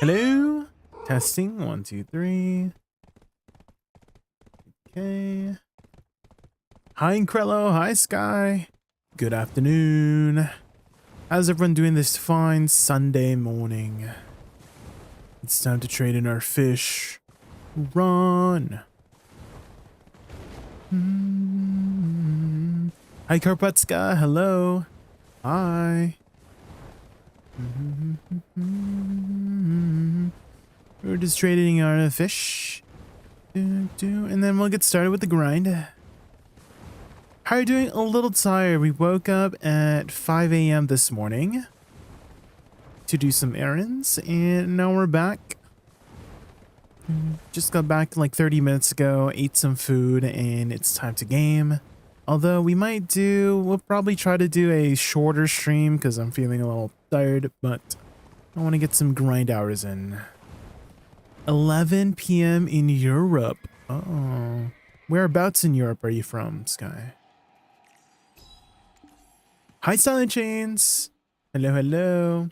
Hello? Testing. 1, 2, 3. Okay. Hi, Incrello. Hi, Sky. Good afternoon. How's everyone doing this fine Sunday morning? It's time to trade in our fish. Run. Hi, Karpatska. Hello. Hi. We're just trading our fish. And then we'll get started with the grind. How are you doing? A little tired. We woke up at 5 a.m. this morning to do some errands, and now we're back. Just got back like 30 minutes ago, ate some food, and it's time to game. Although we'll probably try to do a shorter stream because I'm feeling a little tired, but I want to get some grind hours in. 11 p.m. in Europe. Uh-oh. Whereabouts in Europe are you from, Sky? Hi, Silent Chains. Hello, hello.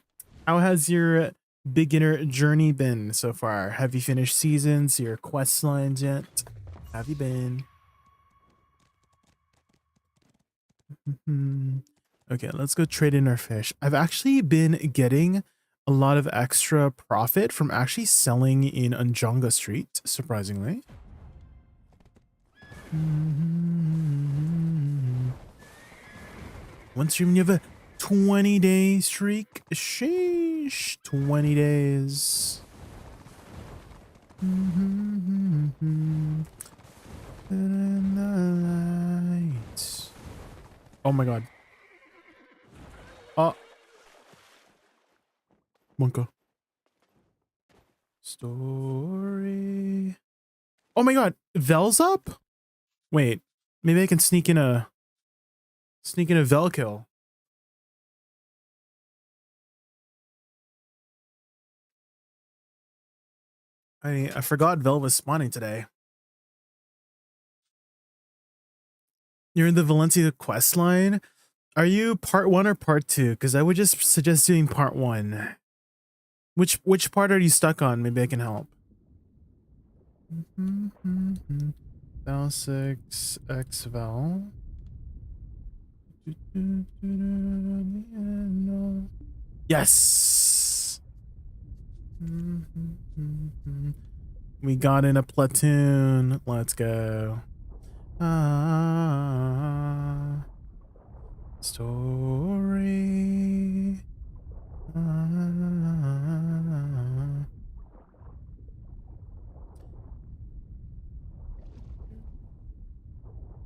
How has your beginner journey been so far? Have you finished seasons, your quest lines yet? Have you been? Okay, let's go trade in our fish. I've actually been getting a lot of extra profit from actually selling in Anjonga Street, surprisingly. One stream, you have a 20-day streak. Sheesh, 20 days. Oh my god. Monka. Story. Oh my god, Vel's up? Wait, maybe I can sneak in a Vel kill. I forgot Vel was spawning today. You're in the Valencia quest line. Are you part 1 or part 2? Because I would just suggest doing part 1. Which part are you stuck on? Maybe I can help. Val 6 X Val. Yes. We got in a platoon. Let's go. Story.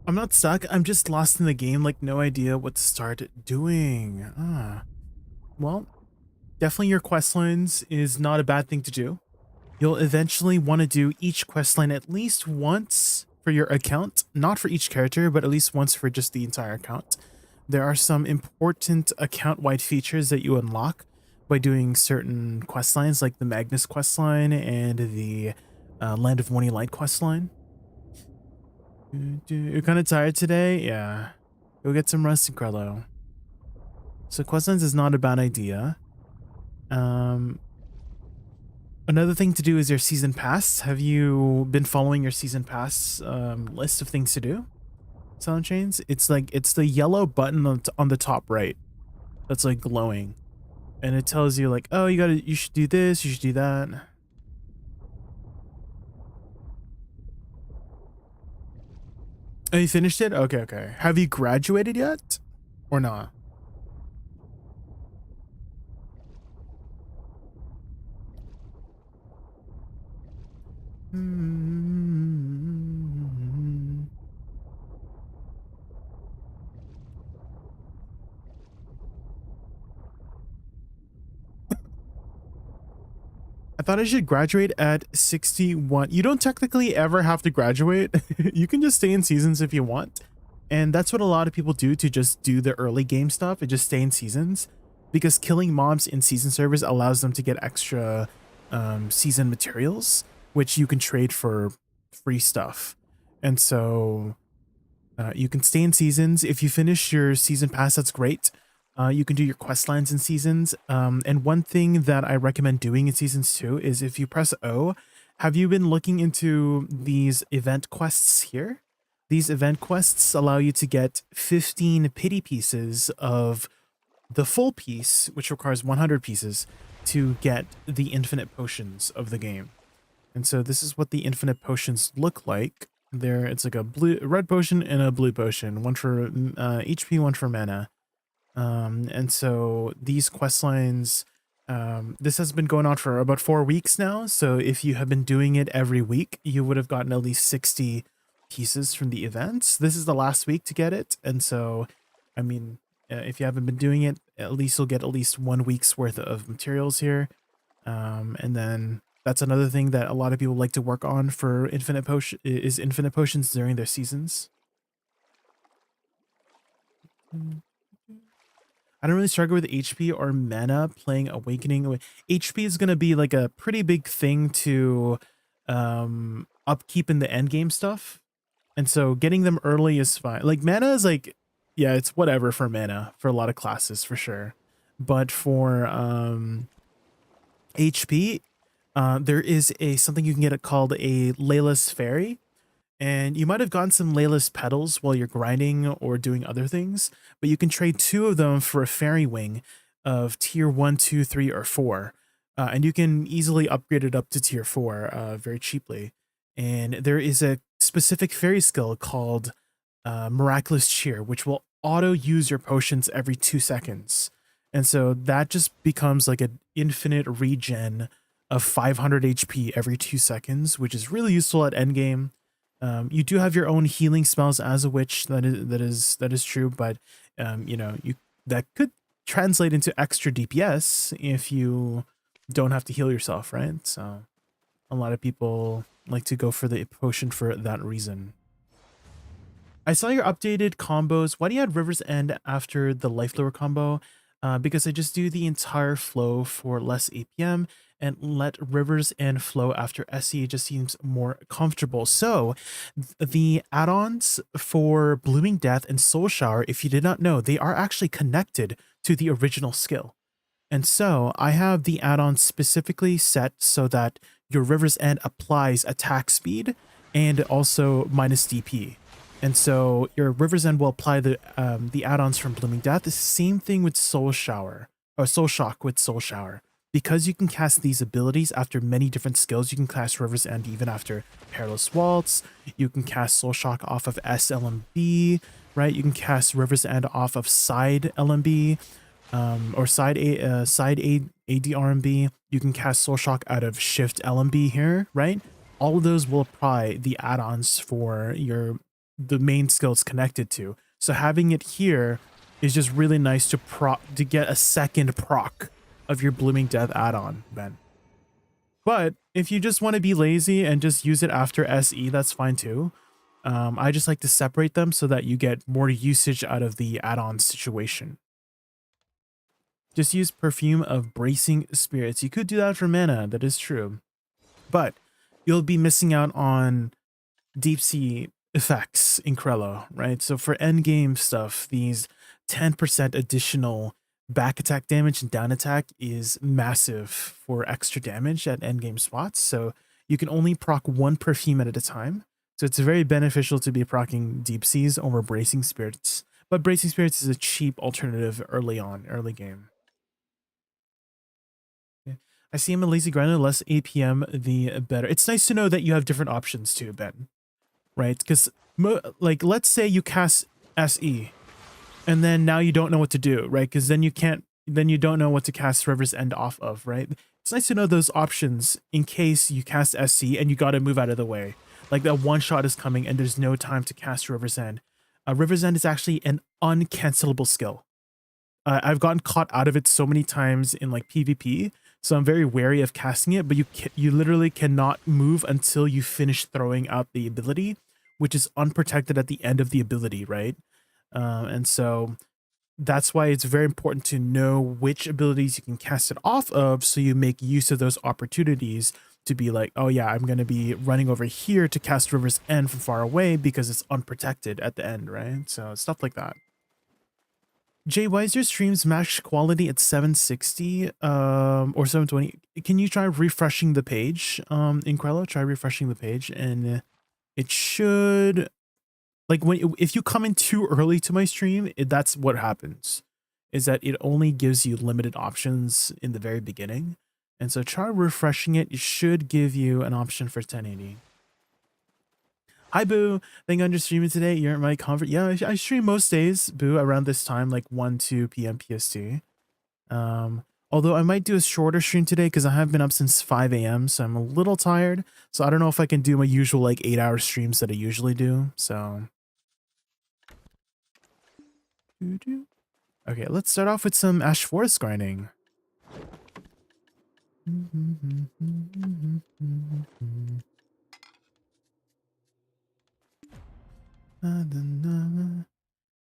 I'm not stuck. I'm just lost in the game, like no idea what to start doing. Well, definitely your quest lines is not a bad thing to do. You'll eventually want to do each quest line at least once for your account, not for each character, but at least once for just the entire account. There are some important account-wide features that you unlock by doing certain quest lines, like the Magnus quest line and the Land of Morning Light quest line. You're kind of tired today? Yeah. Go get some rest, Incrello. So quest lines is not a bad idea. Another thing to do is your season pass. Have you been following your season pass list of things to do? Silent Chains? It's the yellow button on the top right that's like glowing. And it tells you like, oh, you should do this, you should do that. Oh, you finished it? Okay, okay. Have you graduated yet? Or not? I thought I should graduate at 61. You don't technically ever have to graduate. You can just stay in seasons if you want. And that's what a lot of people do to just do the early game stuff and just stay in seasons. Because killing mobs in season servers allows them to get extra season materials, which you can trade for free stuff. And so you can stay in seasons. If you finish your season pass, that's great. You can do your quest lines in seasons. And one thing that I recommend doing in seasons too is if you press O, have you been looking into these event quests here? These event quests allow you to get 15 pity pieces of the full piece, which requires 100 pieces to get the infinite potions of the game. And so this is what the infinite potions look like. There, it's like a red potion and a blue potion, one for HP, one for mana. And so these quest lines, this has been going on for about 4 weeks now. So if you have been doing it every week, you would have gotten at least 60 pieces from the events. This is the last week to get it. And so, I mean, if you haven't been doing it, at least you'll get at least 1 week's worth of materials here. And then that's another thing that a lot of people like to work on for infinite potions during their seasons. I don't really struggle with HP or mana playing Awakening. HP is going to be like a pretty big thing to upkeep in the end game stuff. And so getting them early is fine. Like mana is like, yeah, it's whatever for mana for a lot of classes for sure. But for HP, there is something you can get called a Layla's Fairy. And you might have gotten some Layla's petals while you're grinding or doing other things, but you can trade 2 of them for a fairy wing of tier 1, 2, 3, or 4. And you can easily upgrade it up to tier 4 very cheaply. And there is a specific fairy skill called Miraculous Cheer, which will auto use your potions every 2 seconds. And so that just becomes like an infinite regen of 500 HP every 2 seconds, which is really useful at endgame. You do have your own healing spells as a witch. That is true, but you know, that could translate into extra DPS if you don't have to heal yourself, right? So a lot of people like to go for the potion for that reason. I saw your updated combos. Why do you add River's End after the Life Lure combo? Because I just do the entire flow for less APM and let River's End flow after SE. It just seems more comfortable. So the add-ons for Blooming Death and Soul Shower, if you did not know, they are actually connected to the original skill. And so I have the add-on specifically set so that your River's End applies attack speed and also minus DP. And so your River's End will apply the add-ons from Blooming Death. The same thing with Soul Shower, or Soul Shock with Soul Shower. Because you can cast these abilities after many different skills, you can cast River's End even after Perilous Waltz. You can cast Soul Shock off of SLMB, right? You can cast River's End off of side LMB, or side ADRMB. You can cast Soul Shock out of Shift LMB here, right? All of those will apply the add-ons for the main skills connected to. So having it here is just really nice to get a second proc of your Blooming Death add-on, Ben. But if you just want to be lazy and just use it after SE, that's fine too. I just like to separate them so that you get more usage out of the add-on situation. Just use Perfume of Bracing Spirits. You could do that for mana, that is true. But you'll be missing out on Deep Sea effects in Krello, right? So for endgame stuff, these 10% additional back attack damage and down attack is massive for extra damage at endgame spots. So you can only proc 1 perfume at a time. So it's very beneficial to be proccing Deep Seas over Bracing Spirits. But Bracing Spirits is a cheap alternative early game. Yeah. I see him a lazy grinder, less APM, the better. It's nice to know that you have different options too, Ben. Right? Because, like, let's say you cast SE, and then now you don't know what to do, right? Because then you don't know what to cast River's End off of, right? It's nice to know those options in case you cast SC and you got to move out of the way. Like that one shot is coming and there's no time to cast River's End. River's End is actually an uncancelable skill. I've gotten caught out of it so many times in like PvP, so I'm very wary of casting it, but you literally cannot move until you finish throwing out the ability, which is unprotected at the end of the ability, right? And so that's why it's very important to know which abilities you can cast it off of so you make use of those opportunities to be like, oh yeah, I'm going to be running over here to cast River's End from far away because it's unprotected at the end, right? So stuff like that. Jay, why is your stream's max quality at 760 or 720? Can you try refreshing the page? Inkrello, try refreshing the page and it should, like, if you come in too early to my stream, that's what happens. Is that it only gives you limited options in the very beginning. And so try refreshing it. It should give you an option for 1080. Hi, Boo. Thank you for streaming today. You're at my comfort. Yeah, I stream most days, Boo, around this time, like 1, 2 p.m. PST. Although I might do a shorter stream today because I have been up since 5 a.m. So I'm a little tired. So I don't know if I can do my usual like 8-hour streams that I usually do. So. Okay, let's start off with some Ash Forest grinding.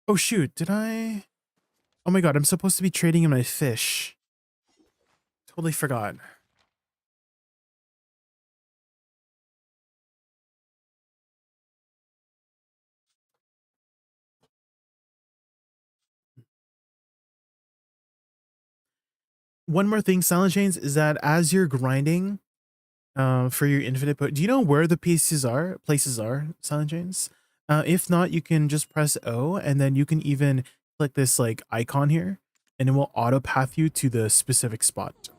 Oh shoot, did I? Oh my god, I'm supposed to be trading in my fish. Totally forgot. One more thing, Silent Chains, is that as you're grinding for your infinite do you know where the places are, Silent Chains? If not, you can just press O and then you can even click this like icon here and it will auto path you to the specific spot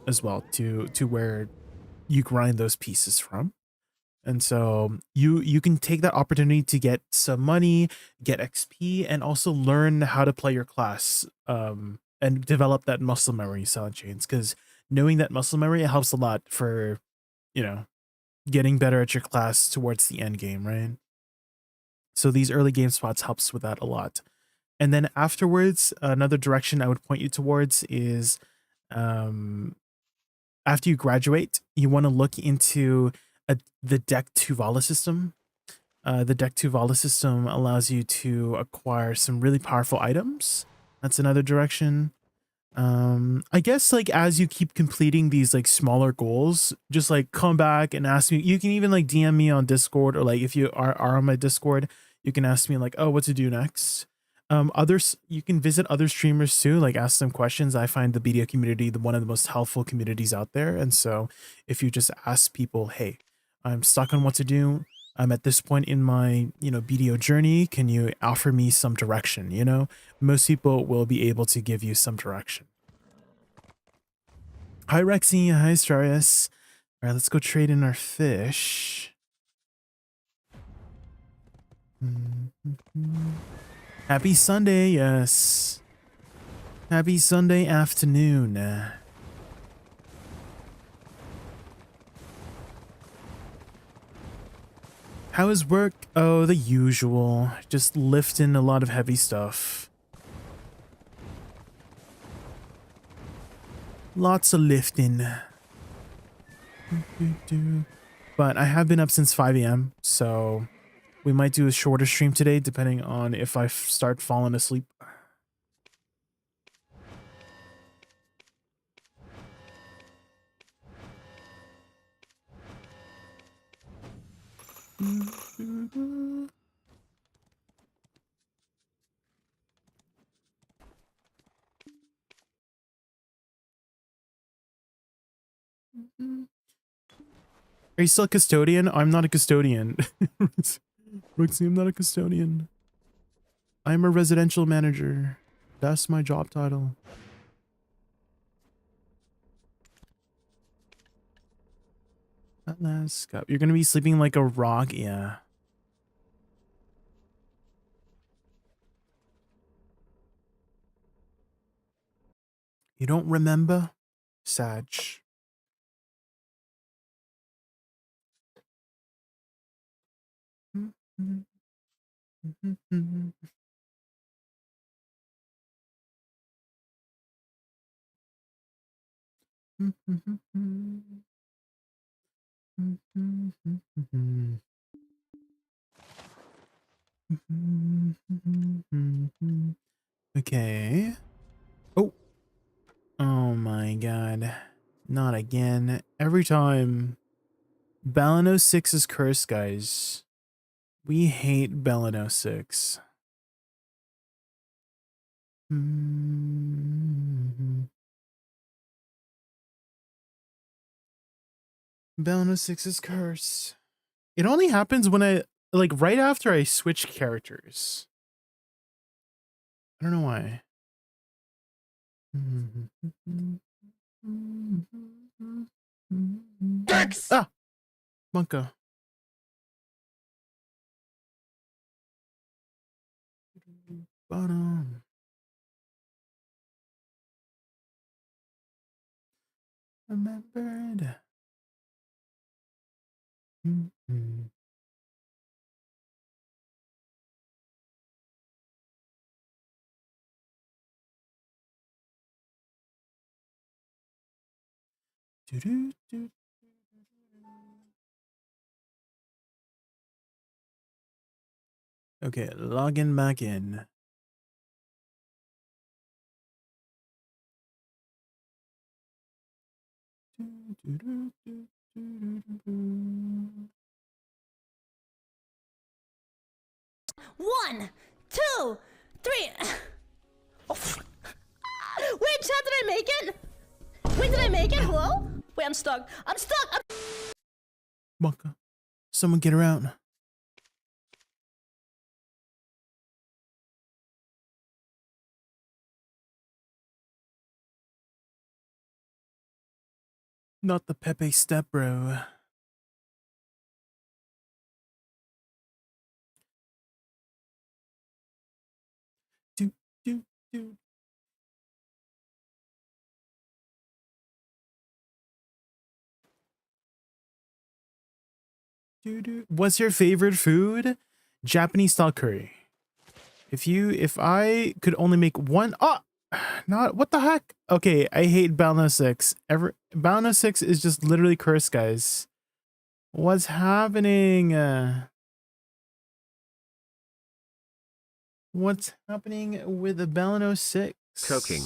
as well to where you grind those pieces from. And so you can take that opportunity to get some money, get XP, and also learn how to play your class and develop that muscle memory, Silent Chains, because knowing that muscle memory, it helps a lot for, you know, getting better at your class towards the end game, right? So these early game spots helps with that a lot. And then afterwards, another direction I would point you towards is after you graduate, you want to look into the Deck 2 Vala system. The Deck 2 Vala system allows you to acquire some really powerful items. That's another direction. I guess like as you keep completing these like smaller goals, just like come back and ask me. You can even like DM me on Discord, or like if you are on my Discord, you can ask me like, oh, what to do next. Others, you can visit other streamers too, like ask them questions. I find the BDO community one of the most helpful communities out there. And so if you just ask people, hey, I'm stuck on what to do, I'm at this point in my, BDO journey, can you offer me some direction? Most people will be able to give you some direction. Hi, Rexy. Hi, Strarius. All right, let's go trade in our fish. Happy Sunday, yes. Happy Sunday afternoon. How is work? Oh, the usual. Just lifting a lot of heavy stuff. Lots of lifting. But I have been up since 5 a.m., so we might do a shorter stream today, depending on if I start falling asleep. Are you still a custodian? I'm not a custodian. Roxy, I'm not a custodian. I'm a residential manager. That's my job title. Alaska. You're gonna be sleeping like a rock? Yeah. You don't remember? Sag. Okay. Oh. Oh my god. Not again. Every time. Balano 6 is cursed, guys. We hate Balano 6. Balano 6's curse. It only happens when I, like, right after I switch characters. I don't know why. Ah! Monka. Bottom. Remembered. Okay, logging back in. One, two, three. Oh. Wait, chat, did I make it? Wait, did I make it? Hello? Wait, I'm stuck. I'm stuck. Monka. Someone get her out. Not the Pepe step, bro. Do, do, do. What's your favorite food? Japanese style curry. If I could only make one, not what the heck? Okay, I hate Balno 6. Balno 6 is just literally cursed, guys. What's happening? What's happening with the Balno 6? Cooking.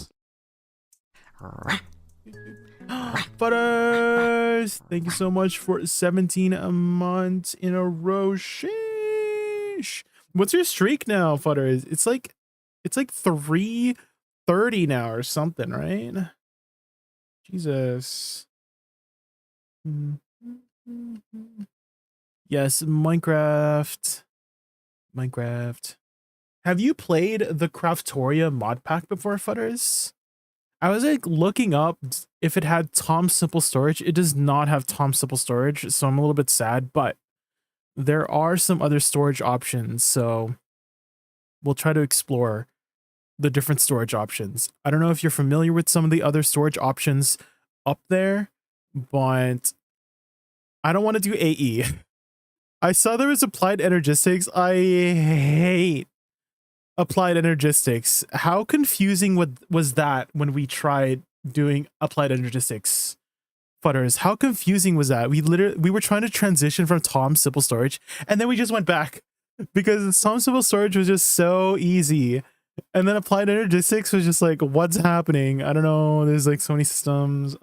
Butters! Thank you so much for 17 months in a row. Sheesh. What's your streak now, Futters? It's like 330 now or something, right? Jesus. Yes, Minecraft. Have you played the Craftoria mod pack before, Futters? I was like looking up if it had Tom Simple Storage. It does not have Tom Simple Storage, so I'm a little bit sad, but there are some other storage options, so we'll try to explore the different storage options. I don't know if you're familiar with some of the other storage options up there, but I don't want to do AE. I saw there was applied energistics. I hate applied energistics. How confusing was that when we tried doing applied energistics? Futters, how confusing was that? We were trying to transition from Tom Simple Storage, and then we just went back because Tom Simple Storage was just so easy, and then applied energistics was just like, what's happening? I don't know. There's like so many systems.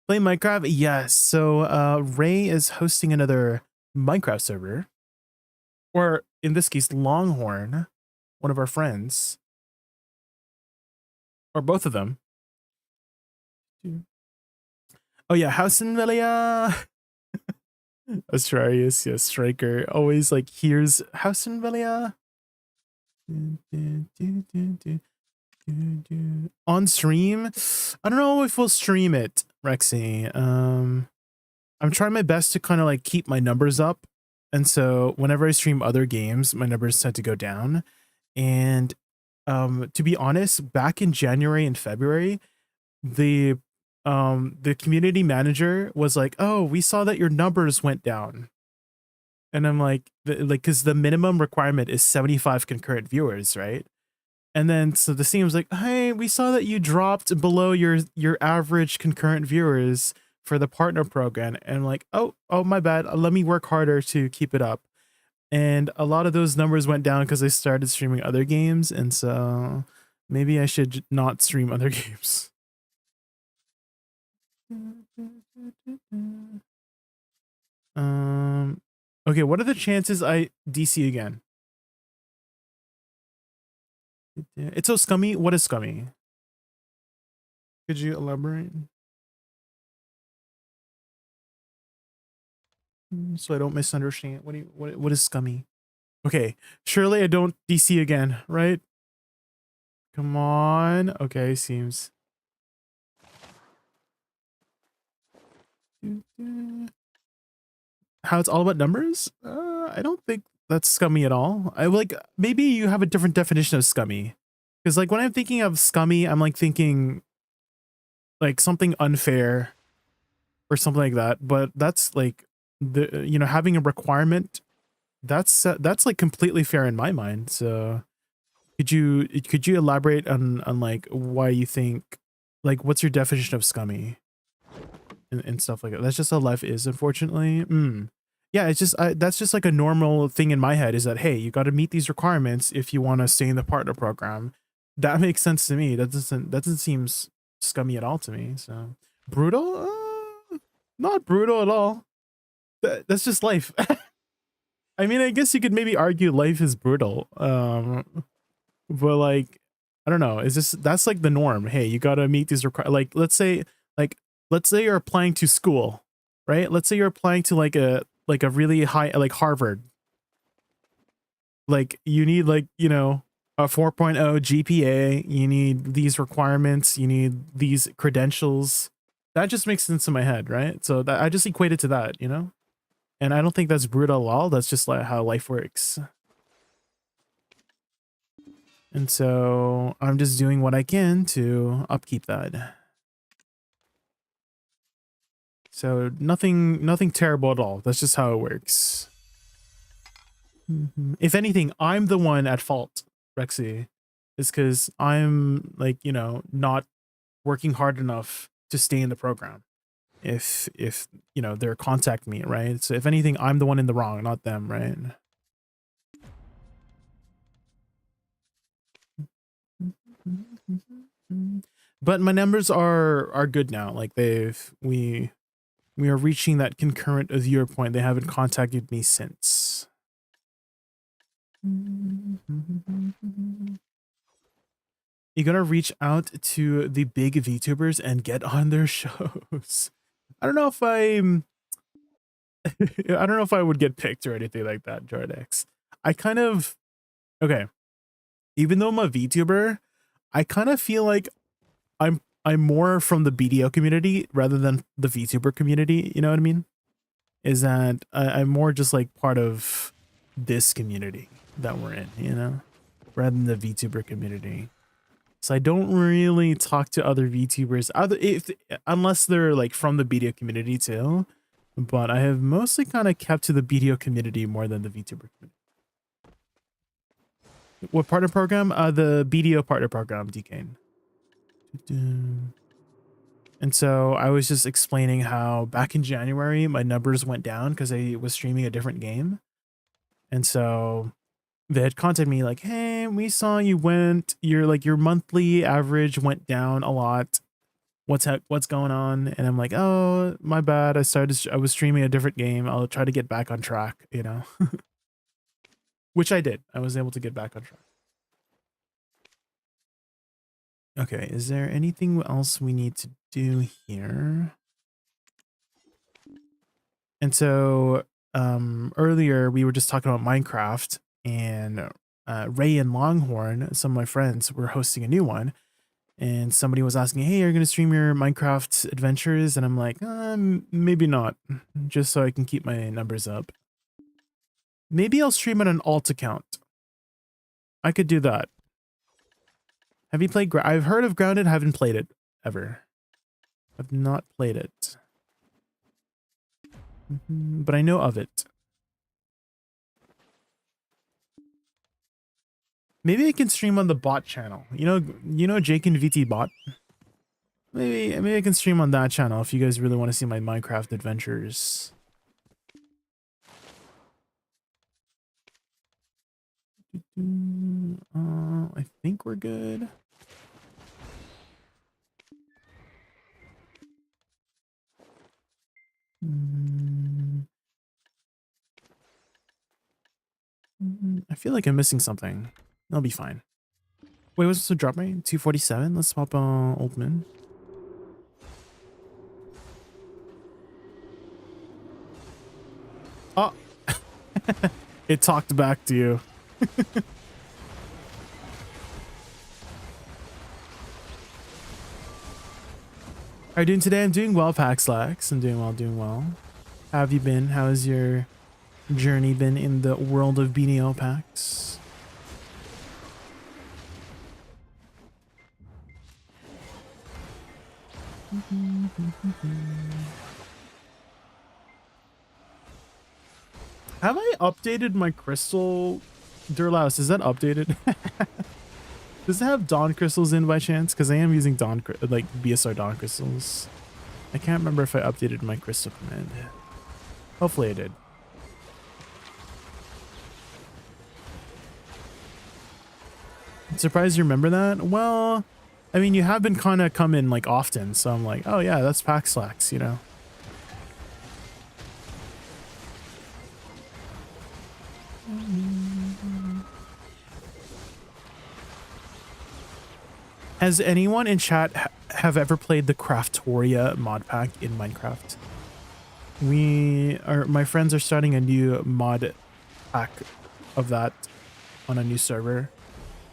Play Minecraft? Yes. So Ray is hosting another Minecraft server. Or in this case, Longhorn, one of our friends. Or both of them. Oh yeah, House in Velia. Astrarius, yes, Striker. Always like here's House in Velia. On stream? I don't know if we'll stream it, Rexy. I'm trying my best to kind of like keep my numbers up. And so whenever I stream other games, my numbers tend to go down. And to be honest, back in January and February, the community manager was like, "Oh, we saw that your numbers went down." And I'm like, because the minimum requirement is 75 concurrent viewers, right? And then so the team was like, "Hey, we saw that you dropped below your average concurrent viewers for the partner program." And I'm like, oh, my bad. Let me work harder to keep it up. And a lot of those numbers went down because I started streaming other games, and so maybe I should not stream other games. Oh Okay, what are the chances I DC again? It's so scummy. What is scummy? Could you elaborate? So I don't misunderstand. What is scummy? Okay, surely I don't DC again, right? Come on. Okay, seems. How it's all about numbers? I don't think that's scummy at all. I like maybe you have a different definition of scummy. Because like when I'm thinking of scummy, I'm like thinking like something unfair or something like that. But that's like the having a requirement that's like completely fair in my mind. So could you elaborate on like why you think like what's your definition of scummy and stuff like that? That's just how life is, unfortunately. Yeah, it's just that's just like a normal thing in my head is that hey, you got to meet these requirements if you want to stay in the partner program. That makes sense to me. That doesn't seem scummy at all to me. So brutal, not brutal at all. That's just life. I mean, I guess you could maybe argue life is brutal. But like, I don't know. Is this that's like the norm? Hey, you gotta meet these like like let's say you're applying to school, right? Let's say you're applying to like a really high like Harvard. Like you need like, a 4.0 GPA, you need these requirements, you need these credentials. That just makes sense in my head, right? So that I just equate it to that, And I don't think that's brutal at all. That's just like how life works. And so I'm just doing what I can to upkeep that. So nothing terrible at all. That's just how it works. If anything, I'm the one at fault, Rexy. Is because I'm like, not working hard enough to stay in the program. If they're contact me, right? So if anything, I'm the one in the wrong, not them, right? But my numbers are good now. Like we are reaching that concurrent viewer point. They haven't contacted me since. You gotta reach out to the big VTubers and get on their shows. I don't know if I'm I don't know if I would get picked or anything like that, Jordex. I kind of okay. Even though I'm a VTuber, I kind of feel like I'm more from the BDO community rather than the VTuber community. You know what I mean? Is that I'm more just like part of this community that we're in, rather than the VTuber community. So I don't really talk to other VTubers, unless they're like from the BDO community too. But I have mostly kind of kept to the BDO community more than the VTuber community. What partner program? The BDO partner program, Decane. And so I was just explaining how back in January, my numbers went down because I was streaming a different game. And so they had contacted me like, hey, we saw your monthly average went down a lot. What's going on? And I'm like, oh, my bad. I was streaming a different game. I'll try to get back on track, which I did. I was able to get back on track. Okay, is there anything else we need to do here? And so earlier we were just talking about Minecraft, and Ray and Longhorn, some of my friends, were hosting a new one, and somebody was asking, hey, are you going to stream your Minecraft adventures? And I'm like, maybe not, just so I can keep my numbers up. Maybe I'll stream on an alt account. I could do that. Have you played I've heard of Grounded, haven't played it ever. I've not played it. But I know of it. Maybe I can stream on the bot channel. You know JaykunVT bot? Maybe I can stream on that channel if you guys really want to see my Minecraft adventures. I think we're good. I feel like I'm missing something. I'll be fine. Wait, what's the drop rate? 247? Let's swap Old Moon. Oh, it talked back to you. How are you doing today? I'm doing well, Paxlax. I'm doing well, doing well. How have you been? How has your journey been in the world of BNO Pax? Have I updated my crystal? Durlaus, is that updated? Does it have Dawn crystals in by chance? Because I am using Dawn, like BSR Dawn crystals. I can't remember if I updated my crystal command. Hopefully I did. I'm surprised you remember that. Well, I mean, you have been kind of coming like often, so I'm like, oh yeah, that's Paxlax, you know. Has anyone in chat have ever played the Craftoria mod pack in Minecraft? My friends are starting a new mod pack of that on a new server,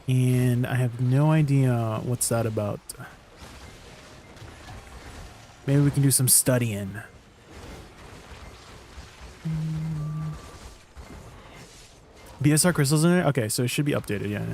and I have no idea what's that about. Maybe we can do some studying. BSR crystals in it? Okay, so it should be updated, yeah.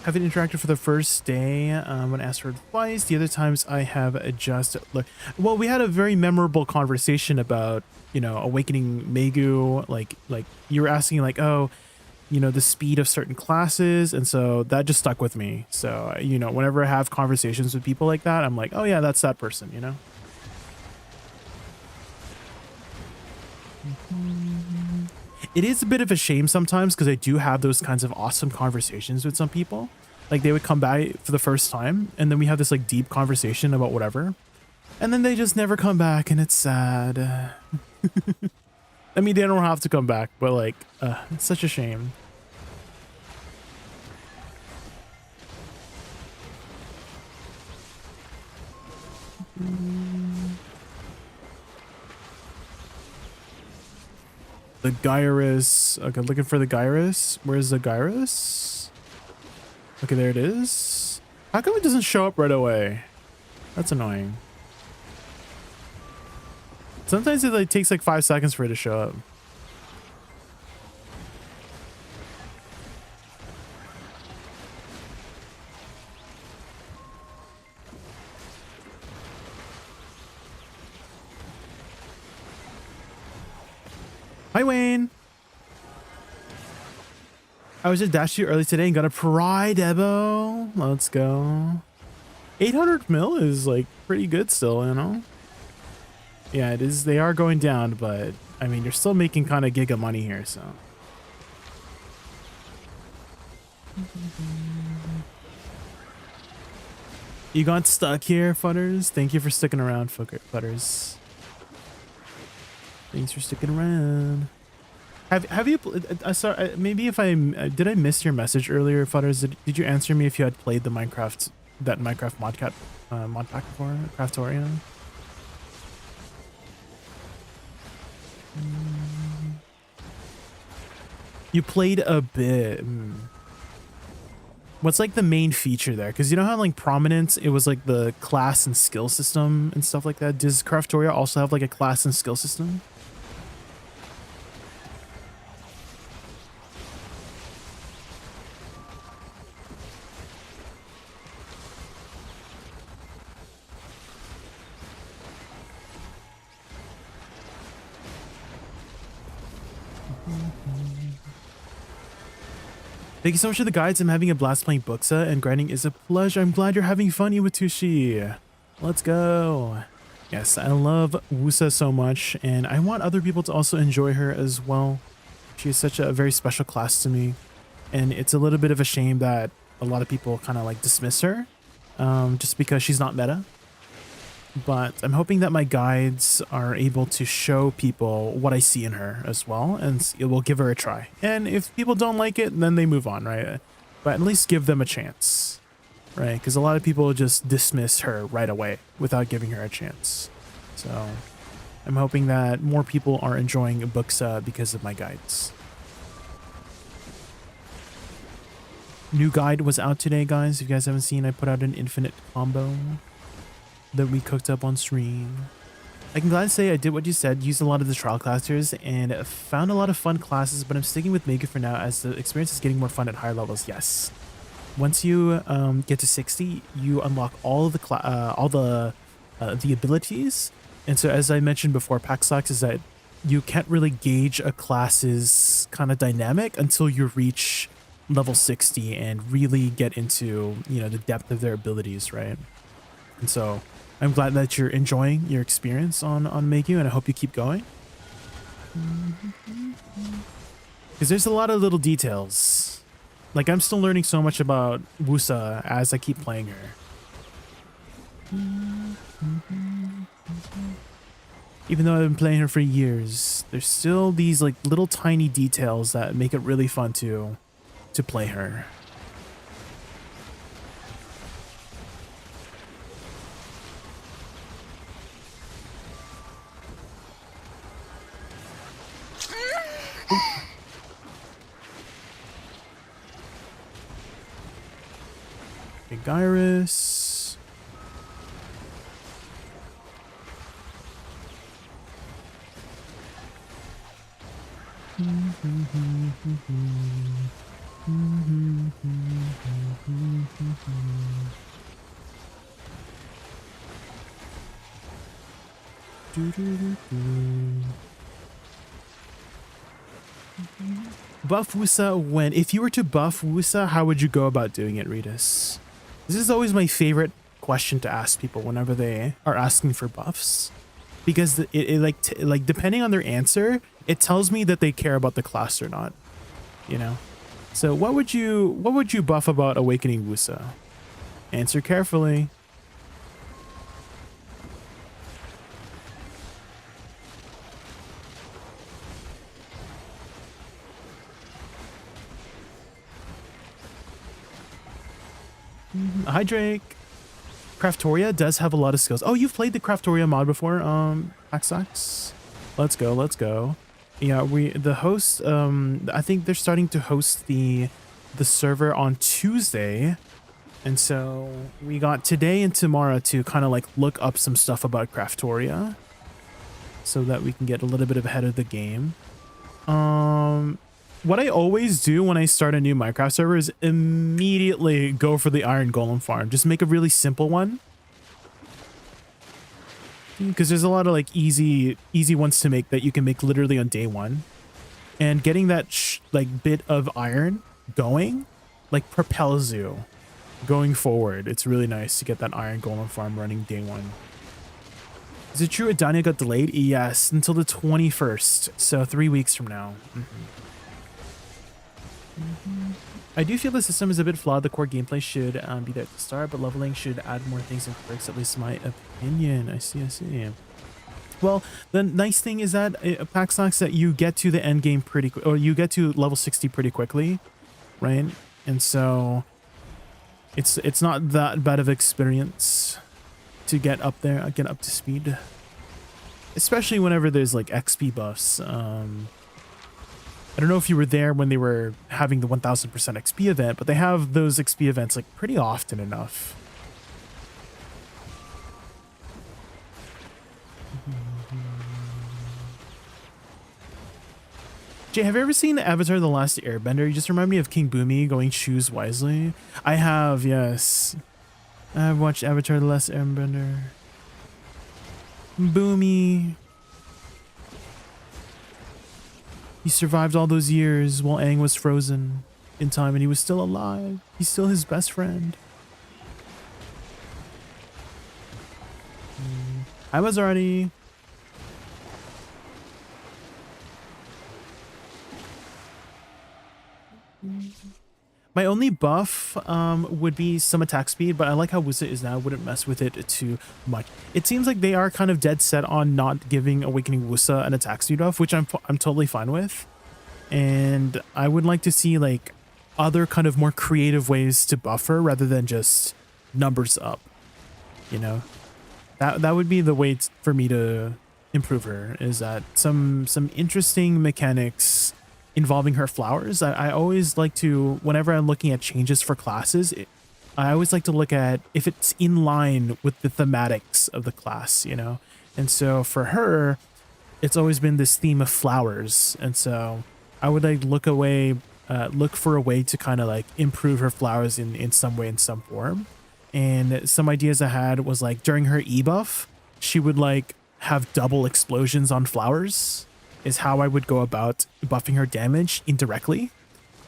Haven't interacted for the first day when asked for advice. The other times I have just well, we had a very memorable conversation about, you know, awakening Megu. Like you were asking like, oh, you know, the speed of certain classes, and so that just stuck with me. So, you know, whenever I have conversations with people like that, I'm like, oh yeah, that's that person, you know. It is a bit of a shame sometimes because I do have those kinds of awesome conversations with some people. Like they would come by for the first time and then we have this like deep conversation about whatever. And then they just never come back and it's sad. I mean, they don't have to come back, but like, it's such a shame. The Gyrus. Okay, looking for the Gyrus. Where's the Gyrus? Okay, there it is. How come it doesn't show up right away? That's annoying. Sometimes it like takes like 5 seconds for it to show up. Hi, Wayne. I was just dashed you early today and got a Pride Ebo. Let's go. 800 mil is like pretty good still, you know? Yeah, it is. They are going down, but I mean, you're still making kind of giga money here, so. You got stuck here, Futters. Thank you for sticking around, Futters. Thanks for sticking around. Have you? Sorry, maybe if I did I miss your message earlier, Futters? Did you answer me if you had played the Minecraft mod pack before, Craftoria? You played a bit. What's like the main feature there? Because you know how like Prominence, it was like the class and skill system and stuff like that. Does Craftoria also have like a class and skill system? Thank you so much for the guides. I'm having a blast playing Booksa, and grinding is a pleasure. I'm glad you're having fun, Iwatushi. Let's go. Yes, I love Woosa so much, and I want other people to also enjoy her as well. She is such a very special class to me, and it's a little bit of a shame that a lot of people kind of like dismiss her just because she's not meta. But I'm hoping that my guides are able to show people what I see in her as well, and it will give her a try. And if people don't like it, then they move on, right? But at least give them a chance, right? Because a lot of people just dismiss her right away without giving her a chance. So I'm hoping that more people are enjoying Booksa because of my guides. New guide was out today, guys. If you guys haven't seen, I put out an infinite combo that we cooked up on stream. I can gladly say I did what you said, used a lot of the trial classers, and found a lot of fun classes, but I'm sticking with Mega for now as the experience is getting more fun at higher levels. Yes. Once you get to 60, you unlock all the abilities. And so as I mentioned before, Paxox is that you can't really gauge a class's kind of dynamic until you reach level 60 and really get into, you know, the depth of their abilities, right? And so I'm glad that you're enjoying your experience on Meigu, and I hope you keep going. Because there's a lot of little details. Like, I'm still learning so much about Woosa as I keep playing her. Even though I've been playing her for years, there's still these like little tiny details that make it really fun to play her. Okay, Gyrus. Buff Woosa when? If you were to buff Woosa, how would you go about doing it, Ritus? This is always my favorite question to ask people whenever they are asking for buffs, because it like depending on their answer, it tells me that they care about the class or not, you know. So what would you buff about Awakening Woosa? Answer carefully. Hi Drake. Craftoria does have a lot of skills. Oh, you've played the Craftoria mod before, Axax? Let's go, let's go. Yeah, the host, I think they're starting to host the server on Tuesday. And so we got today and tomorrow to kind of like look up some stuff about Craftoria so that we can get a little bit ahead of the game. What I always do when I start a new Minecraft server is immediately go for the Iron Golem farm. Just make a really simple one. Because there's a lot of like easy ones to make that you can make literally on day one. And getting that like bit of iron going like propels you going forward. It's really nice to get that Iron Golem farm running day one. Is it true Adania got delayed? Yes, until the 21st. So 3 weeks from now. I do feel the system is a bit flawed. The core gameplay should be there at the start, but leveling should add more things and quirks, at least my opinion. I see. Well, the nice thing is that Paxox, that you get to the end game pretty quick, or you get to level 60 pretty quickly, right? And so it's not that bad of experience to get up there, get up to speed, especially whenever there's like XP buffs. I don't know if you were there when they were having the 1000% XP event, but they have those XP events like pretty often enough. Jay, have you ever seen Avatar: The Last Airbender? You just remind me of King Boomy going choose wisely. I have, yes. I've watched Avatar: The Last Airbender. Boomy. He survived all those years while Aang was frozen in time and he was still alive. He's still his best friend. I was already. My only buff would be some attack speed, but I like how Woosa is now. I wouldn't mess with it too much. It seems like they are kind of dead set on not giving Awakening Woosa an attack speed buff, which I'm totally fine with. And I would like to see like other kind of more creative ways to buff her rather than just numbers up. You know, that would be the way for me to improve her, is that some interesting mechanics involving her flowers. I always like to, whenever I'm looking at changes for classes, I always like to look at if it's in line with the thematics of the class, you know? And so for her, it's always been this theme of flowers. And so I would like look for a way to kind of like improve her flowers in some way, in some form. And some ideas I had was like during her E buff, she would like have double explosions on flowers, is how I would go about buffing her damage indirectly,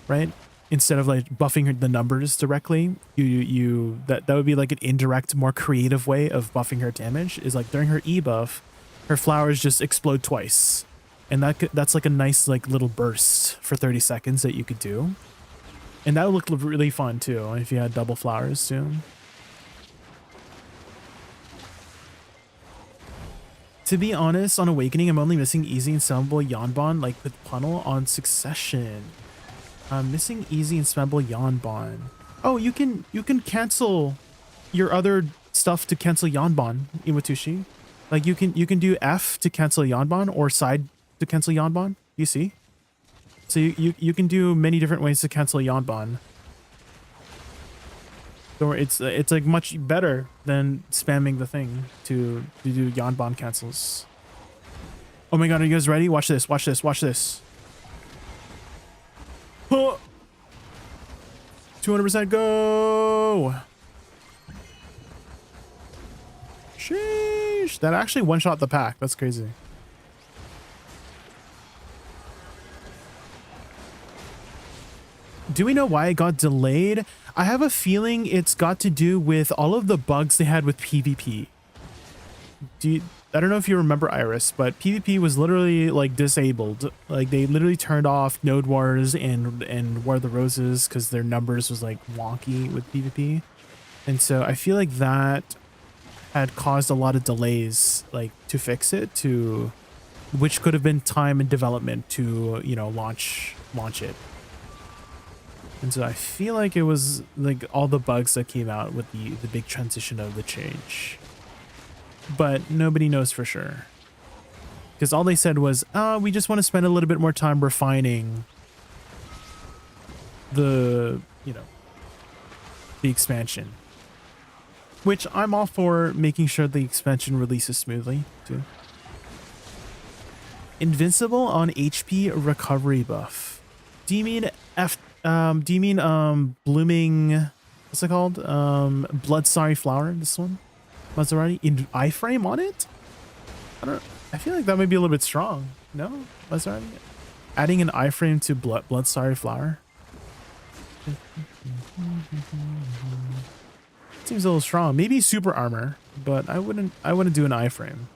right? Instead of like buffing her the numbers directly, that would be like an indirect, more creative way of buffing her damage, is like during her E buff, her flowers just explode twice. And that's like a nice like little burst for 30 seconds that you could do. And that would look really fun too, if you had double flowers too. To be honest, on Awakening, I'm only missing easy and spammable Yanban, like with Punnel on Succession. I'm missing easy and spammable Yanban. Oh, you can cancel your other stuff to cancel Yanban, Iwatushi. Like you can do F to cancel Yanban or side to cancel Yanban. You see? So you can do many different ways to cancel Yanban. So it's like much better than spamming the thing to do Yanban cancels. Oh my god, are you guys ready? Watch this, watch this, watch this. 200% go! Sheesh! That actually one-shot the pack. That's crazy. Do we know why it got delayed? I have a feeling it's got to do with all of the bugs they had with PvP. I don't know if you remember, Iris, but PvP was literally like disabled. Like they literally turned off Node Wars and War of the Roses because their numbers was like wonky with PvP. And so I feel like that had caused a lot of delays like to fix it, which could have been time and development to, you know, launch it. And so I feel like it was like all the bugs that came out with the big transition of the change. But nobody knows for sure. Because all they said was, we just want to spend a little bit more time refining the expansion. Which I'm all for, making sure the expansion releases smoothly too. Invincible on HP recovery buff. Do you mean blooming, what's it called? Blood Sorry Flower, this one? Maserati in iframe on it? I feel like that might be a little bit strong. No? Maserati? Adding an iframe to Blood Sorry Flower? Seems a little strong. Maybe super armor, but I wouldn't do an iframe.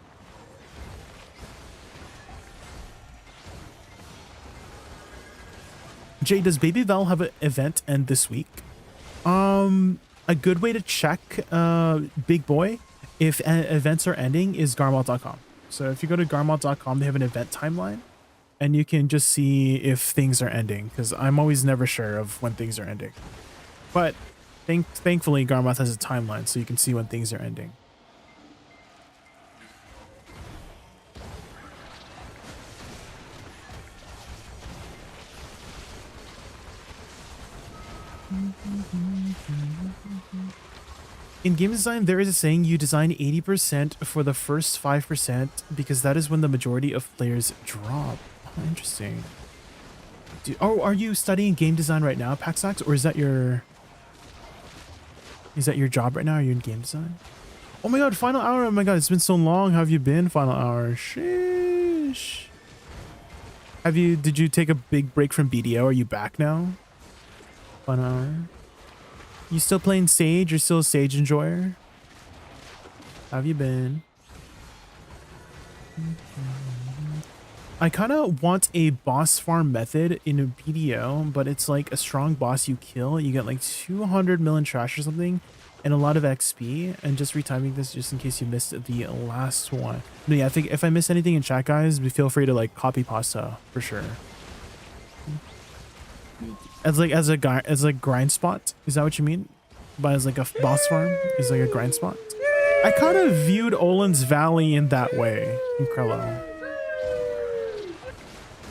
Jay, does Baby Val have an event end this week? A good way to check, big boy, if events are ending is garmalt.com. So if you go to garmalt.com, they have an event timeline, and you can just see if things are ending, because I'm always never sure of when things are ending. But thankfully, Garmalt has a timeline, so you can see when things are ending. In game design, there is a saying you design 80% for the first 5% because that is when the majority of players drop. Oh, interesting. Are you studying game design right now, Paxax, or is that your job right now? Are you in game design? Oh my god, final hour. Oh my god, it's been so long. How have you been, final hour? Sheesh. Did you take a big break from BDO? Are you back now? 1 hour. You still playing Sage? You're still a Sage enjoyer? How have you been? I kind of want a boss farm method in a BDO, but it's like a strong boss you kill, you get like 200 million trash or something, and a lot of XP. And just retiming this just in case you missed the last one. But yeah, I think if I miss anything in chat, guys, feel free to like copy pasta for sure. As a grind spot, is that what you mean? But as like a boss farm is like a grind spot. I kind of viewed Olin's Valley in that way, Krello.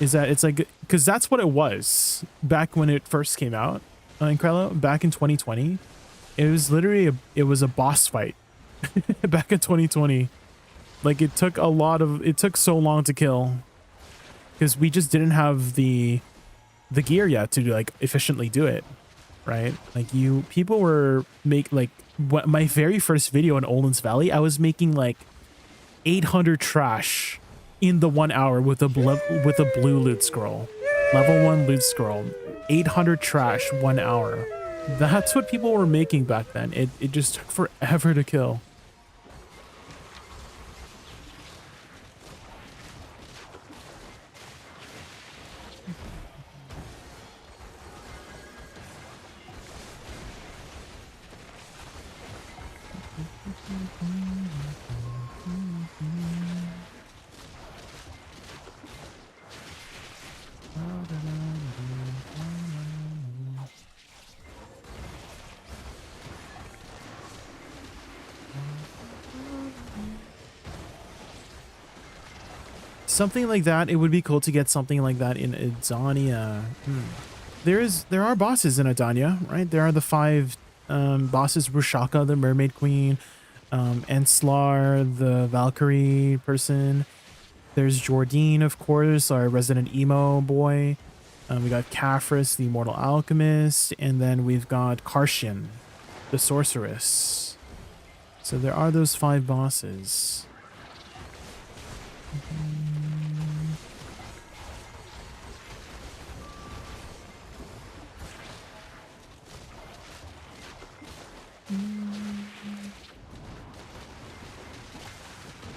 Is that it's like, because that's what it was back when it first came out in Krello, back in 2020. It was literally it was a boss fight back in 2020. Like it took so long to kill because we just didn't have the gear yet to like efficiently do it, right? Like people were my very first video in Olin's Valley, I was making like 800 trash in the 1 hour with a blue loot scroll, level 1 loot scroll, 800 trash 1 hour. That's what people were making back then. It just took forever to kill. Something like that. It would be cool to get something like that in Adania. There are bosses in Adania, right? There are the 5 bosses: Rushaka, the Mermaid Queen, Enslar, the Valkyrie person. There's Jordine, of course, our resident emo boy. We got Caphras, the Immortal Alchemist, and then we've got Karshin, the Sorceress. So there are those 5 bosses.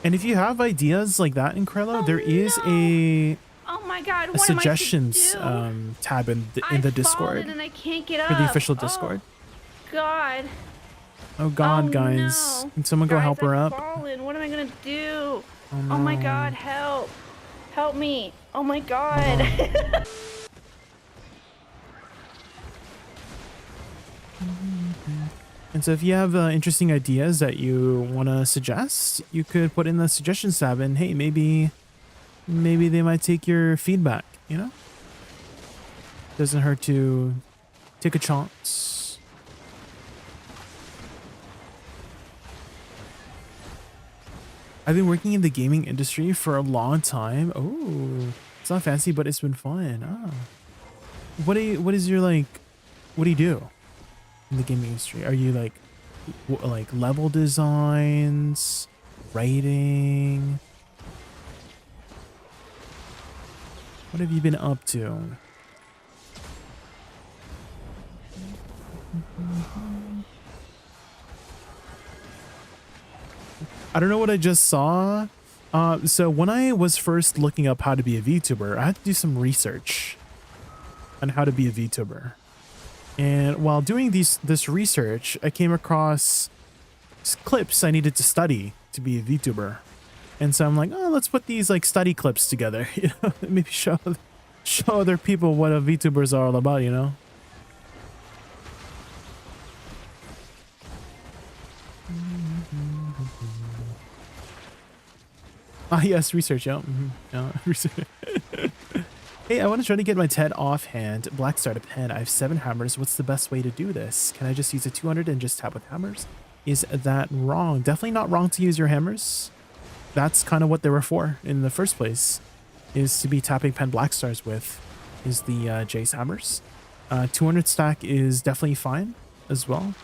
And if you have ideas like that in Krello, there is a my God, a suggestions tab in the Discord, and I can't get up. for the official Discord. God. Oh God, guys! No. Can someone go help her up? Fallen. What am I gonna do? Oh, no. Oh my God, help! Help me! Oh my God! And so if you have interesting ideas that you want to suggest, you could put in the suggestions tab, and hey, maybe they might take your feedback, you know? Doesn't hurt to take a chance. I've been working in the gaming industry for a long time. Oh, it's not fancy, but it's been fun. Ah. What do you do in the gaming industry? Are you like level designs, writing? What have you been up to? I don't know what I just saw. So when I was first looking up how to be a VTuber, I had to do some research on how to be a VTuber. And while doing this research, I came across clips I needed to study to be a VTuber. And so I'm like, oh, let's put these like study clips together, you know, maybe show other people what a VTubers are all about, you know. Ah, yes, research, yeah. Research. Hey, I want to try to get my TED offhand. Black startup pen. I have 7 hammers. What's the best way to do this? Can I just use a 200 and just tap with hammers? Is that wrong? Definitely not wrong to use your hammers. That's kind of what they were for in the first place, is to be tapping pen black stars with, is the Jay's hammers. 200 stack is definitely fine as well.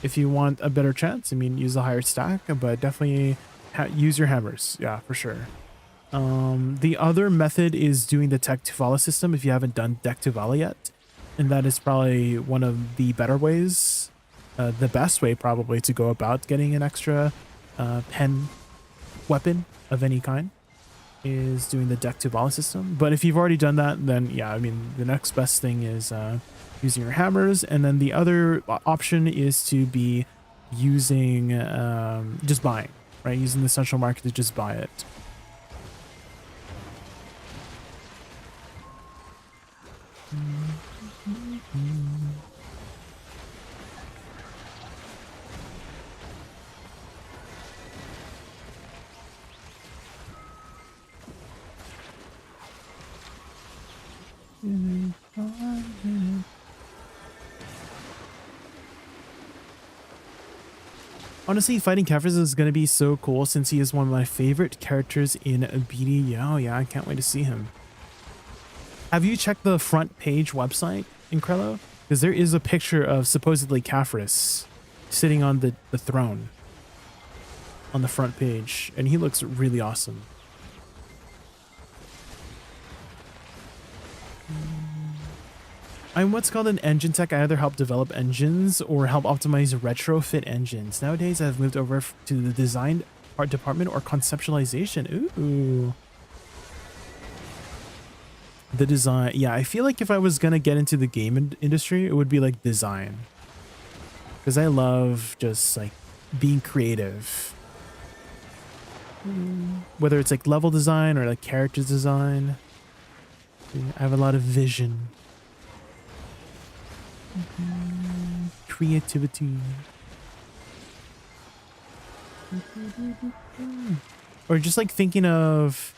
If you want a better chance, I mean, use a higher stack, but definitely use your hammers. Yeah, for sure. The other method is doing the Tech to Vala system if you haven't done Deck to Vala yet. And that is probably one of the better ways, the best way probably to go about getting an extra pen weapon of any kind is doing the Deck to Vala system. But if you've already done that, then yeah, I mean, the next best thing is using your hammers. And then the other option is to be using, just buying, right? Using the central market to just buy it. Honestly, fighting Kefris is going to be so cool since he is one of my favorite characters in BD. Oh yeah, I can't wait to see him. Have you checked the front page website in Krello? Because there is a picture of supposedly Kefris sitting on the throne on the front page, and he looks really awesome. I'm what's called an engine tech. I either help develop engines or help optimize retrofit engines. Nowadays, I've moved over to the design art department or conceptualization. Ooh. The design. Yeah, I feel like if I was going to get into the game industry, it would be like design. Because I love just like being creative. Whether it's like level design or like character design. I have a lot of vision. Creativity. Or just like thinking of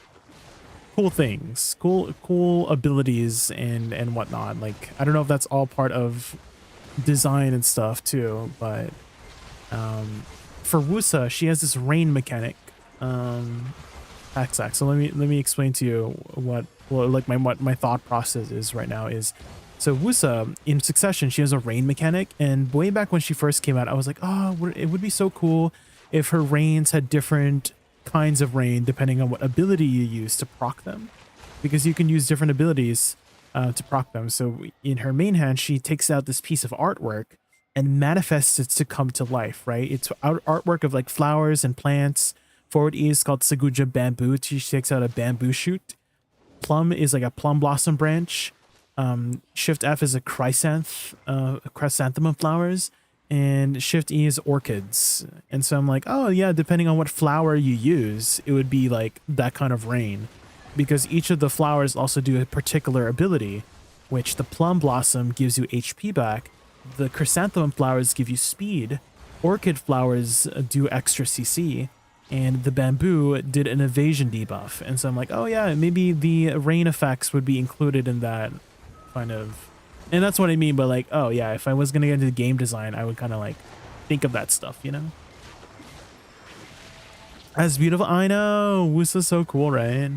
cool things, cool abilities and whatnot. Like, I don't know if that's all part of design and stuff too, but for Woosa, she has this rain mechanic. So let me explain to you what my thought process is right now is. So Woosa, in Succession, she has a rain mechanic, and way back when she first came out, I was like, oh, it would be so cool if her rains had different kinds of rain depending on what ability you use to proc them, because you can use different abilities to proc them. So in her main hand, she takes out this piece of artwork and manifests it to come to life, right? It's artwork of like flowers and plants. Forward E is called Seguja Bamboo. She takes out a bamboo shoot. Plum is like a plum blossom branch. Shift F is a chrysanthemum flowers, and Shift E is orchids. And so I'm like, oh yeah, depending on what flower you use, it would be like that kind of rain, because each of the flowers also do a particular ability, which the plum blossom gives you HP back, the chrysanthemum flowers give you speed, orchid flowers do extra CC, and the bamboo did an evasion debuff. And so I'm like, oh yeah, maybe the rain effects would be included in that kind of, and that's what I mean by like, oh yeah, if I was gonna get into game design, I would kind of like think of that stuff, you know? That's beautiful. I know, Woosa's so cool, right?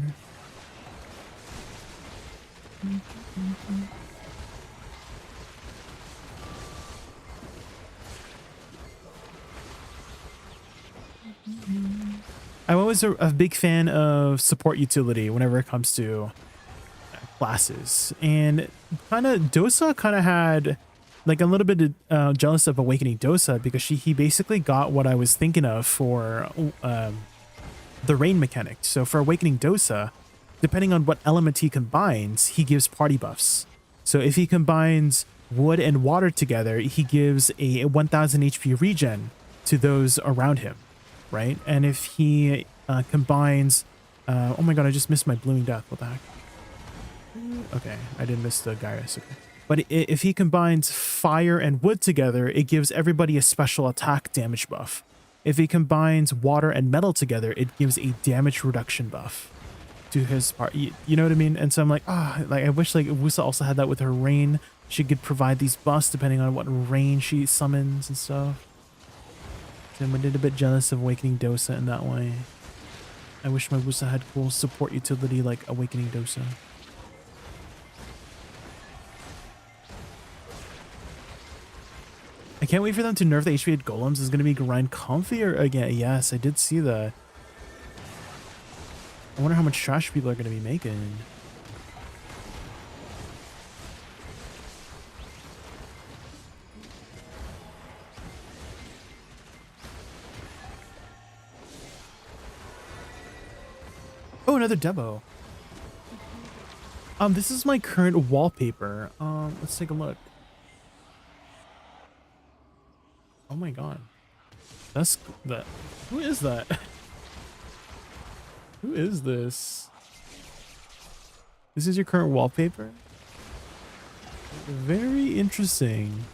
I'm always a big fan of support utility whenever it comes to classes, and kind of Dosa kind of had like a little bit jealous of Awakening Dosa, because he basically got what I was thinking of for the rain mechanic. So for Awakening Dosa, depending on what element he combines, he gives party buffs. So if he combines wood and water together, he gives a 1000 HP regen to those around him, right? And if he combines oh my god, I just missed my blooming death. What the heck? Okay, I didn't miss the Gyrus. Okay. But if he combines fire and wood together, it gives everybody a special attack damage buff. If he combines water and metal together, it gives a damage reduction buff to his part. You know what I mean? And so I'm like, like I wish like Woosa also had that with her rain. She could provide these buffs depending on what rain she summons and stuff. So I'm a little bit jealous of Awakening Dosa in that way. I wish my Woosa had cool support utility like Awakening Dosa. I can't wait for them to nerf the HP golems. Is going to be grind comfier again. Yes, I did see that. I wonder how much trash people are going to be making. Oh, another demo. This is my current wallpaper. Let's take a look. Oh my god. That's that. Who is that? Who is this? This is your current wallpaper? Very interesting.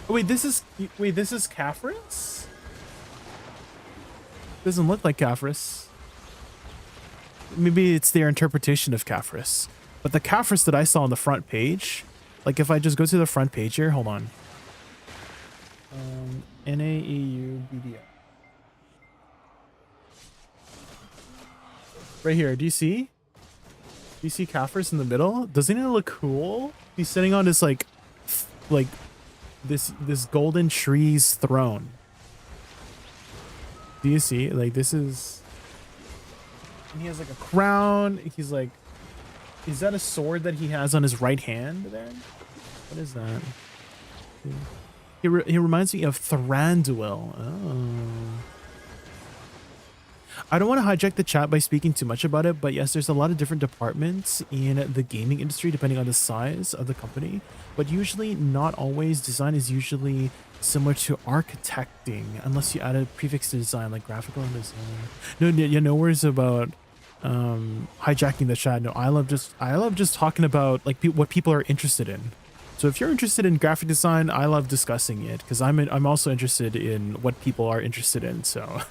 Oh, wait, this is Caphras? Doesn't look like Caphras. Maybe it's their interpretation of Caphras. But the Caphras that I saw on the front page, like if I just go to the front page here, hold on. NAEUBDO. Right here, do you see? Do you see Caphras in the middle? Doesn't it look cool? He's sitting on this like this golden tree's throne. Do you see? Like this is, and he has like a crown. He's like, is that a sword that he has on his right hand there? What is that? He reminds me of Thranduil. Oh. I don't want to hijack the chat by speaking too much about it, but yes, there's a lot of different departments in the gaming industry depending on the size of the company. But usually, not always, design is usually similar to architecting, unless you add a prefix to design, like graphical design. No, yeah, no worries about hijacking the chat. No, I love just talking about like what people are interested in. So if you're interested in graphic design, I love discussing it because I'm also interested in what people are interested in. So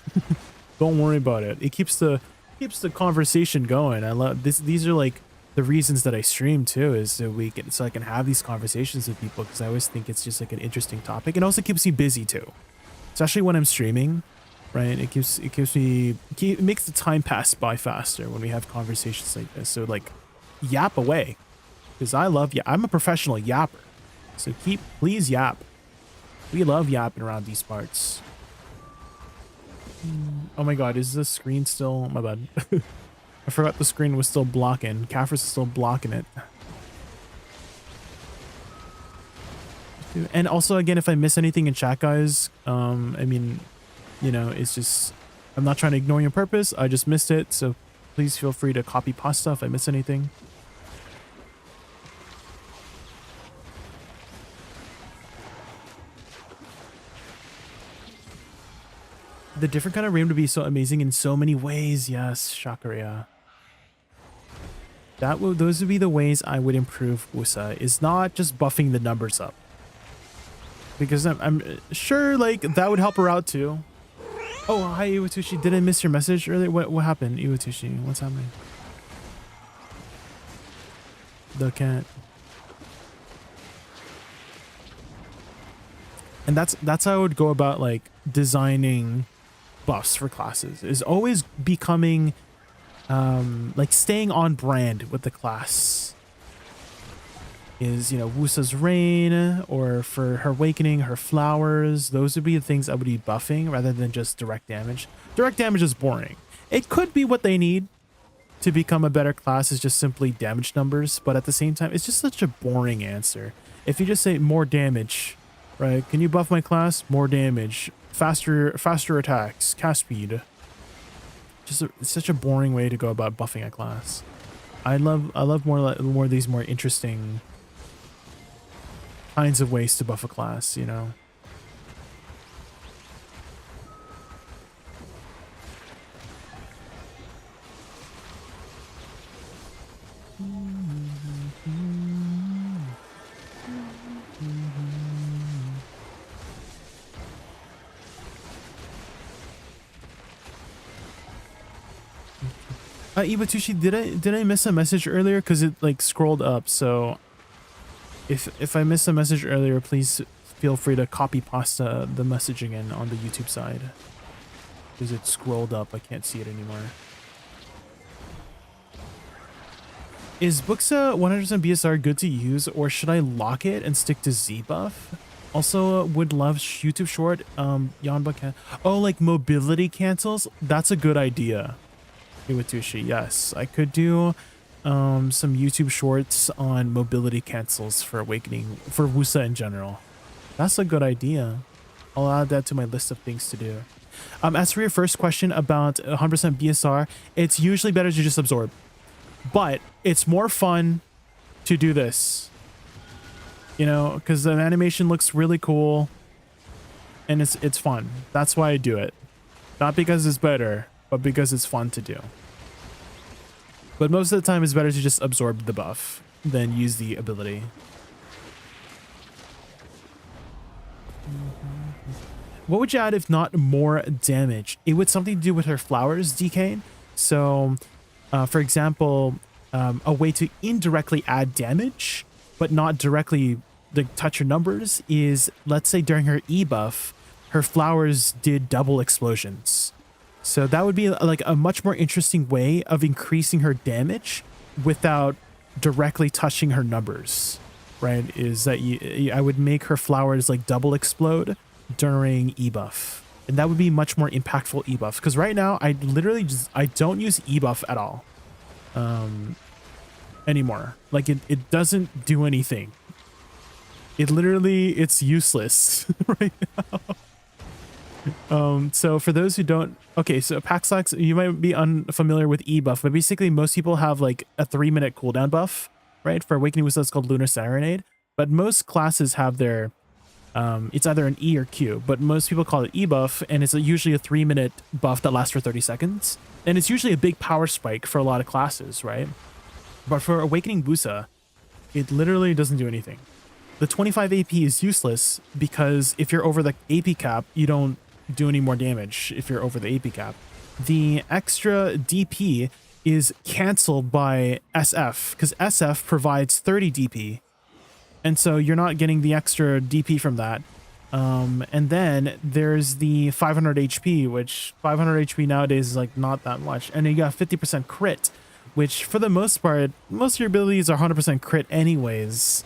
don't worry about it. It keeps the conversation going. I love this. These are like the reasons that I stream too, is so I can have these conversations with people, because I always think it's just like an interesting topic. It also keeps me busy too, especially when I'm streaming, right? It makes the time pass by faster when we have conversations like this. So like, yap away, because I'm a professional yapper. So please yap. We love yapping around these parts. Oh my god, is the screen still? My bad. I forgot the screen was still blocking. Caphras is still blocking it. And also, again, if I miss anything in chat, guys, I mean, you know, it's just, I'm not trying to ignore your purpose. I just missed it. So please feel free to copy pasta if I miss anything. The different kind of rain would be so amazing in so many ways. Yes, Shakaria. Those would be the ways I would improve Woosa, is not just buffing the numbers up. Because I'm sure like that would help her out too. Oh, hi Iwatushi. Did I miss your message earlier? What happened, Iwatushi? What's happening? The cat. And that's how I would go about like designing buffs for classes, is always becoming like staying on brand with the class. Is, you know, Woosa's rain, or for her awakening, her flowers. Those would be the things I would be buffing rather than just direct damage. Direct damage is boring. It could be what they need to become a better class, is just simply damage numbers, but at the same time it's just such a boring answer. If you just say more damage, right? Can you buff my class? More damage, faster attacks, cast speed. It's such a boring way to go about buffing a class. I love more of these more interesting kinds of ways to buff a class, you know. Iwatushi, did I miss a message earlier? Because it like scrolled up. So if I missed a message earlier, please feel free to copy pasta the message again on the YouTube side, because it scrolled up. I can't see it anymore. Is Booksa 100% BSR good to use, or should I lock it and stick to Z buff? Also, would love YouTube short. Yanba can. Oh, like mobility cancels. That's a good idea. Iwatushi. Yes, I could do some YouTube shorts on mobility cancels for Awakening for Woosa in general. That's a good idea. I'll add that to my list of things to do. As for your first question about 100% BSR, it's usually better to just absorb, but it's more fun to do this. You know, because the animation looks really cool and it's fun. That's why I do it. Not because it's better, but because it's fun to do. But most of the time it's better to just absorb the buff than use the ability. What would you add if not more damage? It would something to do with her flowers decaying. So, for example, a way to indirectly add damage, but not directly touch her numbers is, let's say during her E buff, her flowers did double explosions. So that would be like a much more interesting way of increasing her damage without directly touching her numbers, right? Is that I would make her flowers like double explode during E buff. And that would be much more impactful E buff. Because right now I literally I don't use E buff at all anymore. Like it doesn't do anything. It's useless right now. So for those who don't, okay, so Paxlax, you might be unfamiliar with E buff, but basically most people have like a 3-minute cooldown buff, right? For Awakening Woosa, it's called Lunar Serenade, but most classes have their, it's either an E or Q, but most people call it E buff, and it's usually a 3-minute buff that lasts for 30 seconds. And it's usually a big power spike for a lot of classes, right? But for Awakening Woosa, it literally doesn't do anything. The 25 AP is useless because if you're over the AP cap, you don't do any more damage if you're over the AP cap. The extra DP is canceled by SF because SF provides 30 DP. And so you're not getting the extra DP from that. And then there's the 500 HP, which 500 HP nowadays is like not that much. And then you got 50% crit, which for the most part, most of your abilities are 100% crit anyways.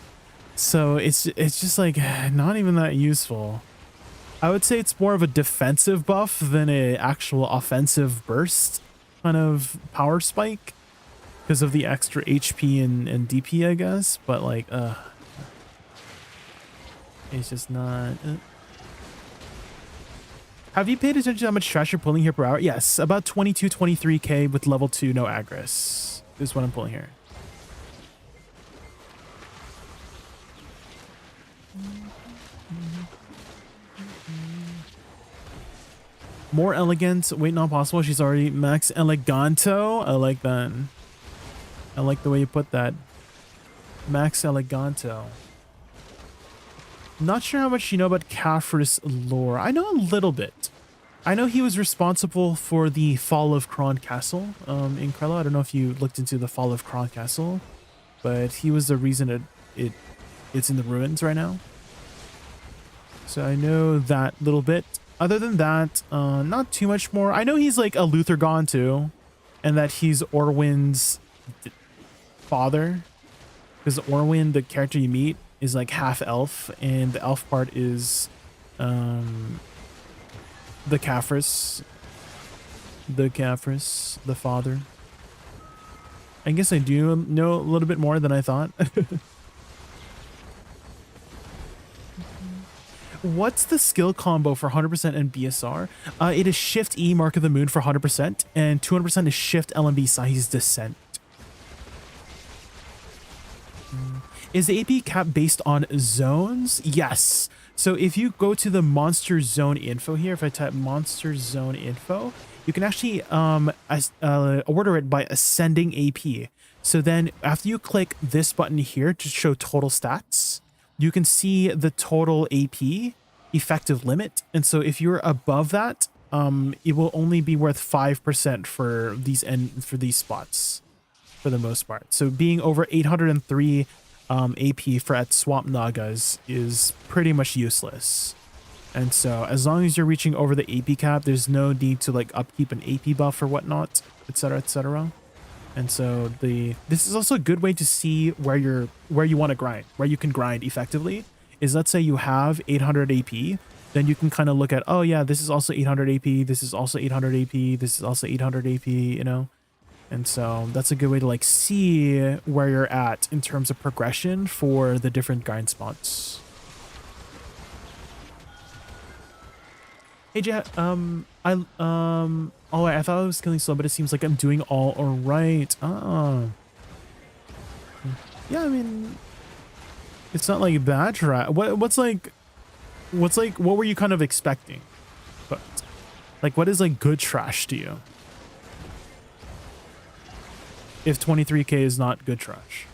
So it's just like not even that useful. I would say it's more of a defensive buff than a actual offensive burst kind of power spike because of the extra HP and DP, I guess. But like, it's just not. Have you paid attention to how much trash you're pulling here per hour? Yes, about 22, 23k with level 2, no aggress. This is what I'm pulling here. More elegant. Wait, not possible. She's already max eleganto. I like that. I like the way you put that. Max eleganto. Not sure how much you know about Khafre's lore. I know a little bit. I know he was responsible for the fall of Kron Castle in Krella. I don't know if you looked into the fall of Kron Castle, but he was the reason it's in the ruins right now. So I know that little bit. Other than that, not too much more. I know he's like a Luthergon too, and that he's Orwyn's father, because Orwyn, the character you meet, is like half elf, and the elf part is the Khafre's, the father. I guess I do know a little bit more than I thought. What's the skill combo for 100% and BSR? It is Shift E, Mark of the Moon for 100%, and 200% is Shift LMB Sahi's Descent. Is the AP cap based on zones? Yes. So if you go to the monster zone info here, if I type monster zone info, you can actually order it by ascending AP. So then after you click this button here to show total stats, you can see the total AP effective limit. And so if you're above that, it will only be worth 5% for these spots for the most part. So being over 803 AP for at Swamp Nagas is pretty much useless. And so as long as you're reaching over the AP cap, there's no need to like upkeep an AP buff or whatnot, etc., etc. And so this is also a good way to see where you want to grind, where you can grind effectively. is let's say you have 800 AP, then you can kind of look at, oh yeah, this is also 800 AP, this is also 800 AP, this is also 800 AP, you know? And so that's a good way to like see where you're at in terms of progression for the different grind spots. Hey Jay, oh I thought I was killing slow, but it seems like I'm doing all right. Yeah, I mean, it's not like bad trash. What were you kind of expecting? But like, what is like good trash to you? If 23k is not good trash.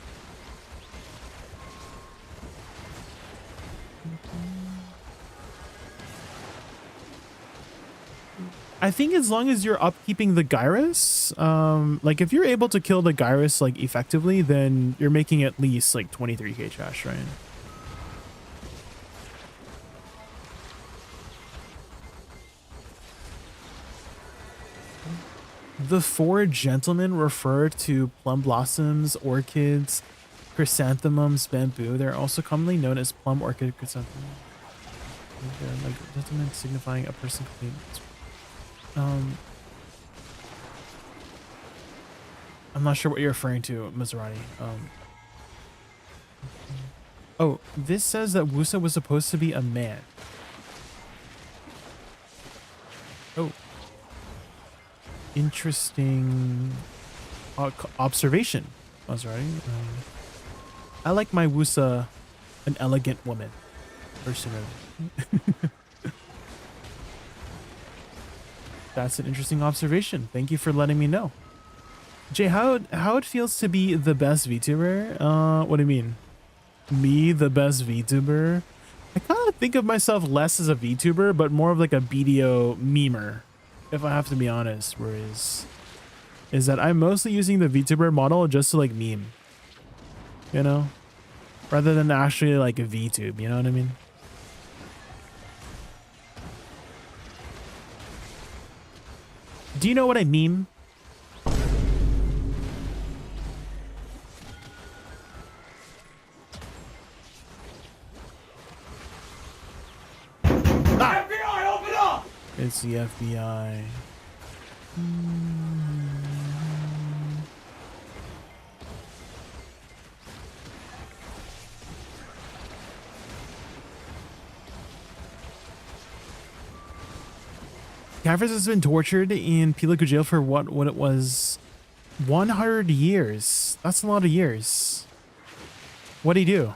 I think as long as you're upkeeping the Gyrus, like if you're able to kill the Gyrus like effectively, then you're making at least like 23k trash, right? The four gentlemen refer to plum blossoms, orchids, chrysanthemums, bamboo. They're also commonly known as plum, orchid, chrysanthemum. They're like gentlemen signifying a person complete. I'm not sure what you're referring to, Maserati. Oh, this says that Woosa was supposed to be a man. Oh. Interesting observation, Maserati. I like my Woosa an elegant woman, personally. That's an interesting observation. Thank you for letting me know. Jay, how it feels to be the best VTuber? What do you mean? Me, the best VTuber? I kind of think of myself less as a VTuber, but more of like a BDO memer, if I have to be honest. Whereas, is that I'm mostly using the VTuber model just to like meme, you know, rather than actually like a VTube. You know what I mean? Do you know what I meme? Ah! FBI, open up! It's the FBI. Gavris has been tortured in Pilaku jail for what it was 100 years. That's a lot of years. What'd he do?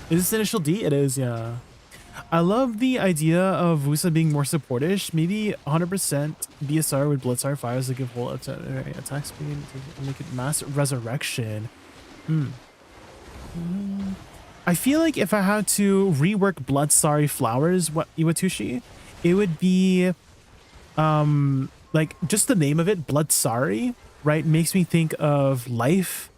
Is this initial D? It is, yeah. I love the idea of Woosa being more supportish. Maybe 100% BSR with Blitzar fires to give whole attack speed to make it mass resurrection. I feel like if I had to rework Bloodsari Flowers, what Iwatushi, it would be like just the name of it, Bloodsari, right? Makes me think of life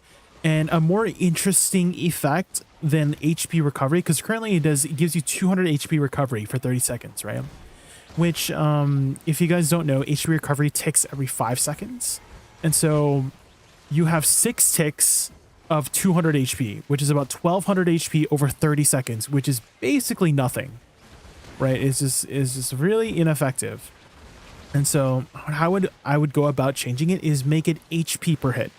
and a more interesting effect than HP recovery, because currently it gives you 200 HP recovery for 30 seconds, right? Which, if you guys don't know, HP recovery ticks every 5 seconds. And so you have 6 ticks of 200 HP, which is about 1200 HP over 30 seconds, which is basically nothing, right? It's just really ineffective. And so how I would go about changing it is make it HP per hit.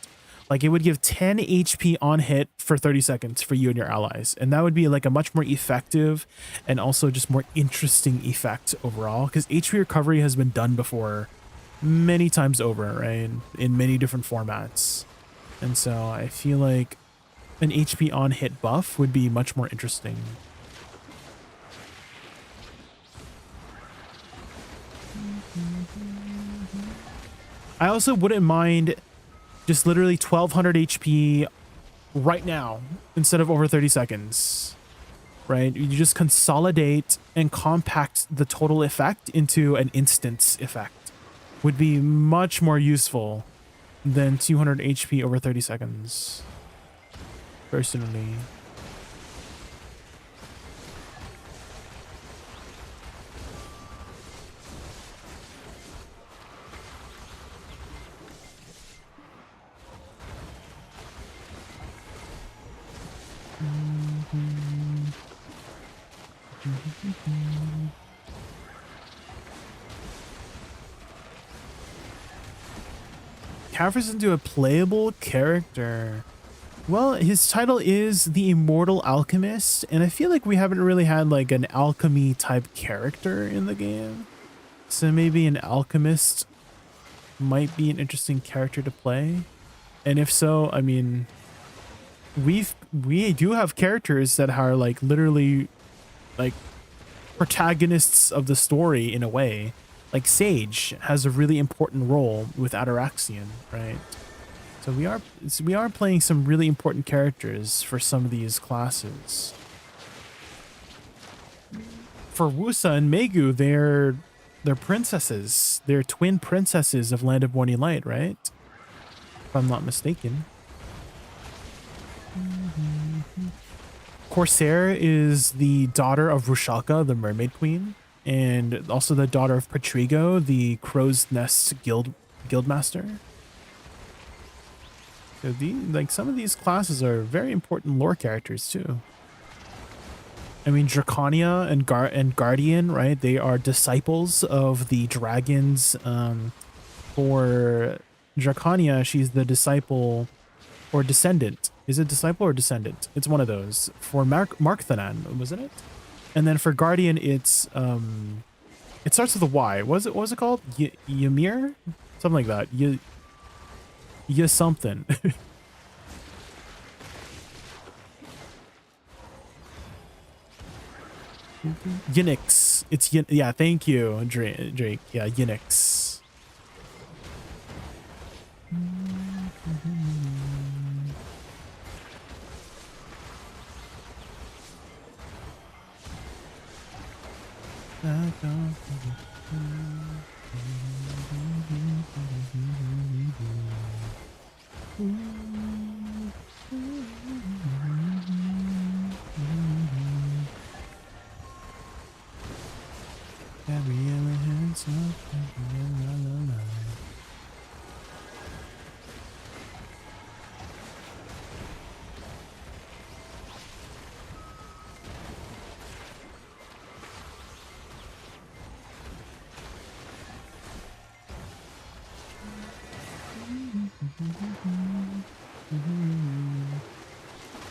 Like it would give 10 HP on hit for 30 seconds for you and your allies. And that would be like a much more effective and also just more interesting effect overall, because HP recovery has been done before many times over, right? In many different formats. And so I feel like an HP on hit buff would be much more interesting. I also wouldn't mind just literally 1200 HP right now instead of over 30 seconds, right? You just consolidate and compact the total effect into an instance effect. Would be much more useful than 200 HP over 30 seconds, personally. Caffers into a playable character. Well, his title is the Immortal Alchemist, and I feel like we haven't really had like an alchemy type character in the game. So maybe an alchemist might be an interesting character to play. And if so, I mean, we do have characters that are like literally like protagonists of the story in a way. Like Sage has a really important role with Ataraxian, right? So we are playing some really important characters for some of these classes. For Woosa and Megu, they're princesses. They're twin princesses of Land of Morning Light, right? If I'm not mistaken. Corsair is the daughter of Rushalka, the Mermaid Queen, and also the daughter of Patrigo, the Crow's Nest Guildmaster. So some of these classes are very important lore characters too. I mean, Draconia and Guardian, right? They are disciples of the dragons. For Draconia, she's the disciple or descendant. Is it disciple or descendant? It's one of those. For Markthanan, wasn't it? And then for Guardian, it's it starts with a Y. What was it called? Ymir? Something like that. Something. Unix. It's yeah, thank you, Drake. Yeah, Unix.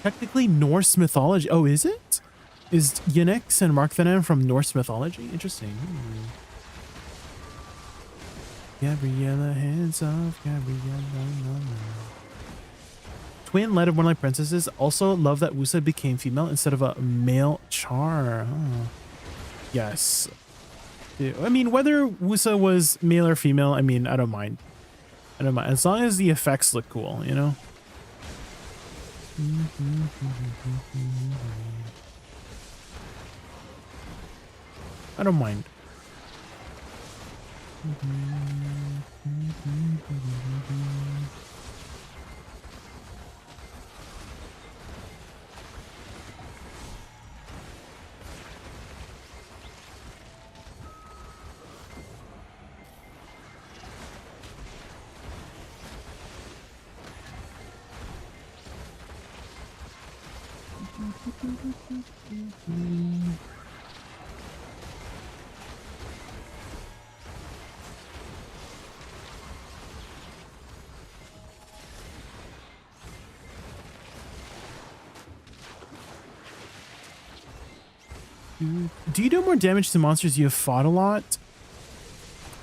Technically Norse mythology. Oh, is it? Is Unix and Markthanan from Norse mythology? Interesting. Gabriella, hands off, Gabriella. Twin Light of Moonlight Princesses. Also love that Woosa became female instead of a male char. Oh. Yes. I mean, whether Woosa was male or female, I mean, I don't mind. I don't mind. As long as the effects look cool, you know? I don't mind. Do you do more damage to monsters you have fought a lot?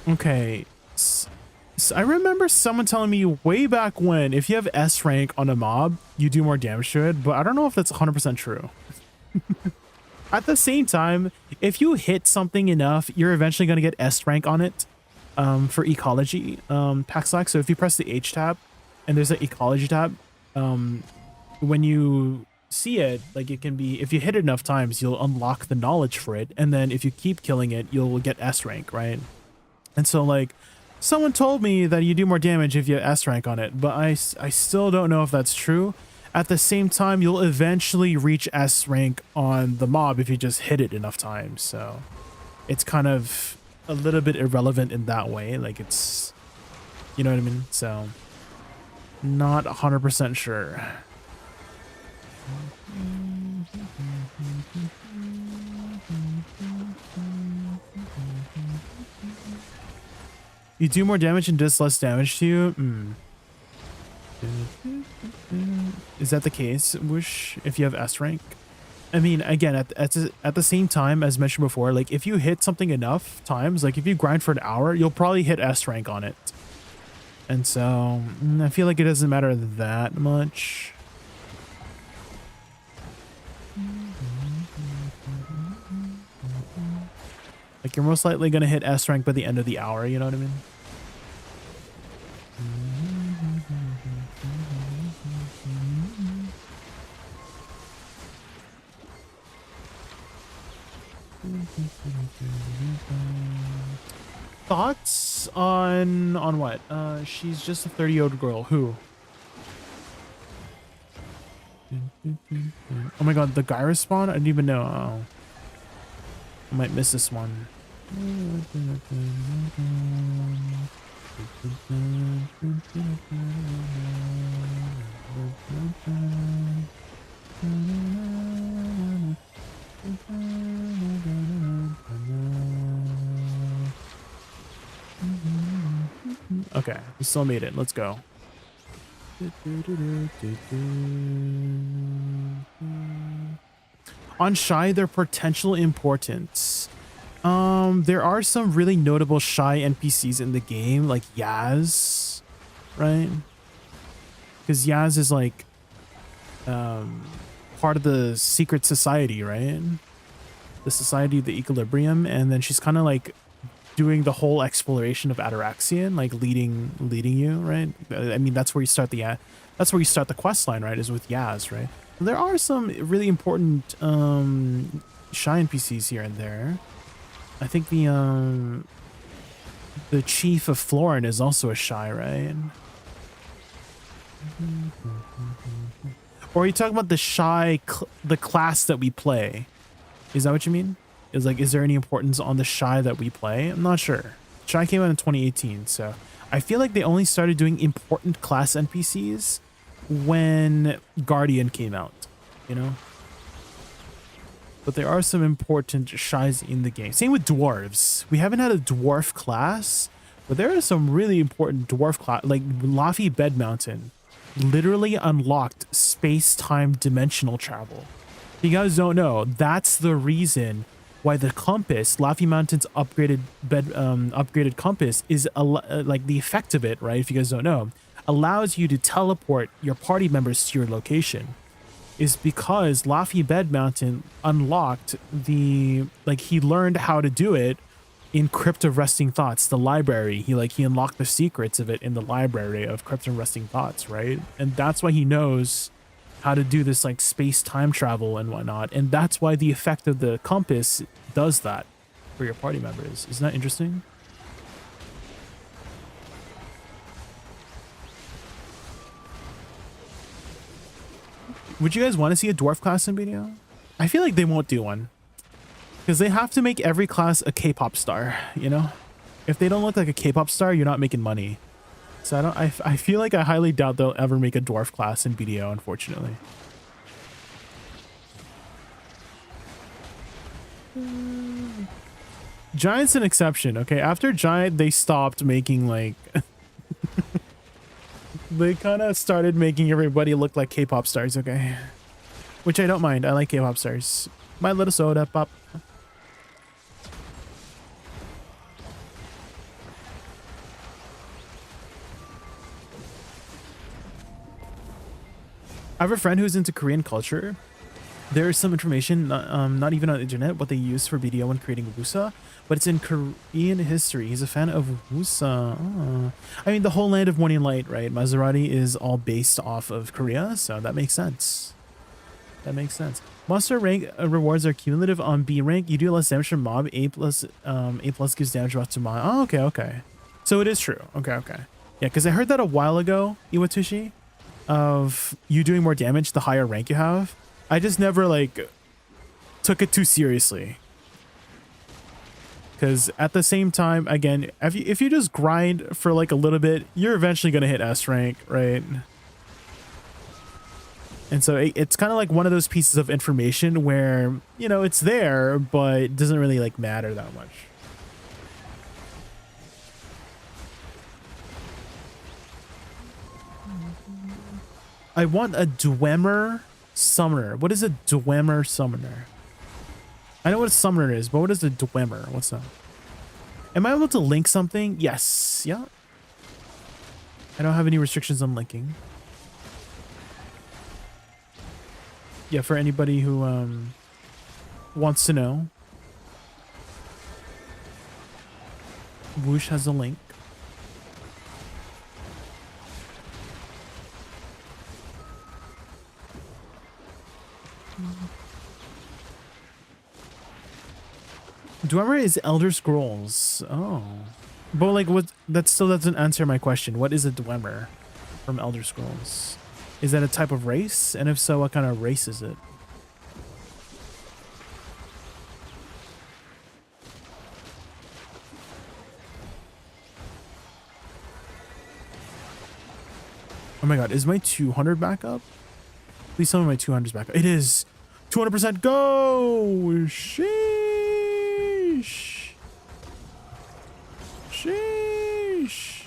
Okay. So I remember someone telling me way back when if you have S rank on a mob, you do more damage to it, but I don't know if that's 100% true. At the same time, if you hit something enough, you're eventually going to get S rank on it for ecology pack select. So if you press the H tab and there's an ecology tab, when you see it, like it can be, if you hit it enough times, you'll unlock the knowledge for it. And then if you keep killing it, you'll get S rank, right? And so like someone told me that you do more damage if you have S rank on it, but I still don't know if that's true. At the same time, you'll eventually reach S rank on the mob if you just hit it enough times. So it's kind of a little bit irrelevant in that way. Like it's, you know what I mean? So not 100% sure. You do more damage and does less damage to you? Is that the case, Whoosh, if you have S rank? I mean, again, at the same time, as mentioned before, like if you hit something enough times, like if you grind for an hour, you'll probably hit S rank on it. And so I feel like it doesn't matter that much. Like you're most likely going to hit S rank by the end of the hour, you know what I mean? Thoughts on what? She's just a 30-year-old girl. Who? Oh my god, the guy respawn? I didn't even know. Oh. I might miss this one. Okay, we still made it. Let's go. On Shy, their potential importance. There are some really notable Shy NPCs in the game, like Yaz, right? Because Yaz is like part of the secret society, right? The Society of the Equilibrium, and then she's kind of like doing the whole exploration of Ataraxian, like leading you, right? I mean, that's where you start the quest line, right? Is with Yaz, right? There are some really important Shy NPCs here and there. I think the chief of Florin is also a Shy, right? Or are you talking about the Shy, the class that we play? Is that what you mean? Is there any importance on the Shy that we play? I'm not sure. Shy came out in 2018, so I feel like they only started doing important class NPCs when Guardian came out, you know? But there are some important Shys in the game. Same with dwarves. We haven't had a dwarf class, but there are some really important dwarf class, like Laffy Bed Mountain literally unlocked space-time dimensional travel. If you guys don't know, that's the reason why the compass, Laffy Mountain's upgraded compass, is like the effect of it, right? If you guys don't know, allows you to teleport your party members to your location, is because Laffy Bed Mountain unlocked he learned how to do it in Crypt of Resting Thoughts, the library. He unlocked the secrets of it in the library of Crypt of Resting Thoughts, right? And that's why he knows how to do this like space-time travel and whatnot. And that's why the effect of the compass does that for your party members. Isn't that interesting? Would you guys want to see a dwarf class in video? I feel like they won't do one, because they have to make every class a K-pop star, you know? If they don't look like a K-pop star, you're not making money. So I feel like I highly doubt they'll ever make a dwarf class in BDO, unfortunately. Giant's an exception, okay? After Giant, they stopped making like... they kind of started making everybody look like K-pop stars, okay? Which I don't mind. I like K-pop stars. My little soda pop. I have a friend who's into Korean culture. There's some information, not even on the internet, what they use for BDO when creating Woosa, but it's in Korean history. He's a fan of Woosa. Oh. I mean, the whole land of morning light, right? Maserati is all based off of Korea, so that makes sense. That makes sense. Monster rank rewards are cumulative on B rank. You do less damage from mob. A plus gives damage off to mob. Oh, okay, okay. So it is true. Okay, okay. Yeah, because I heard that a while ago, Iwatushi, of you doing more damage the higher rank you have. I just never like took it too seriously, because at the same time, again, if you just grind for like a little bit, you're eventually gonna hit S rank, right? And so it's kind of like one of those pieces of information where, you know, it's there, but it doesn't really like matter that much. I want a Dwemer summoner. What is a Dwemer summoner? I know what a summoner is, but what is a Dwemer? What's that? Am I able to link something? Yes. Yeah. I don't have any restrictions on linking. Yeah, for anybody who wants to know. Whoosh has a link. Dwemer is Elder Scrolls. Oh. But like what, that still doesn't answer my question. What is a Dwemer from Elder Scrolls? Is that a type of race? And if so, what kind of race is it? Oh my god, is my 200 back up? Please tell me my 200 is back up. It is 200% go! Sheesh. Sheesh.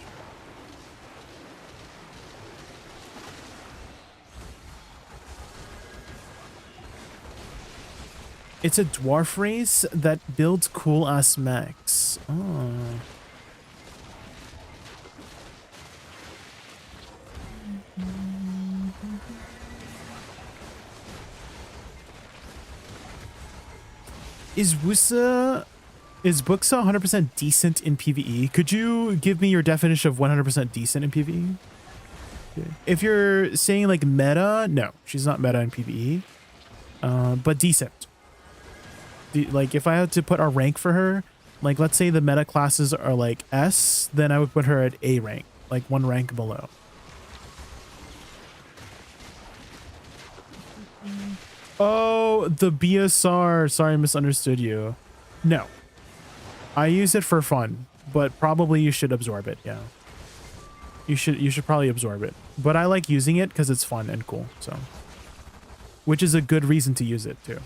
It's a dwarf race that builds cool ass mechs. Oh. Is Booksa 100% decent in PvE? Could you give me your definition of 100% decent in PvE? Okay. If you're saying like meta, no, she's not meta in PvE, but decent. Like if I had to put a rank for her, like let's say the meta classes are like S, then I would put her at A rank, like one rank below. Oh, the BSR. Sorry, I misunderstood you. No. I use it for fun, but probably you should absorb it, yeah. You should probably absorb it. But I like using it because it's fun and cool, so. Which is a good reason to use it too.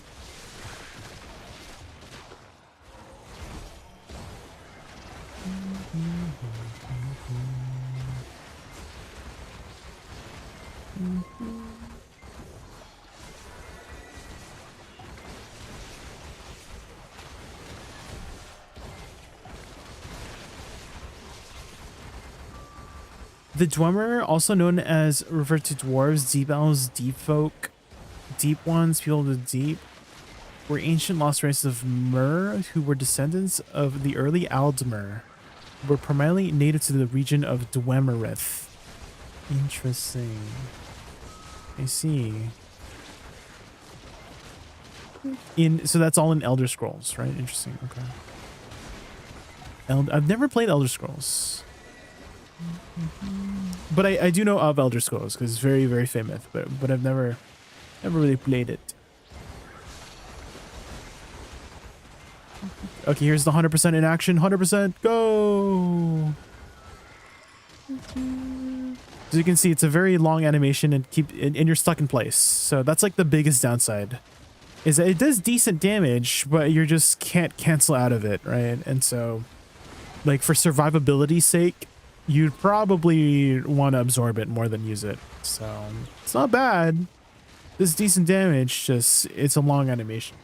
The Dwemer, also known as referred to dwarves, deep elves, deep folk, deep ones, people of the deep, were ancient lost races of Mer who were descendants of the early Aldmer, were primarily native to the region of Dwemerith. Interesting. I see. So that's all in Elder Scrolls, right? Interesting. Okay. I've never played Elder Scrolls. But I do know of Elder Scrolls because it's very, very famous, but I've never really played it. Okay, here's the 100% in action. 100% go! As you can see, it's a very long animation and you're stuck in place. So that's like the biggest downside. Is that it does decent damage, but you just can't cancel out of it, right? And so, like for survivability's sake, you'd probably want to absorb it more than use it. So it's not bad. This decent damage, just it's a long animation.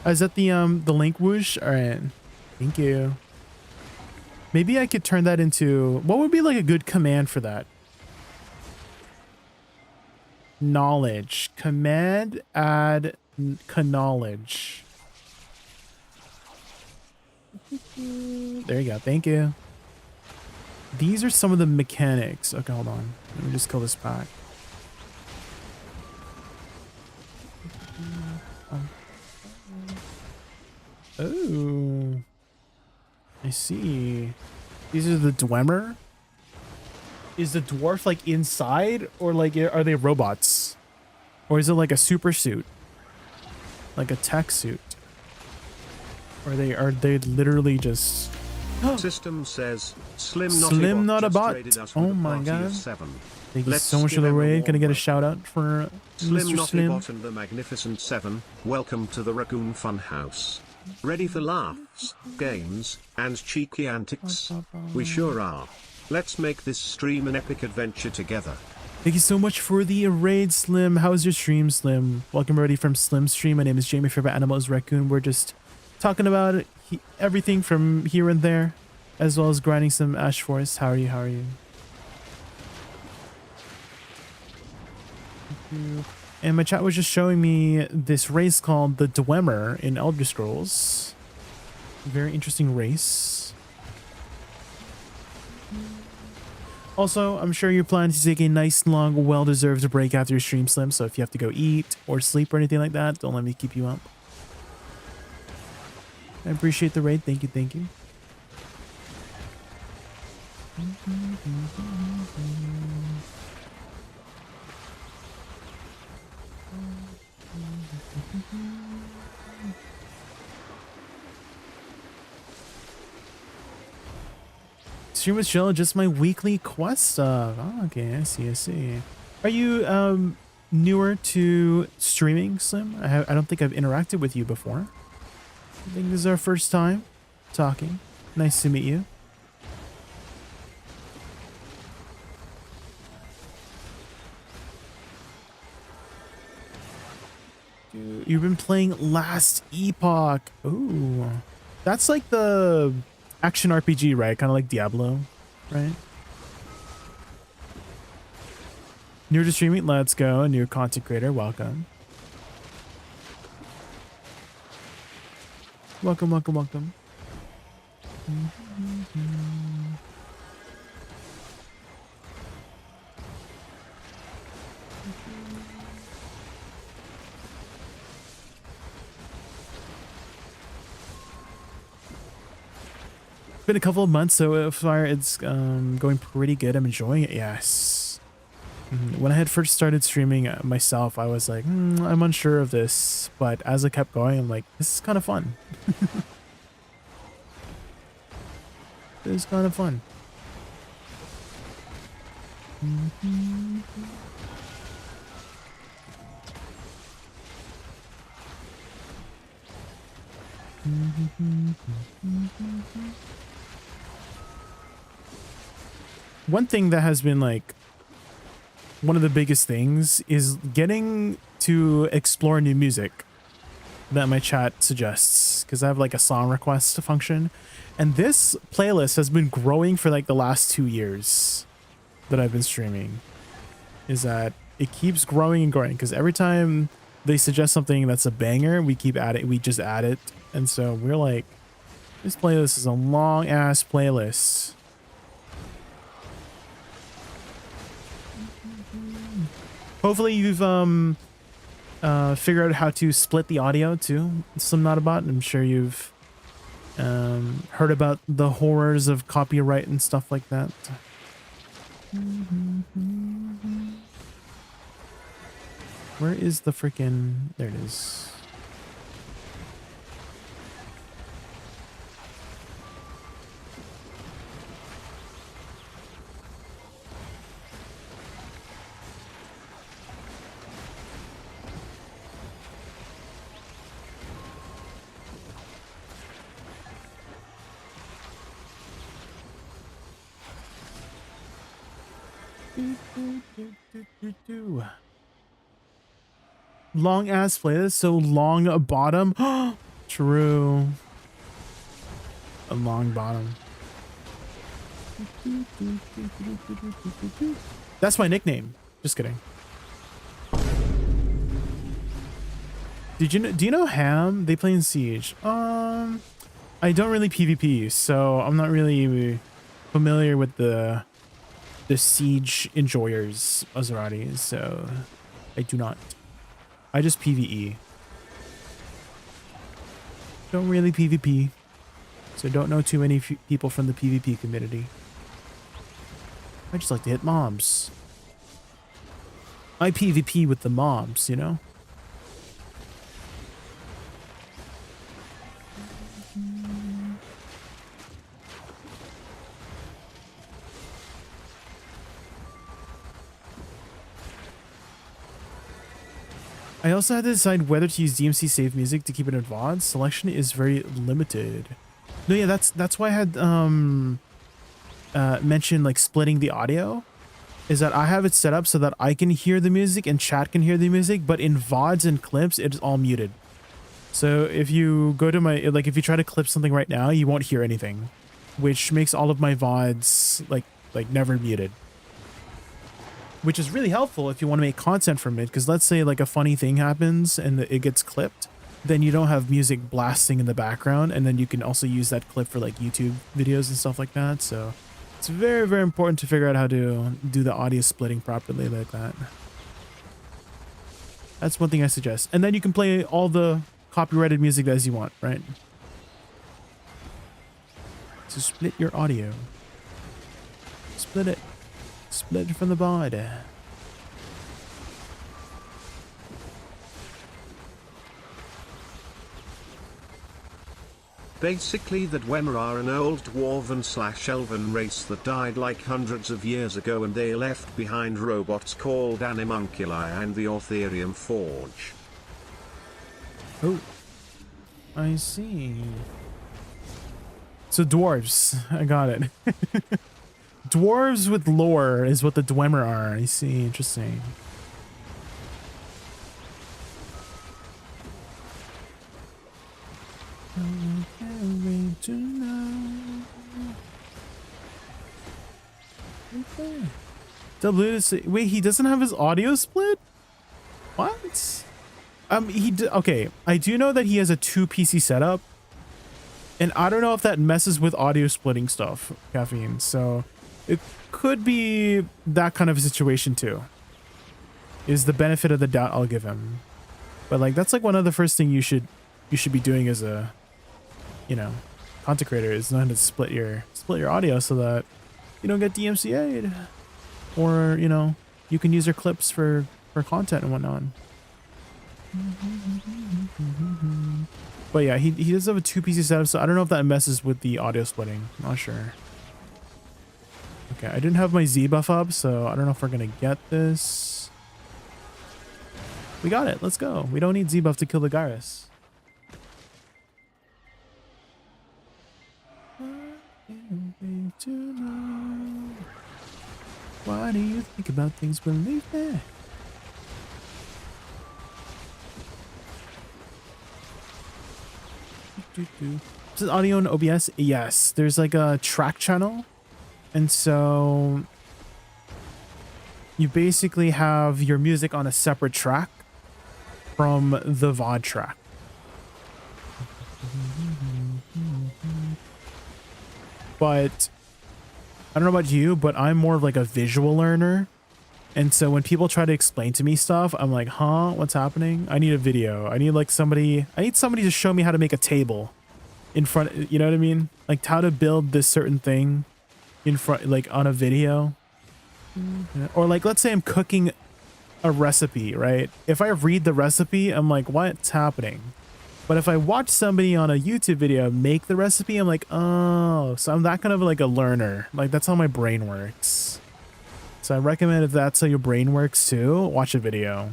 Is that the link whoosh? All right, thank you. Maybe I could turn that into, what would be like a good command for that? Knowledge. Command add knowledge. There you go. Thank you. These are some of the mechanics. Okay, hold on. Let me just kill this pack. Ooh. I see. These are the Dwemer? Is the dwarf like inside, or like are they robots? Or is it like a super suit? Like a tech suit? Or are they literally just System says Slim Not a bot. Oh my god. god. Thank you so much for the raid. Gonna get a shout out for Slim Mr. Slim. Bot and the Magnificent Seven. Welcome to the Raccoon Fun House. Ready for laughs, games, and cheeky antics? We sure are. Let's make this stream an epic adventure together. Thank you so much for the raid, Slim. How's your stream, Slim? Welcome everybody from Slim Stream. My name is Jamie. Favorite animal is raccoon. We're just talking about everything from here and there, as well as grinding some Ash Forest. How are you? How are you? And my chat was just showing me this race called the Dwemer in Elder Scrolls. Very interesting race. Also, I'm sure you're planning to take a nice, long, well-deserved break after your stream, Slim. So if you have to go eat or sleep or anything like that, don't let me keep you up. I appreciate the raid. Thank you, thank you. Stream was chill, just my weekly quest stuff. Oh, okay, I see, I see. Are you newer to streaming, Slim? I don't think I've interacted with you before. I think this is our first time talking. Nice to meet you. Dude, you've been playing Last Epoch. Ooh, that's like the action RPG, right? Kind of like Diablo, right? New to streaming, let's go. A new content creator, welcome. Welcome, welcome, welcome. It's been a couple of months, so far it's going pretty good. I'm enjoying it. Yes. When I had first started streaming myself, I was like, I'm unsure of this. But as I kept going, I'm like, this is kind of fun. It is kind of fun. One thing that has been like one of the biggest things is getting to explore new music that my chat suggests, because I have like a song request function, and this playlist has been growing for like the last 2 years that I've been streaming. Is that it keeps growing and growing, because every time they suggest something that's a banger, we just add it. And so we're like, this playlist is a long ass playlist. Hopefully you've figured out how to split the audio too. Some not about. I'm sure you've heard about the horrors of copyright and stuff like that. Where is the freaking? There it is. Long ass playlist, so long a bottom. True. A long bottom. That's my nickname. Just kidding. Do you know Ham? They play in Siege. I don't really PvP, so I'm not really familiar with the Siege enjoyers, Azerati, so I do not. I just PvE. Don't really PvP. So don't know too many people from the PvP community. I just like to hit mobs. I PvP with the mobs, you know? I also had to decide whether to use DMC save music to keep it in VOD. Selection is very limited. No, yeah, that's why I had mentioned like splitting the audio. Is that I have it set up so that I can hear the music and chat can hear the music, but in VODs and clips, it's all muted. So if you go to my, like if you try to clip something right now, you won't hear anything, which makes all of my VODs like never muted. Which is really helpful if you want to make content from it, because let's say like a funny thing happens and it gets clipped, then you don't have music blasting in the background, and then you can also use that clip for like YouTube videos and stuff like that. So it's very, very important to figure out how to do the audio splitting properly like that. That's one thing I suggest. And then you can play all the copyrighted music as you want, right? So split your audio. Split it. Split from the body. Basically the Dwemer are an old dwarven/elven race that died like hundreds of years ago, and they left behind robots called animunculi and the Ortherium Forge. Oh, I see. So dwarves, I got it. Dwarves with lore is what the Dwemer are. I see. Interesting. I can't wait to know. Okay. Wait, he doesn't have his audio split? What? Okay. I do know that he has a 2 PC setup, and I don't know if that messes with audio splitting stuff, Caffeine. So it could be that kind of a situation too. Is the benefit of the doubt I'll give him. But like that's like one of the first thing you should be doing as a, you know, content creator, is learn to split your audio so that you don't get DMCA'd, or you know, you can use your clips for content and whatnot. But yeah, he does have a 2 PC setup, so I don't know if that messes with the audio splitting. I'm not sure. Okay, I didn't have my Z buff up, so I don't know if we're gonna get this. We got it. Let's go. We don't need Z buff to kill the Gyrus. Why do you think about things, believe me? Is it audio and OBS? Yes. There's like a track channel. And so you basically have your music on a separate track from the VOD track. But I don't know about you, but I'm more of like a visual learner. And so when people try to explain to me stuff, I'm like, huh, what's happening? I need a video. I need somebody to show me how to make a table in front. You know what I mean? Like how to build this certain thing in front, like on a video. Or like, let's say I'm cooking a recipe, right? If I read the recipe, I'm like, what's happening? But if I watch somebody on a YouTube video make the recipe, I'm like, oh, so I'm that kind of like a learner. Like that's how my brain works. So I recommend, if that's how your brain works too, watch a video.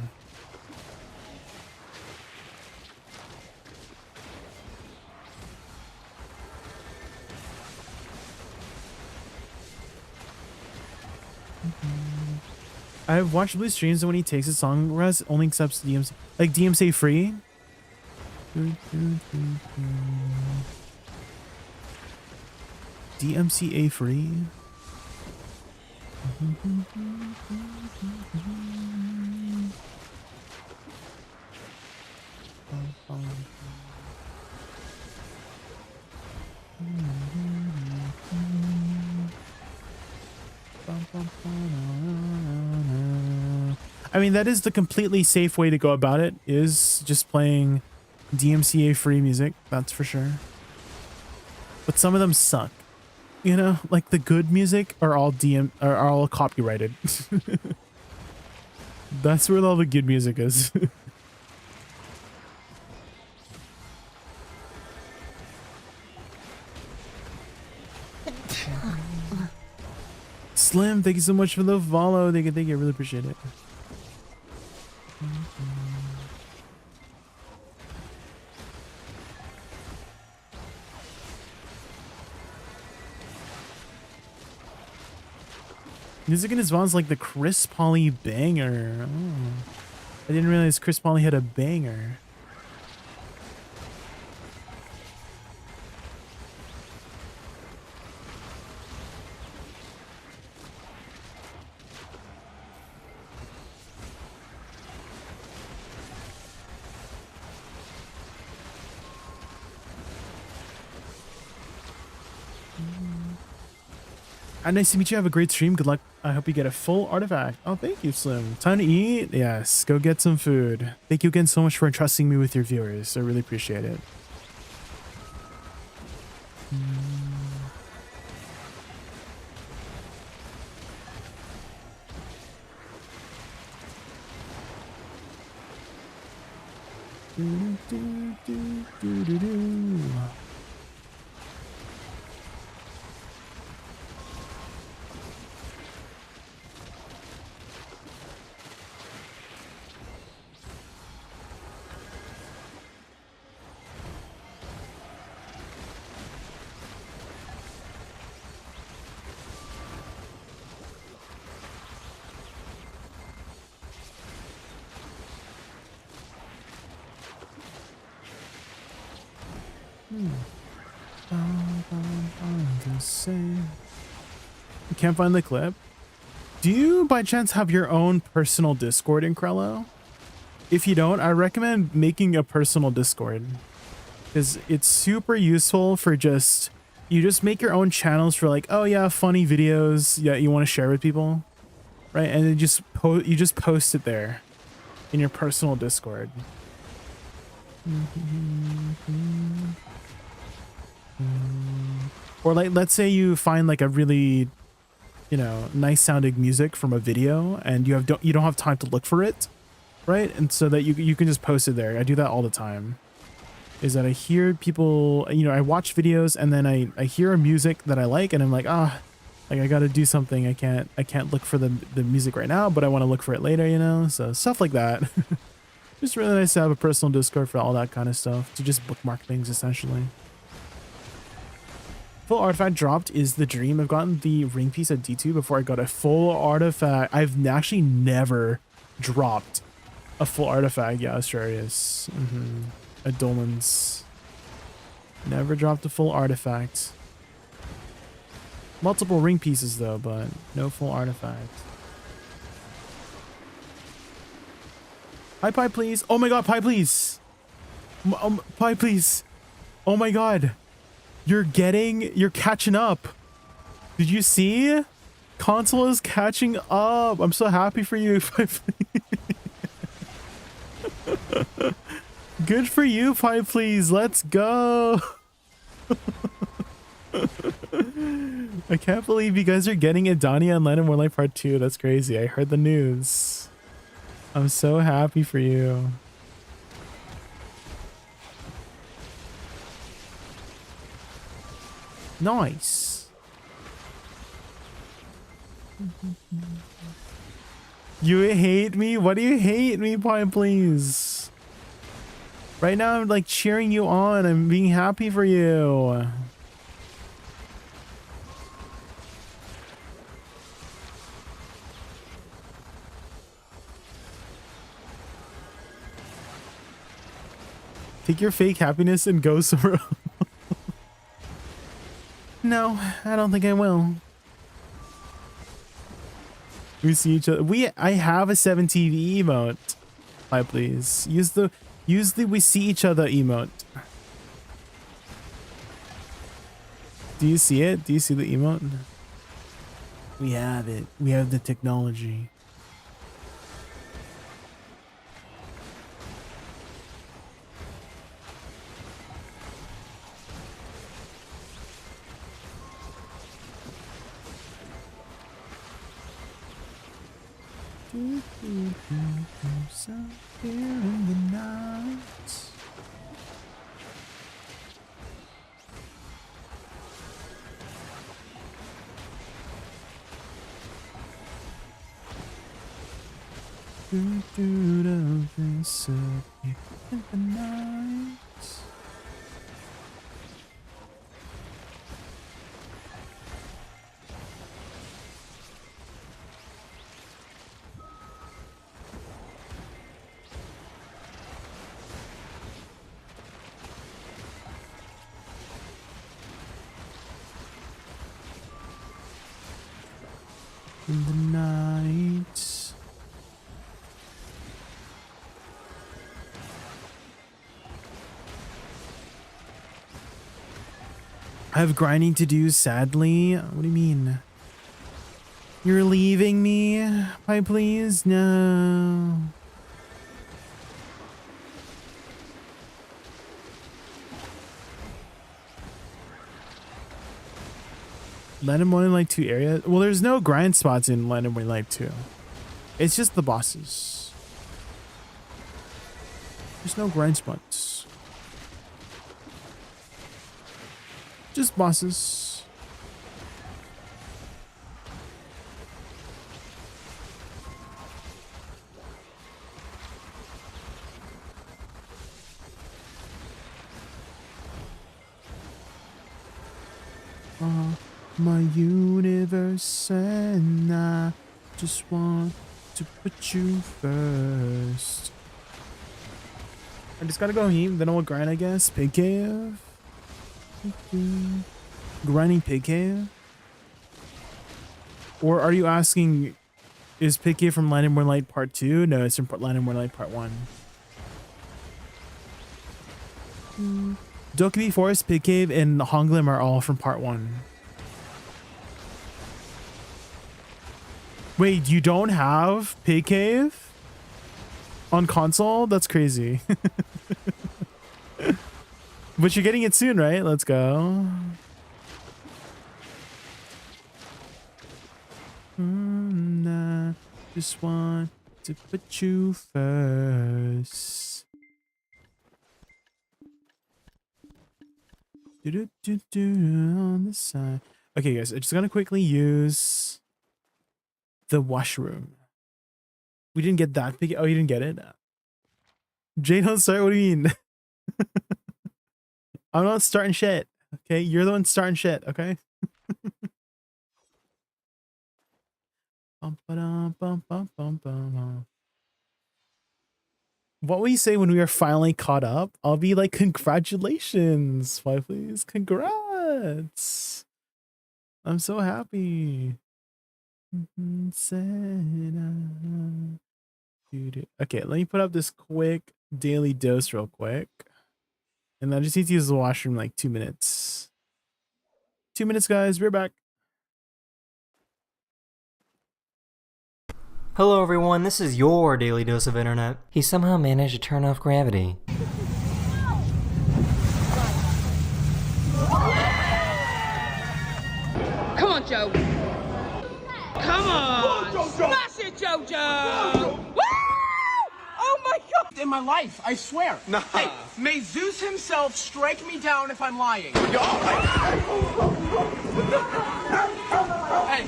I've watched Blue streams, and when he takes a song res, only accepts DMC, like DMCA free. DMCA free. I mean, that is the completely safe way to go about it, is just playing DMCA free music, that's for sure. But some of them suck. You know, like the good music are all are all copyrighted. That's where all the good music is. Slim, thank you so much for the follow. Thank you, I really appreciate it. Music in his voice like the Chris Pauly banger. Oh. I didn't realize Chris Pauly had a banger. Nice to meet you. Have a great stream. Good luck. I hope you get a full artifact. Oh, thank you, Slim. Time to eat? Yes, go get some food. Thank you again so much for entrusting me with your viewers. I really appreciate it. You can't find the clip? Do you by chance have your own personal Discord in Krello? If you don't, I recommend making a personal Discord, because it's super useful for you just make your own channels for like, oh yeah, funny videos that you want to share with people, right? And then you just post it there in your personal Discord. Or like, let's say you find like a really, you know, nice sounding music from a video and you don't have time to look for it, right? And so that you can just post it there. I do that all the time. Is that I hear people, you know, I watch videos and then I hear a music that I like and I'm like, like I got to do something. I can't look for the music right now, but I want to look for it later, you know? So stuff like that. Just really nice to have a personal Discord for all that kind of stuff, to just bookmark things essentially. Full artifact dropped is the dream. I've gotten the ring piece at D2 before I got a full artifact. I've actually never dropped a full artifact. Yeah, Australia's. At Dolan's. Never dropped a full artifact. Multiple ring pieces though, but no full artifact. Hi, Pie, please. Oh my god, Pie, please. Pie, please. Oh my god. You're catching up. Did you see? Console is catching up. I'm so happy for you. Good for you, Pie, please. Let's go. I can't believe you guys are getting Adania and Lennon More Life Part 2. That's crazy. I heard the news. I'm so happy for you. Nice. You hate me? What do you hate me, Pie, please? Right now I'm like cheering you on. I'm being happy for you. Take your fake happiness and go somewhere else. No, I don't think I will. We see each other. I have a 7TV emote. Hi, please. Use the we see each other emote. Do you see it? Do you see the emote? We have it. We have the technology. So here in the night. So here in the night. In the night. I have grinding to do, sadly. What do you mean? You're leaving me? Why, please? No. Land and Morning Light 2 area? Well, there's no grind spots in Land and Morning Light 2. It's just the bosses. There's no grind spots. Just bosses. My universe, and I just want to put you first. I just gotta go heme, then I'll grind, I guess. Pig cave. Grinding pig cave. Or are you asking, is pig cave from Land and More Light Part 2? No, it's from Land and More Light Part 1. Dokkaebi Forest, Pig Cave, and Honglim are all from Part 1. Wait, you don't have Pig Cave on console? That's crazy. But you're getting it soon, right? Let's go. I just want to put you first. On the side. Okay, guys, I'm just gonna quickly use the washroom. We didn't get that big. Oh, you didn't get it? Jay, don't start. What do you mean? I'm not starting shit. Okay, you're the one starting shit. Okay. What will you say when we are finally caught up? I'll be like, congratulations. Why, please? Congrats. I'm so happy. Okay, let me put up this quick daily dose real quick. And I just need to use the washroom like 2 minutes. 2 minutes, guys. We're back. Hello everyone, this is your daily dose of internet. He somehow managed to turn off gravity. Come on, Joe. Come on. Smash it, JoJo. Woo! Oh my God. In my life, I swear. Nah. Hey, may Zeus himself strike me down if I'm lying. Hey,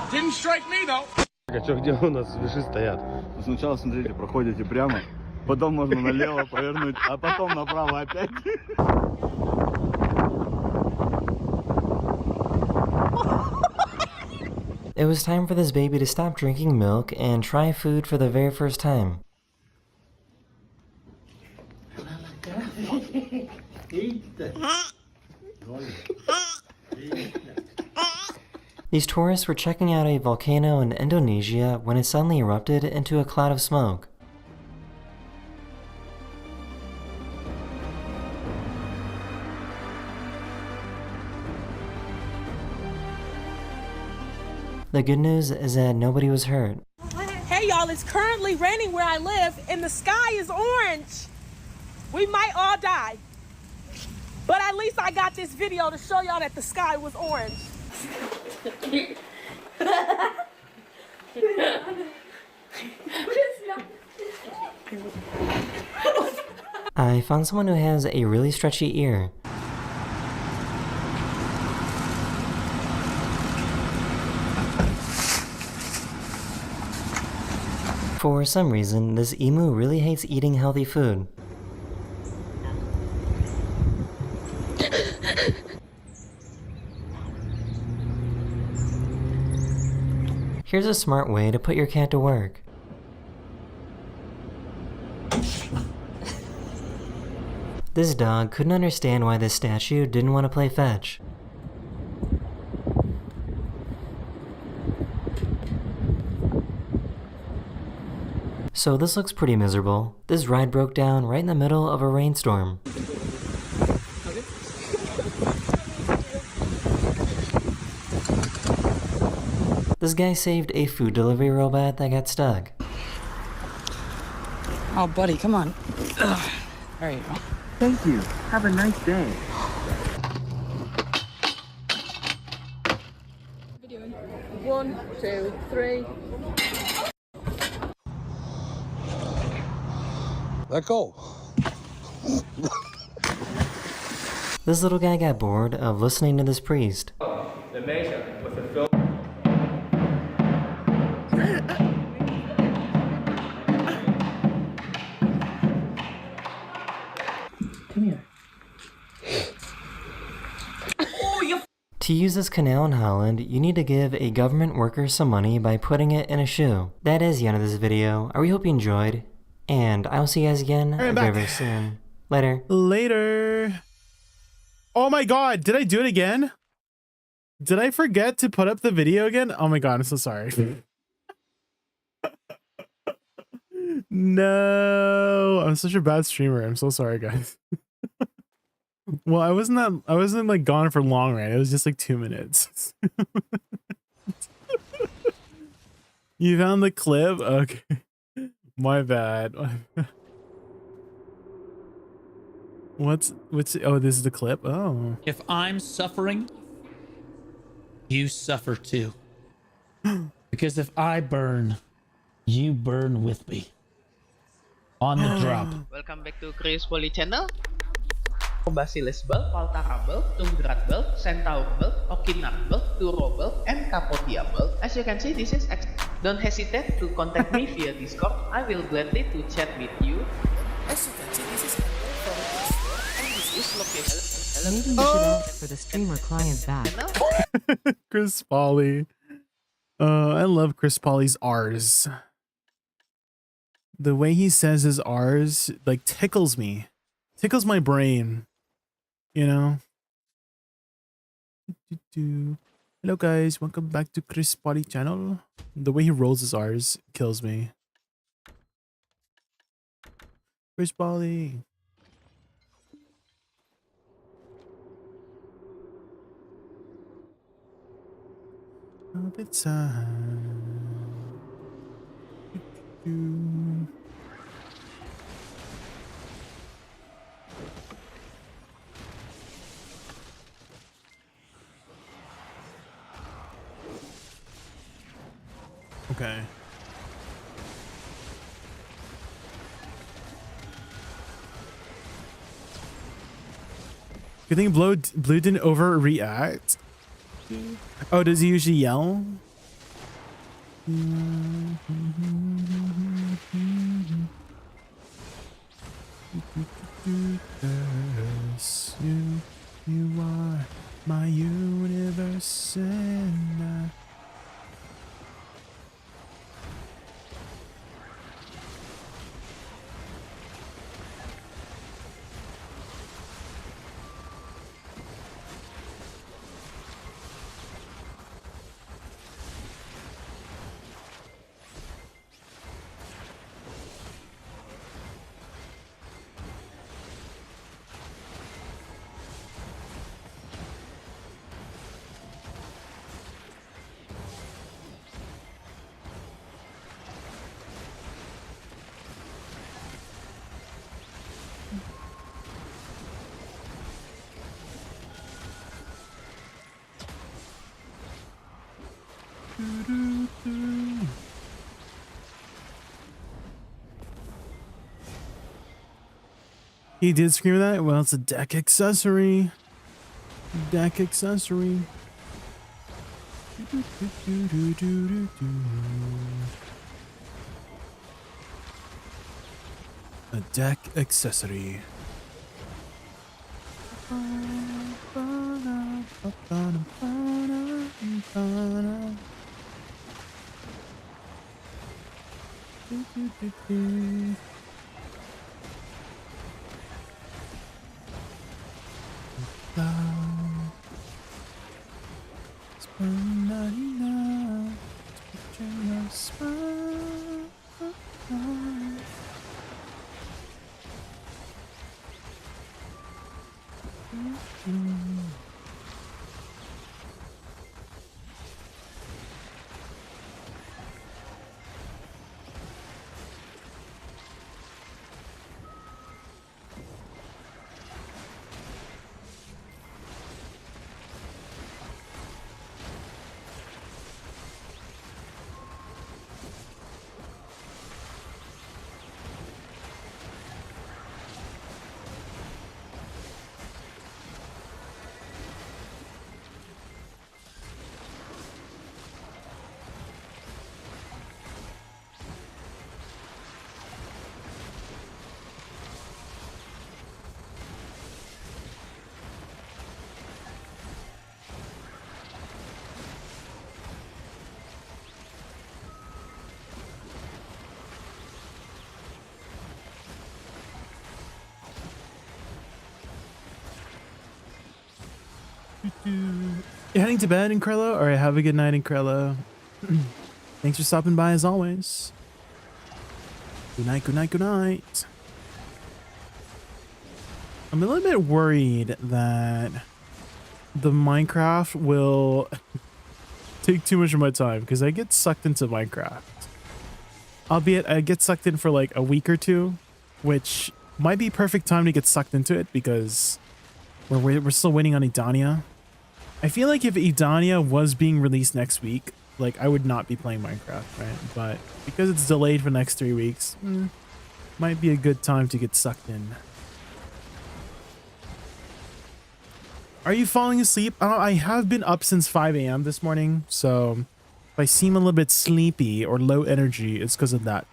didn't strike me though. А что, где у нас виши стоят? Сначала, смотрите, проходите прямо, потом можно налево повернуть, а потом направо опять. It was time for this baby to stop drinking milk and try food for the very first time. These tourists were checking out a volcano in Indonesia when it suddenly erupted into a cloud of smoke. The good news is that nobody was hurt. Hey y'all, it's currently raining where I live and the sky is orange. We might all die. But at least I got this video to show y'all that the sky was orange. I found someone who has a really stretchy ear. For some reason, this emu really hates eating healthy food. Here's a smart way to put your cat to work. This dog couldn't understand why this statue didn't want to play fetch. So this looks pretty miserable. This ride broke down right in the middle of a rainstorm. This guy saved a food delivery robot that got stuck. Oh, buddy, come on. Ugh. There you go. Thank you. Have a nice day. One, two, three. Let go. This little guy got bored of listening to this priest. The measure with the film. Come here. To use this canal in Holland, you need to give a government worker some money by putting it in a shoe. That is the end of this video. I really hope you enjoyed, and I'll see you guys again very soon. Later. Later. Oh my god, did I do it again? Did I forget to put up the video again? Oh my god, I'm so sorry. No, I'm such a bad streamer. I'm so sorry, guys. Well, I wasn't like gone for long, right? It was just like 2 minutes. You found the clip? Okay. My bad. What's oh, this is the clip? Oh. If I'm suffering, you suffer too. Because if I burn, you burn with me. On the drop. Welcome back to Chris Poly channel. Basilis belt, Paltara belt, Tungrat belt, Centaur belt, Okinak belt, Turo belt, and Capotia belt. As you can see, this is don't hesitate to contact me via Discord. I will gladly to chat with you. As you can see, this is and this is location. Maybe you should ask for the streamer client back. Chris Poly. I love Chris Poly's R's. The way he says his R's like tickles me. Tickles my brain. You know? Hello guys, welcome back to Chris Poly channel. The way he rolls his R's kills me. Chris Poly. All the time. Okay. You think Blue didn't overreact? Oh, does he usually yell? Yes, you are my universe and I... He did scream that? Well, it's a deck accessory. Deck accessory. A deck accessory. You heading to bed, Incrello? All right, have a good night, Incrello. Thanks for stopping by as always. Good night, good night, good night. I'm a little bit worried that the Minecraft will take too much of my time because I get sucked into Minecraft. Albeit I get sucked in for like a week or two, which might be perfect time to get sucked into it because we're still waiting on Idania. I feel like if Idania was being released next week, like I would not be playing Minecraft, right? But because it's delayed for the next 3 weeks, might be a good time to get sucked in. Are you falling asleep? I have been up since 5 a.m. this morning, so if I seem a little bit sleepy or low energy, it's because of that.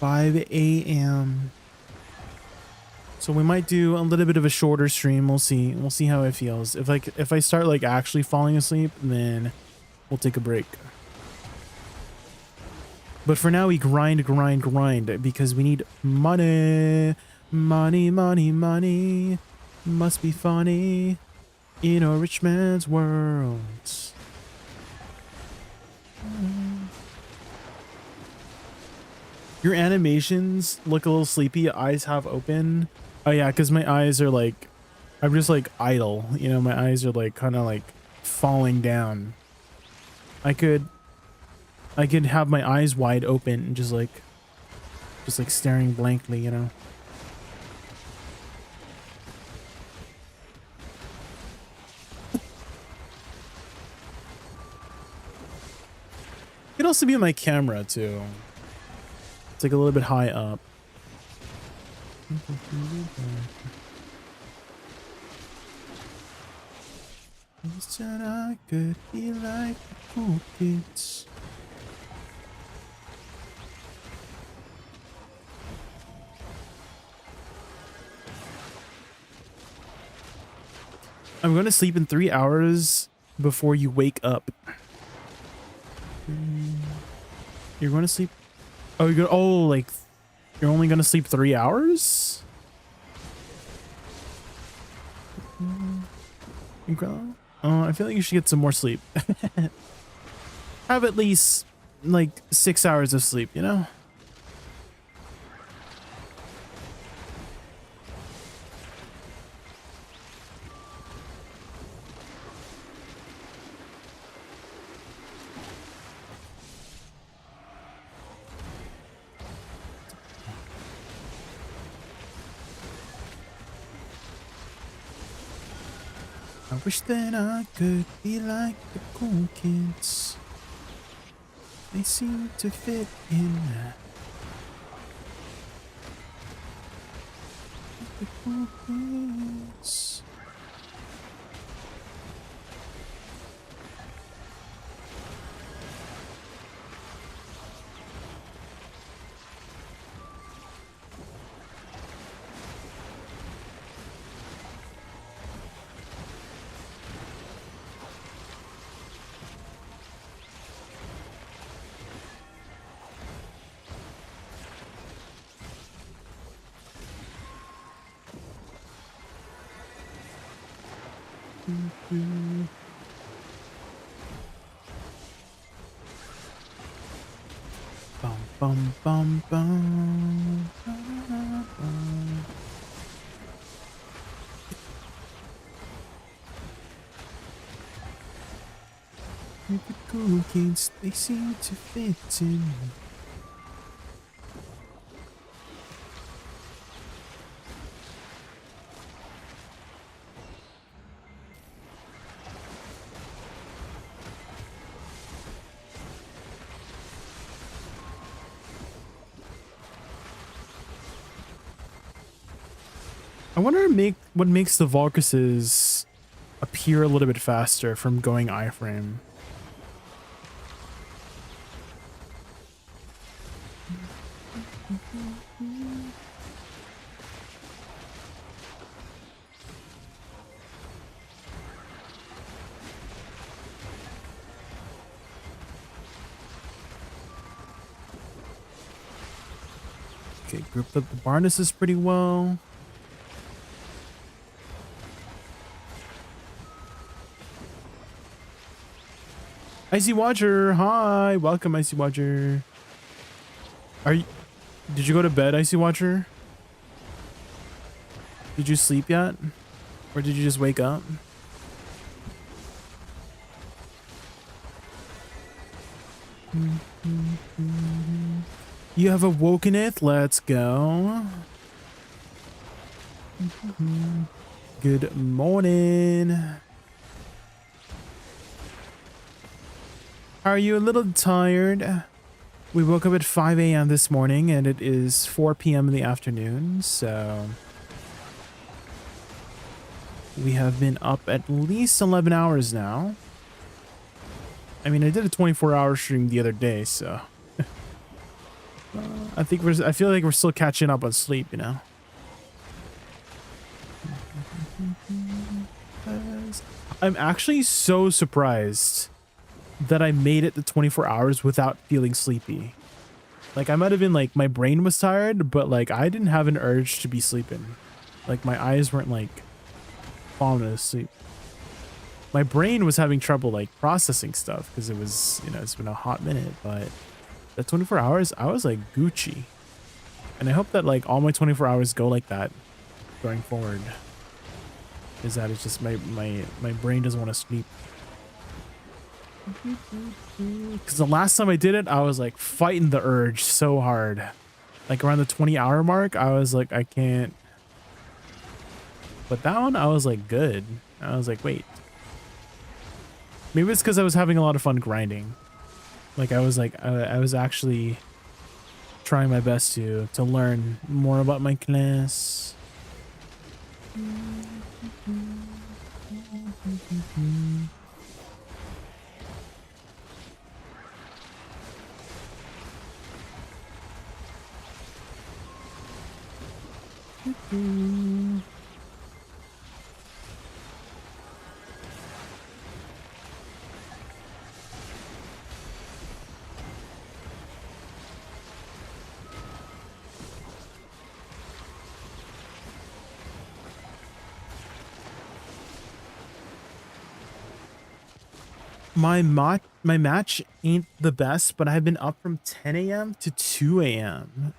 5 a.m. So we might do a little bit of a shorter stream. We'll see. We'll see how it feels. If I start like actually falling asleep, then we'll take a break. But for now, we grind because we need money. Money, money, money. Must be funny in a rich man's world. Your animations look a little sleepy. Eyes half open. Oh yeah, because my eyes are like, I'm just like idle. You know, my eyes are like kind of like falling down. I could have my eyes wide open and just like staring blankly, you know. It could also be my camera too. It's like a little bit high up. I said I could be like the cool kids. I'm going to sleep in 3 hours before you wake up. You're going to sleep. Oh, like you're only gonna sleep 3 hours? Incredible. Oh, I feel like you should get some more sleep. Have at least like 6 hours of sleep, you know? I wish that I could be like the cool kids. they seem to fit in. The cool things. Bum bum bum bum. Ba-da-da-bum. With the cool kids, they seem to fit in. I wonder what makes the Valkyries appear a little bit faster from going iframe. Okay, grouped up the Barnesses pretty well. Icy Watcher, hi, welcome, Icy Watcher. Did you go to bed, Icy Watcher? Did you sleep yet? Or did you just wake up? You have awoken it, let's go. Good morning. Are you a little tired? We woke up at 5 a.m. this morning and it is 4 p.m. in the afternoon, so we have been up at least 11 hours now. I mean, I did a 24-hour stream the other day, so I feel like we're still catching up on sleep, you know. I'm actually so surprised that I made it the 24 hours without feeling sleepy. Like, I might have been like, my brain was tired, but like, I didn't have an urge to be sleeping. Like, my eyes weren't like falling asleep. My brain was having trouble like processing stuff because it was, you know, it's been a hot minute, but the 24 hours, I was like Gucci. And I hope that like all my 24 hours go like that going forward. Is that it's just my brain doesn't want to sleep. Because the last time I did it, I was like fighting the urge so hard. Like around the 20-hour mark, I was like, I can't. But that one, I was like, good. I was like, wait. Maybe it's because I was having a lot of fun grinding. Like I was like, I was actually trying my best to learn more about my class. My match ain't the best, but I've been up from 10 a.m. to 2 a.m.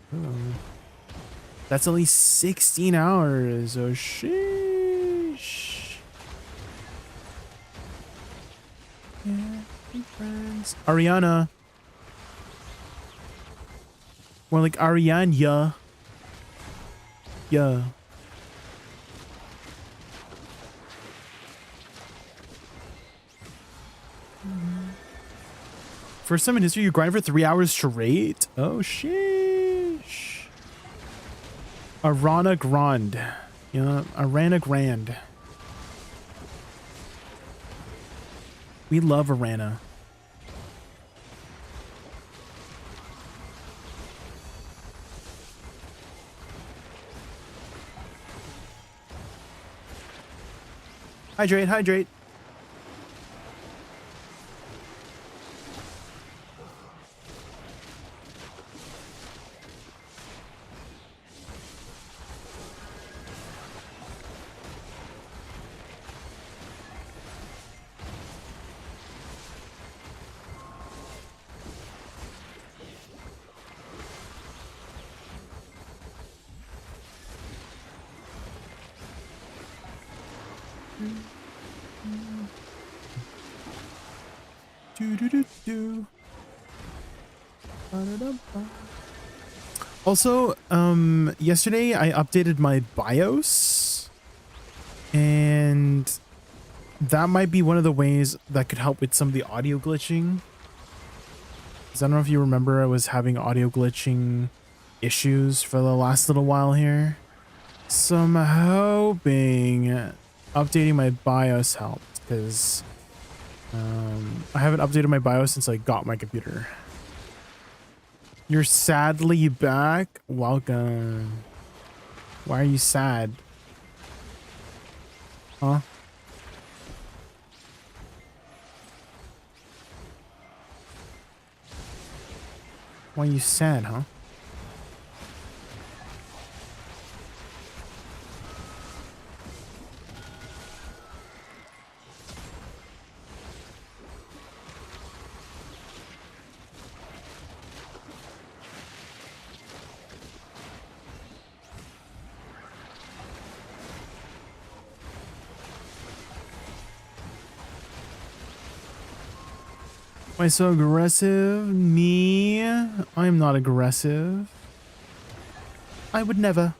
That's at least 16 hours. Oh, sheesh. Yeah, friends. Ariana. More like Ariane, yeah. Yeah. First time in history you grind for 3 hours straight? Oh, sheesh. Arana Grand. Yeah, Arana Grand. We love Arana. Hydrate, hydrate. Also, yesterday I updated my BIOS, and that might be one of the ways that could help with some of the audio glitching. 'Cause I don't know if you remember, I was having audio glitching issues for the last little while here. So I'm hoping updating my BIOS helped, because I haven't updated my BIOS since I got my computer. You're sadly back? Welcome. Why are you sad? Huh? Why are you sad, huh? Why so aggressive? Me? I'm not aggressive. I would never.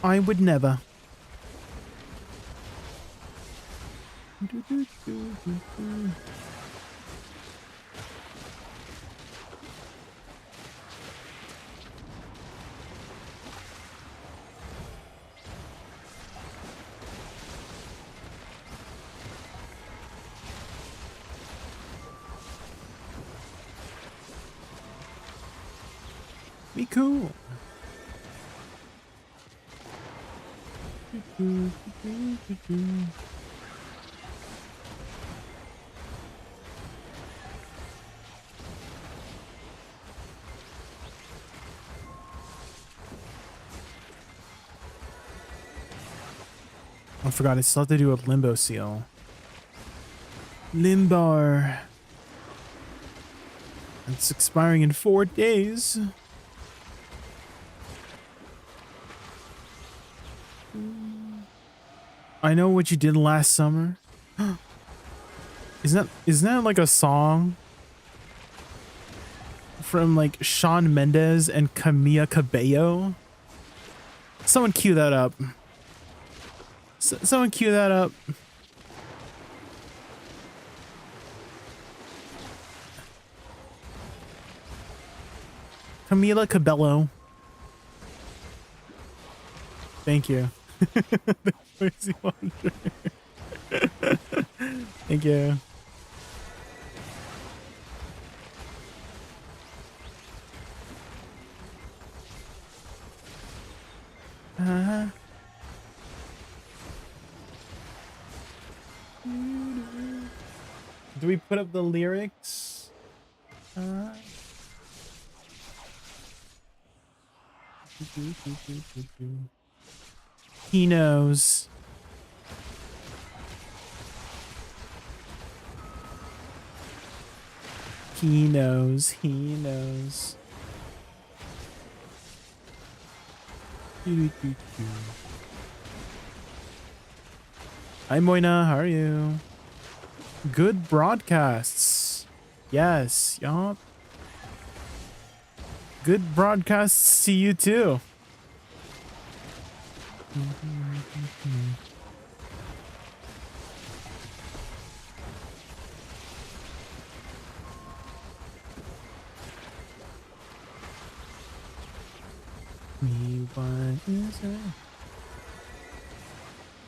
I would never. Be cool. I forgot, I still have to do a limbo seal. Limbar. It's expiring in 4 days. I know what you did last summer. Isn't that like a song from like Shawn Mendes and Camila Cabello? Someone cue that up. Someone cue that up. Camila Cabello. Thank you. Thank you. Do we put up the lyrics? He knows. He knows. He knows. Hi Moina, how are you? Good broadcasts. Yes, yup. Good broadcasts to you too.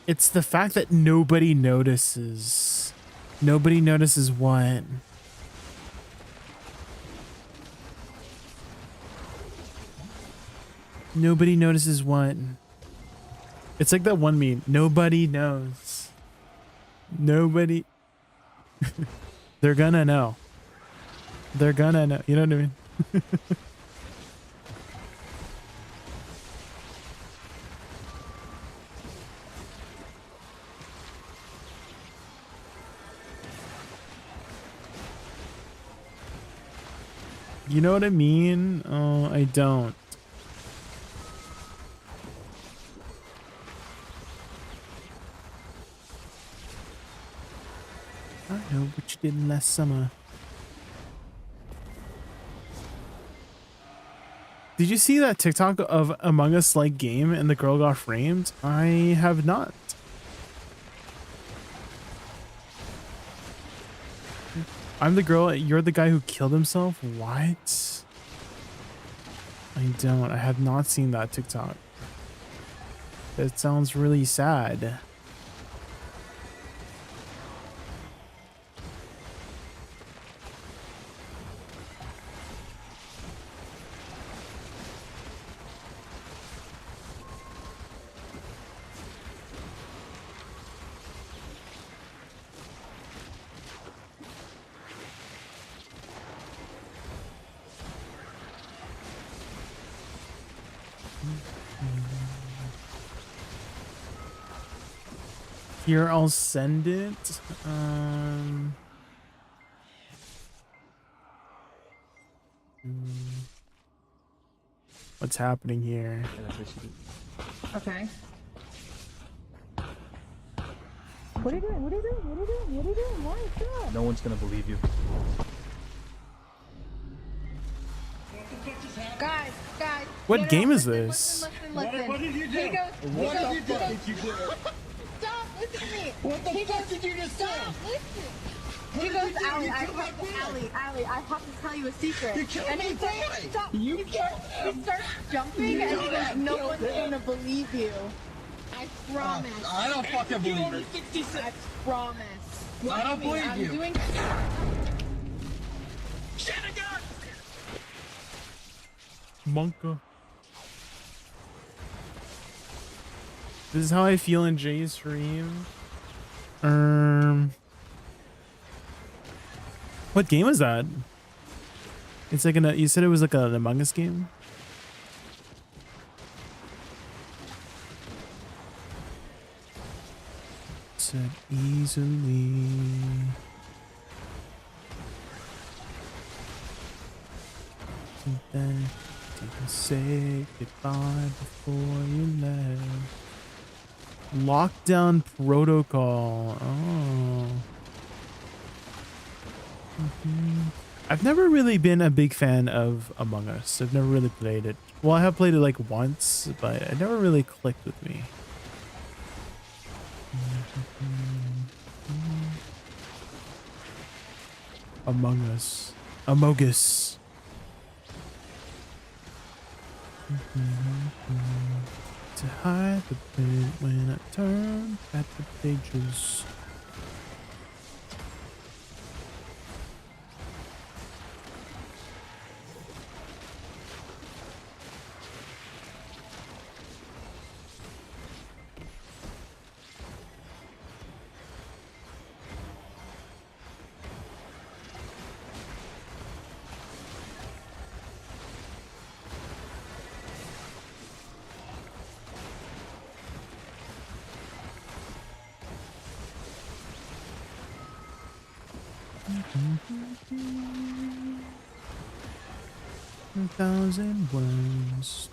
It's the fact that nobody notices. Nobody notices what? Nobody notices what? It's like that one meme. Nobody knows. Nobody. They're gonna know. They're gonna know. You know what I mean? You know what I mean? Oh, I don't. I know what you did last summer. Did you see that TikTok of Among Us like game and the girl got framed? I have not. I'm the girl, you're the guy who killed himself? What? I don't. I have not seen that TikTok. That sounds really sad. Here, I'll send it. What's happening here? Okay. What are you doing? What are you doing? What are you doing? What are you doing? Why is that? No one's gonna believe you. Guys. What game is this? Listen. What did you do? He goes, What the fuck did you do? Stop, listen to me. What the fuck did you just say? Stop, listen. He goes, Allie, I have to tell you a secret. You killed and my he boy. starts, stop. You He killed him. starts jumping and he goes, no one's gonna believe you. I promise. I don't fucking believe you. I promise. I don't believe I'm you. doing. Monka. This is how I feel in Jay's stream. What game is that? It's like you said it was like an Among Us game? Said easily. Then didn't say goodbye before you left. Lockdown protocol. Oh. I've never really been a big fan of Among Us. I've never really played it. Well, I have played it like once, but it never really clicked with me. Among Us. Amogus. To hide the pain when I turn back the pages. A thousand words.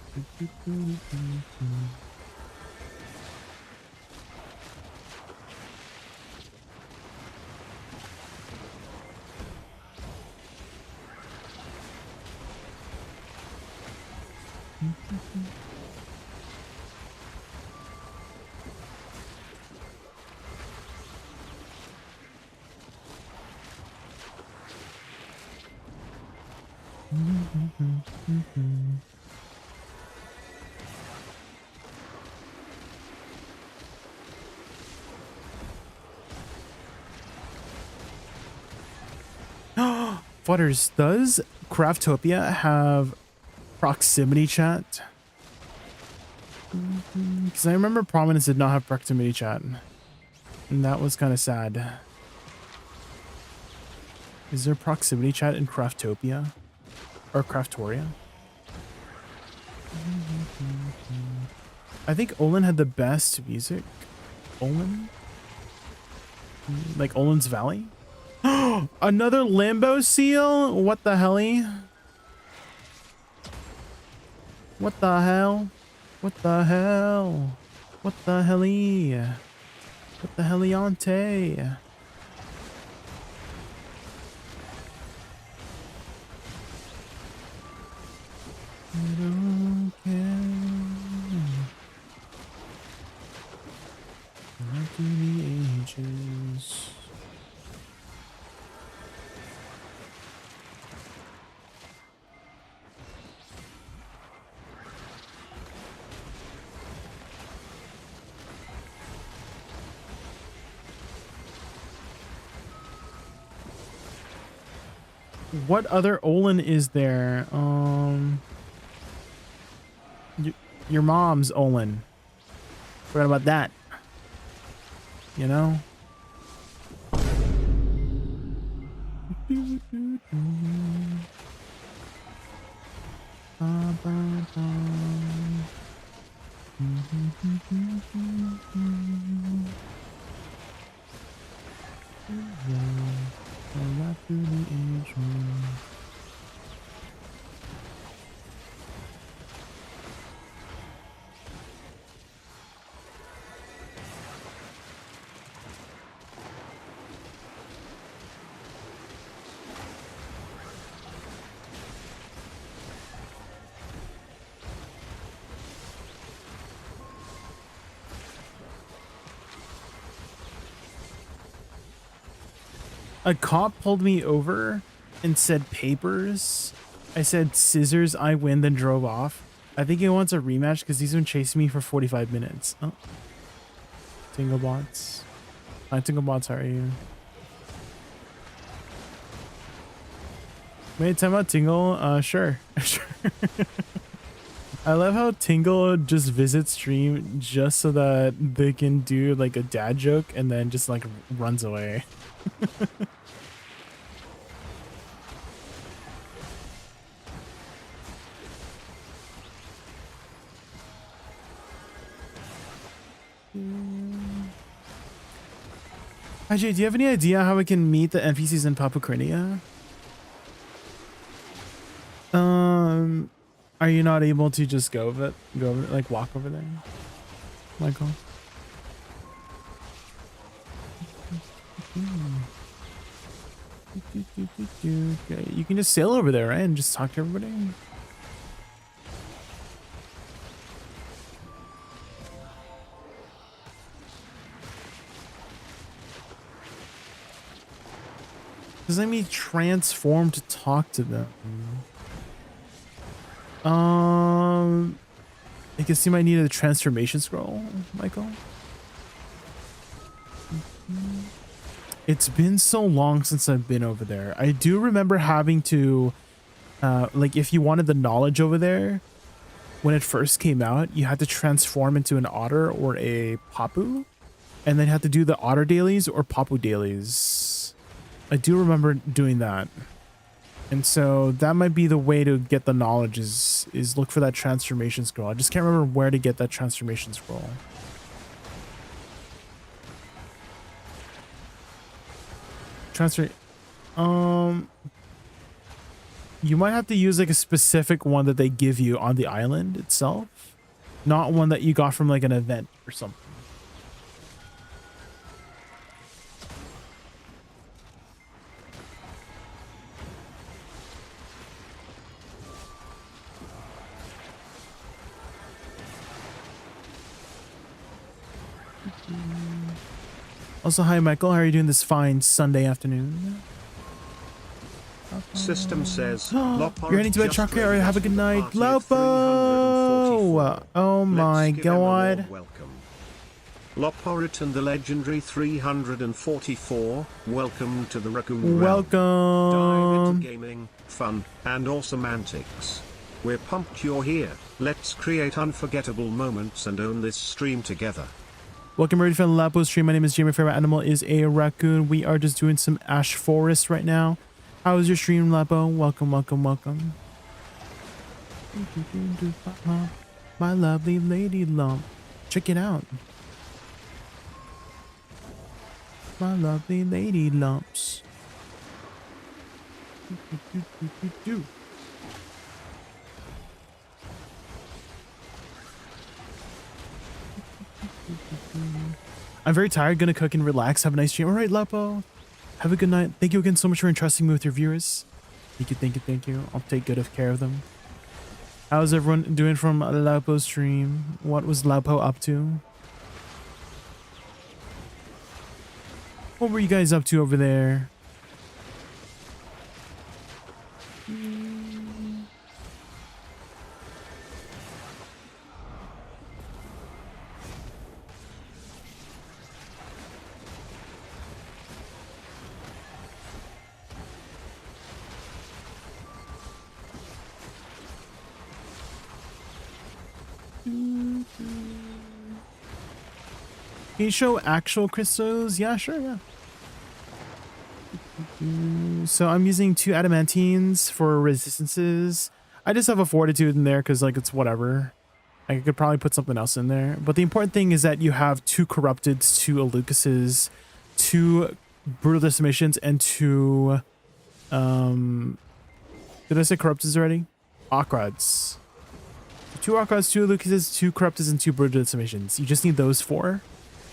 Futters, does Craftopia have proximity chat? Because I remember Prominence did not have proximity chat. And that was kind of sad. Is there proximity chat in Craftopia? Or Craftoria? I think Olin had the best music. Olin? Like Olin's Valley? Another Limbo seal? What the helly? What the hell? What the hell? What the helly? What the heliante? I don't care. Not to the ages. What other Olin is there? Your mom's Olin. Forgot about that. You know? A cop pulled me over and said papers. I said scissors, I win, then drove off. I think he wants a rematch because he's been chasing me for 45 minutes. Oh. Tinglebots. Hi, Tinglebots, how are you? Wait, time out, Tingle. Sure. Sure. I love how Tingle just visits stream just so that they can do like a dad joke and then just like runs away. Hi Jay, do you have any idea how we can meet the NPCs in Papucrinia? Are you not able to just go over it, like walk over there, Michael? Okay, you can just sail over there, right, and just talk to everybody. Does that mean transform to talk to them? I guess you might need a transformation scroll, Michael. It's been so long since I've been over there. I do remember having to, like, if you wanted the knowledge over there, when it first came out, you had to transform into an otter or a papu, and then had to do the otter dailies or papu dailies. I do remember doing that. And so that might be the way to get the knowledge is look for that transformation scroll. I just can't remember where to get that transformation scroll. You might have to use like a specific one that they give you on the island itself, not one that you got from like an event or something. Also, hi Michael, how are you doing this fine Sunday afternoon? System says, You're heading to bed, Chakra. All right, have a good night. Lopo! Oh my god. Welcome. Loporit and the legendary 344, welcome to the Raccoon Realm. Dive into gaming, fun, and awesome antics. We're pumped you're here. Let's create unforgettable moments and own this stream together. Welcome everybody to the Lapo stream. My name is Jay. My favorite animal is a raccoon. We are just doing some ash forest right now. How is your stream, Lapo? Welcome, welcome, welcome. My lovely lady lump. Check it out. My lovely lady lumps. I'm very tired. Gonna cook and relax. Have a nice stream. All right, Lapo. Have a good night. Thank you again so much for entrusting me with your viewers. Thank you, thank you, thank you. I'll take good of care of them. How's everyone doing from Lapo's stream? What was Lapo up to? What were you guys up to over there? Can you show actual crystals? Yeah, sure, yeah. So I'm using 2 adamantines for resistances. I just have a fortitude in there because like it's whatever. I could probably put something else in there. But the important thing is that you have 2 corrupteds, 2 alucuses, 2 brutal decimations, and 2 did I say corrupteds already? Akrods. 2 Akrods, 2 alucuses, 2 corrupteds, and 2 brutal decimations. You just need those 4.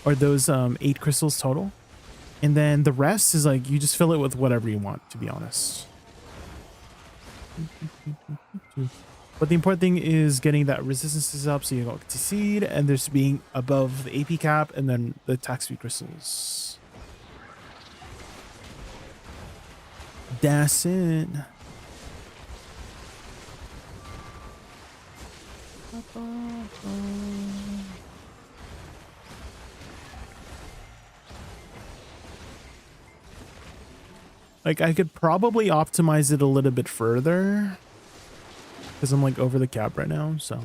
Or those 8 crystals total. And then the rest is like, you just fill it with whatever you want, to be honest. But the important thing is getting that resistances up so you don't get seed, and there's being above the AP cap, and then the attack speed crystals. That's it. Like, I could probably optimize it a little bit further because I'm like over the cap right now, so.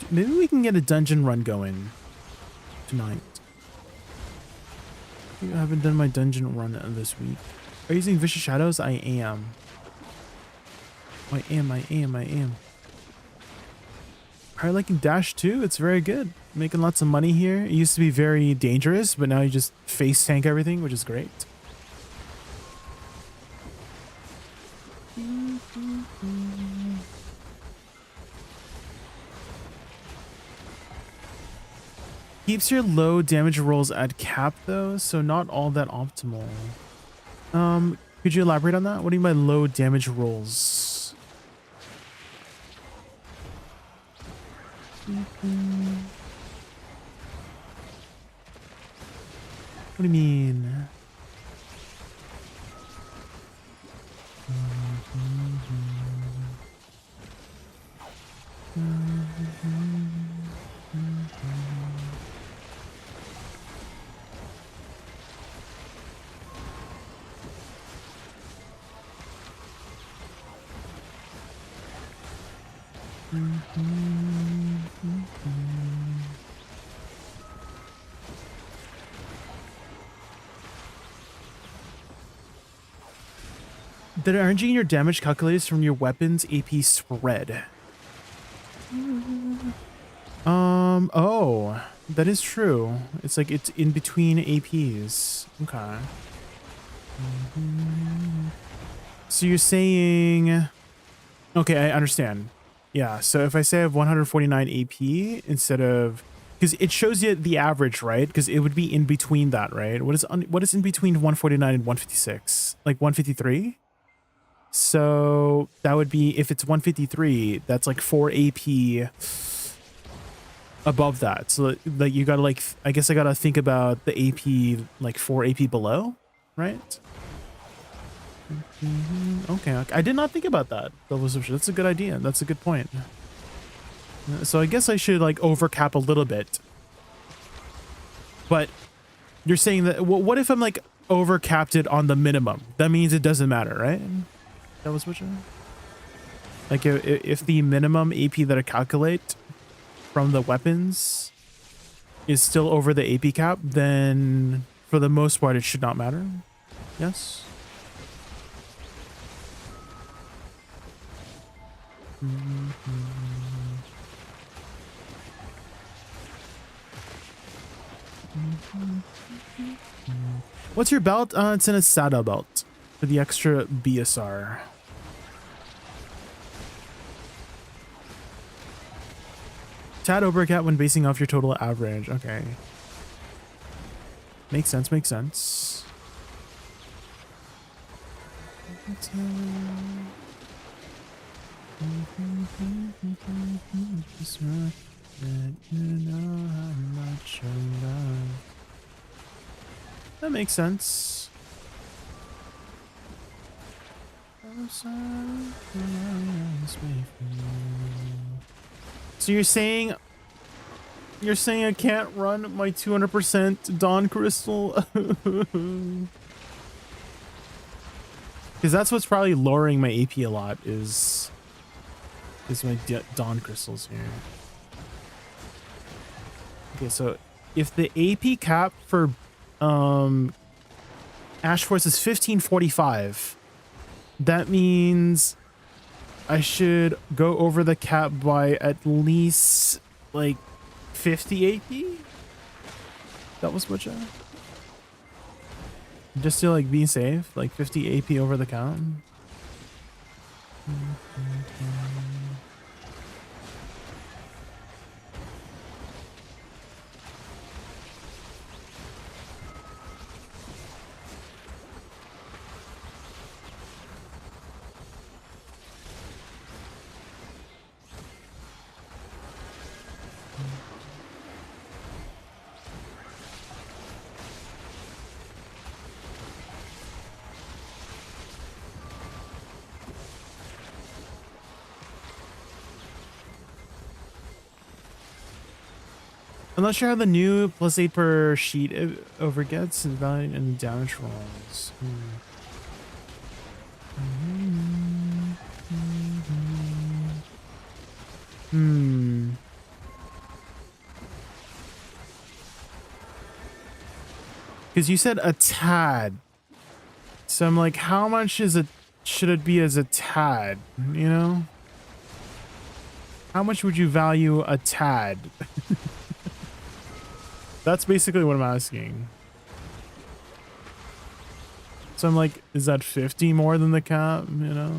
Maybe we can get a dungeon run going tonight. I haven't done my dungeon run this week. Are you using Vicious Shadows? I am. I am. Are you liking Dash 2? It's very good. Making lots of money here. It used to be very dangerous, but now you just face tank everything, which is great. Keeps your low damage rolls at cap though, so not all that optimal. Could you elaborate on that? What do you mean by low damage rolls? What do you mean? That RNG in your damage calculated from your weapon's AP spread. Oh, that is true. It's like it's in between APs. Okay. So you're saying, okay, I understand. Yeah, so if I say I have 149 AP instead of because it shows you the average, right? Because it would be in between that, right? What is in between 149 and 156? Like 153? So that would be, if it's 153, that's like 4 AP above that. So like you gotta like, I guess I gotta think about the AP, like 4 AP below, right? Okay, I did not think about that. That's a good idea. That's a good point. So I guess I should like overcap a little bit. But you're saying that, what if I'm like overcapped it on the minimum? That means it doesn't matter, right? That was what you, like if the minimum AP that I calculate from the weapons is still over the AP cap, then for the most part it should not matter. Yes. What's your belt? It's in a saddle belt for the extra BSR. Tad overcat when basing off your total average. Okay. Makes sense, makes sense. That makes sense. So you're saying I can't run my 200% Dawn Crystal? Because that's what's probably lowering my AP a lot is my Dawn Crystals here. Okay, so if the AP cap for Ash Force is 1545, that means I should go over the cap by at least like 50 AP? That was what you... Just to like be safe, like 50 AP over the count. I'm not sure how the new +8 per sheet over gets and value and damage rolls. Because you said a tad. So I'm like, how much is it? Should it be as a tad? You know? How much would you value a tad? That's basically what I'm asking. So I'm like, is that 50 more than the cap? You know?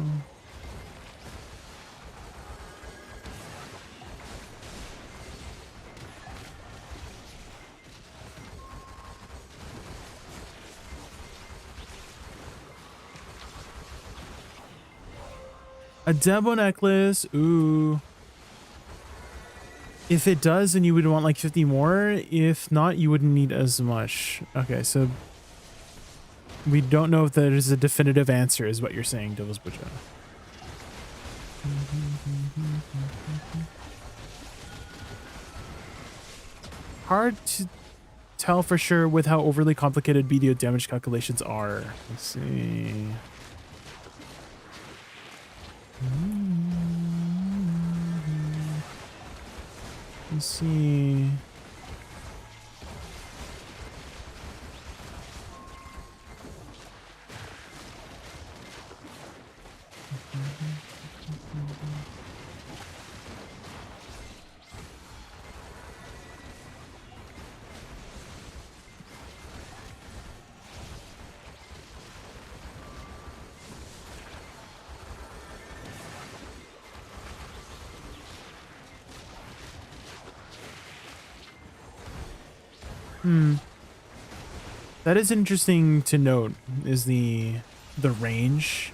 A Debo necklace. Ooh. If it does, then you would want like 50 more. If not, you wouldn't need as much. Okay, so we don't know if there is a definitive answer, is what you're saying, Devil's Butcher. Hard to tell for sure with how overly complicated BDO damage calculations are. Let's see. Let's see. That is interesting to note, is the range,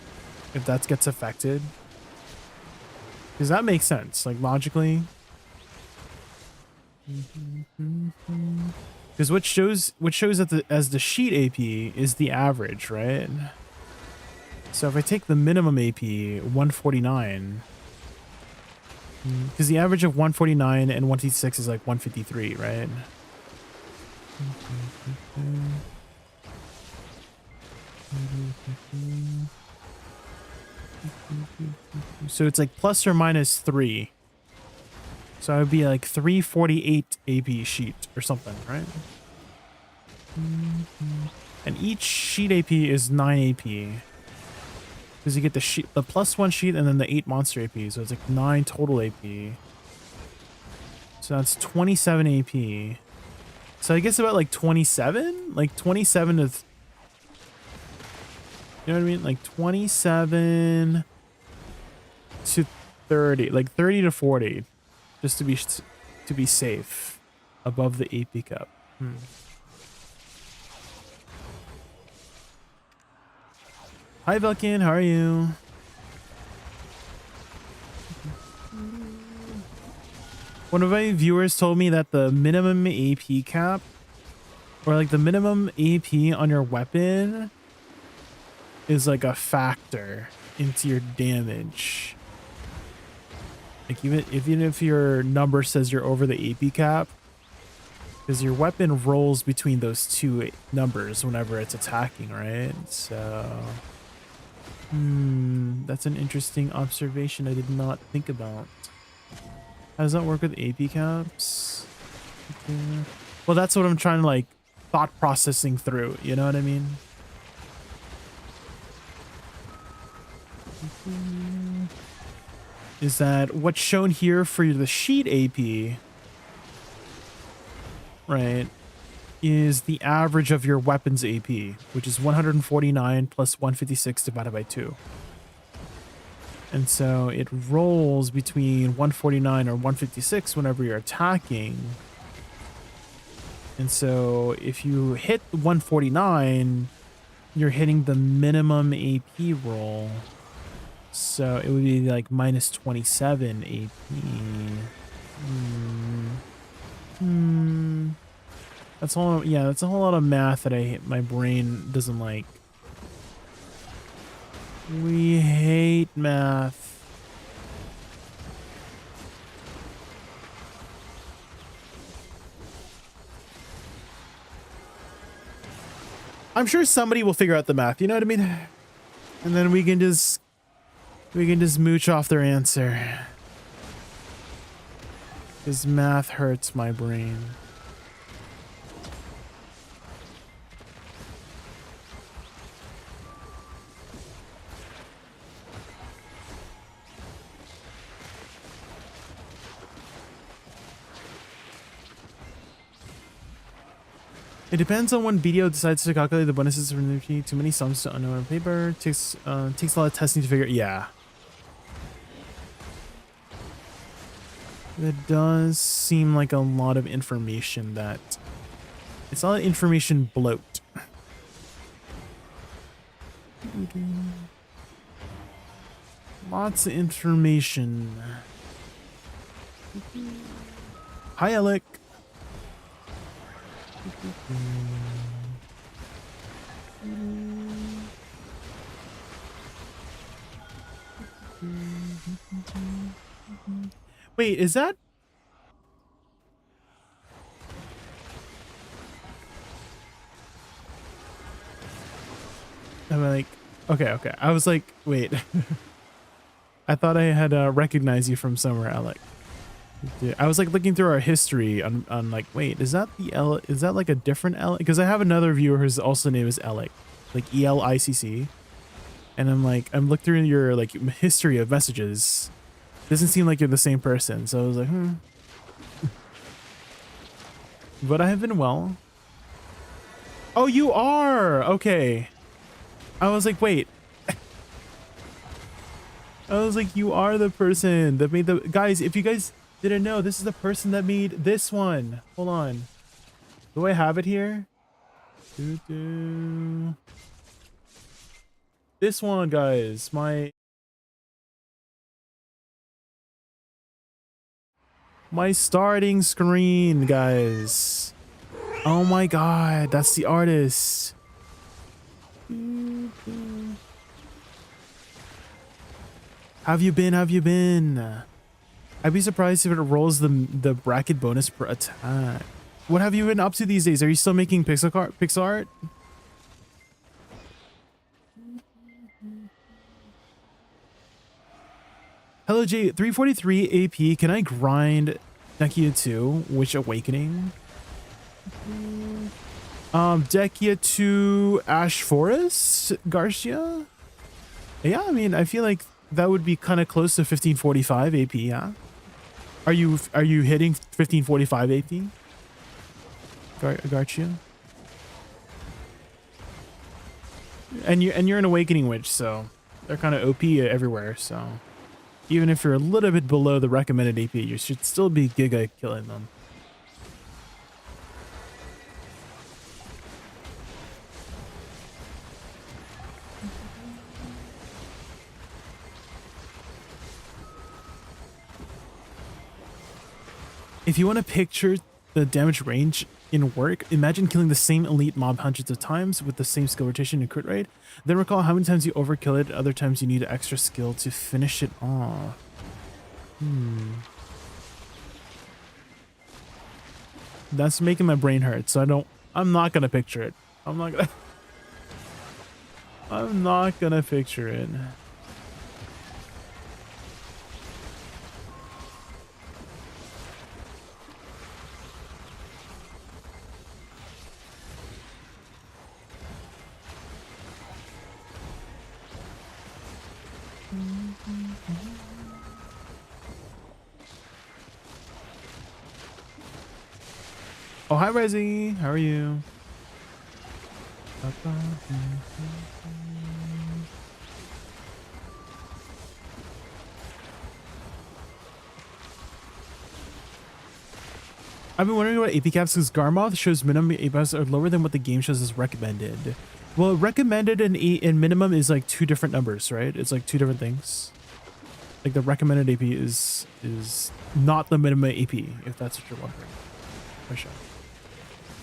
if that gets affected. Because that makes sense, like logically. Because what shows as the sheet AP is the average, right? So if I take the minimum AP, 149, because the average of 149 and 156 is like 153, right? So it's like plus or minus 3. So it would be like 348 AP sheet or something, right? And each sheet AP is 9 AP. Because you get the plus 1 sheet and then the 8 monster AP. So it's like 9 total AP. So that's 27 AP. So I guess about like 27? Like 27 to... You know what I mean? Like 27 to 30. Like 30 to 40. Just to be safe. Above the AP cup. Hi Vulcan, how are you? One of my viewers told me that the minimum AP cap, or like the minimum AP on your weapon, is like a factor into your damage. Like even if your number says you're over the AP cap, because your weapon rolls between those two numbers whenever it's attacking, right? So, that's an interesting observation I did not think about. How does that work with AP caps? Okay. Well, that's what I'm trying to like thought processing through. You know what I mean? Is that what's shown here for the sheet AP, right, is the average of your weapons AP, which is 149 plus 156 divided by 2. And so it rolls between 149 or 156 whenever you're attacking. And so if you hit 149, you're hitting the minimum AP roll. So it would be like minus 27 AP. That's all. Yeah, that's a whole lot of math that my brain doesn't like. We hate math. I'm sure somebody will figure out the math, you know what I mean? And then we can just mooch off their answer. Because math hurts my brain. It depends on when BDO decides to calculate the bonuses for too many sums to unknown on paper. Takes a lot of testing to figure. Yeah. That does seem like a lot of information that... It's a lot of information bloat. Lots of information. Hi, Alec. Wait, is that... I'm like, okay. I was like, wait. I thought I had recognized you from somewhere, Alec. I was like looking through our history on like, wait, is that is that like a different Alec? Because I have another viewer whose also name is Alec, like ELICC. And I'm like, I'm looking through your like history of messages. Doesn't seem like you're the same person. So I was like, But I have been well. Oh, you are. Okay. I was like, wait. I was like, you are the person that made the... Guys, if you guys didn't know, this is the person that made this one. Hold on. Do I have it here? Doo-doo. This one, guys. My starting screen, guys. Oh my god, that's the artist. Have you been? Have you been? I'd be surprised if it rolls the bracket bonus per attack. What have you been up to these days? Are you still making pixel art? Hello Jay, 343 AP. Can I grind Dekia 2? Witch Awakening? Dekia 2 Ash Forest? Garcia? Yeah, I mean, I feel like that would be kind of close to 1545 AP, yeah? Are you hitting 1545 AP? Garcia? And you're an Awakening Witch, so they're kind of OP everywhere, so even if you're a little bit below the recommended AP, you should still be giga killing them. If you want to picture the damage range in work, imagine killing the same elite mob hundreds of times with the same skill rotation and crit rate. Then recall how many times you overkill it, other times you need extra skill to finish it off. That's making my brain hurt, so I'm not gonna picture it. I'm not gonna picture it. Oh, hi, Rezi. How are you? I've been wondering about AP caps because Garmoth shows minimum AP caps are lower than what the game shows as recommended. Well, recommended and minimum is like two different numbers, right? It's like two different things. Like the recommended AP is not the minimum AP, if that's what you're wondering. For sure.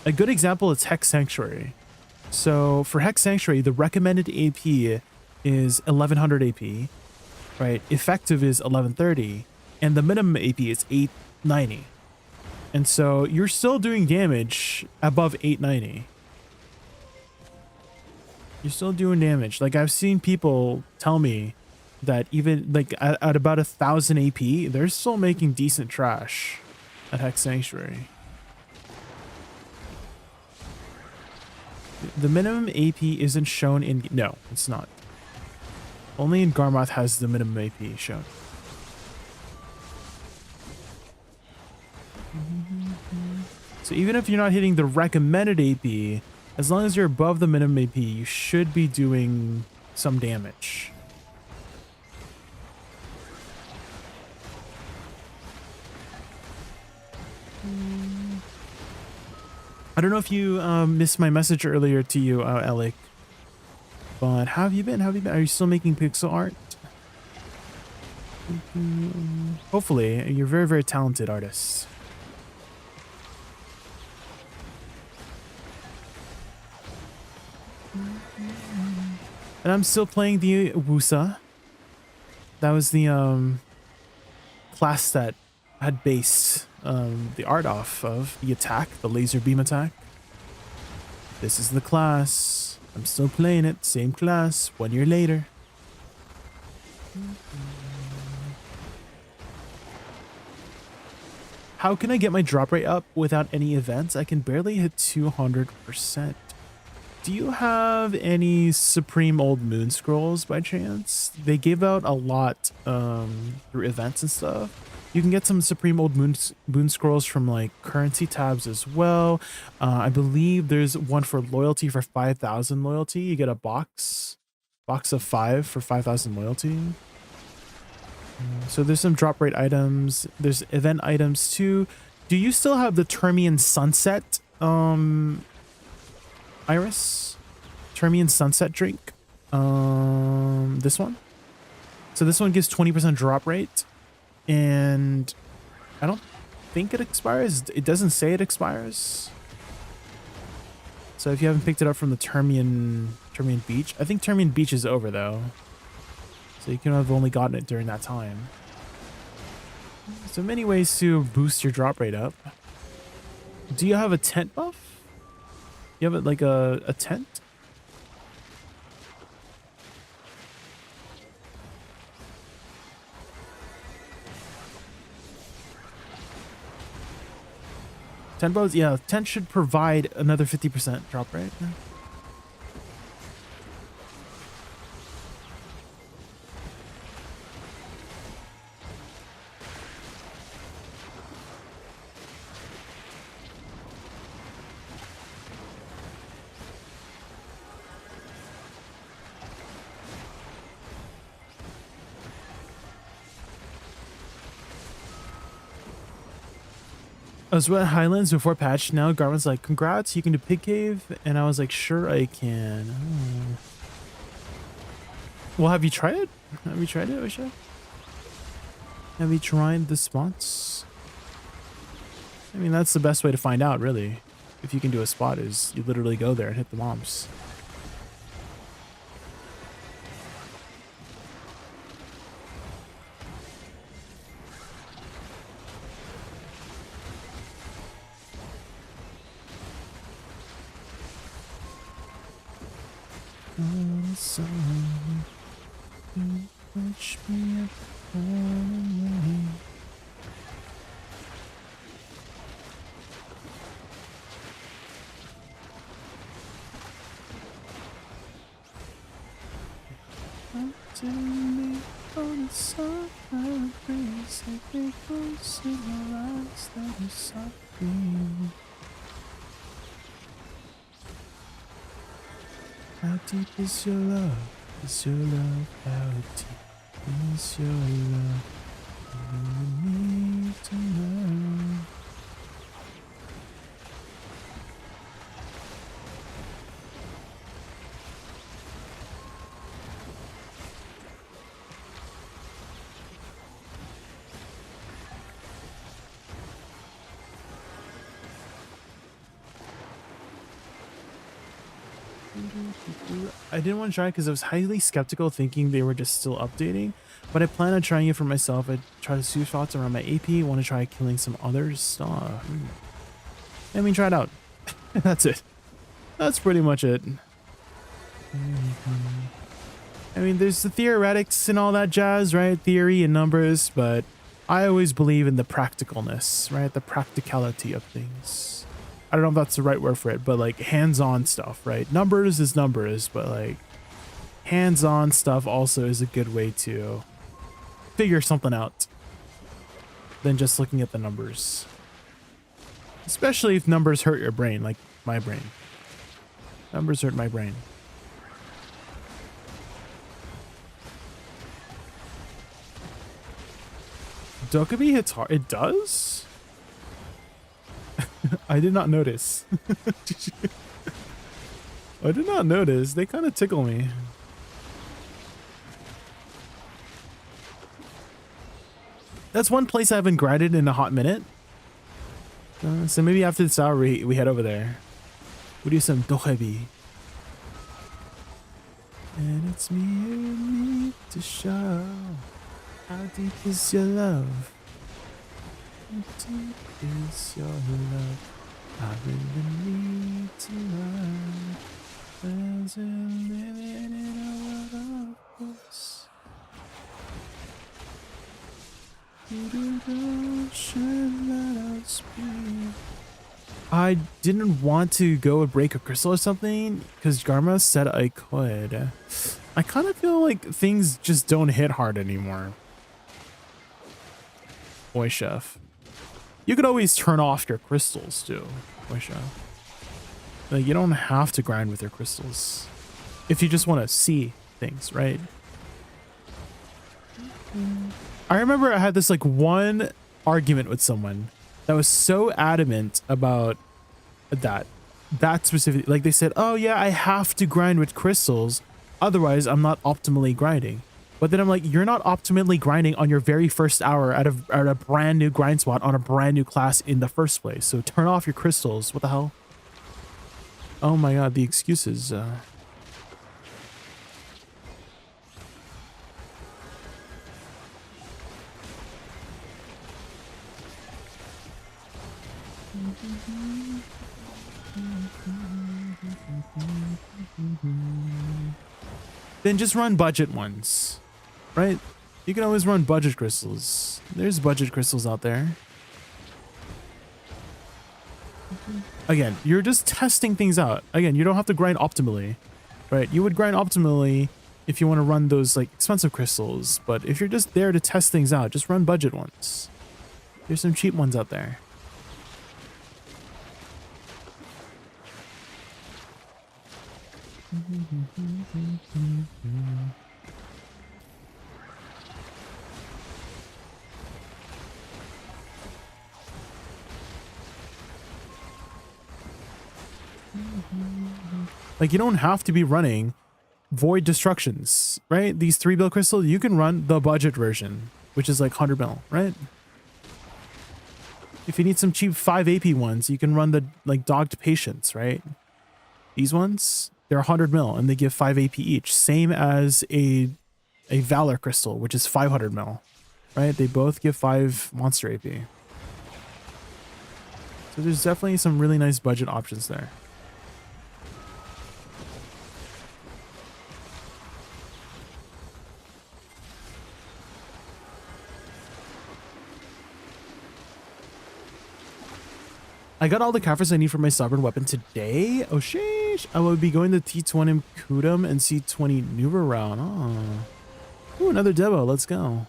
A good example is Hex Sanctuary. So for Hex Sanctuary, the recommended AP is 1100 AP, right? Effective is 1130, and the minimum AP is 890. And so you're still doing damage above 890. You're still doing damage. Like I've seen people tell me that even like at about 1000 AP, they're still making decent trash at Hex Sanctuary. The minimum AP isn't shown in... No, it's not. Only in Garmoth has the minimum AP shown. So even if you're not hitting the recommended AP, as long as you're above the minimum AP, you should be doing some damage. I don't know if you missed my message earlier to you, Alec, but how have you been? How have you been? Are you still making pixel art? Hopefully, you're a very, very talented artist. And I'm still playing the Woosa. That was the class that had based the art off of the attack, the laser beam attack. This is the class. I'm still playing it. Same class. 1 year later. How can I get my drop rate up without any events? I can barely hit 200%. Do you have any Supreme Old Moon Scrolls by chance? They gave out a lot through events and stuff. You can get some Supreme Old Moon Scrolls from like currency tabs as well. I believe there's one for loyalty for 5,000 loyalty. You get a box of 5 for 5,000 loyalty. So there's some drop rate items. There's event items too. Do you still have the Termian Sunset Iris, Termian Sunset drink. This one. So this one gives 20% drop rate, and I don't think it expires. It doesn't say it expires. So if you haven't picked it up from the Termian Beach, I think Termian Beach is over though. So you can have only gotten it during that time. So many ways to boost your drop rate up. Do you have a tent buff? You have it like a tent? Tent bows? Yeah, tent should provide another 50% drop rate. I was at Highlands before patch. Now Garmin's like, congrats, you can do Pig Cave. And I was like, sure I can. Oh. Well, have you tried it? Have you tried it, Osha? Have you tried the spots? I mean, that's the best way to find out, really. If you can do a spot is you literally go there and hit the mobs. How deep is your love? Is your love? How deep is your love? You need to know. I didn't want to try it because I was highly skeptical, thinking they were just still updating, but I plan on trying it for myself. I try to see thoughts around my AP, want to try killing some others. I mean, try it out. That's it. That's pretty much it. I mean, there's the theoretics and all that jazz, right? Theory and numbers, but I always believe in the practicalness, right? The practicality of things. I don't know if that's the right word for it, but like hands-on stuff, right? Numbers is numbers, but like hands-on stuff also is a good way to figure something out than just looking at the numbers. Especially if numbers hurt your brain, like my brain. Numbers hurt my brain. Dokkaebi hits hard. It does? I did not notice. I did not notice. They kind of tickle me. That's one place I haven't grinded in a hot minute. So maybe after this hour we head over there. We do some Dokkaebi. And it's me you need to show. How deep is your love? How deep is your love? I really need to know. There's a living in a world of course. I didn't want to go and break a crystal or something because Garma said I could. I kind of feel like things just don't hit hard anymore. Boy chef. You could always turn off your crystals too. Boy chef. Like you don't have to grind with your crystals if you just want to see things, right? I remember I had this like one argument with someone that was so adamant about that specific, like they said, oh yeah, I have to grind with crystals, otherwise I'm not optimally grinding. But then I'm like, you're not optimally grinding on your very first hour at a brand new grind spot on a brand new class in the first place. So turn off your crystals. What the hell? Oh my god, the excuses. Then just run budget ones, right? You can always run budget crystals. There's budget crystals out there. Again, you're just testing things out. Again, you don't have to grind optimally, right? You would grind optimally if you want to run those like expensive crystals, but if you're just there to test things out, just run budget ones. There's some cheap ones out there. Like, you don't have to be running Void Destructions, right? These 3 bill crystals, you can run the budget version, which is like 100 mil, right? If you need some cheap 5 AP ones, you can run the like Dogged Patience, right? These ones, they're 100 mil and they give 5 AP each, same as a Valor crystal, which is 500 mil, right? They both give 5 monster AP. So there's definitely some really nice budget options there. I got all the Kafirs I need for my Sovereign weapon today. Oh, sheesh. I will be going to T20 Kudum and C20 Nuva round. Oh. Ooh, another demo. Let's go.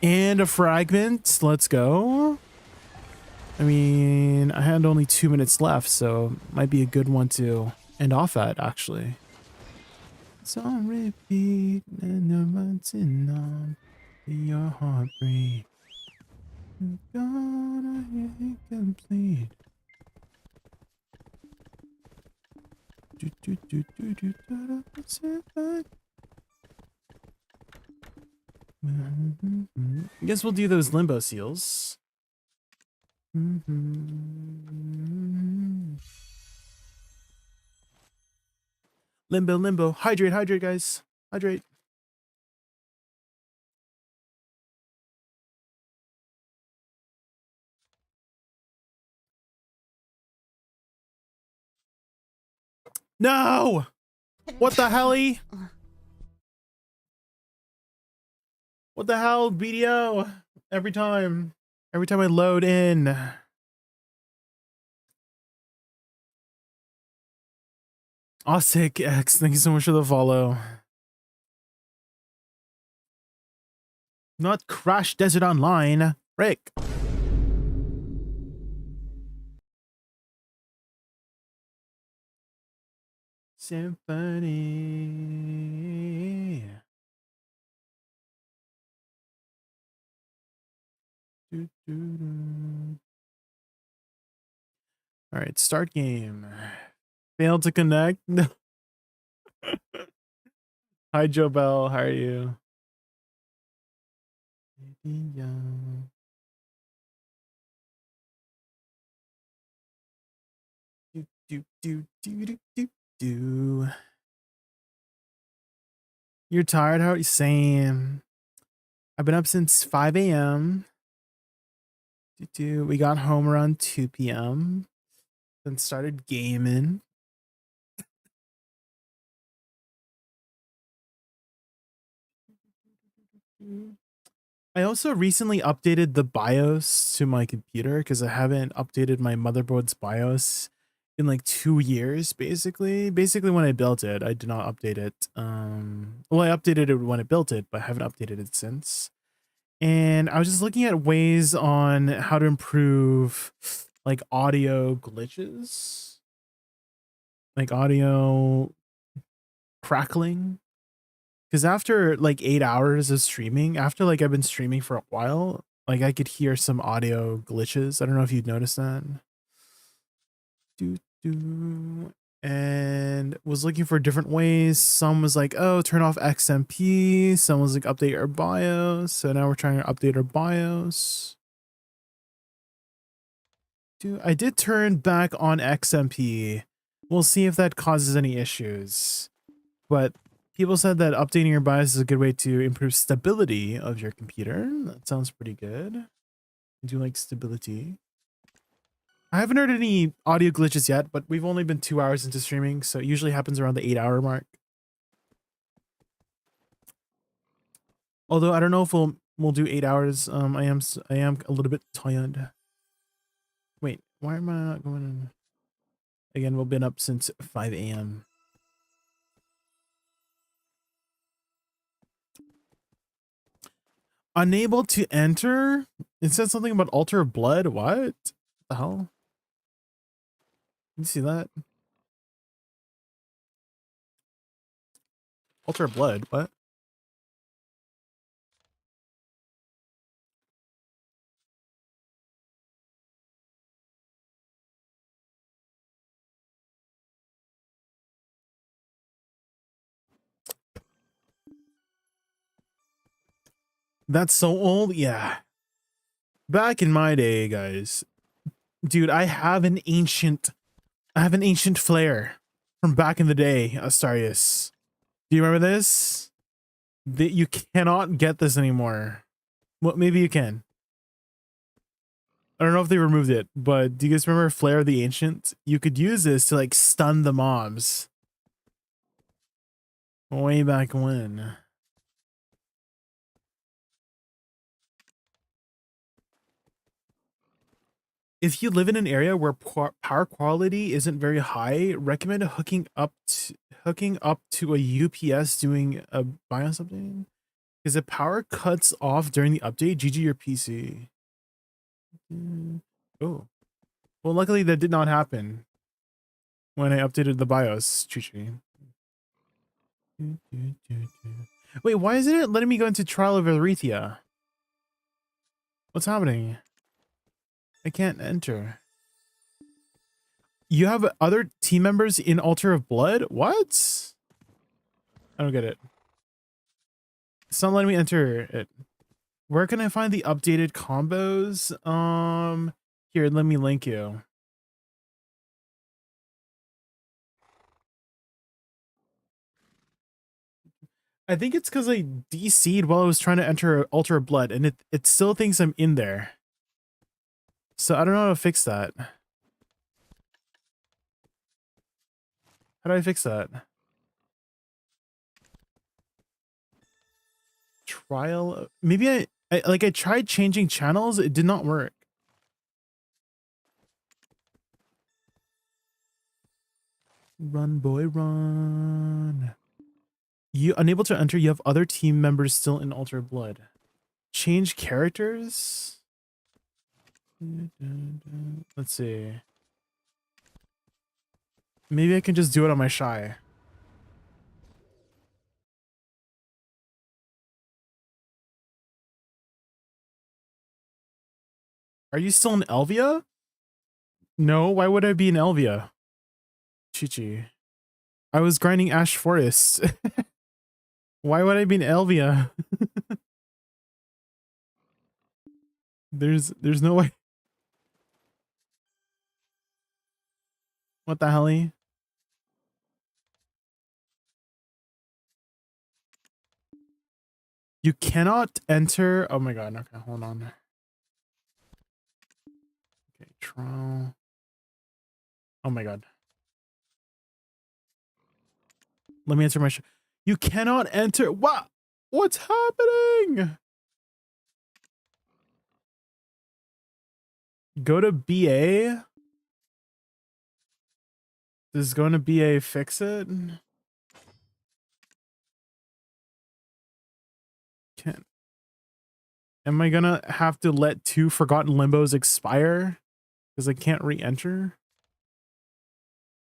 And a fragment. Let's go. I mean, I had only 2 minutes left, so might be a good one to end off at, actually. It's on repeat and the mountain on your heartbreak. Gonna hit complete. I guess we'll do those limbo seals. Limbo. Hydrate, guys. Hydrate. No! What the hell-y? What the hell, BDO? Every time I load in. Ostic X, thank you so much for the follow. Not Crash Desert Online. Rick. Symphony. All right, start game. Failed to connect. No. Hi, Joe Bell. How are you? Do. You're tired? How are you saying? I've been up since 5 a.m. We got home around 2 p.m. Then started gaming. I also recently updated the BIOS to my computer because I haven't updated my motherboard's BIOS in like 2 years, basically. Basically, when I built it, I did not update it. Well, I updated it when I built it, but I haven't updated it since. And I was just looking at ways on how to improve like audio glitches, like audio crackling. Because after like 8 hours of streaming, after like I've been streaming for a while, Like I could hear some audio glitches. I don't know if you'd noticed that. And was looking for different ways. Some was like, oh, turn off XMP. Some was like, update our BIOS. So now we're trying to update our BIOS. I did turn back on XMP. We'll see if that causes any issues. But people said that updating your BIOS is a good way to improve stability of your computer. That sounds pretty good. I do like stability. I haven't heard any audio glitches yet, but we've only been 2 hours into streaming, so it usually happens around the 8-hour mark. Although I don't know if we'll do 8 hours. I am a little bit tired. Wait, why am I not going in? Again, we've been up since 5 a.m. Unable to enter? It said something about altar of blood. What the hell? You see that? Altar of blood, what? That's so old? Yeah. Back in my day, guys. Dude, I have an ancient flare from back in the day, Astarius. Do you remember this? You cannot get this anymore. Well, maybe you can. I don't know if they removed it, but do you guys remember Flare of the Ancient? You could use this to like stun the mobs. Way back when. If you live in an area where power quality isn't very high, recommend hooking up to a UPS doing a BIOS update. Because if power cuts off during the update, GG your PC. Oh. Well, luckily that did not happen when I updated the BIOS, Chichi. Wait, why isn't it letting me go into Trial of Arethia? What's happening? I can't enter. You have other team members in Altar of Blood? What? I don't get it. It's not letting me enter it. Where can I find the updated combos? Here, let me link you. I think it's because I DC'd while I was trying to enter Altar of Blood, and it still thinks I'm in there. So I don't know how to fix that. How do I fix that? Trial? Maybe I tried changing channels. It did not work. Run, boy, run. You unable to enter. You have other team members still in Altar of Blood. Change characters? Let's see. Maybe I can just do it on my Shy. Are you still in Elvia? No, why would I be in Elvia? Chichi. I was grinding Ash Forest. Why would I be in Elvia? There's no way. What the hell? You cannot enter. Oh my god. Okay, hold on. Okay, trial. Oh my god. Let me enter my. You cannot enter. What? What's happening? Go to BA. Does going to BA fix it? Can't. Am I gonna have to let 2 Forgotten Limbos expire? Because I can't re-enter?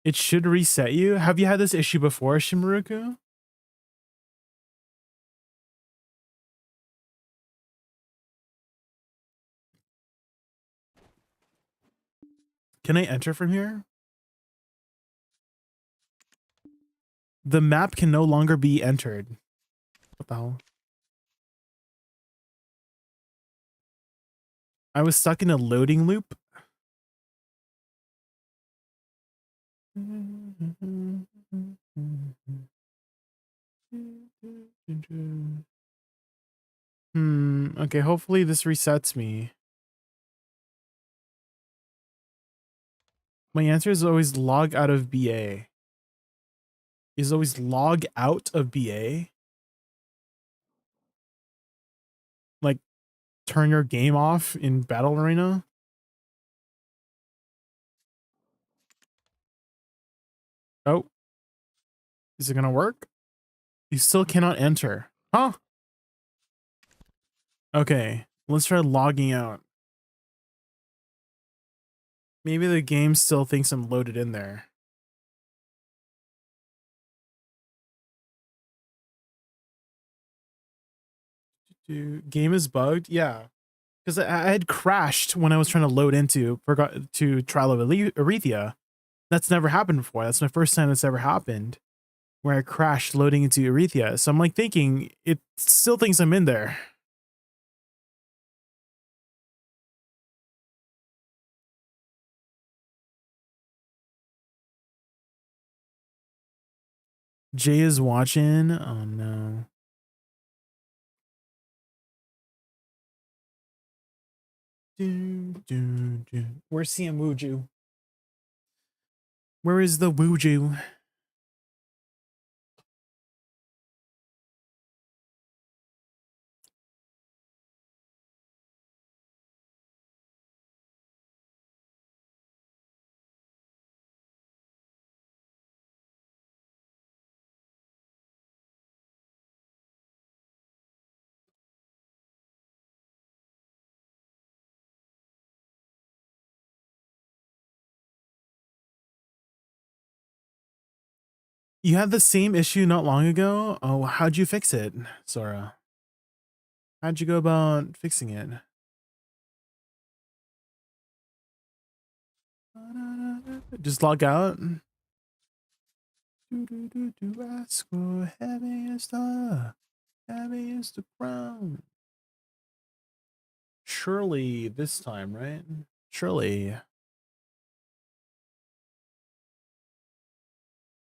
It should reset you. Have you had this issue before, Shimaruku? Can I enter from here? The map can no longer be entered. What the hell? I was stuck in a loading loop. Okay, hopefully this resets me. My answer is always log out of BA. Is always log out of BA? Like, turn your game off in Battle Arena? Oh. Is it gonna work? You still cannot enter. Huh? Okay, let's try logging out. Maybe the game still thinks I'm loaded in there. Game is bugged? Yeah. Because I had crashed when I was trying to load into Trial of Arethia. That's never happened before. That's my first time that's ever happened, where I crashed loading into Arethia. So I'm like thinking, it still thinks I'm in there. Jay is watching. Oh no. Where's Siam Wuju? Where is the Wuju? You had the same issue not long ago? Oh, how'd you fix it, Sora? How'd you go about fixing it? Just log out. Ask for heavy is the crown. Surely this time, right? Surely.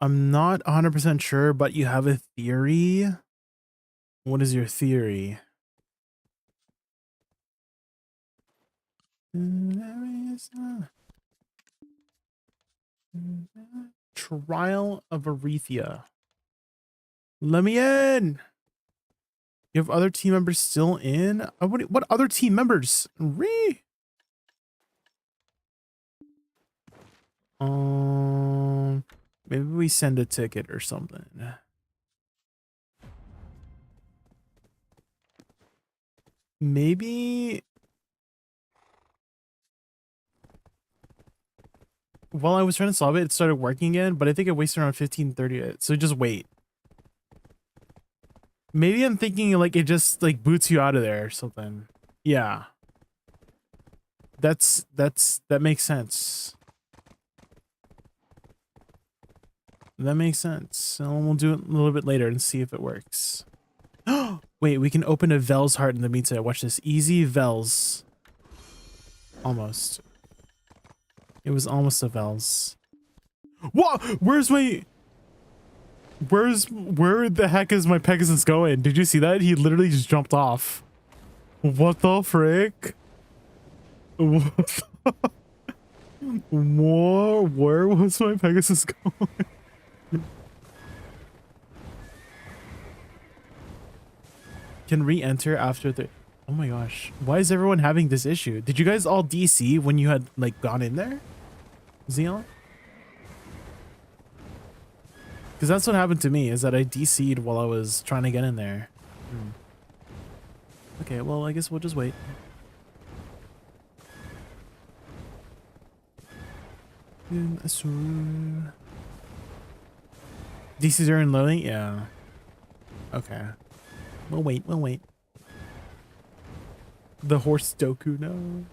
I'm not 100% sure, but you have a theory. What is your theory? Trial of Arethia. Let me in. You have other team members still in? What other team members? Maybe we send a ticket or something. Maybe while I was trying to solve it, it started working again, but I think it wasted around 15-30. So just wait. Maybe I'm thinking like it just like boots you out of there or something. Yeah. That makes sense. That makes sense. So we'll do it a little bit later and see if it works. Wait, we can open a Vel's heart in the meantime. Watch this. Easy Vel's. Almost. It was almost a Vel's. Whoa! Where the heck is my Pegasus going? Did you see that? He literally just jumped off. What the frick? What where was my Pegasus going? Can re-enter after the... Oh my gosh. Why is everyone having this issue? Did you guys all DC when you had like gone in there? Xeon? Because that's what happened to me, is that I DC'd while I was trying to get in there. Okay, well, I guess we'll just wait. DC's are in loading? Yeah. Okay. We'll wait, we'll wait. The horse Doku, no.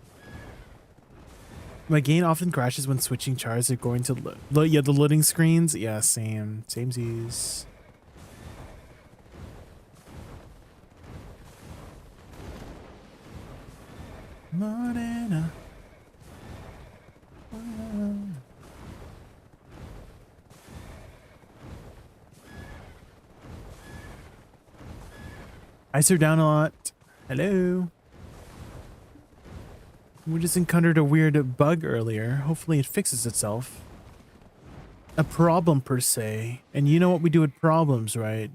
My game often crashes when switching chars or going to yeah, the loading screens. Yeah, same. Samesies. Morena. Ice are down a lot. Hello. We just encountered a weird bug earlier. Hopefully it fixes itself. A problem per se. And you know what we do with problems, right?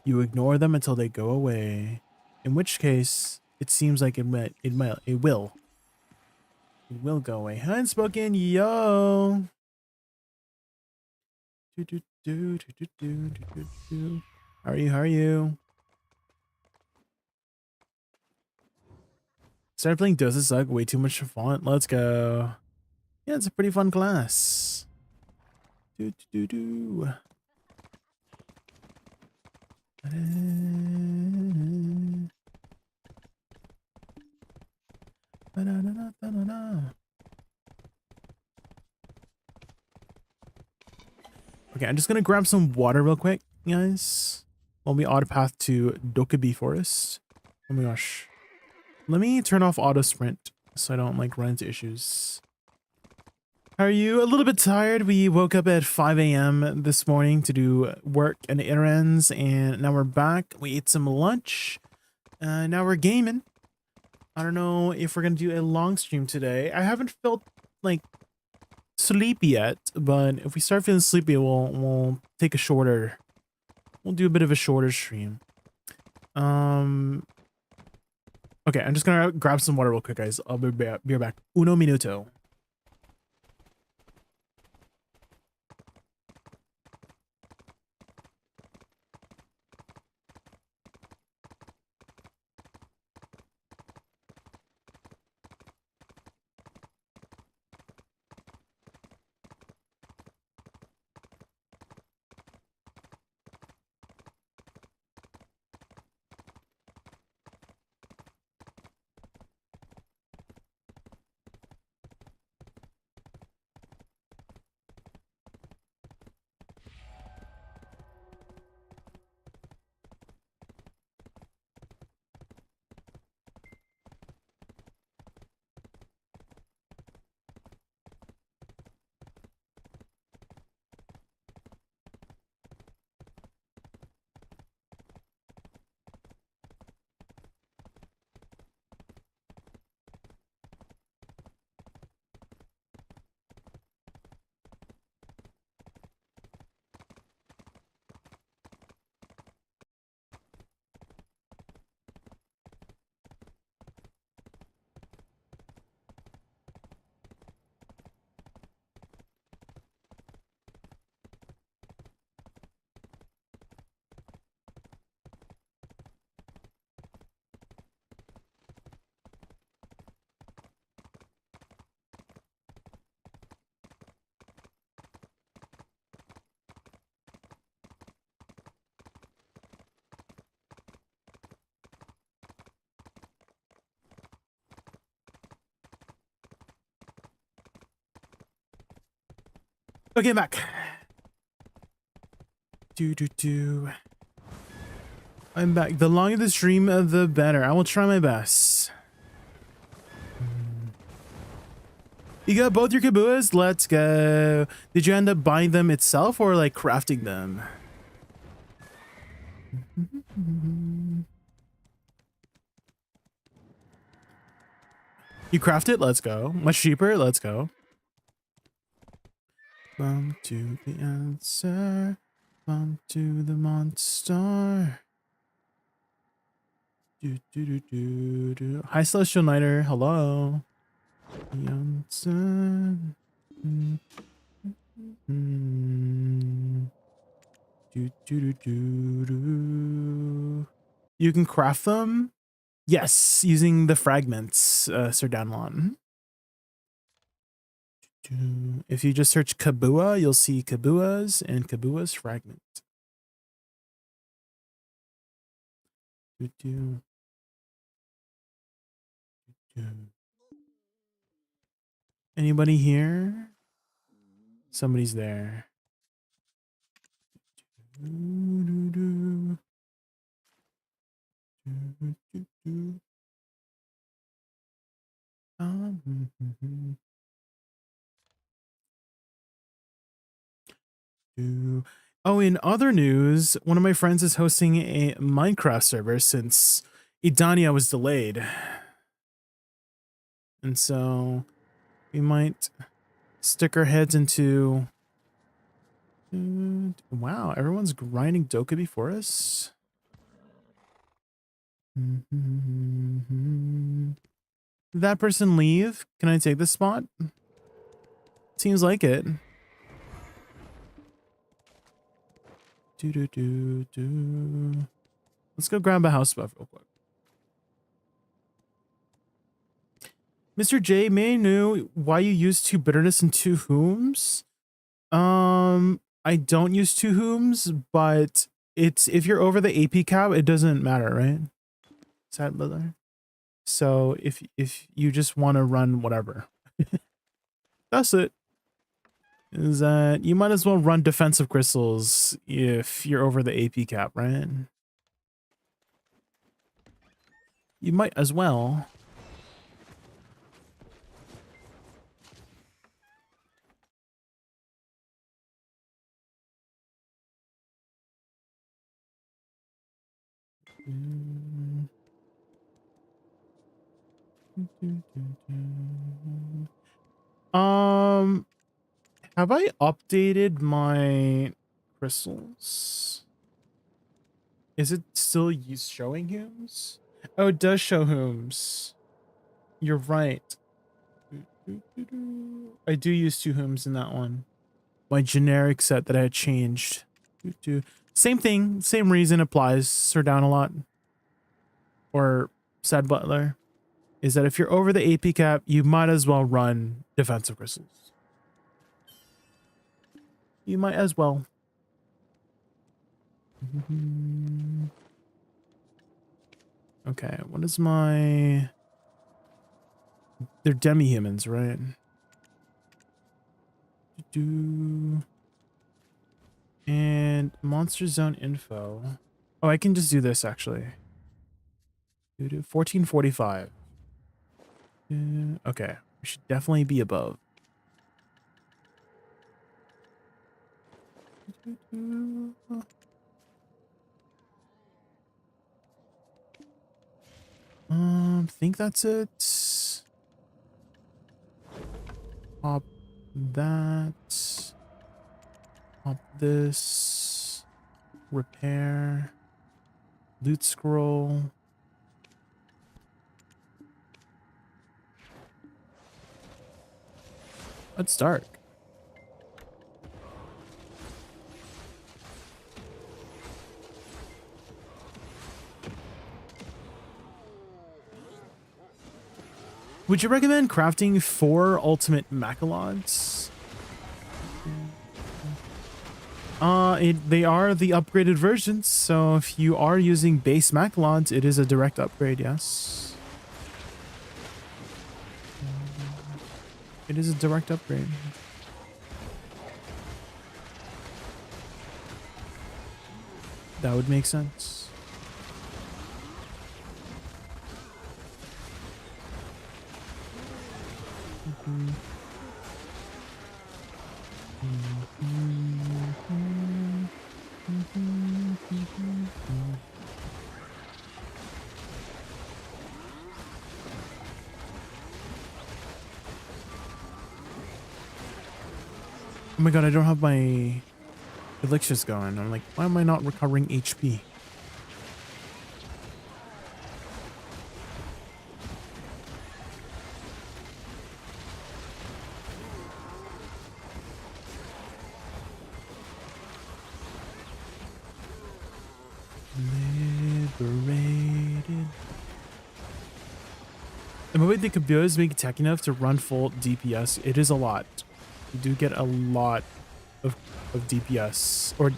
You ignore them until they go away. In which case, it seems like it will. It will go away. Unspoken, yo. How are you? How are you? Started playing Dosa suck. Way too much font. Let's go. Yeah, it's a pretty fun class. Okay, I'm just gonna grab some water real quick, guys. While we auto path to Dokubi Forest. Oh my gosh. Let me turn off auto sprint so I don't like run into issues. How are you? A little bit tired. We woke up at 5 a.m. this morning to do work and errands, and now we're back. We ate some lunch. Now we're gaming. I don't know if we're gonna do a long stream today. I haven't felt like sleepy yet, but if we start feeling sleepy, we'll take a shorter. We'll do a bit of a shorter stream. Okay, I'm just gonna grab some water real quick, guys. I'll be right back. Uno minuto. Okay, I'm back. I'm back. The longer the stream, the better. I will try my best. You got both your kabuas? Let's go. Did you end up buying them itself or like crafting them? You craft it? Let's go. Much cheaper? Let's go. Bump to the answer. Bump to the monster. Hi, Celestial Nighter. Hello. Johnson. You can craft them? Yes, using the fragments, Sir Danlon. If you just search Kabua, you'll see Kabuas and Kabua's fragment. Anybody here? Somebody's there. Oh, in other news, one of my friends is hosting a Minecraft server since Idania was delayed. And so we might stick our heads into... Wow, everyone's grinding Doka before us. Did that person leave? Can I take this spot? Seems like it. Let's go grab a house buff real quick. Mr. J, may I know why you use 2 bitterness and 2 whooms? I don't use 2 whooms, but it's if you're over the AP cap, it doesn't matter, right? Sad brother. So if you just want to run whatever, that's it. Is that you might as well run defensive crystals if you're over the AP cap, right? You might as well. Have I updated my crystals? Is it still showing whooms? Oh, it does show whooms. You're right. I do use 2 whooms in that one. My generic set that I had changed. Same thing, same reason applies. Sir Down a Lot or Sad Butler is that if you're over the AP cap, you might as well run defensive crystals. You might as well. Okay, what is my... They're demi-humans, right? And Monster Zone info. Oh, I can just do this, actually. 1445. Okay, we should definitely be above. Think that's it. Pop that. Pop this. Repair. Loot scroll. It's dark. Would you recommend crafting 4 ultimate Macalons? They are the upgraded versions, so if you are using base Macalons, it is a direct upgrade, yes. It is a direct upgrade. That would make sense. Oh my god, I don't have my elixirs going. I'm like, why am I not recovering HP? Liberated. The moment the computers make tech enough to run full DPS, it is a lot. You do get a lot of DPS or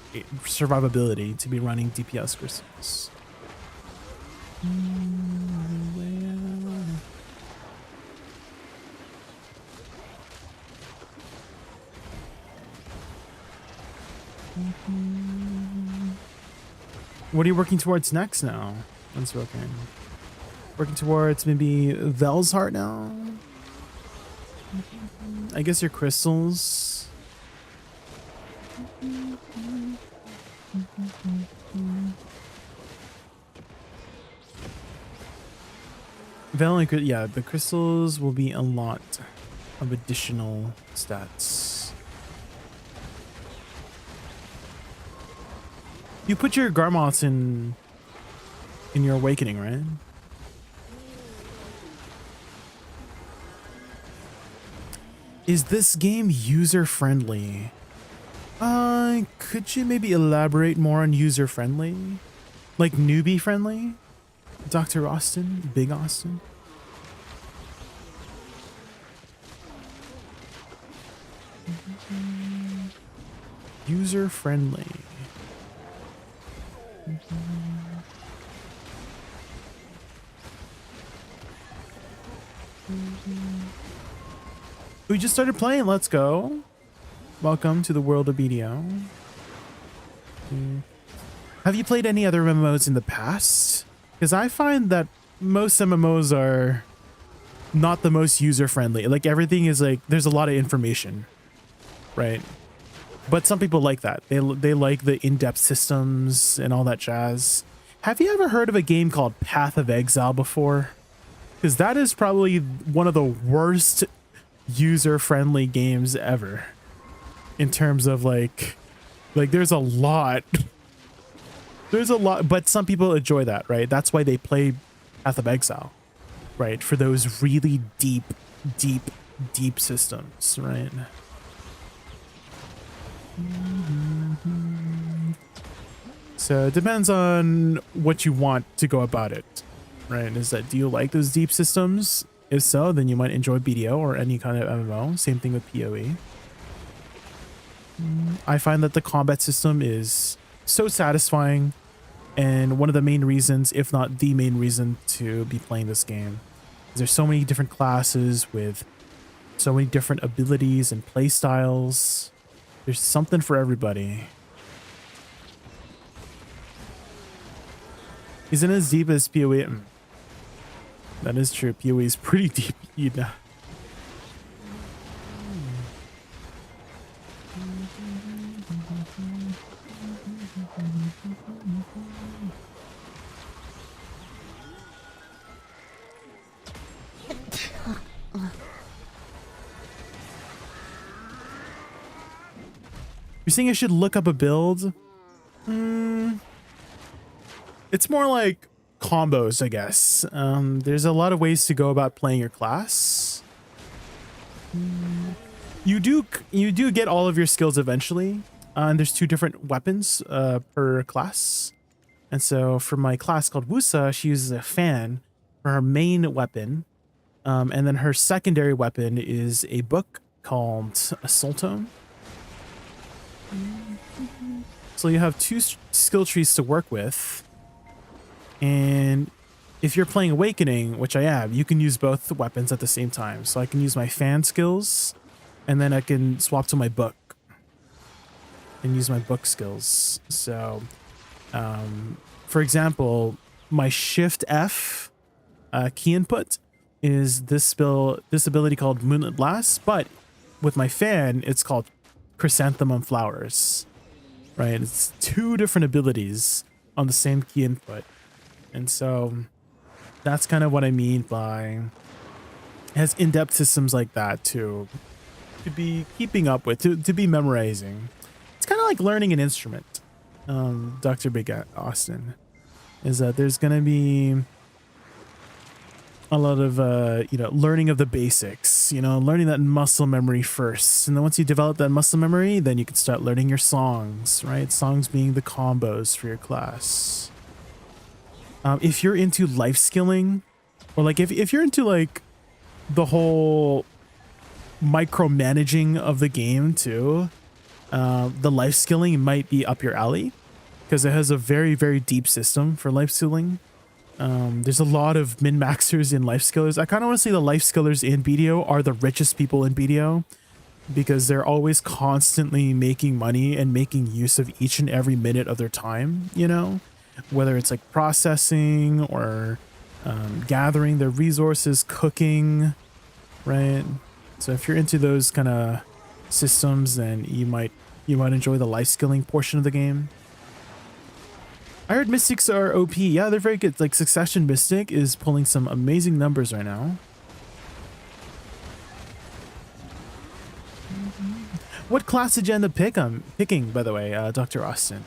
survivability to be running DPS crystals. What are you working towards next now? Unspoken. Working towards maybe Vel's heart now? I guess your crystals. Vel and yeah, the crystals will be a lot of additional stats. You put your Garmoths in your awakening, right? Is this game user-friendly? Could you maybe elaborate more on user-friendly? Like newbie-friendly? Dr. Austin? Big Austin? User-friendly. We just started playing. Let's go. Welcome to the world of BDO. Have you played any other MMOs in the past? Because I find that most MMOs are not the most user-friendly. Like everything is like, there's a lot of information, right? But some people like that. They like the in-depth systems and all that jazz. Have you ever heard of a game called Path of Exile before? Because that is probably one of the worst user-friendly games ever. In terms of like there's a lot. There's a lot, but some people enjoy that, right? That's why they play Path of Exile, right? For those really deep systems, right? So it depends on what you want to go about it, right? Is that, do you like those deep systems? If so, then you might enjoy BDO or any kind of MMO. Same thing with PoE. I find that the combat system is so satisfying and one of the main reasons, if not the main reason, to be playing this game. There's so many different classes with so many different abilities and play styles. There's something for everybody. Isn't it as deep as PoE? That is true. PoE is pretty deep, you know. You're saying I should look up a build? It's more like combos, I guess. There's a lot of ways to go about playing your class. You do get all of your skills eventually, and there's 2 different weapons per class. And so for my class called Woosa, she uses a fan for her main weapon, and then her secondary weapon is a book called a Soul Tome. So you have 2 skill trees to work with. And if you're playing Awakening, which I am, you can use both weapons at the same time. So I can use my fan skills, and then I can swap to my book and use my book skills. So, for example, my Shift F key input is this ability called Moonlit Blast, but with my fan, it's called Chrysanthemum Flowers, right? It's 2 different abilities on the same key input. And so that's kind of what I mean by it has in-depth systems like that to be keeping up with, to be memorizing. It's kind of like learning an instrument, Dr. Big Austin, is that there's going to be a lot of, learning of the basics, learning that muscle memory first. And then once you develop that muscle memory, then you can start learning your songs, right? Songs being the combos for your class. If you're into life skilling, or like if you're into like the whole micromanaging of the game too, the life skilling might be up your alley because it has a very, very deep system for life skilling. There's a lot of min-maxers in life skillers. I kind of want to say the life skillers in BDO are the richest people in BDO because they're always constantly making money and making use of each and every minute of their time, you know, whether it's like processing or gathering their resources, cooking, right? So if you're into those kind of systems, then you might enjoy the life skilling portion of the game. I heard Mystics are OP. Yeah, they're very good. Like Succession Mystic is pulling some amazing numbers right now. What class did you end up picking, by the way, Dr. Austin?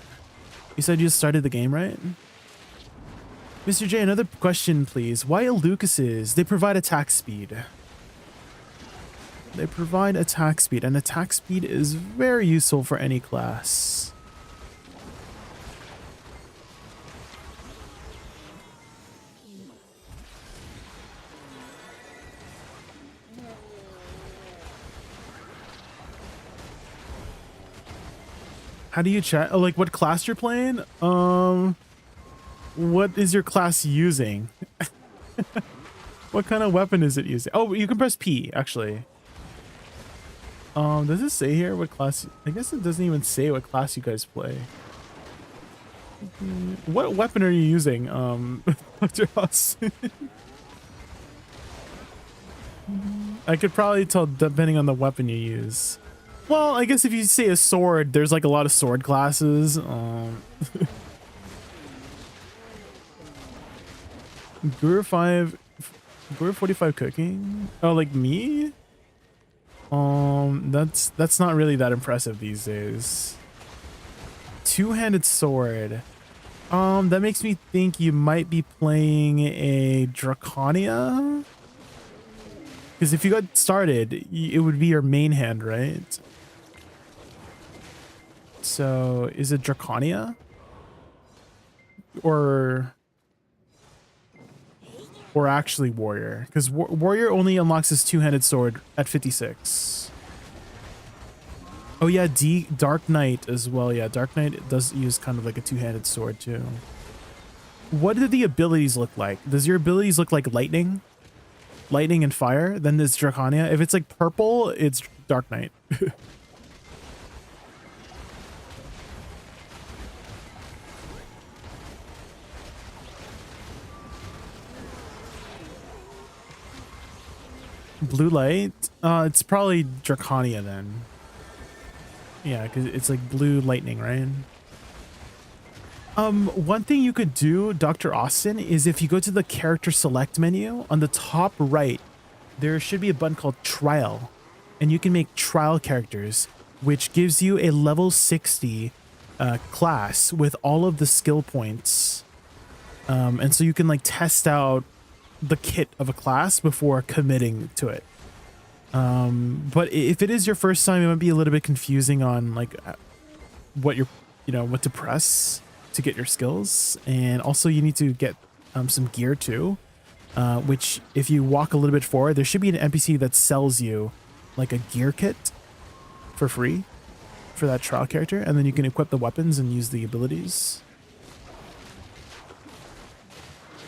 You said you just started the game, right? Mr. J, another question, please. Why Lucas's? They provide attack speed. They provide attack speed, and attack speed is very useful for any class. How do you chat? Oh, like what class you're playing? What is your class using? What kind of weapon is it using? Oh, you can press P, actually. Does it say here what class? I guess it doesn't even say what class you guys play. What weapon are you using, Dr. Austin? I could probably tell depending on the weapon you use. Well, I guess if you say a sword, there's like a lot of sword classes. Guru 45 cooking. Oh, like me? That's not really that impressive these days. Two-handed sword. That makes me think you might be playing a Draconia. Because if you got started, it would be your main hand, right? So, is it Draconia? Or actually Warrior? Because Warrior only unlocks his two-handed sword at 56. Oh yeah, Dark Knight as well. Yeah, Dark Knight does use kind of like a two-handed sword too. What do the abilities look like? Does your abilities look like lightning? Lightning and fire? Then there's Draconia. If it's like purple, it's Dark Knight. Blue light? It's probably Draconia then. Yeah, because it's like blue lightning, right? One thing you could do, Dr. Austin, is if you go to the character select menu on the top right, there should be a button called trial, and you can make trial characters, which gives you a level 60 class with all of the skill points. And so you can like test out the kit of a class before committing to it. But if it is your first time, it might be a little bit confusing on like what to press to get your skills. And also you need to get some gear too, which if you walk a little bit forward, there should be an NPC that sells you like a gear kit for free for that trial character, and then you can equip the weapons and use the abilities.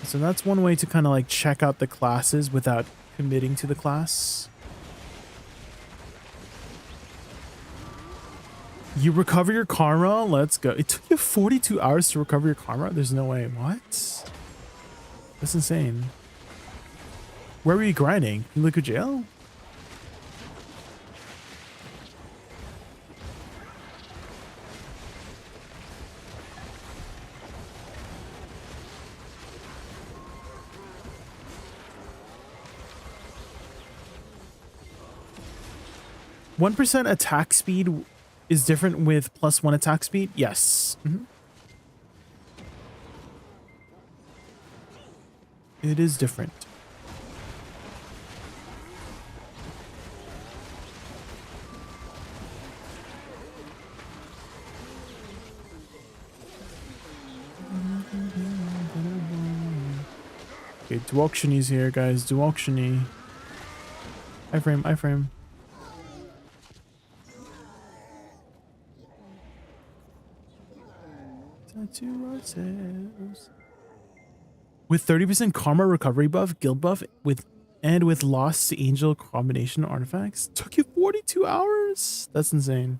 So that's one way to kind of like check out the classes without committing to the class. You recover your karma? Let's go. It took you 42 hours to recover your karma? There's no way. What? That's insane. Where were you grinding? In liquid jail? %1 attack speed is different with +1 attack speed? Yes. It is different. Okay, Duauctiony's here, guys. Duauctiony. iframe. To ourselves. With 30% karma recovery buff, guild buff, with and with Lost Angel combination artifacts. Took you 42 hours? That's insane.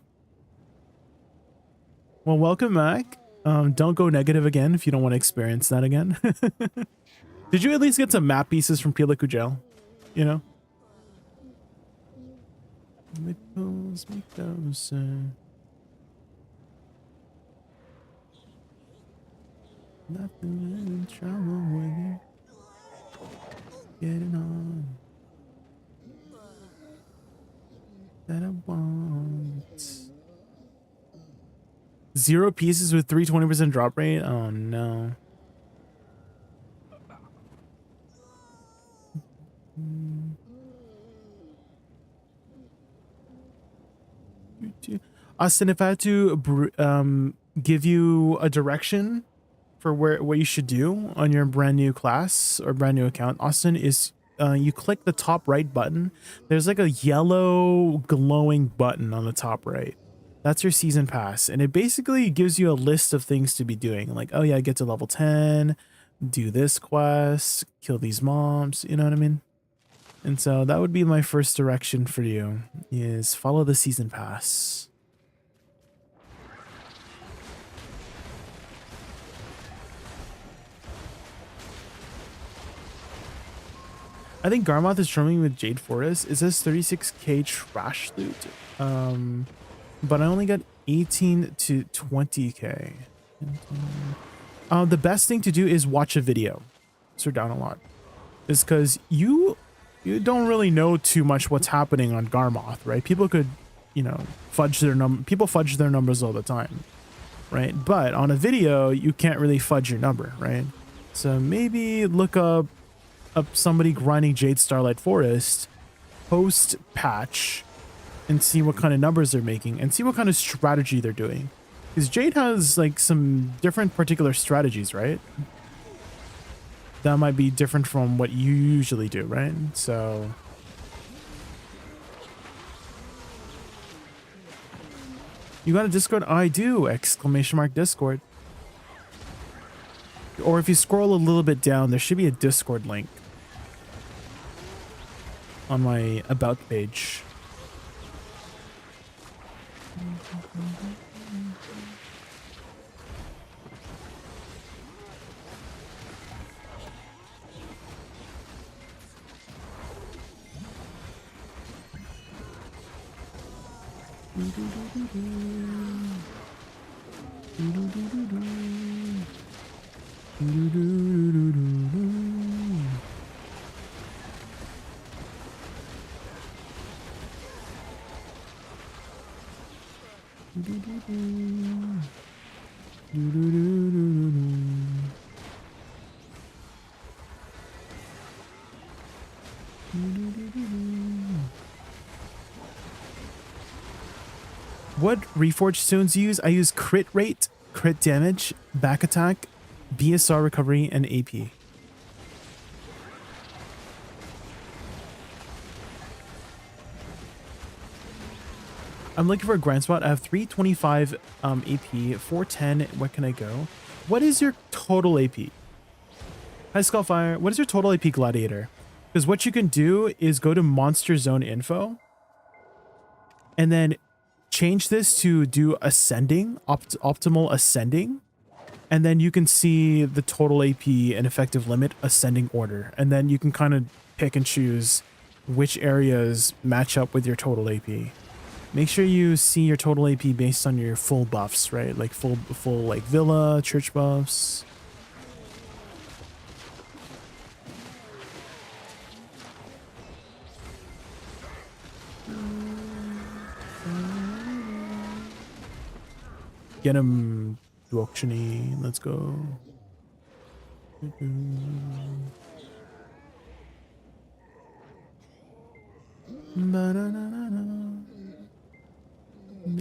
Well, welcome back. Don't go negative again if you don't want to experience that again. Did you at least get some map pieces from Peliku Jail? You know? Nipples make Dosa. Nothing in trouble with you. Getting on. That I want. 0 pieces with 320% drop rate? Oh no. Austin, if I had to give you a direction for what you should do on your brand new class or brand new account, Austin, is you click the top right button. There's like a yellow glowing button on the top right. That's your season pass, and it basically gives you a list of things to be doing. Like, oh yeah, get to level 10, do this quest, kill these mobs, you know what I mean? And so that would be my first direction for you, is follow the season pass. I think Garmoth is trolling with Jade Forest. It says 36k trash loot. But I only got 18 to 20k. The best thing to do is watch a video. So down a lot. Is because you don't really know too much what's happening on Garmoth, right? People could, you know, fudge their people fudge their numbers all the time, right? But on a video, you can't really fudge your number, right? So maybe look up somebody grinding Jade Starlight Forest post patch and see what kind of numbers they're making and see what kind of strategy they're doing. Because Jade has like some different particular strategies, right? That might be different from what you usually do, right? So you got a Discord? I do! Exclamation mark Discord. Or if you scroll a little bit down, there should be a Discord link on my about page. What reforged stones do you use? I use crit rate, crit damage, back attack, BSR recovery, and AP. I'm looking for a grind spot. I have 325 AP, 410. What can I go? What is your total AP? Hi, Skullfire. What is your total AP, Gladiator? Because what you can do is go to Monster Zone Info and then change this to do ascending, optimal ascending. And then you can see the total AP and effective limit ascending order. And then you can kind of pick and choose which areas match up with your total AP. Make sure you see your total AP based on your full buffs, right? Like full like Villa, Church buffs. Get him to auctiony. Let's go.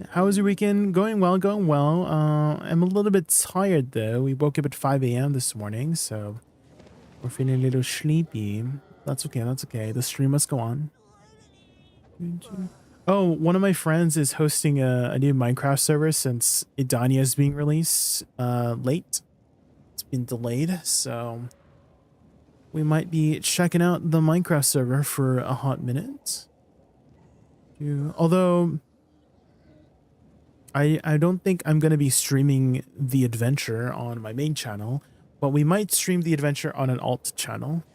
How was your weekend? Going well, going well. I'm a little bit tired though. We woke up at 5 a.m. this morning, so we're feeling a little sleepy. That's okay, that's okay. The stream must go on. Oh, one of my friends is hosting a new Minecraft server since Idania is being released late. It's been delayed, so we might be checking out the Minecraft server for a hot minute. Although I don't think I'm going to be streaming the adventure on my main channel, but we might stream the adventure on an alt channel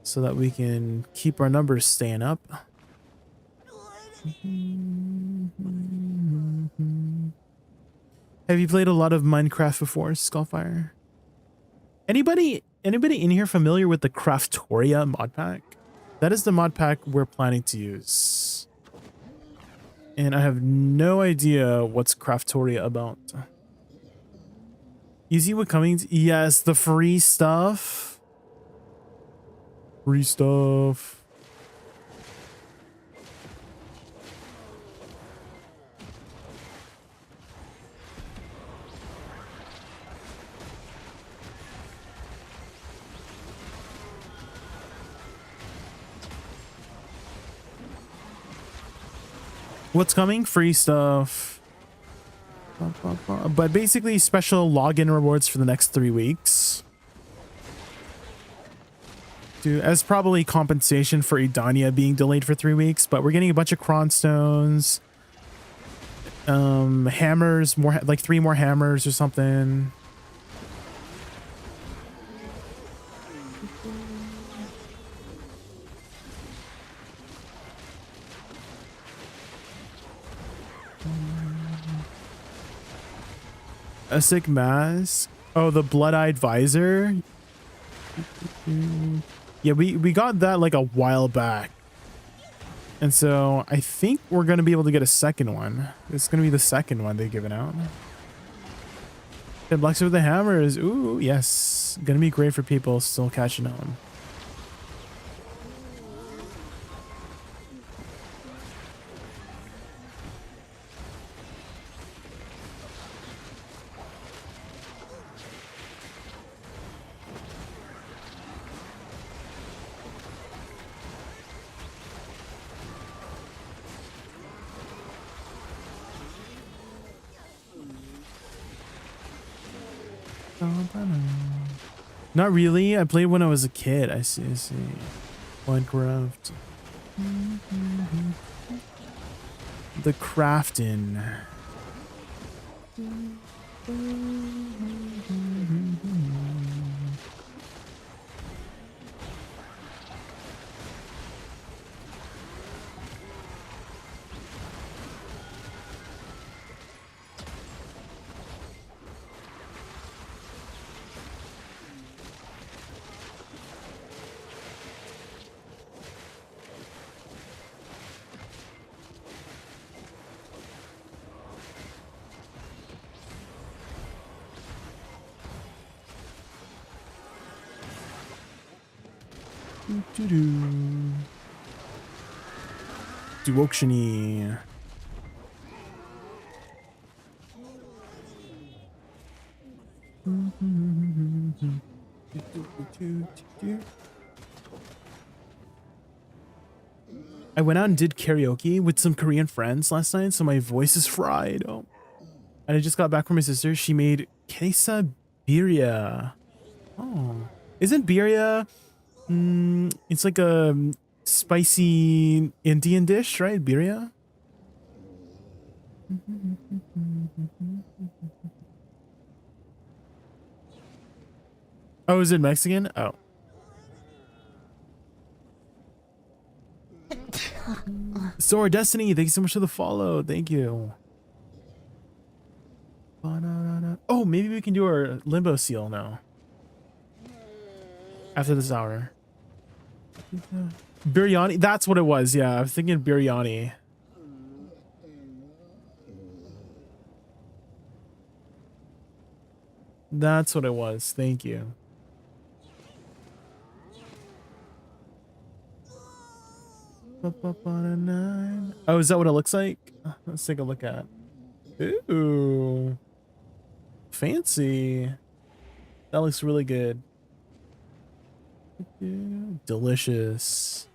so that we can keep our numbers staying up. Have you played a lot of Minecraft before, Skullfire? Anybody in here familiar with the Craftoria mod pack? That is the mod pack we're planning to use. And I have no idea what's Craftoria about. Easy with Cummings? Yes, the free stuff. Free stuff. What's coming? Free stuff. But basically special login rewards for the next 3 weeks. As probably compensation for Idania being delayed for 3 weeks, but we're getting a bunch of cronstones. Hammers, more like 3 more hammers or something. A sick mask. Oh, the blood-eyed visor. Yeah, we got that like a while back. And so I think we're going to be able to get a second one. It's going to be the second one they've given out. And Blacksmith with the hammers. Ooh, yes. Going to be great for people still catching on. Not really. I played when I was a kid. I see. Minecraft. The crafting. Do auctiony. I went out and did karaoke with some Korean friends last night, so my voice is fried. Oh. And I just got back from my sister. She made quesadilla. Oh. Isn't birria... it's like a spicy Indian dish, right? Birria? Oh, is it Mexican? Oh. Sora Destiny, thank you so much for the follow. Thank you. Oh, maybe we can do our limbo seal now. After this hour. Biryani, that's what it was. Yeah, I was thinking biryani. That's what it was. Thank you. Oh, is that what it looks like? Let's take a look at. Ooh. Fancy. That looks really good. Delicious.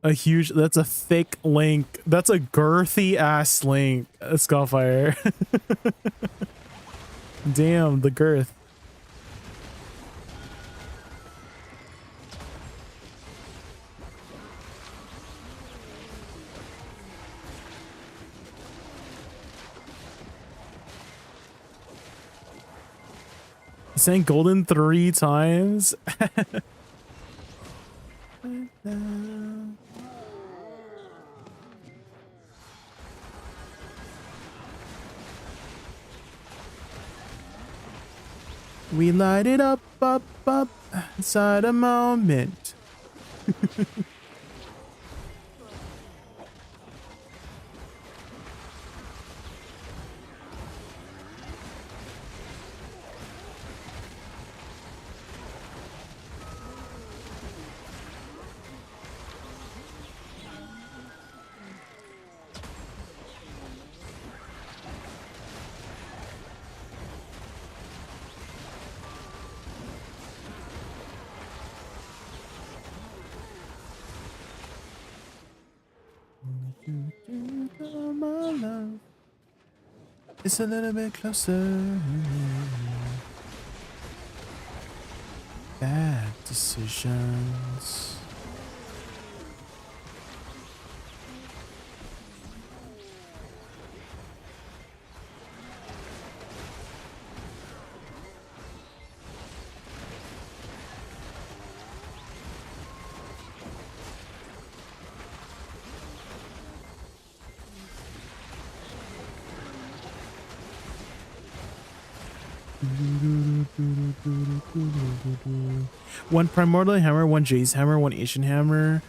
A huge, that's a thick link. That's a girthy ass link. Skullfire. Damn, the girth. Saying golden 3 times. We light it up, up inside a moment. My love is a little bit closer. Bad decisions. One primordial hammer, one Jay's hammer, one Asian hammer.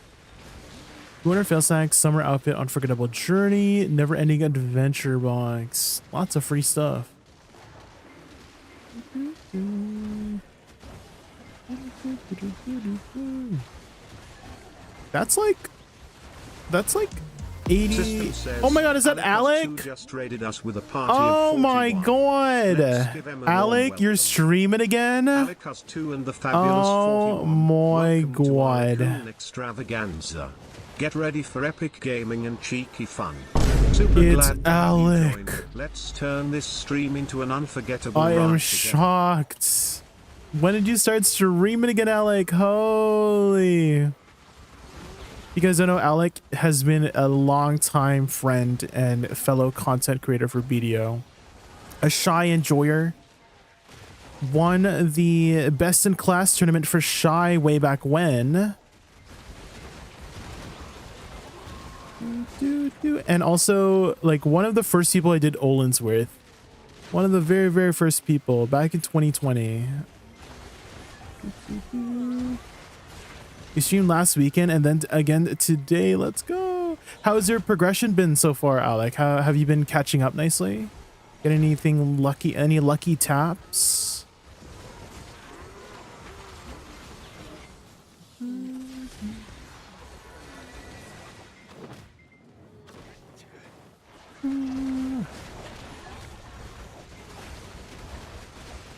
200 fail sacks, summer outfit, unforgettable journey, never ending adventure box. Lots of free stuff. That's like 80. Oh my god, is that Alec? Just raided us with a party Oh of my 41. god. Let's give Emma Alec, Norwell. you're streaming again? Alec us 2 and the fabulous Oh 41. my Welcome to our god. Raccoon extravaganza. Get ready for epic gaming and cheeky fun. Super It's glad to have you Alec. join. Let's turn this stream into an unforgettable I am ride together. shocked. When did you start streaming again, Alec? Holy. You guys don't know, Alec has been a long-time friend and fellow content creator for BDO. A shy enjoyer. Won the best in class tournament for shy way back when. And also, like, one of the first people I did Olin's with. One of the very, very first people back in 2020. You streamed last weekend and then again today. Let's go. How's your progression been so far, Alec? How have you been catching up nicely? Get anything lucky? Any lucky taps?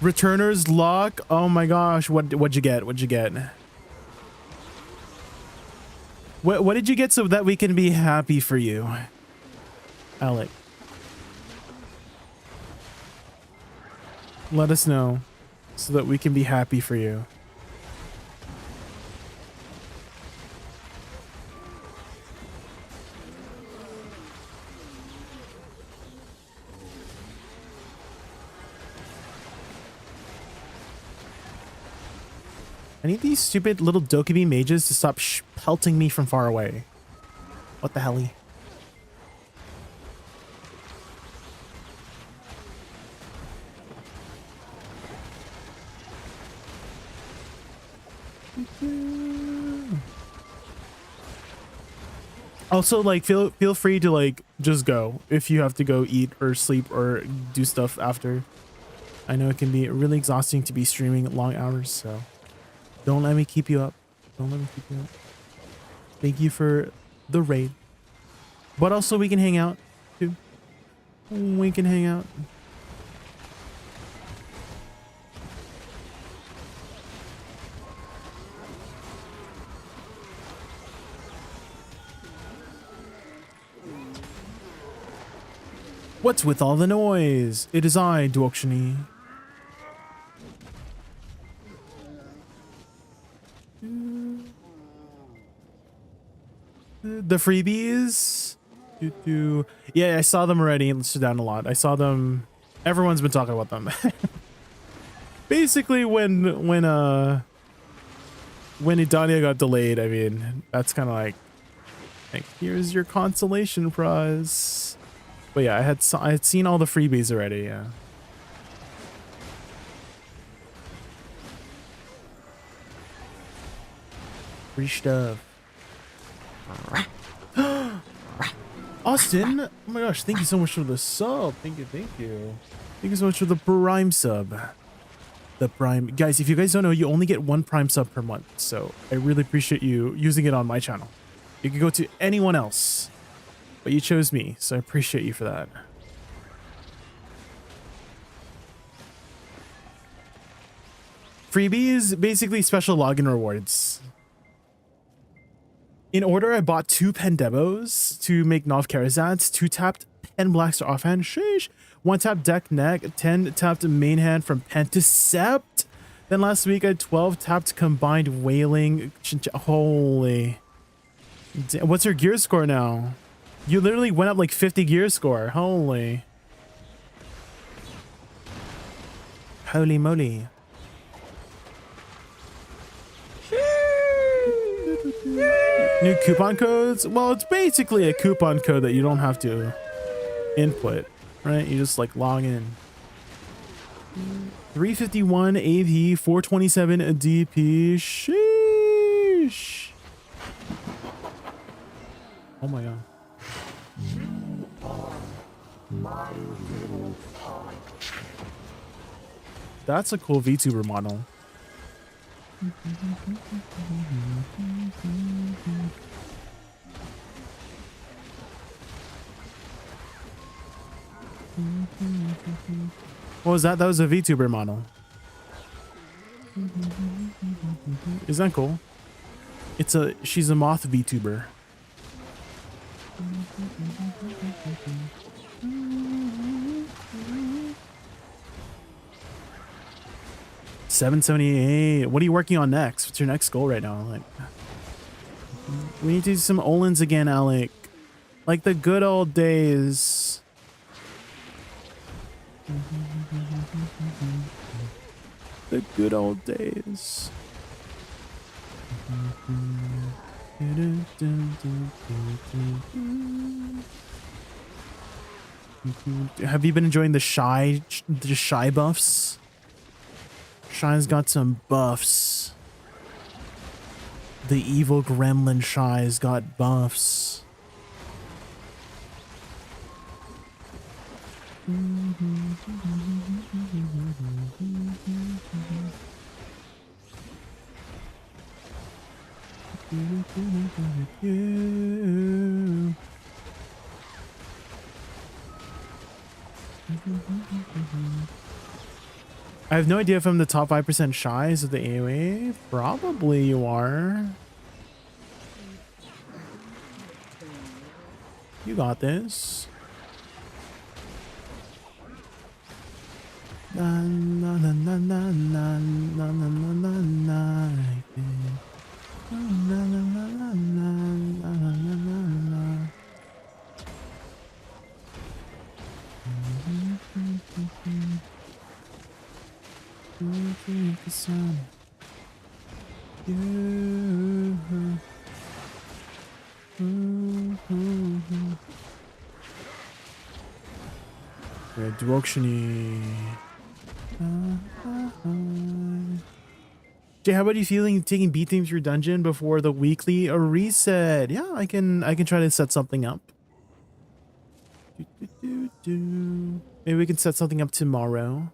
Returner's luck. Oh my gosh, what'd you get? What'd you get? What did you get so that we can be happy for you, Alec? Let us know so that we can be happy for you. I need these stupid little Dokkaebi mages to stop pelting me from far away. What the hell? Also, like, feel free to, like, just go if you have to go eat or sleep or do stuff after. I know it can be really exhausting to be streaming long hours, so don't let me keep you up. Don't let me keep you up. Thank you for the raid. But also we can hang out too. We can hang out. What's with all the noise? It is I, Duokshani. The freebies? Yeah, I saw them already. Let's sit down a lot. I saw them. Everyone's been talking about them. Basically, when Idania got delayed, I mean, that's kind of like here's your consolation prize. But yeah, I had seen all the freebies already. Yeah. Free stuff. Austin, oh my gosh, thank you so much for the sub. Thank you. Thank you so much for the Prime sub. The Prime. Guys, if you guys don't know, you only get 1 Prime sub per month. So I really appreciate you using it on my channel. You can go to anyone else, but you chose me. So I appreciate you for that. Freebies, basically special login rewards. In order, I bought 2 Pendebos to make Nov Karazats, 2 tapped Pen Blacks to offhand, sheesh, 1 tapped Deck Neck, 10 tapped main hand from Pen to Sept. Then last week I had 12 tapped combined Wailing. Holy. What's your gear score now? You literally went up like 50 gear score. Holy. Holy moly. New coupon codes? Well, it's basically a coupon code that you don't have to input, right? You just like log in. 351 AV, 427 DP. Sheesh. Oh my god. That's a cool VTuber model. What was that? That was a VTuber model. Isn't that cool? She's a moth VTuber. $778. What are you working on next? What's your next goal right now? Like, we need to do some Olins again, Alec. Like the good old days. The good old days. Have you been enjoying the shy buffs? Shy's got some buffs. The evil gremlin Shy's got buffs. I have no idea if I'm the top 5% Shies of the AOA. Probably you are. You got this. Na na na na na na na na na na. Na na na na na na na. The sun. Yeah, Duokshini. Jay, how about you feeling taking B teams through dungeon before the weekly reset? Yeah, I can try to set something up. Maybe we can set something up tomorrow.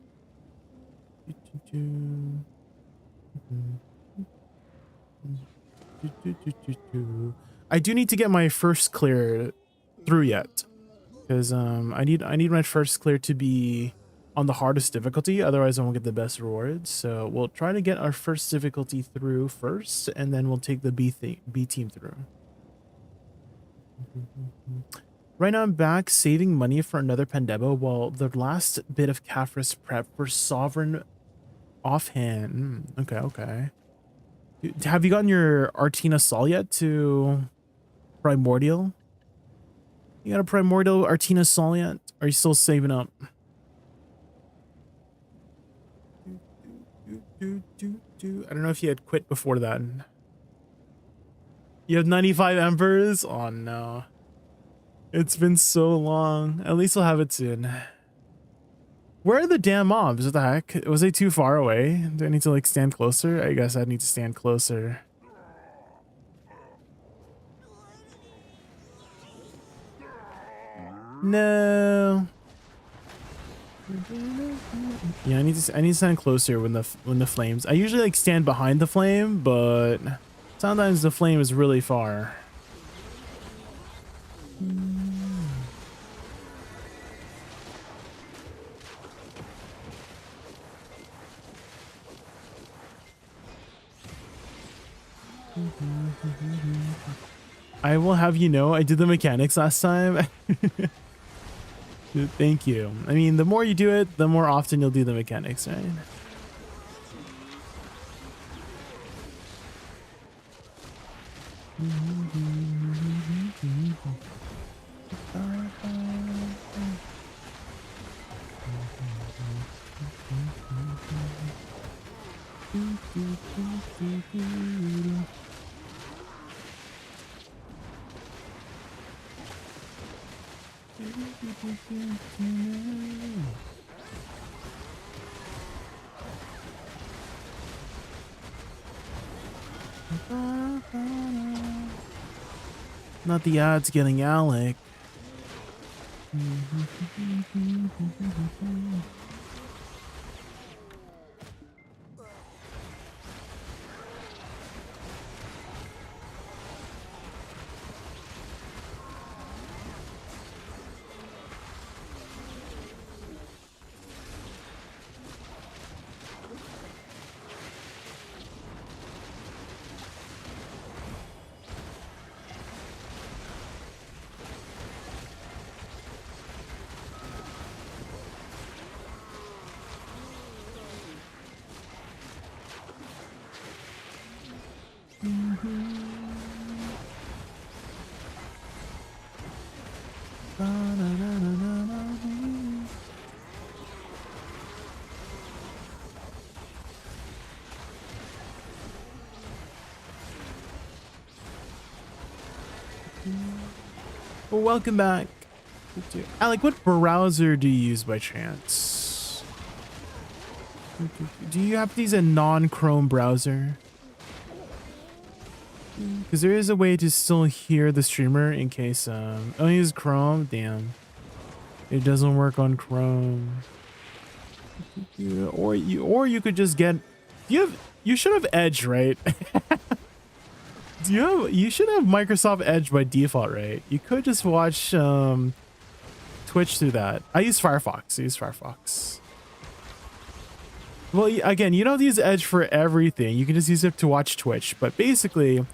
I do need to get my first clear through yet, because I need my first clear to be on the hardest difficulty, otherwise I won't get the best rewards. So we'll try to get our first difficulty through first, and then we'll take the B team through. Right now I'm back saving money for another Pandebo while the last bit of Caphras prep for Sovereign offhand. Okay. Have you gotten your Artina Sol yet to Primordial? You got a Primordial Artina Sol yet? Are you still saving up? I don't know if you had quit before that. You have 95 embers? Oh no. It's been so long. At least I'll have it soon. Where are the damn mobs? What the heck? Was they too far away? Do I need to like stand closer? I guess I need to stand closer. No. Yeah, I need to stand closer when the flames. I usually like stand behind the flame, but sometimes the flame is really far. I will have you know, I did the mechanics last time. Thank you. I mean, the more you do it, the more often you'll do the mechanics, right? Not the odds getting Alec. Well, welcome back. Alec, what browser do you use by chance? Do you have to use a non-Chrome browser? Because there is a way to still hear the streamer in case oh, use Chrome. Damn, it doesn't work on Chrome. Or you could just get. You should have Edge, right? You should have Microsoft Edge by default, right? You could just watch Twitch through that. I use Firefox. Well, again, you don't use Edge for everything. You can just use it to watch Twitch. But basically,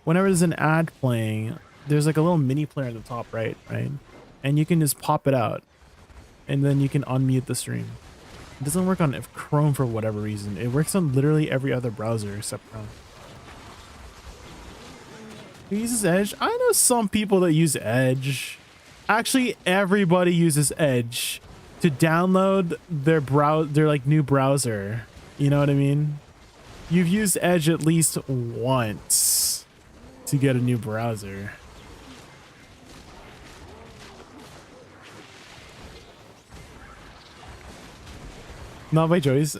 whenever there's an ad playing, there's like a little mini player at the top right? And you can just pop it out. And then you can unmute the stream. It doesn't work on Chrome for whatever reason. It works on literally every other browser except Chrome. Who uses Edge? I know some people that use Edge. Actually, everybody uses Edge to download their like new browser. You know what I mean? You've used Edge at least once to get a new browser. Not by choice.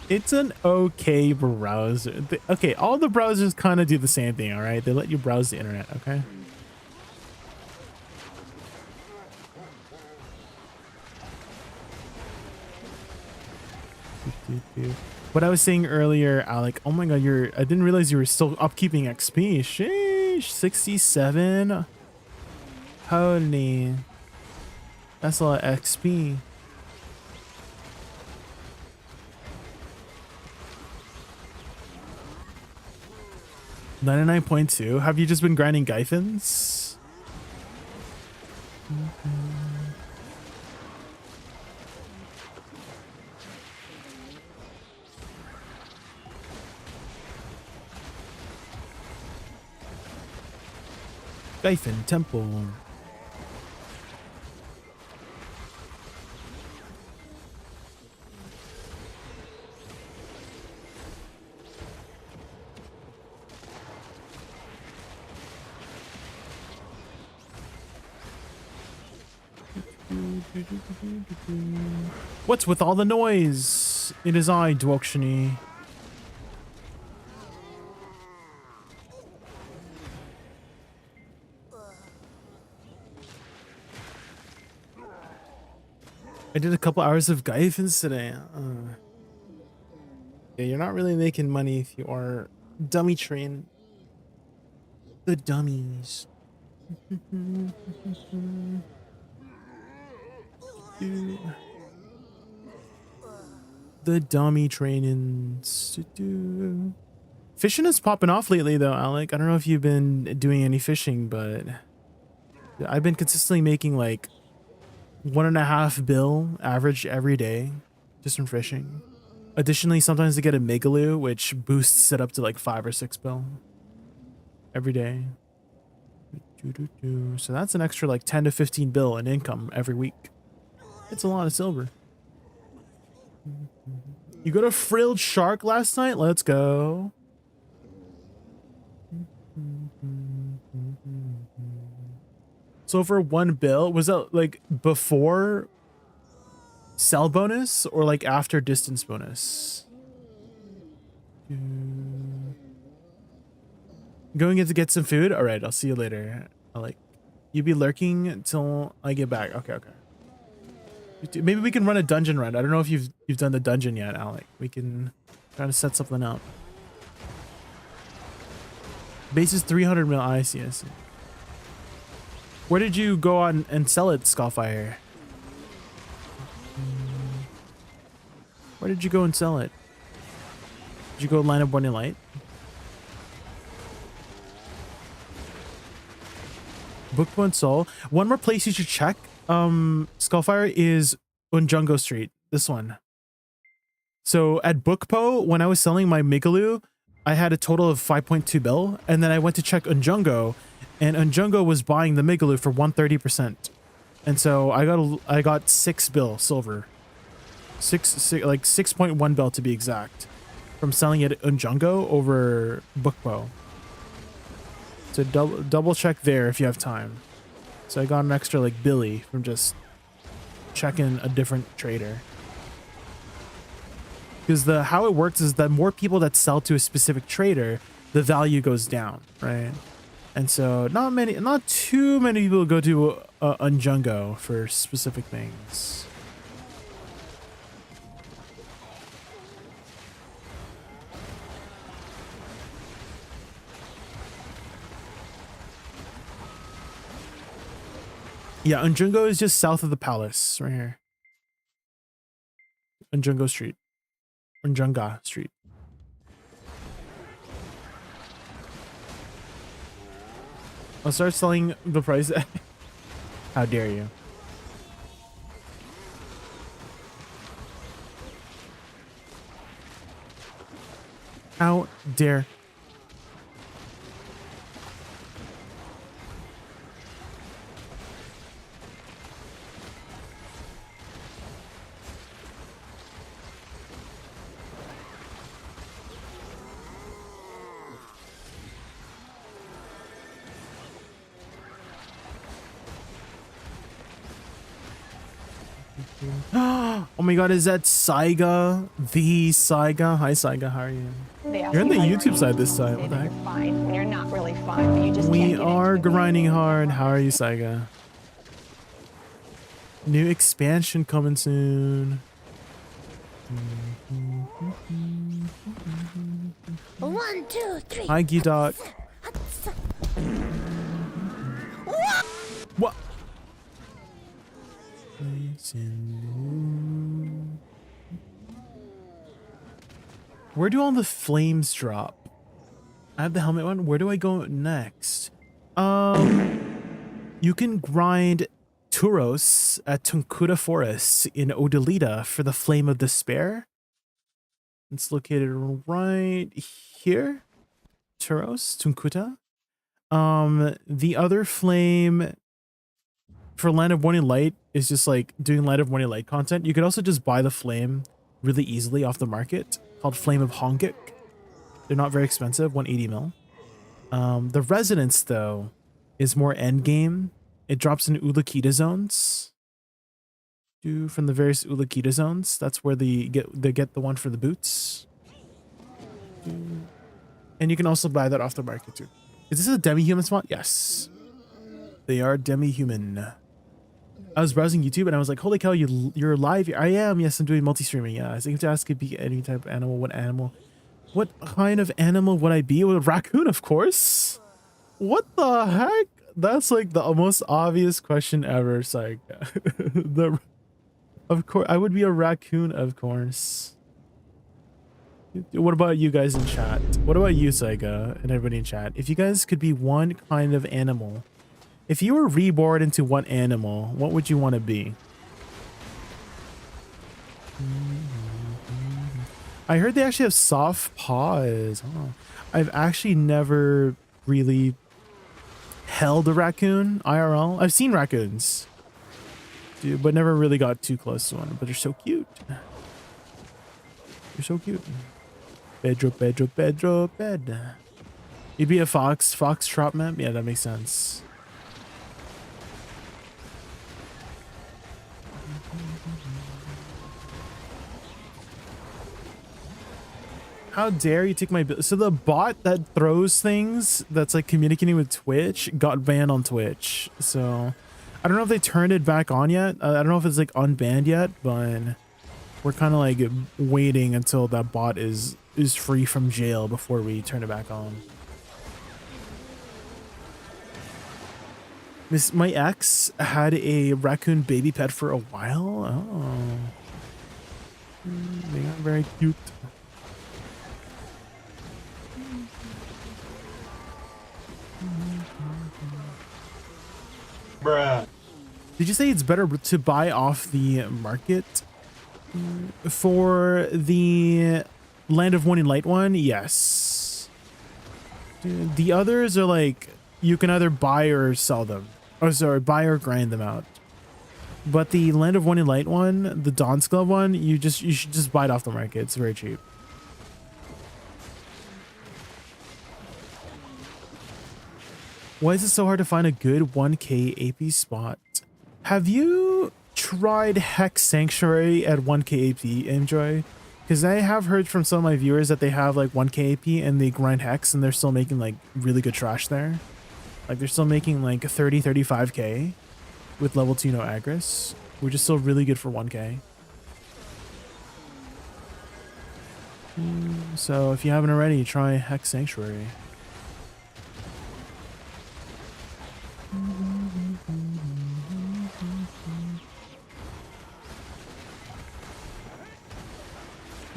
It's an okay browser. Okay, all the browsers kind of do the same thing, all right? They let you browse the internet, okay? What I was saying earlier, Alec, oh my god, I didn't realize you were still upkeeping XP. Sheesh, 67. Holy. That's a lot of XP. $99.2. Have you just been grinding Gyphins? Gyphin Temple. What's with all the noise? It is I, Dwokshani. I did a couple hours of Gaifins today. Yeah, you're not really making money if you are dummy train. The dummies. The dummy trainings. Fishing is popping off lately though, Alec. I don't know if you've been doing any fishing, but I've been consistently making like 1.5 bill average every day just from fishing. Additionally, sometimes I get a megaloo, which boosts it up to like 5 or 6 bill every day. So that's an extra like 10 to 15 bill in income every week. It's a lot of silver. You got a frilled shark last night? Let's go. So for 1 bill, was that like before cell bonus or like after distance bonus? Going in to get some food? All right, I'll see you later. You be lurking until I get back. Okay. Maybe we can run a dungeon run. I don't know if you've done the dungeon yet, Alec. We can try to set something up. Base is 300 mil. I see. Where did you go on and sell it, Skullfire? Where did you go and sell it? Did you go line up One Light? Bookpo and Soul. One more place you should check, Skullfire, is Unjungo Street. This one. So at Bookpo, when I was selling my Migaloo, I had a total of 5.2 bill, and then I went to check Unjungo, and Unjungo was buying the Migaloo for 130%, and so I got 6 bill silver, like 6.1 bill to be exact, from selling it at Unjungo over Bookpo. So double check there if you have time. So I got an extra like Billy from just checking a different trader. Because how it works is that more people that sell to a specific trader, the value goes down, right? And so not too many people go to Unjungo for specific things. Yeah, Unjungo is just south of the palace, right here. Unjungo Street. Unjunga Street. I'll start selling the price. How dare you? How dare? Oh my god, is that Saiga? The Saiga? Hi Saiga, how are you? You're on the YouTube side this time. What the heck? Fine when you're not really fine, but you just We can't get are into it. grinding hard. How are you, Saiga? New expansion coming soon. 1, 2, 3. Hi, Gidok. What? Where do all the flames drop? I have the helmet one. Where do I go next? You can grind Turos at Tunkuda Forest in Odalita for the Flame of Despair. It's located right here. Turos, Tunkuta. The other flame for Land of Morning Light is just like doing Land of Morning Light content. You could also just buy the flame really easily off the market, called Flame of Hongik. They're not very expensive, 180 mil. The Resonance though is more end game. It drops in Ulukita zones. From the various Ulakita zones. That's where they get the one for the boots. And you can also buy that off the market too. Is this a demi-human spot? Yes. They are demi-human. I was browsing YouTube and I was like, holy cow, you're live here. I am. Yes, I'm doing multi-streaming. Yeah, I think to ask could be any type of animal. What animal? What kind of animal would I be? Well, a raccoon, of course. What the heck? That's like the most obvious question ever. It's like, of course, I would be a raccoon, of course. What about you guys in chat? What about you, Saiga, and everybody in chat? If you guys could be one kind of animal, if you were reborn into one animal, what would you want to be? I heard they actually have soft paws. Oh, I've actually never really held a raccoon IRL. I've seen raccoons, dude, but never really got too close to one. But they're so cute. They're so cute. Pedro, Pedro, Pedro, Pedro. You'd be a fox trot map? Yeah, that makes sense. How dare you take my bill? So the bot that throws things that's like communicating with Twitch got banned on Twitch. So I don't know if they turned it back on yet. I don't know if it's like unbanned yet, but we're kind of like waiting until that bot is free from jail before we turn it back on. My ex had a raccoon baby pet for a while. Oh, they got very cute. Bruh. Did you say it's better to buy off the market for the Land of Morning Light one? Yes. Dude, the others are like you can either buy or sell them. Oh, sorry, buy or grind them out. But the Land of Morning Light one, the Dawn's Club one, you should just buy it off the market. It's very cheap. Why is it so hard to find a good 1k AP spot? Have you tried Hex Sanctuary at 1k AP, Enjoy? Because I have heard from some of my viewers that they have like 1k AP and they grind Hex and they're still making like really good trash there. Like they're still making like 35k with level 2 no Agris, which is still really good for 1k. So if you haven't already, try Hex Sanctuary.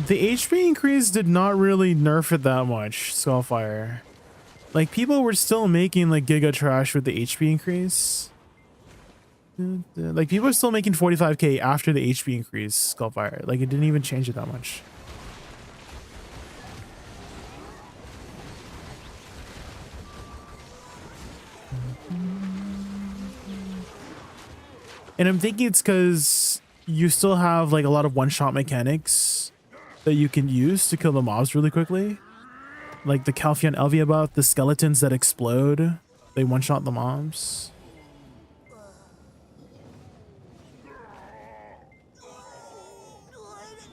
The HP increase did not really nerf it that much, Skullfire. Like, people were still making, like, Giga Trash with the HP increase. Like, people are still making 45k after the HP increase, Skullfire. Like, it didn't even change it that much. And I'm thinking it's because you still have, like, a lot of one-shot mechanics that you can use to kill the mobs really quickly. Like the Calphion Elvia buff, the skeletons that explode, they one-shot the mobs.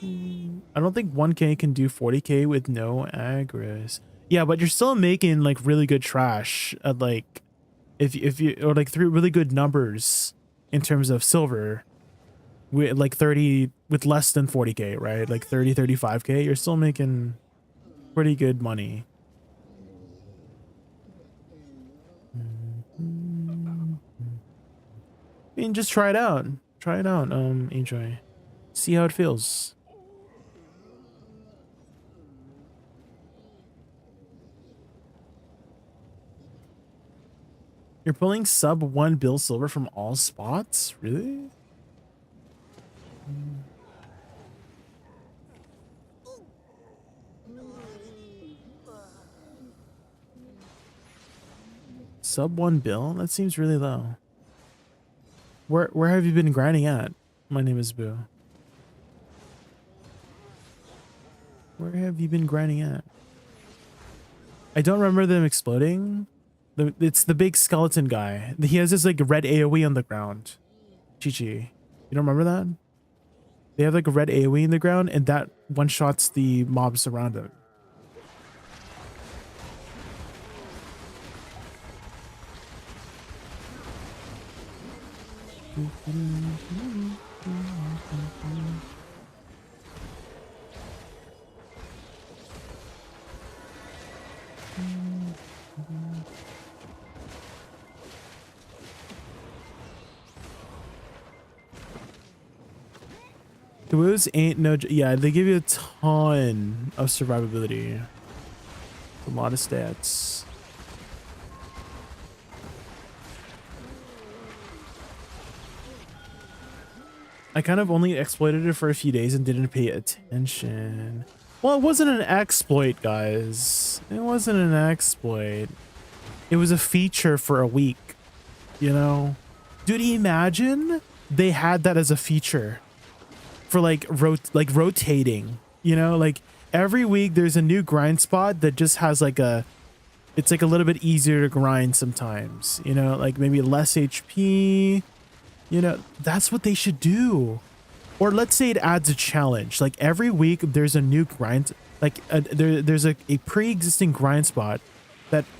I don't think 1k can do 40k with no Agris. Yeah, but you're still making like really good trash at like if you or like 3 really good numbers in terms of silver with like 30 with less than 40k, right? Like 35k, you're still making pretty good money. I mean, just try it out. Try it out, enjoy. See how it feels. You're pulling sub 1 bill silver from all spots? Really? Sub 1 bill? That seems really low. Where have you been grinding at? My name is Boo. Where have you been grinding at? I don't remember them exploding. It's the big skeleton guy. He has this like red AoE on the ground. Chi-Chi. You don't remember that? They have like a red AoE in the ground, and that one shots the mobs around it. The woos ain't no... Yeah, they give you a ton of survivability. A lot of stats. I kind of only exploited it for a few days and didn't pay attention. Well, it wasn't an exploit, guys. It wasn't an exploit. It was a feature for a week, you know? Dude, imagine they had that as a feature for like rotating, you know? Like every week there's a new grind spot that just has like it's like a little bit easier to grind sometimes, you know? Like maybe less HP. You know, that's what they should do. Or let's say it adds a challenge. Like every week there's a new grind, like there's a pre-existing grind spot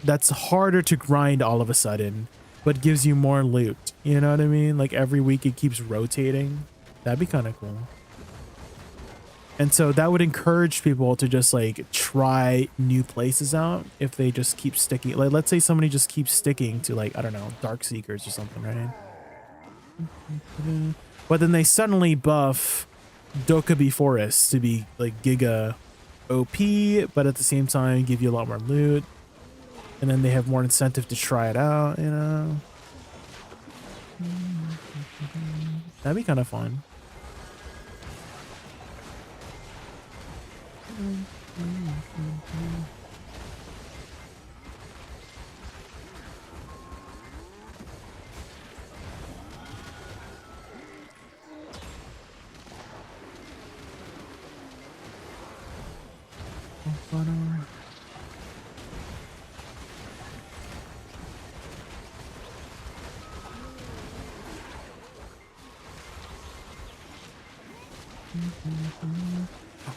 that's harder to grind all of a sudden, but gives you more loot. You know what I mean? Like every week it keeps rotating. That'd be kind of cool. And so that would encourage people to just like try new places out if they just keep sticking. Like let's say somebody just keeps sticking to like, I don't know, Dark Seekers or something, right? But then they suddenly buff Dokkaebi Forest to be like Giga OP, but at the same time give you a lot more loot. And then they have more incentive to try it out, you know? That'd be kind of fun.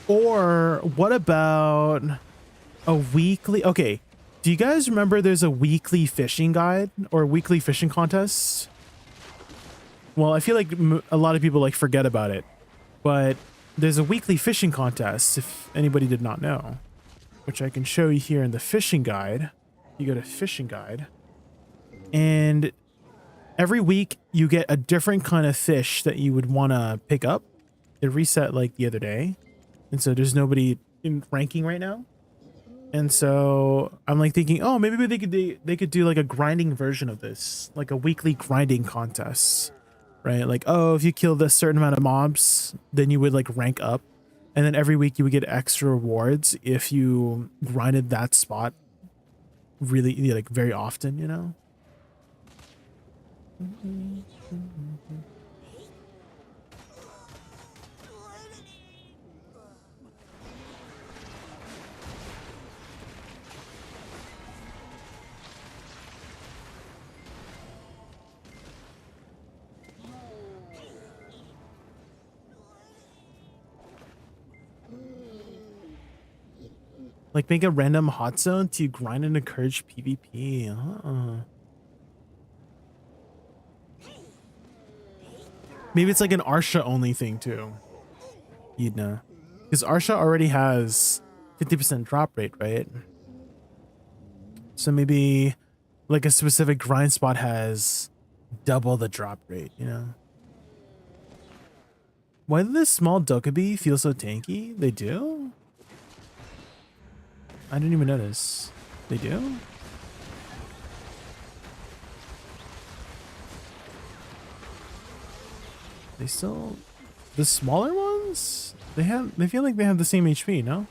Or what about a weekly? Okay, do you guys remember there's a weekly fishing guide or weekly fishing contest? Well, I feel like a lot of people like forget about it, but there's a weekly fishing contest if anybody did not know, which I can show you here in the fishing guide. You go to fishing guide, and every week you get a different kind of fish that you would want to pick up. It reset like the other day, and so there's nobody in ranking right now. And so I'm like thinking, oh, maybe they could do like a grinding version of this, like a weekly grinding contest, right? Like, oh, if you kill this certain amount of mobs, then you would like rank up, and then every week you would get extra rewards if you grinded that spot really like very often, you know? Like make a random hot zone to grind and encourage PvP. Maybe it's like an Arsha only thing too. You'd know. Because Arsha already has 50% drop rate, right? So maybe like a specific grind spot has double the drop rate, you know? Why do this small Dokkaebi feel so tanky? They do? I didn't even notice. They do? They still... The smaller ones? They feel like they have the same HP, no?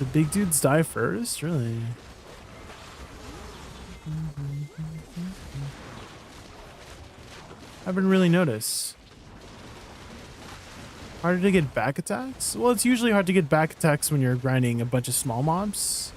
The big dudes die first? Really? I haven't really noticed. Harder to get back attacks? Well, it's usually hard to get back attacks when you're grinding a bunch of small mobs.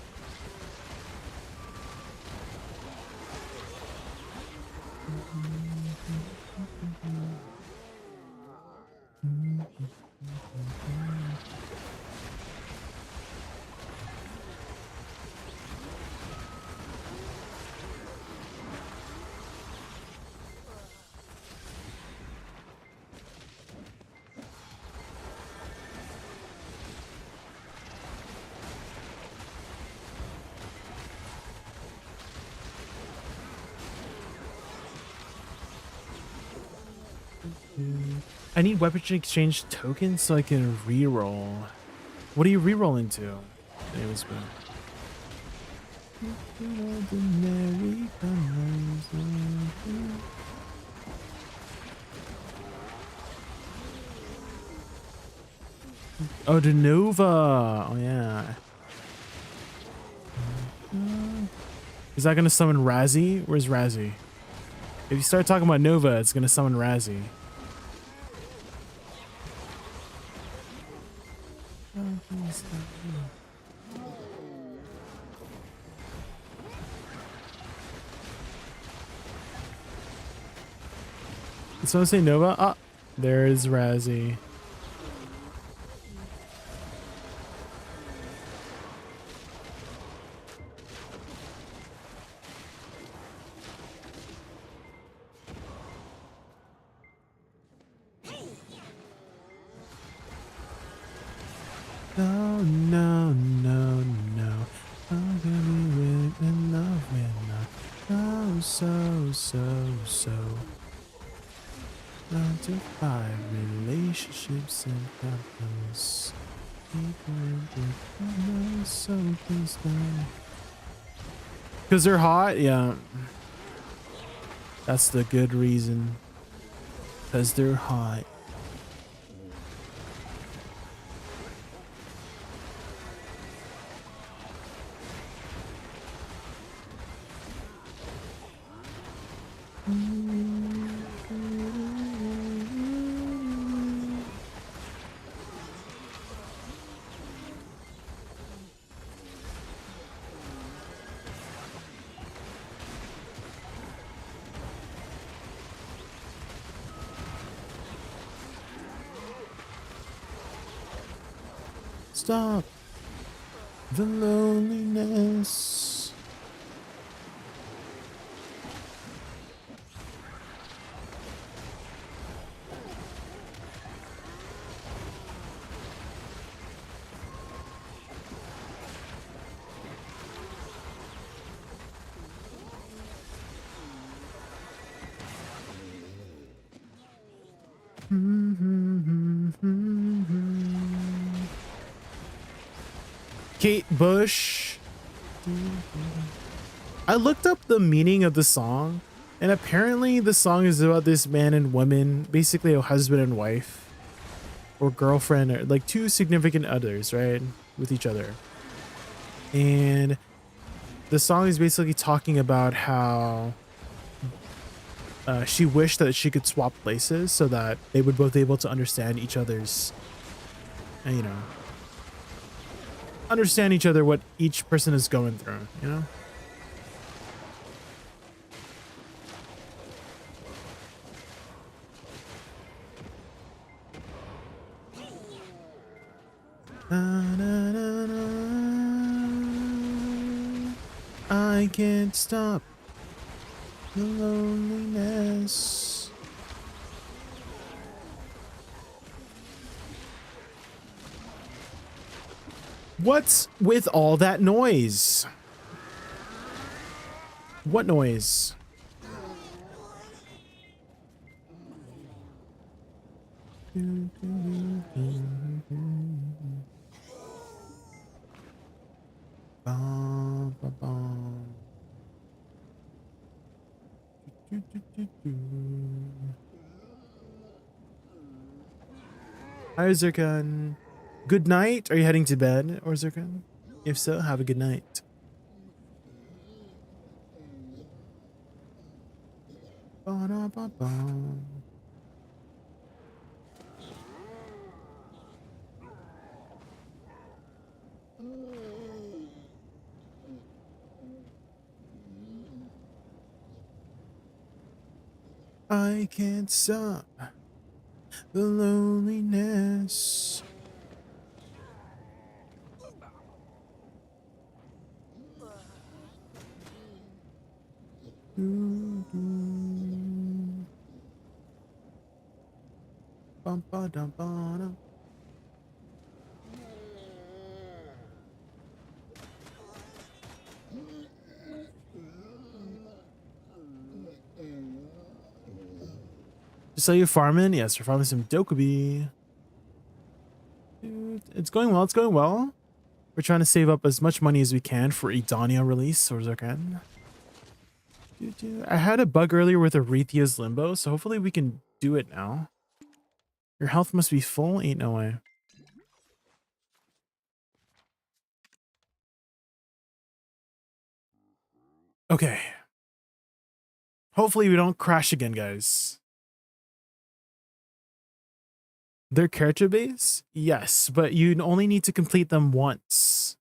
I need weapon exchange tokens so I can reroll. What are you rerolling to? Anyways, oh, de Nova. Oh yeah. Is that gonna summon Razzie? Where's Razzie? If you start talking about Nova, it's gonna summon Razzie. Did someone say Nova? Ah, there is Razzie. No, no, no, no. I'm gonna be in love with no, so. 9 to 5 relationships and problems. Something's done. Because they're hot? Yeah. That's the good reason. Because they're hot. Stop the loneliness. Kate Bush. I looked up the meaning of the song, and apparently the song is about this man and woman, basically a husband and wife, or girlfriend, or like two significant others, right, with each other. And the song is basically talking about how she wished that she could swap places so that they would both be able to understand each other's, you know, understand each other, what each person is going through, you know? I can't stop the loneliness. What's with all that noise? What noise? Hi, Zirkan. Good night. Are you heading to bed, or Zirkan? If so, have a good night. Ba-da-ba-ba. I can't stop the loneliness. Bum, ba, dum, ba, dum. So you farming? Yes, you're farming some Dokubi. Dude, it's going well. It's going well. We're trying to save up as much money as we can for Idania release, or Zarkan. I had a bug earlier with Arethia's Limbo, so hopefully we can do it now. Your health must be full? Ain't no way. Okay. Hopefully we don't crash again, guys. They're character based? Yes, but you only need to complete them once.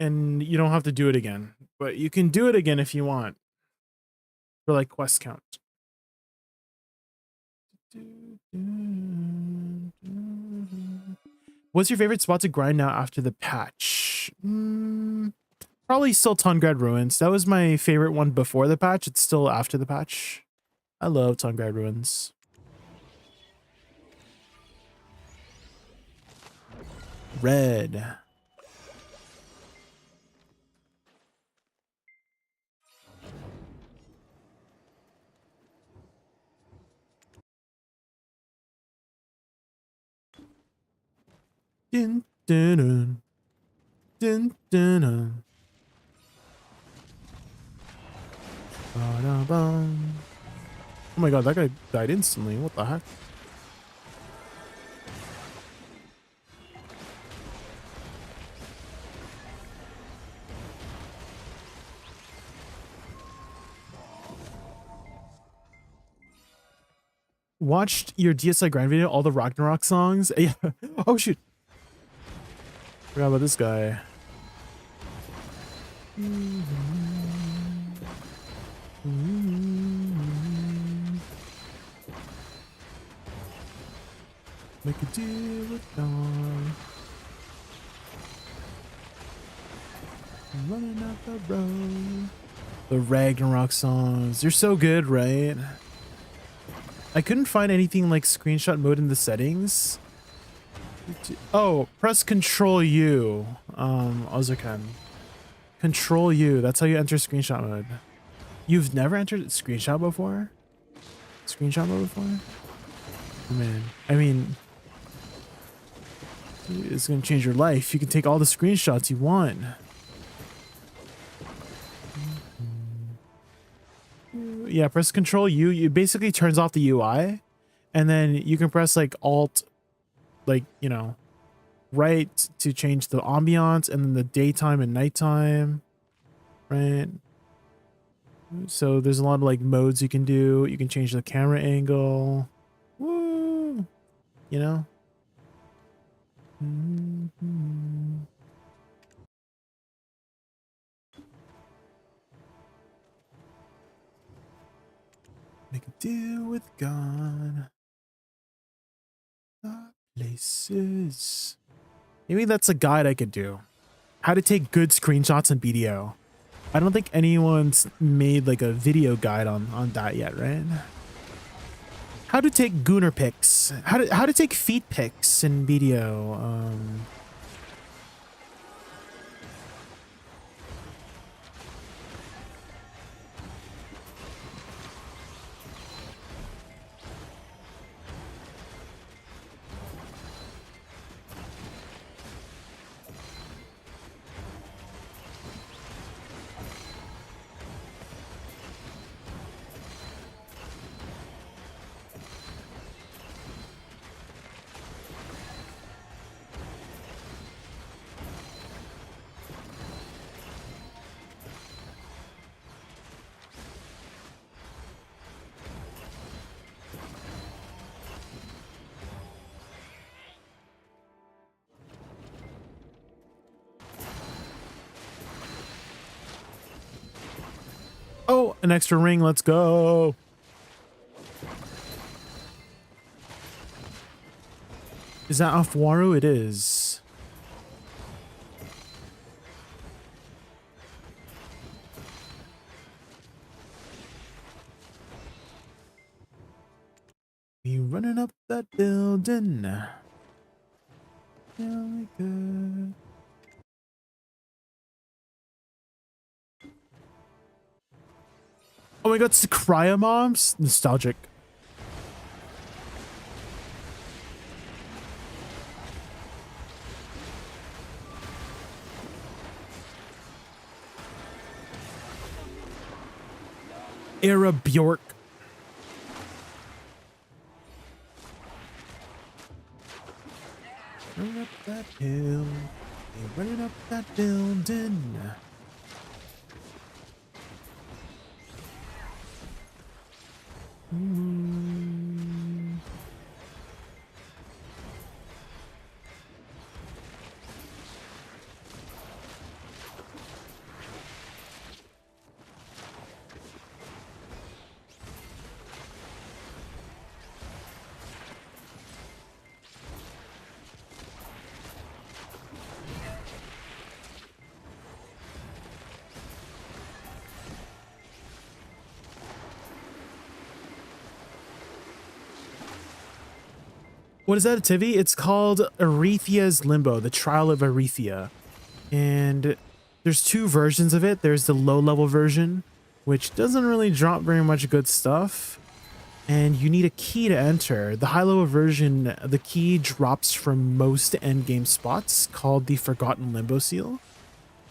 And you don't have to do it again. But you can do it again if you want. For like quest count. What's your favorite spot to grind now after the patch? Probably still Tungrad Ruins. That was my favorite one before the patch. It's still after the patch. I love Tungrad Ruins. Red. Dun, dun, dun. Dun, dun, dun. Ba-da-bum. Oh my god, that guy died instantly. What the heck? Watched your DSI grind video, all the Ragnarok songs. Yeah. Oh shoot. Forgot about this guy. Make a deal with dawn. I'm running up the road. The Ragnarok songs. They're so good, right? I couldn't find anything like screenshot mode in the settings. Oh, press Control U. Ozarkan. Control U. That's how you enter screenshot mode. You've never entered screenshot before? Screenshot mode before? Oh, man. I mean, it's gonna change your life. You can take all the screenshots you want. Yeah, press Control U. It basically turns off the UI, and then you can press like Alt, like, you know, right to change the ambiance, and then the daytime and nighttime, right? So there's a lot of like modes you can do. You can change the camera angle. Woo! You know? Make a deal with God. Places. Maybe that's a guide I could do. How to take good screenshots in BDO. I don't think anyone's made like a video guide on that yet, right? How to take gooner pics. How to take feet pics in BDO. Oh, an extra ring. Let's go. Is that off Waru? It is. We running up that building. Really good. Oh my god, it's the Cryo Moms? Nostalgic. Era Bjork. Running up that hill. Running up that building. What is that, Tivi? It's called Arethia's Limbo, the Trial of Arethia. And there's two versions of it. There's the low-level version, which doesn't really drop very much good stuff. And you need a key to enter. The high-level version, the key drops from most endgame spots, called the Forgotten Limbo Seal.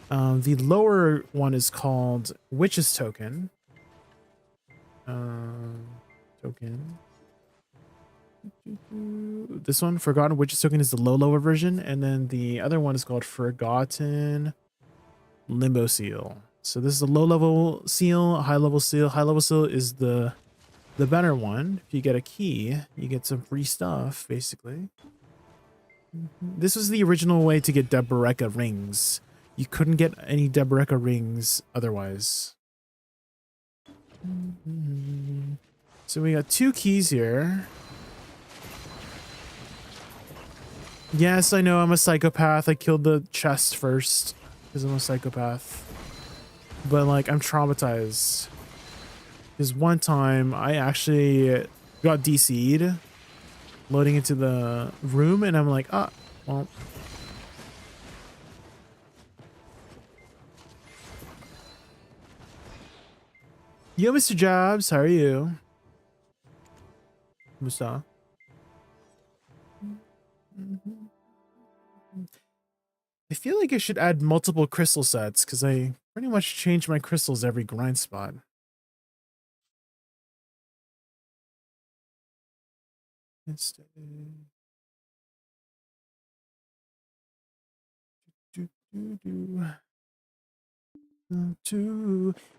The lower one is called Witch's Token. This one, Forgotten Witch's Token, is the lower version, and then the other one is called Forgotten Limbo Seal. So this is a low-level seal, high-level seal. High-level seal is the better one. If you get a key, you get some free stuff, basically. This was the original way to get Deboreka rings. You couldn't get any Deboreka rings otherwise. So we got 2 keys here. Yes, I know I'm a psychopath. I killed the chest first because I'm a psychopath. But like, I'm traumatized. Because one time I actually got DC'd loading into the room, and I'm like, ah, well. Yo, Mr. Jobs, how are you? Woosa. I feel like I should add multiple crystal sets because I pretty much change my crystals every grind spot.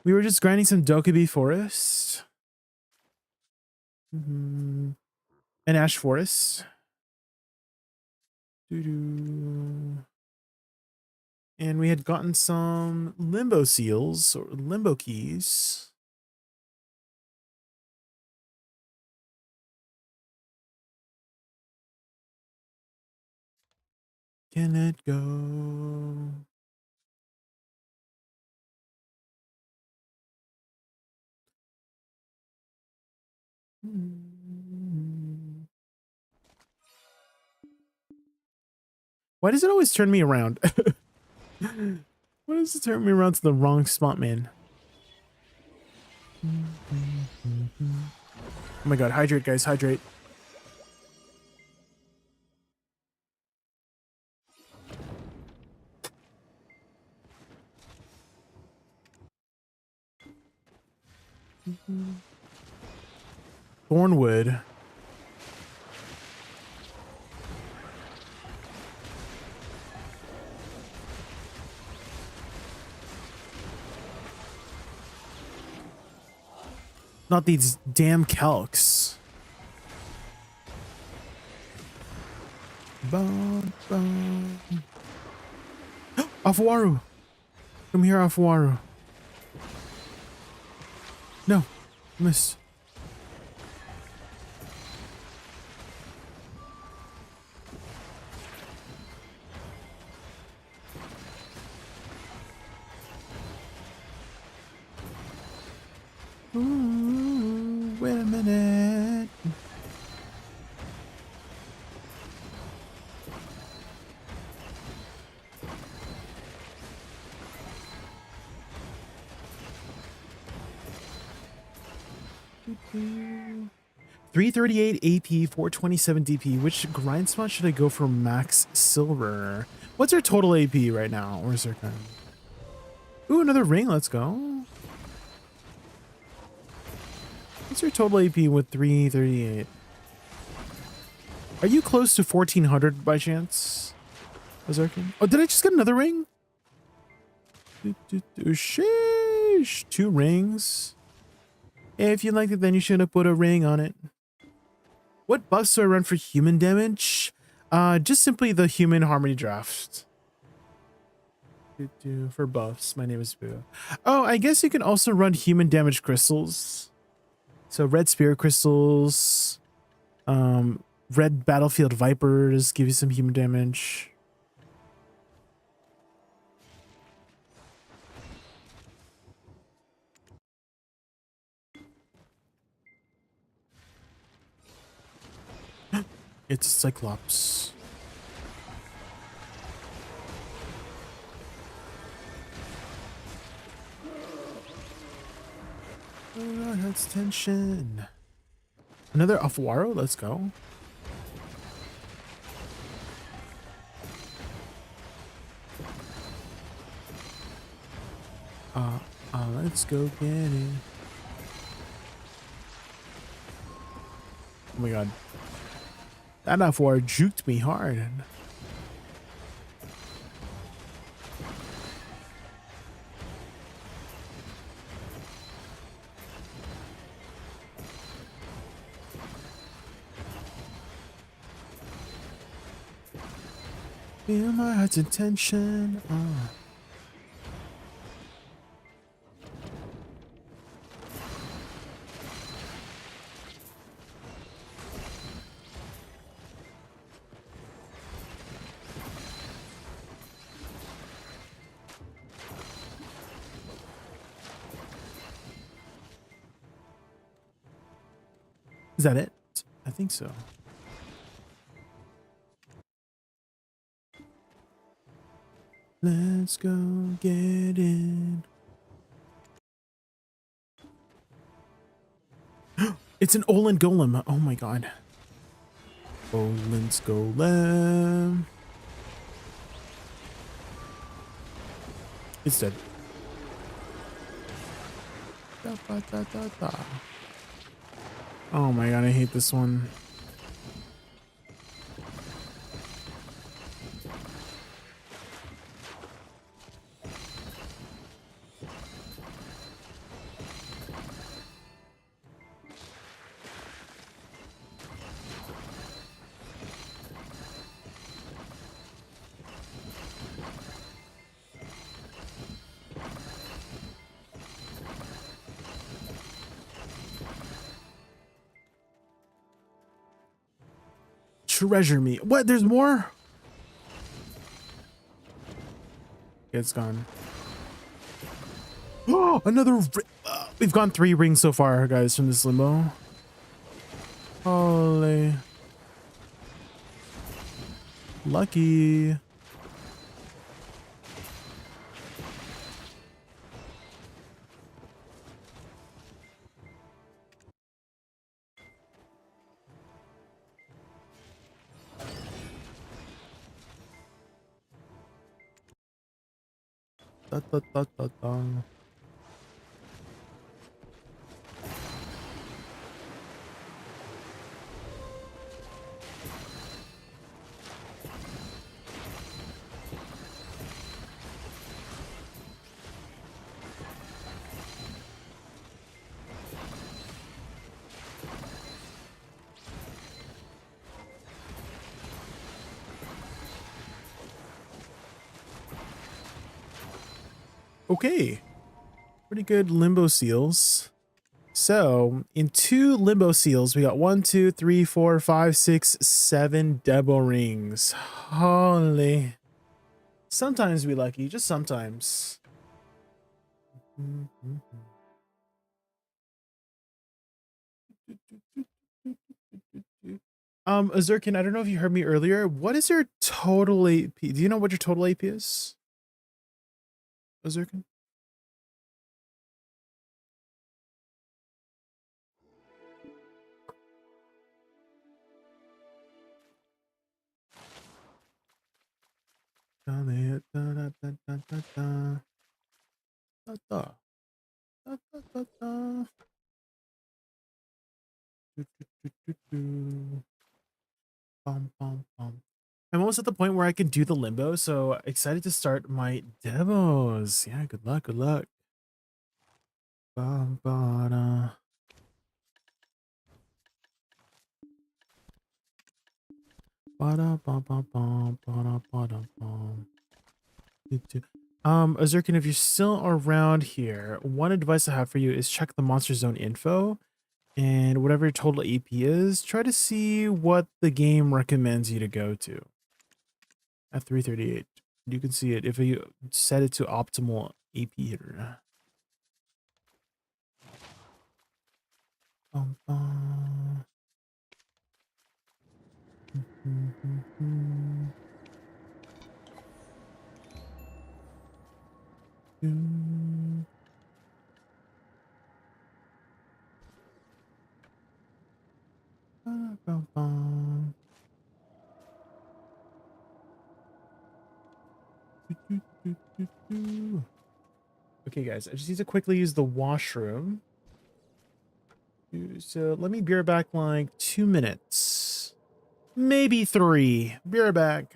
We were just grinding some Dokubi Forest. And Ash Forest. And we had gotten some limbo seals or limbo keys. Can it go? Why does it always turn me around? Why does it turn me around to the wrong spot, man? Oh my god, hydrate, guys, hydrate. Thornwood. Not these damn calcs. Afuaru. Come here, Afuaru. No, missed. Ooh, wait a minute. Doo-doo. 338 AP, 427 DP. Which grind spot should I go for max silver? What's our total AP right now? Or is there kind of... Ooh, another ring. Let's go. What's your total AP with 338? Are you close to 1400 by chance? Berserkin? Oh, did I just get another ring? Sheesh. 2 rings. If you liked it, then you should have put a ring on it. What buffs do I run for human damage? Just simply the human harmony draft. For buffs, my name is Boo. Oh, I guess you can also run human damage crystals. So red spirit crystals, red battlefield vipers give you some human damage. It's a Cyclops. Oh, that's tension. Another Afuaro, let's go. Let's go get it. Oh my god. That Afuaro juked me hard. Feel my heart's intention. Is that it? I think so. Let's go get it. It's an Olin Golem. Oh my god. Olin's Golem. It's dead. Da, ba, da, da, da. Oh my god, I hate this one. Treasure me. What? There's more? It's gone. Oh, another. We've gone 3 rings so far, guys, from this limbo. Holy. Lucky. Da, da, da, da, da. Okay. Pretty good limbo seals. So in 2 limbo seals, we got 1, 2, 3, 4, 5, 6, 7 devil rings. Holy. Sometimes we lucky, just sometimes. Azurkin, I don't know if you heard me earlier. What is your total AP? Do you know what your total AP is? Azurkin? I'm almost at the point where I can do the limbo, so excited to start my demos. Yeah, good luck, good luck. Azurkin, if you're still around here, one advice I have for you is check the Monster Zone info, and whatever your total AP is, try to see what the game recommends you to go to. At 338, you can see it if you set it to optimal AP here. Okay, guys, I just need to quickly use the washroom. So let me be right back like 2 minutes. Maybe 3. Be right back.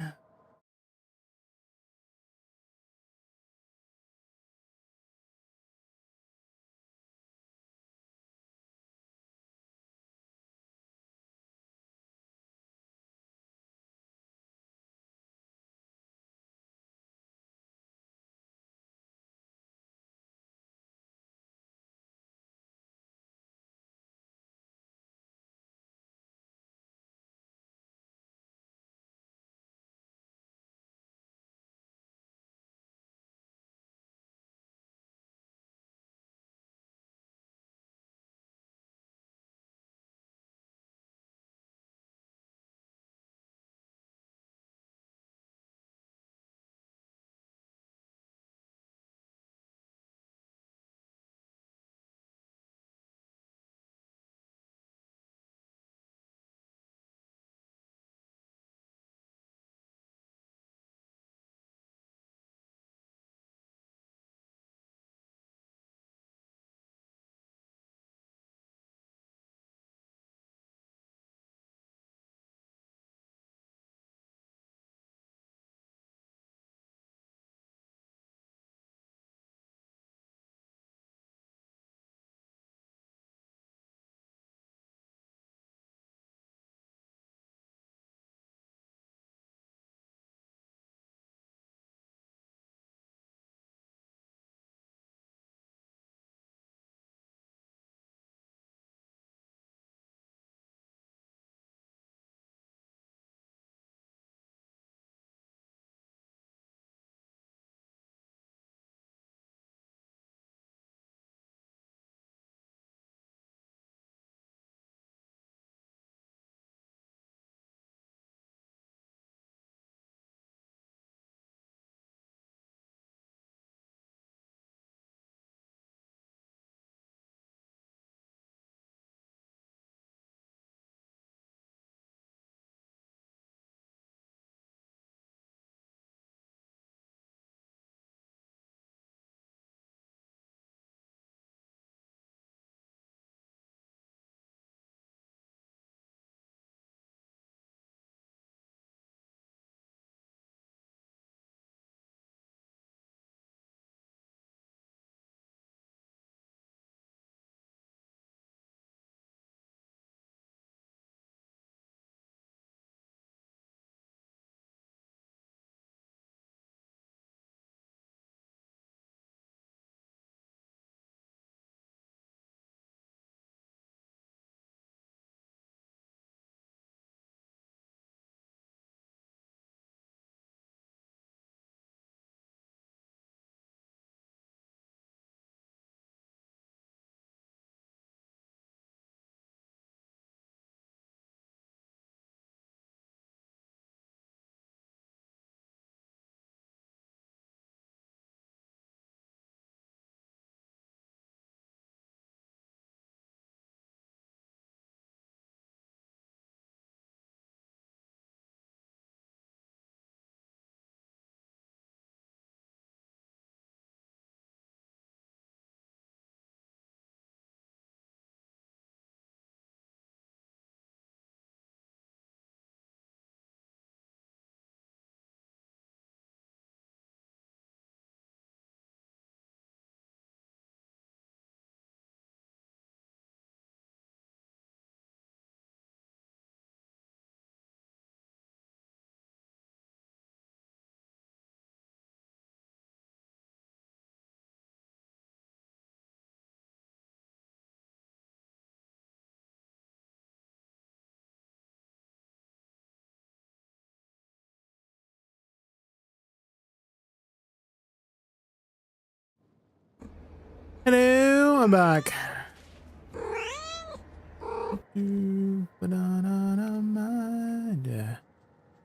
Hello, I'm back.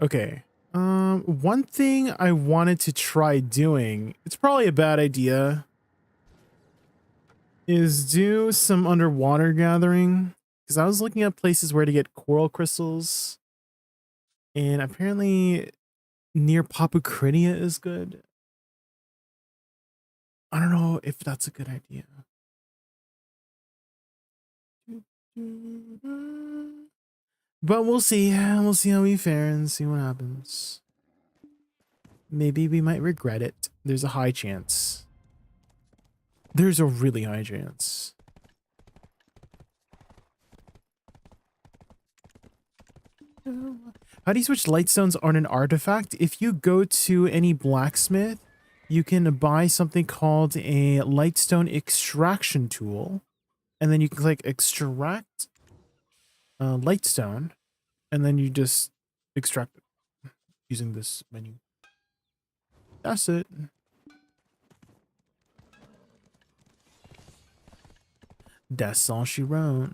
Okay. One thing I wanted to try doing, it's probably a bad idea, is do some underwater gathering. Because I was looking at places where to get coral crystals. And apparently near Papucrinia is good. I don't know if that's a good idea. But we'll see. We'll see how we fare and see what happens. Maybe we might regret it. There's a high chance. There's a really high chance. How do you switch lightstones on an artifact? If you go to any blacksmith, you can buy something called a lightstone extraction tool. And then you can click extract lightstone. And then you just extract it using this menu. That's it. That's all she wrote.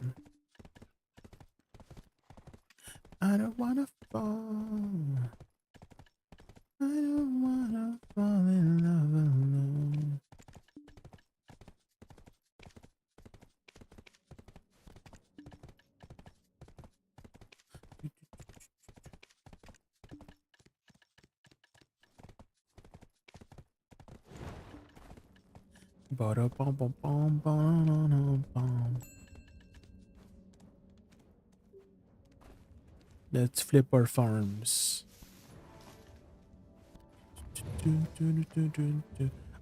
I don't wanna fall. I don't wanna fall in love alone. Let's flip our farms.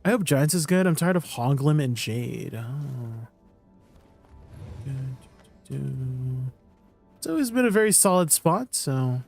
I hope Giants is good. I'm tired of Hoglim and Jade. Oh. It's always been a very solid spot, so.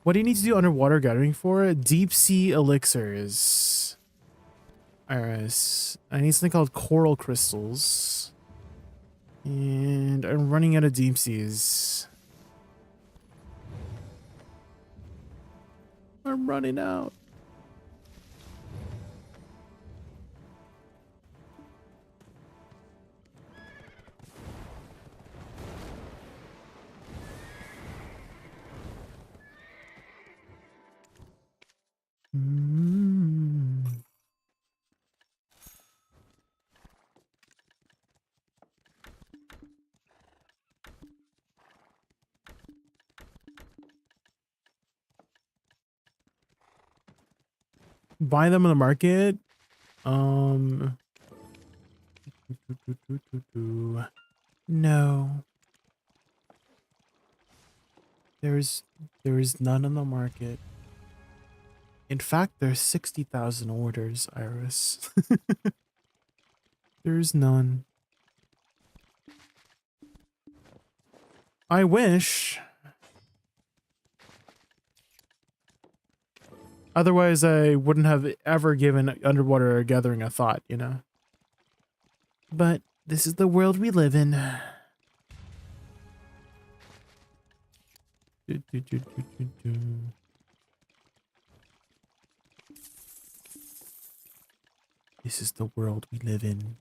What do you need to do underwater gathering for? Deep sea elixirs. Iris. I need something called coral crystals. And I'm running out of deep seas. I'm running out. Buy them on the market. No. There is none on the market. In fact, there's 60,000 orders, Iris. There's none. I wish. Otherwise, I wouldn't have ever given underwater gathering a thought, you know? But this is the world we live in. This is the world we live in.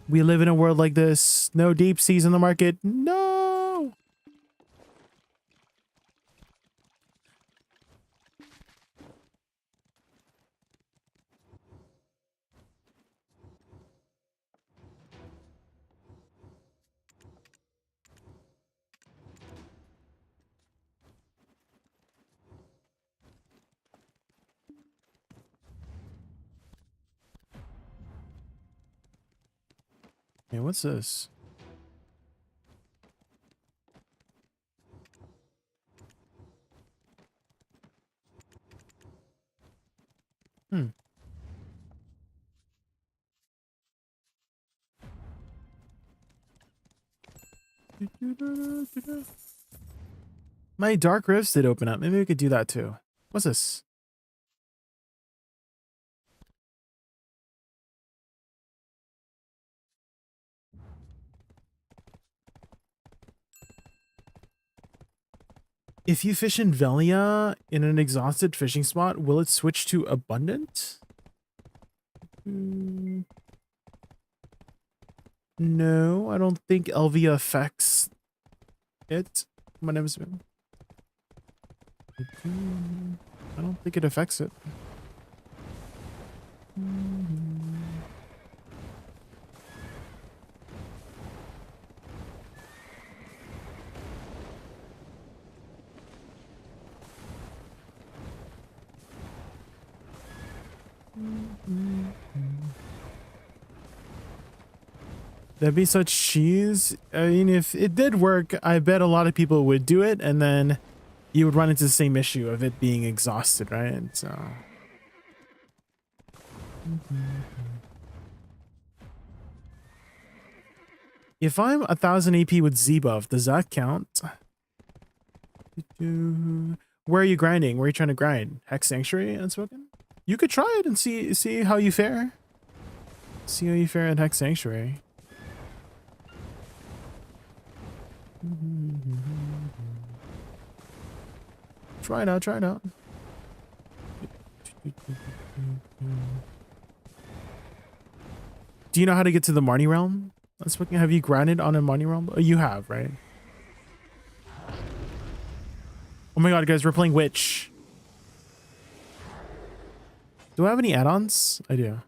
We live in a world like this. No deep seas in the market. No! Hey, what's this? My Dark Rifts did open up. Maybe we could do that too. What's this? If you fish in Velia in an exhausted fishing spot, will it switch to abundant? No, I don't think Elvia affects it. My name is. I don't think it affects it. That'd be such cheese. I mean, if it did work, I bet a lot of people would do it, and then you would run into the same issue of it being exhausted, right? So. If I'm 1000 AP with Z buff, does that count? Where are you grinding? Where are you trying to grind? Hex Sanctuary, Unspoken? You could try it and see how you fare. See how you fare at Hex Sanctuary. Try it out, try it out. Do you know how to get to the Marnie realm? Unspoken, have you grinded on a Marnie realm? Oh, you have, right? Oh my god, guys, we're playing Witch. Do I have any add-ons? I do.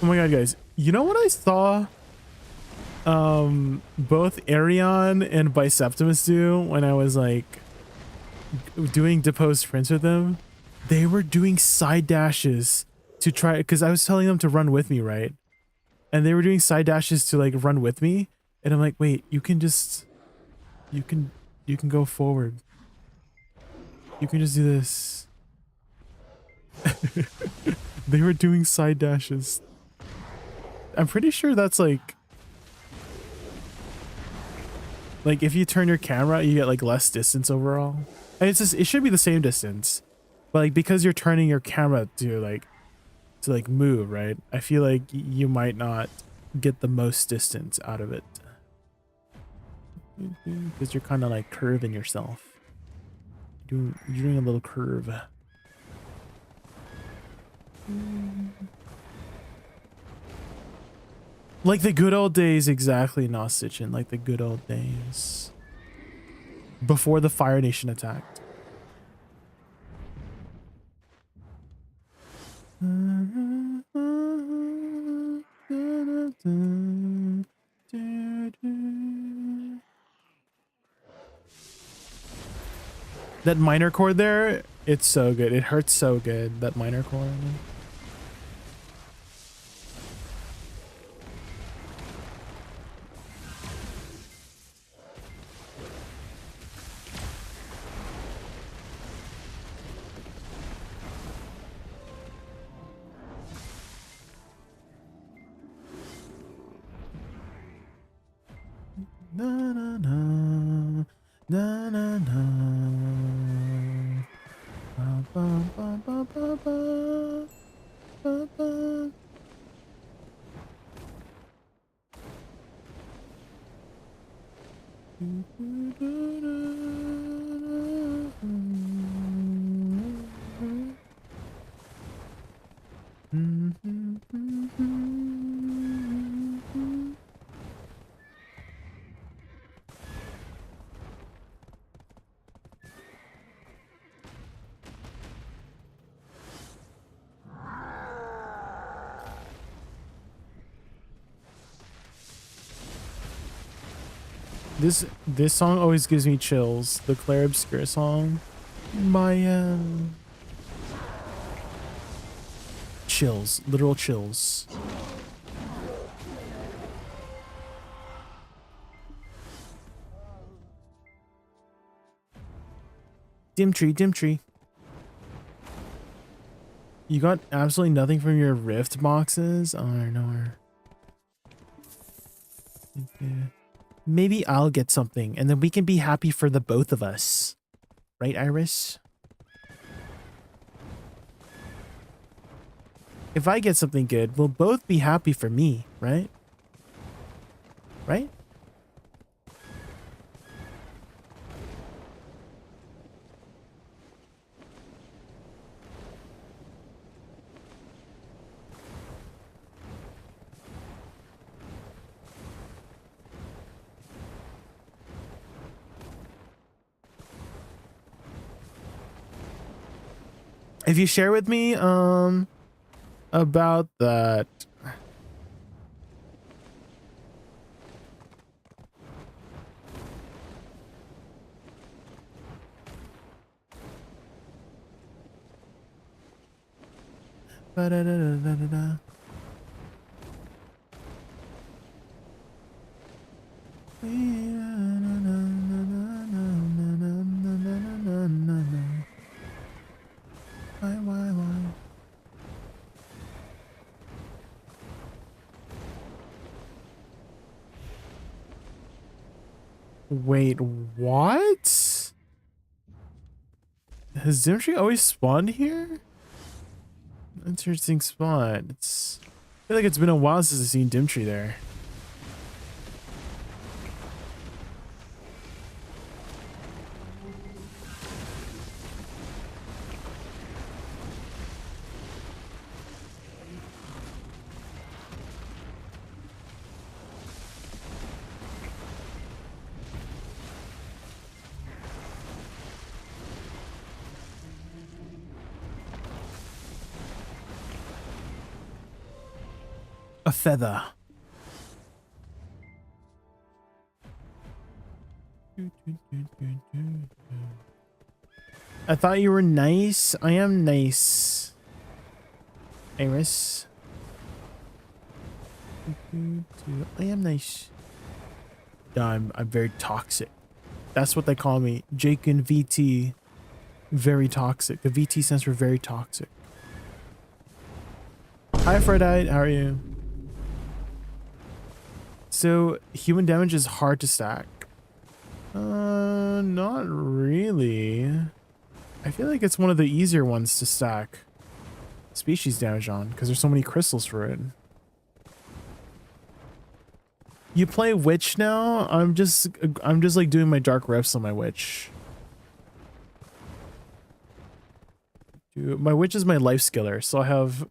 Oh my god, guys. You know what I saw both Arion and Biceptimus do when I was like doing Deposed Prince with them? They were doing side dashes to try, because I was telling them to run with me, right? And they were doing side dashes to like run with me, and I'm like, wait, you can go forward. You can just do this. They were doing side dashes. I'm pretty sure that's like if you turn your camera, you get like less distance overall. And it's just, it should be the same distance, but like because you're turning your camera to move, right? I feel like you might not get the most distance out of it because you're kind of like curving yourself. You're doing a little curve. Like the good old days, exactly, Nostitchin. Like the good old days. Before the Fire Nation attacked. That minor chord there, it's so good. It hurts so good, that minor chord. Na na na na na na. Ba, ba, ba, ba, ba, ba, ba. This song always gives me chills. The Claire Obscure song. My chills, literal chills. Dim tree. You got absolutely nothing from your Rift boxes? Oh, no. Okay. Maybe I'll get something, and then we can be happy for the both of us. Right, Iris? If I get something good, we'll both be happy for me, right? Right? If you share with me, about that. Ba-da-da-da-da-da-da. Why? Wait, what? Has Dimtree always spawned here? Interesting spot. I feel like it's been a while since I've seen Dimtree there. A feather. I thought you were nice. I am nice. Iris. I am nice. Yeah, I'm very toxic. That's what they call me. JaykunVT. Very toxic. The VT stands for very toxic. Hi, Fredite. How are you? So, human damage is hard to stack. Not really. I feel like it's one of the easier ones to stack species damage on because there's so many crystals for it. You play witch now? I'm just like doing my dark refs on my witch. Dude, my witch is my life skiller, so I have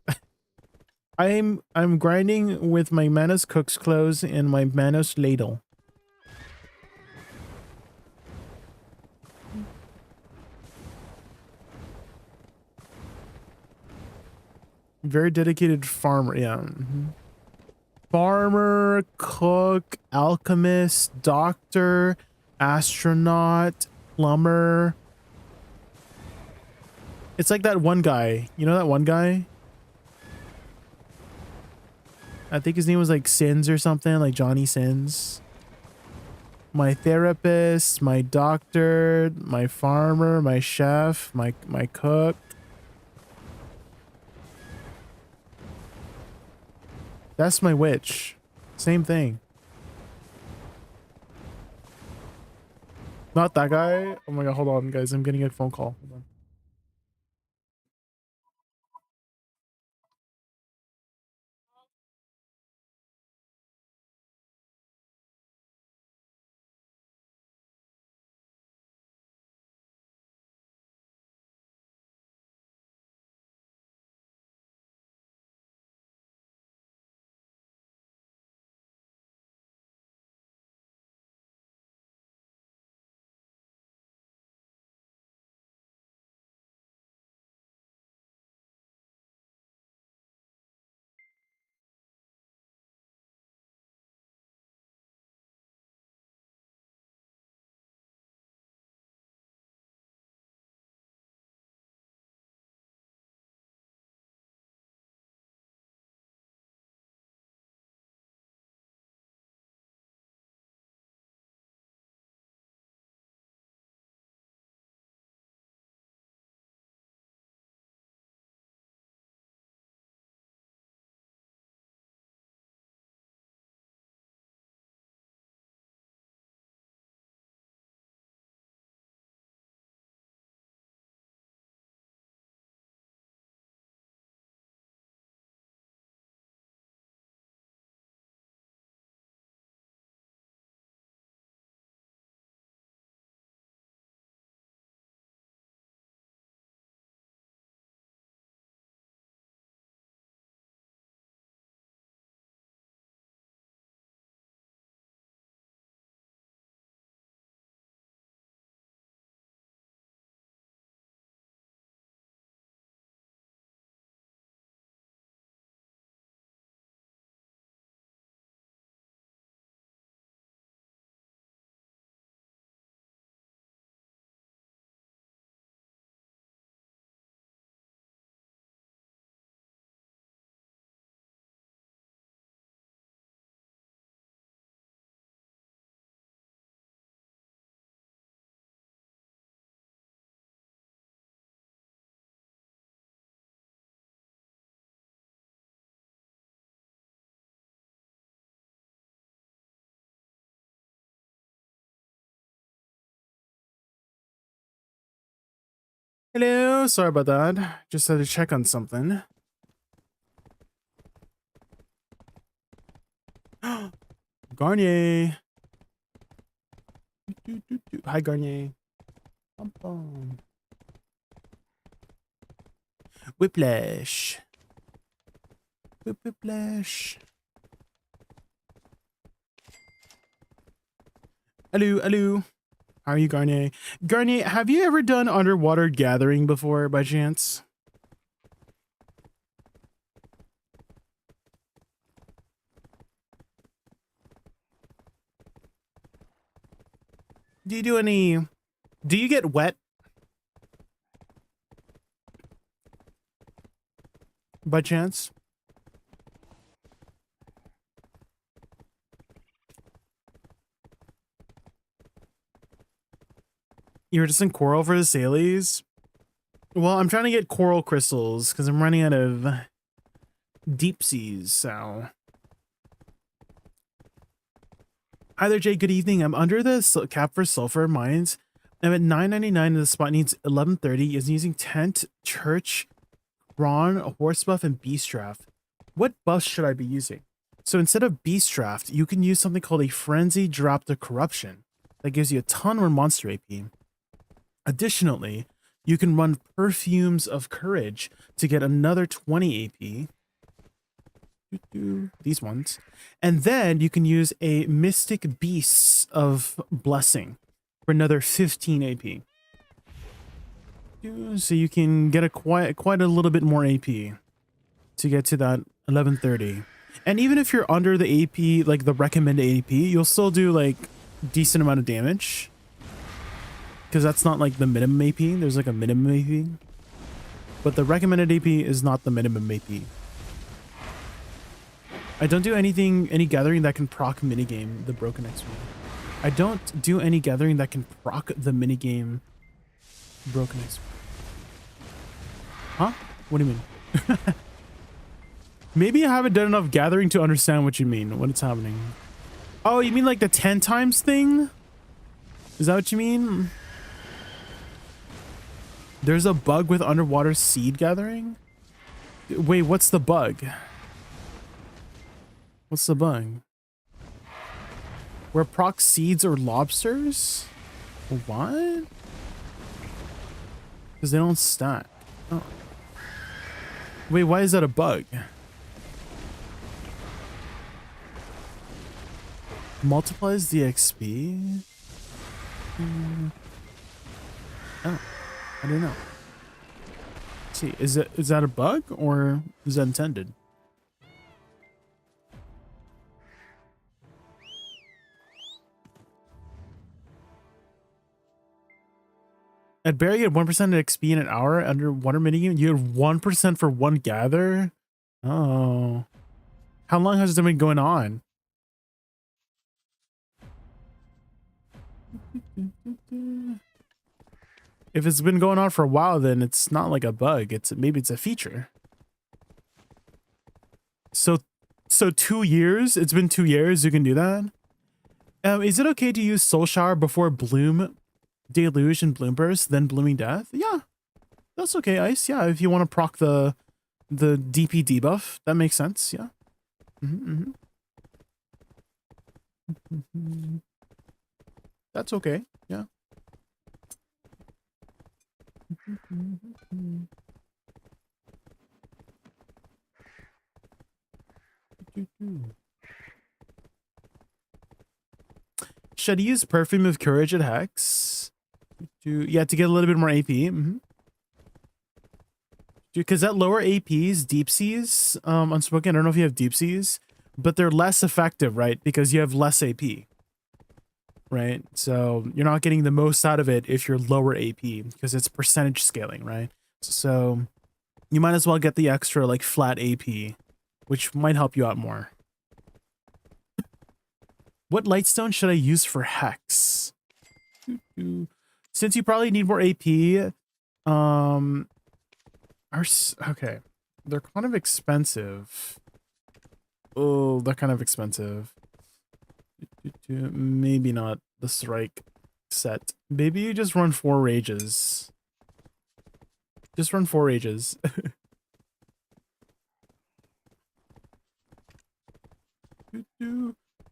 I'm grinding with my Manos Cook's Clothes and my Manos Ladle. Very dedicated farmer, yeah. Farmer, cook, alchemist, doctor, astronaut, plumber. It's like that one guy. You know that one guy? I think his name was like Sins or something, like Johnny Sins. My therapist, my doctor, my farmer, my chef, my cook. That's my witch. Same thing. Not that guy. Oh my god, hold on, guys. I'm getting a phone call. Hold on. Hello, sorry about that. Just had to check on something. Garnier. Hi, Garnier. Bum, bum. Whiplash. Whiplash. Hello, hello. How are you, Garnier? Garnier, have you ever done underwater gathering before, by chance? Do you get wet? By chance? You're just in coral for the Salies? Well, I'm trying to get coral crystals because I'm running out of deep seas, so. Hi there, Jay. Good evening. I'm under the cap for sulfur mines. I'm at 9.99 and the spot needs 11.30. Is using tent, church, brawn, horse buff, and beast draft. What buffs should I be using? So instead of beast draft, you can use something called a frenzy drop to corruption. That gives you a ton more monster AP. Additionally, you can run perfumes of courage to get another 20 AP. These ones. And then you can use a mystic beasts of blessing for another 15 AP. So you can get a quite a little bit more AP to get to that 1130. And even if you're under the AP, like the recommended AP, you'll still do like decent amount of damage. Because that's not like the minimum AP. There's like a minimum AP. But the recommended AP is not the minimum AP. I don't do any gathering that can proc minigame the Broken XP. I don't do any gathering that can proc the minigame Broken XP. Huh? What do you mean? Maybe I haven't done enough gathering to understand what you mean, what it's happening. Oh, you mean like the 10 times thing? Is that what you mean? There's a bug with underwater seed gathering? Wait, what's the bug? What's the bug? Where proc seeds or lobsters? What? Because they don't stack. Oh. Wait, why is that a bug? Multiplies the XP? Oh, I don't know. Let's see, is that a bug or is that intended? At Barry, you had 1% XP in an hour underwater minigame. You had 1% for one gather? Oh. How long has it been going on? If it's been going on for a while, then it's not like a bug. Maybe it's a feature. So 2 years? It's been 2 years you can do that? Is it okay to use Soul Shower before Bloom Deluge and Bloom Burst, then Blooming Death? Yeah, that's okay, Ice. Yeah, if you want to proc the DP debuff, that makes sense. Yeah. That's okay. Yeah. Should I use Perfume of Courage at Hex? Yeah, to get a little bit more AP. Because that lower APs, deep seas, unspoken. I don't know if you have deep seas, but they're less effective, right? Because you have less AP, right? So you're not getting the most out of it if you're lower AP because it's percentage scaling, right? So you might as well get the extra like flat AP, which might help you out more. What lightstone should I use for Hex? Since you probably need more AP, okay, they're kind of expensive. Oh, they're kind of expensive. Maybe not the strike set. Maybe you just run 4 rages. Just run 4 rages.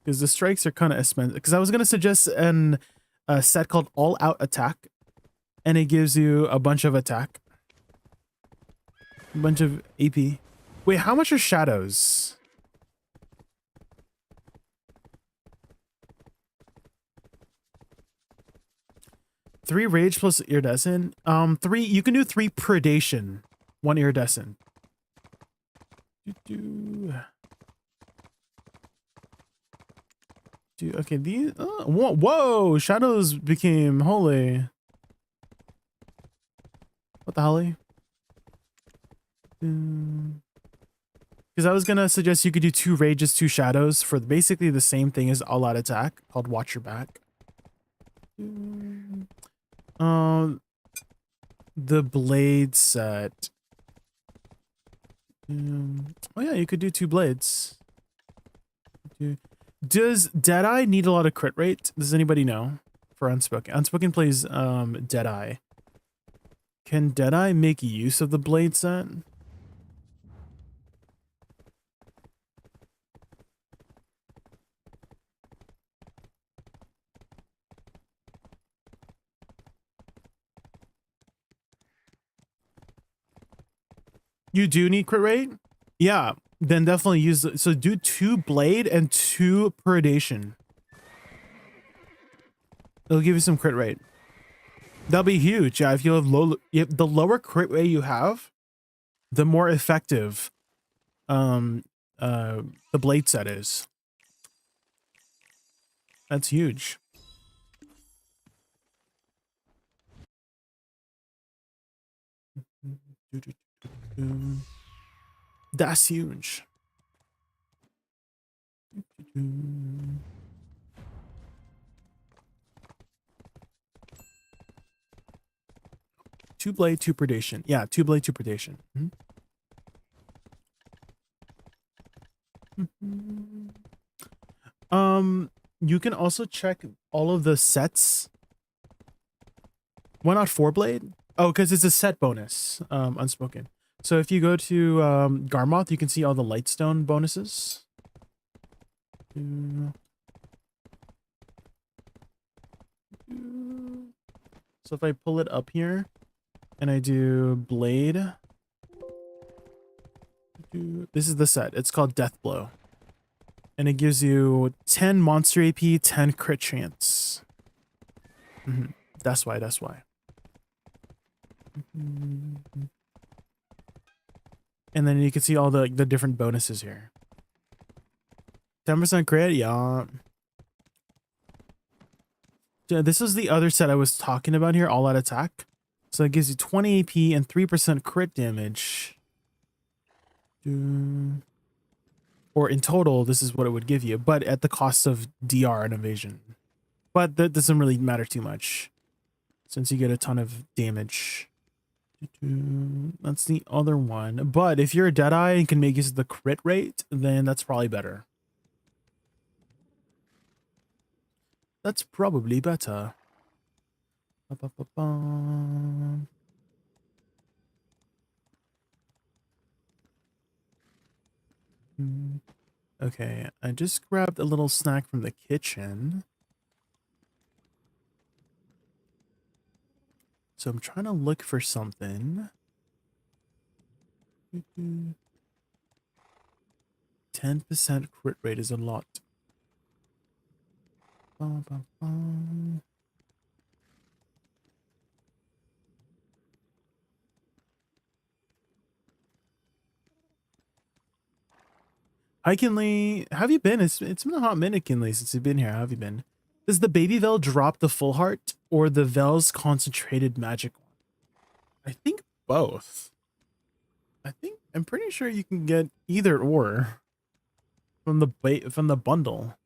Because the strikes are kind of expensive. Because I was gonna suggest a set called All Out Attack, and it gives you a bunch of attack, a bunch of AP. Wait, how much are shadows? Three rage plus iridescent. 3. You can do 3 predation, 1 iridescent. Okay, these. Whoa! Shadows became holy. What the hell? Because I was gonna suggest you could do 2 rages, 2 shadows for basically the same thing as all out attack, called Watch Your Back. The blade set. Oh yeah, you could do 2 blades. Does Deadeye need a lot of crit rate? Does anybody know? For Unspoken. Unspoken plays Deadeye. Can Deadeye make use of the blade set? You do need crit rate? Yeah, then definitely use the, so do 2 blade and 2 predation. It'll give you some crit rate. That'll be huge. Yeah, if you have the lower crit rate you have, the more effective the blade set is. That's huge. That's huge. Two blade, 2 predation. Yeah, 2 blade, 2 predation. You can also check all of the sets. Why not 4 blade? Oh, because it's a set bonus. Unspoken. So if you go to Garmoth, you can see all the Lightstone bonuses. So if I pull it up here and I do blade, this is the set. It's called Death Blow. And it gives you 10 monster AP, 10 crit chance. That's why, that's why. And then you can see all the different bonuses here. 10% crit, yeah. This is the other set I was talking about here, All Out Attack. So it gives you 20 AP and 3% crit damage. Or in total, this is what it would give you, but at the cost of DR and evasion. But that doesn't really matter too much, since you get a ton of damage. That's the other one. But if you're a Deadeye and can make use of the crit rate, then that's probably better. That's probably better. Okay, I just grabbed a little snack from the kitchen. So I'm trying to look for something. 10% crit rate is a lot. Hi Kinley, how have you been? It's been a hot minute, Kinley, since you've been here. How have you been? Does the baby Vel drop the full heart or the Vel's concentrated magic one? I think both. I'm pretty sure you can get either or from the bundle.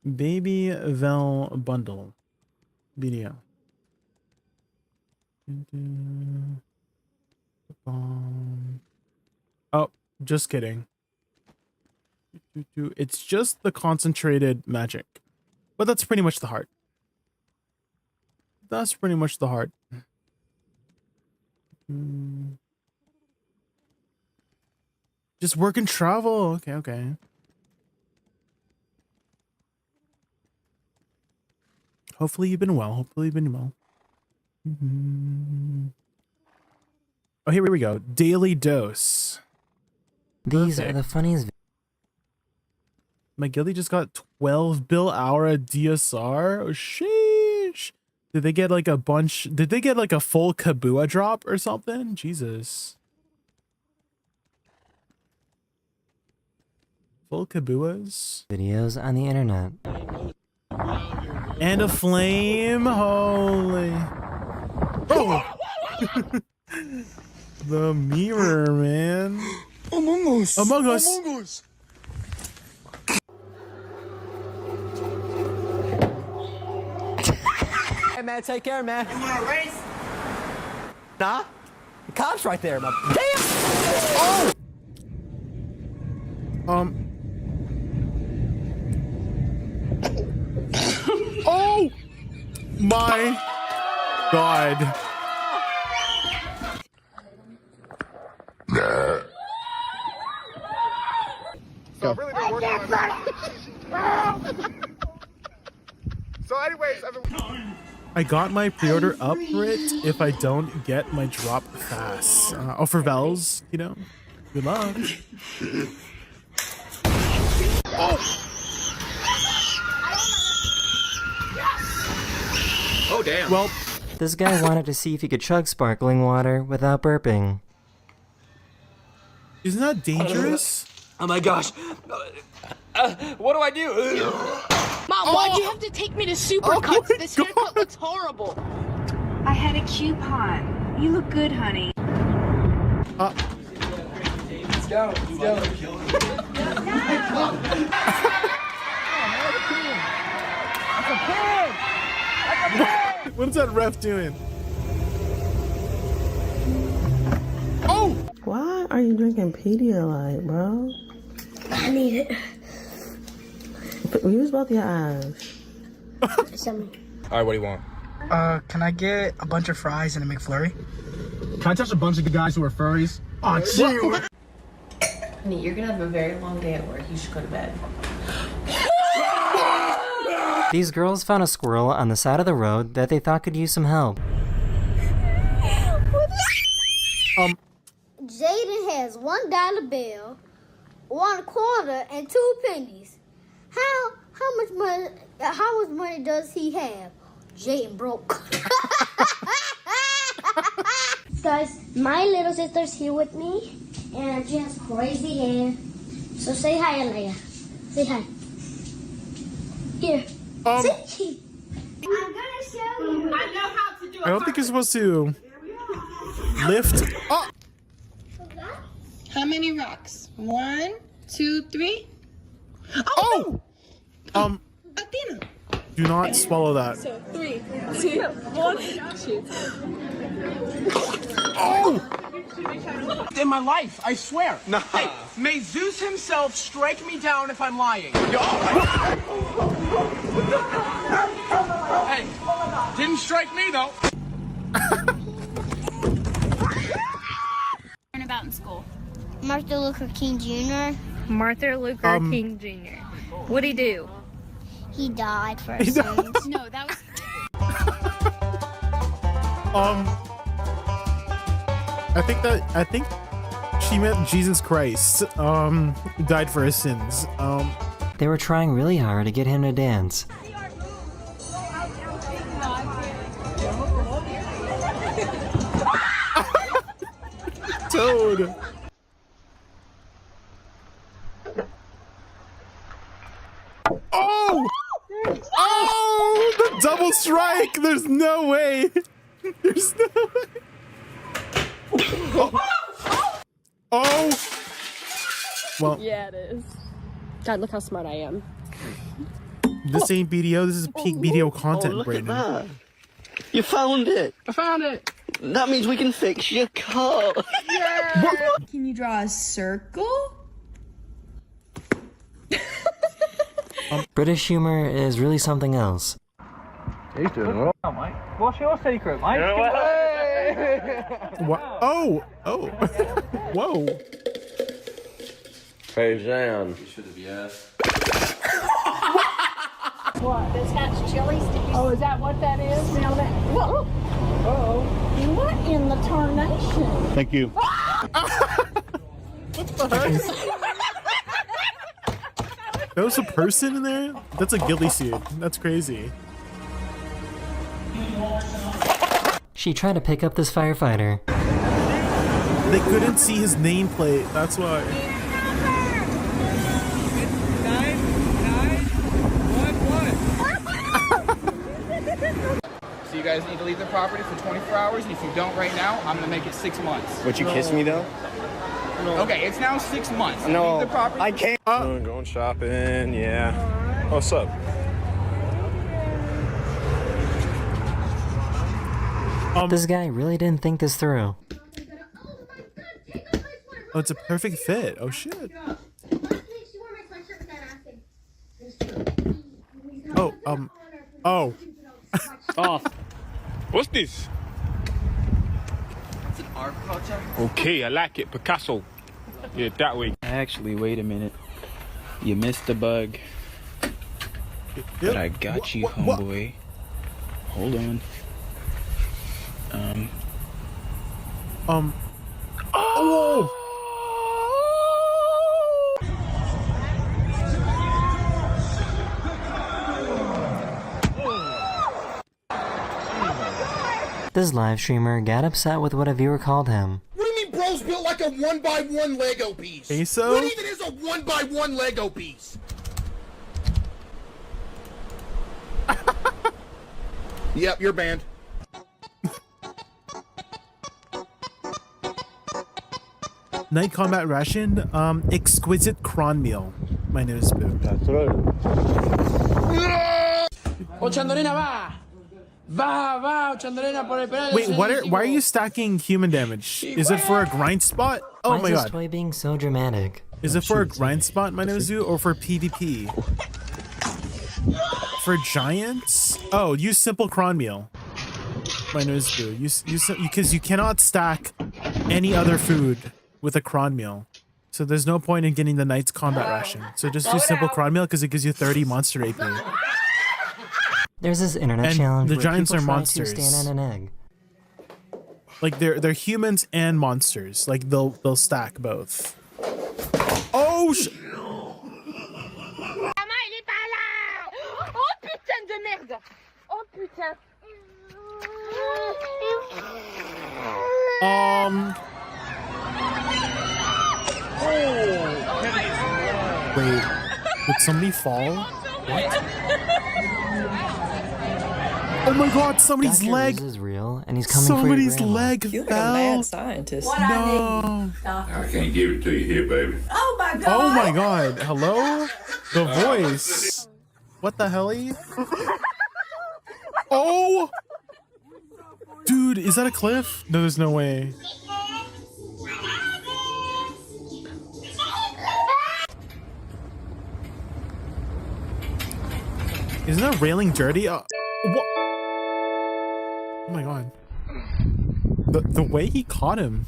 Baby Vel bundle video. Oh, just kidding. It's just the concentrated magic, but that's pretty much the heart. That's pretty much the heart. Just work and travel. Okay, okay. Hopefully you've been well. Hopefully you've been well. Oh, here we go. Daily dose. These are the funniest. My guildie just got 12 bill hour DSR. Oh, sheesh. Did they get like a bunch? Did they get like a full Kabua drop or something? Jesus. Full Kabuas. Videos on the internet. And a flame. Holy. Oh. The mirror, man. Among Us. Among Us. Among Us. Hey man, take care, man. You want to race? Nah. The cop's right there, man. Damn! Oh! Oh! My God. So I've really been working on So anyways, I got my pre-order up for it if I don't get my drop fast. Oh, for Vels, you know. Good luck. Oh damn. Well, This guy wanted to see if he could chug sparkling water without burping. Isn't that dangerous? Oh my gosh. What do I do? Mom, why'd you have to take me to Supercuts? This haircut looks horrible. I had a coupon. You look good, honey. Let's go. Let's go. What is that ref doing? Oh! Why are you drinking Pedialyte, bro? I need it. Use both your eyes. Alright, what do you want? can I get a bunch of fries and a McFlurry? Can I touch a bunch of guys who are furries? Oh, chill. Honey, you're gonna have a very long day at work. You should go to bed. These girls found a squirrel on the side of the road that they thought could use some help. Jaden has $1 bill, 1 quarter, and 2 pennies. How much money does he have? Jaden broke. Guys, my little sister's here with me, and she has crazy hair. So say hi, Alea. Say hi. Here. See? I'm gonna show you. I know how to do it. I don't think you're supposed to lift up. How many rocks? 1, 2, 3. Oh! Athena. Do not swallow that. So 3, 2, 1, shoot. Oh! In my life, I swear. Nah. Hey, may Zeus himself strike me down if I'm lying. Hey, didn't strike me though. Learn about in school. Martin Luther King Jr. Martin Luther King Jr. What'd he do? He died for his sins. No, that was. I think she meant Jesus Christ. Died for his sins. They were trying really hard to get him to dance. Toad. Oh! Oh! The double strike! There's no way! There's no way! Oh! Oh! Well, Yeah, it is. God, look how smart I am. this ain't BDO, this is peak BDO content, look Brayden. at that. You found it. I found it. That means we can fix your car. Yeah. Can you draw a circle? British humor is really something else. He's doing well. Oh, mate. What's your secret, mate? You know what? What? Oh, oh, whoa. Hey, Jan. What? This has chilies. Oh, is that what that is? Smell that? Whoa. Uh-oh. What in the tarnation? Thank you. What the heck? There was a person in there? That's a ghillie suit. That's crazy. She tried to pick up this firefighter. They couldn't see his nameplate. That's why. So you guys need to leave the property for 24 hours, and if you don't right now, I'm gonna make it 6 months. Would you kiss me though? No. Okay, it's now 6 months. No, Leave the property. I can't. Going shopping, yeah. What's up? This guy really didn't think this through. Oh, it's a perfect fit. Oh, shit. Oh, oh. Oh. What's this? It's an art project. Okay, I like it. Picasso. Yeah, that way. Actually, wait a minute. You missed the bug. But I got you, homeboy. Hold on. Oh! This live streamer got upset with what a viewer called him. What do you mean bro's built like a 1x1 Lego piece? So? What even is a 1x1 Lego piece? Yep, you're banned. Night combat ration, exquisite cron meal. My name is Boo. That's right. Wait, why are you stacking human damage? Is it for a grind spot? Oh Why my is god. this toy being so dramatic? Is it for a grind spot, my name is Boo, or for PvP? For giants? Oh, use simple cron meal. My name is Boo. Because you cannot stack any other food with a cron meal. So there's no point in getting the knight's combat ration. So just do simple cron meal because it gives you 30 monster AP. There's this internet And challenge the where giants people are try monsters. to stand on an egg. Like they're humans and monsters. Like they'll stack both. Oh sh Oh putain de merde! Oh putain! Wait, did somebody fall? What? Oh my god, somebody's Dr. leg! Woosa is real, and he's coming Somebody's for your grandma. leg You're fell. a mad scientist. No. I can't give it to you here, baby. Oh my god! Oh my god, hello? The voice. What the helly? Oh! Dude, is that a cliff? No, there's no way. Isn't that railing dirty? What? Oh my god. The way he caught him.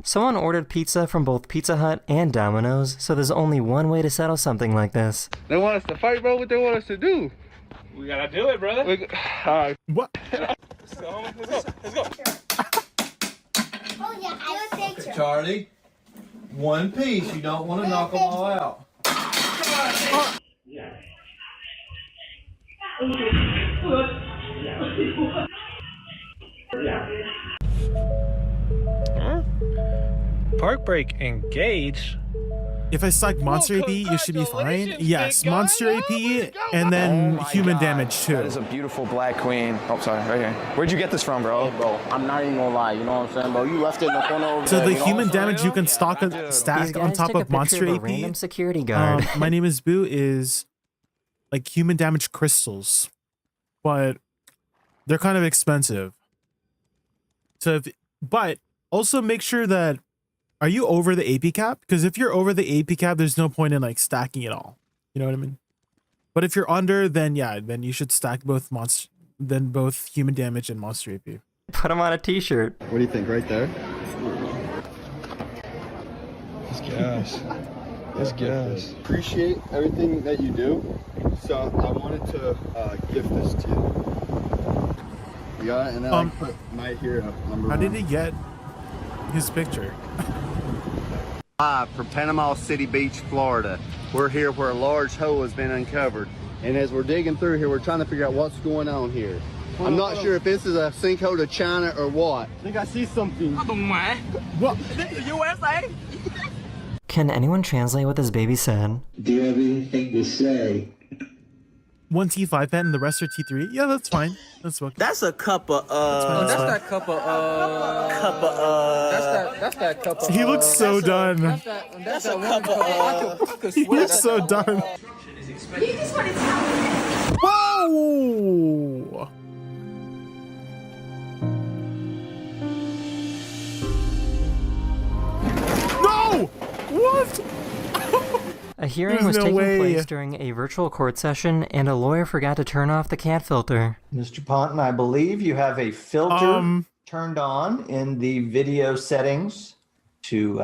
Someone ordered pizza from both Pizza Hut and Domino's, so there's only one way to settle something like this. They want us to fight, bro. What they want us to do? We gotta do it, brother. Alright. What? Let's go home. Let's go. Let's go. Oh yeah, I would take her. Charlie, one piece. You don't want to knock them all out. Park break engage. If I stack monster AP, you should be fine. Yes, monster AP and then human damage too. That is a beautiful black queen. Oh, sorry, right here. Where'd you get this from, bro? Hey, bro, I'm not even gonna lie. You know what I'm saying, bro? You left it in the corner over So there, the you know human what I'm damage you can stack on top of monster AP. Random security guard. My name is Boo is like human damage crystals, but they're kind of expensive. So, but also make sure that Are you over the AP cap? Because if you're over the AP cap, there's no point in like stacking it all. You know what I mean? But if you're under, then yeah, then you should stack both both human damage and monster AP. Put him on a t-shirt. What do you think? Right there? It's gas. It's gas. Appreciate everything that you do. So I wanted to gift this to you. You got it? And then I put my here up, number How one. did he get his picture? Live from Panama City Beach, Florida. We're here where a large hole has been uncovered. And as we're digging through here, we're trying to figure out what's going on here. I'm not sure if this is a sinkhole to China or what. I think I see something. What? This is USA? Can anyone translate what this baby said? Do you have anything to say? One T5 pet and the rest are T3. Yeah, that's fine. That's okay. That's a cup of That's that cup of That's that cup of He looks so done. That's a cup of He looks so done. Whoa! No! What? A hearing There's was no taking way. place during a virtual court session, and a lawyer forgot to turn off the cat filter. Mr. Ponton, I believe you have a filter turned on in the video settings to take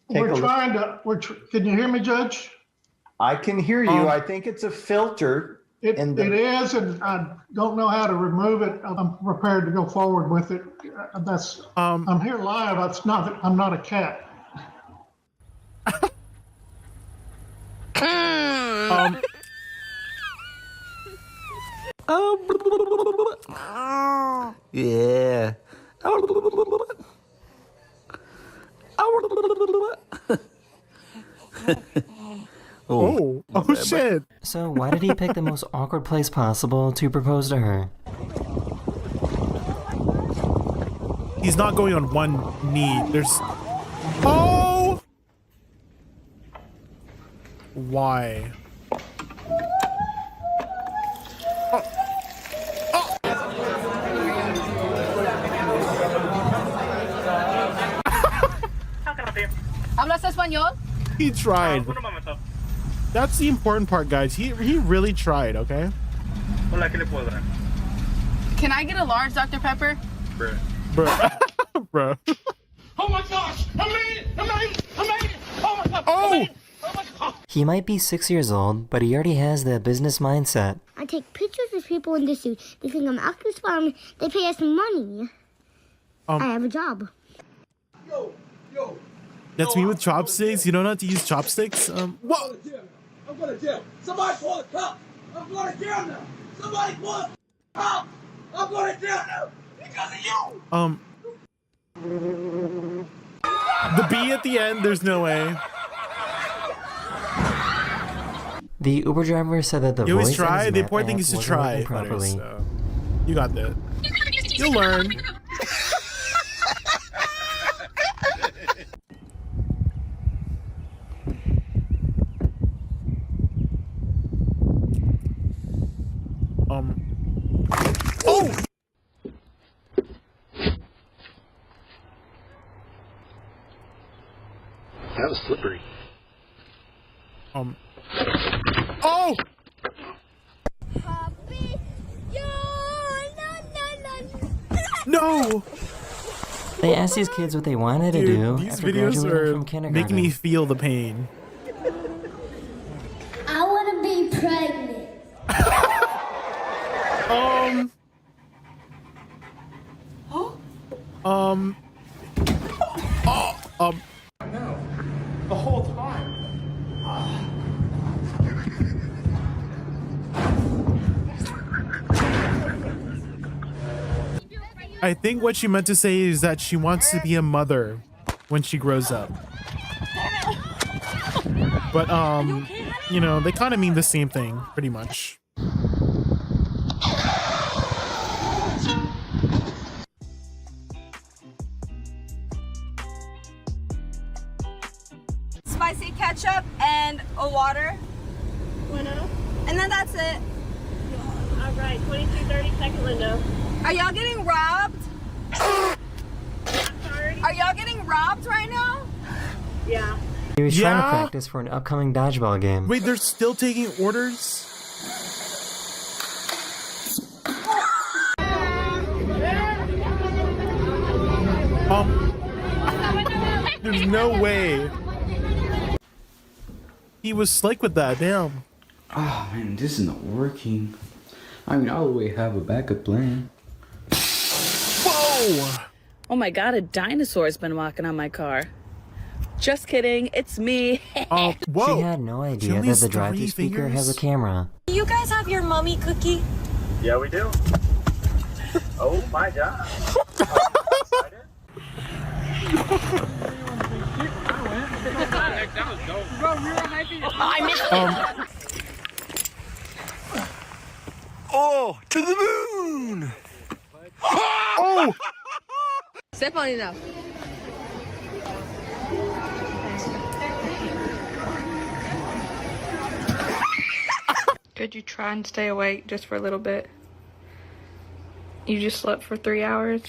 we're a look. trying to. Can you hear me, Judge? I can hear you. I think it's a filter. It is, and I don't know how to remove it. I'm prepared to go forward with it. That's. I'm here live. That's not. I'm not a cat. Yeah. Oh shit. So why did he pick the most awkward place possible to propose to her? He's not going on one knee. There's... Oh! Why? ¿Hablas español? He tried. That's the important part, guys. He really tried, okay? Can I get a large Dr. Pepper? Bro. Oh my gosh! I made it! I made it! I made it! Oh my god! Oh! Oh my god! He might be 6 years old, but he already has the business mindset. I take pictures of people in the suit. They think I'm acting Spider-Man. They pay us money. I have a job. That's me with chopsticks. You don't know how to use chopsticks? Whoa! I'm going to jail. Somebody call the cops. I'm going to jail now. Somebody call the cops. I'm going to jail now because of you. The B at the end, there's no way. The Uber driver said that the You always voice in try. his The map important thing app is to wasn't try, working properly. so you got that. You'll learn. Oh! That was slippery. Oh! No! They asked these kids what they wanted to do These after videos graduating are from kindergarten. making me feel the pain. I want to be pregnant. No. The whole time. I think what she meant to say is that she wants to be a mother when she grows up. But, you know, they kind of mean the same thing, pretty much. Spicy ketchup and a water. Window. And then that's it. All right, 2230 second window. Are y'all getting robbed? Sorry. Are y'all getting robbed right now? Yeah. He was trying to practice for an upcoming dodgeball game. Wait, they're still taking orders? There's no way. He was slick with that, damn. Oh man, this isn't working. I mean, I always have a backup plan. Whoa! Oh my god, a dinosaur's been walking on my car. Just kidding, it's me. Oh, whoa! She had no idea that the drive-thru speaker has a camera. Do you guys have your mummy cookie? Yeah, we do. Oh my god. I missed it. Oh, to the moon! Oh! Step on it now. Could you try and stay awake just for a little bit? You just slept for 3 hours.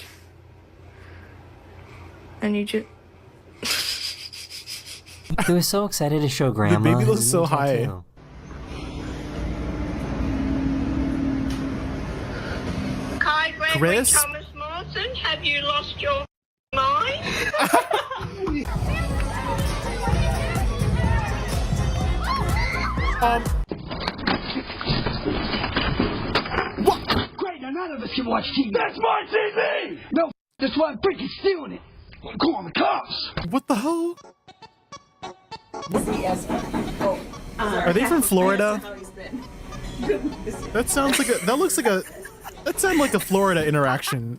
And you just... He was so excited to show Grandma. The baby looks his so new high. tattoo. Kai Chris? Thomas Martin, have you lost your mind? What? Great, now none of us can watch TV. That's my TV! No, that's why I'm freaking stealing it. I'm calling the cops. What the hell? Are they from Florida? That sounds like a. That looks like a. That sounds like a Florida interaction.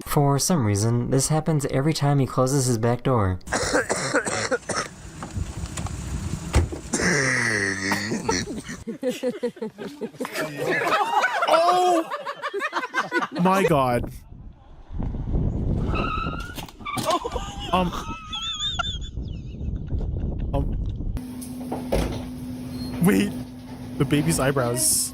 For some reason, this happens every time he closes his back door. Oh my god. Wait, the baby's eyebrows.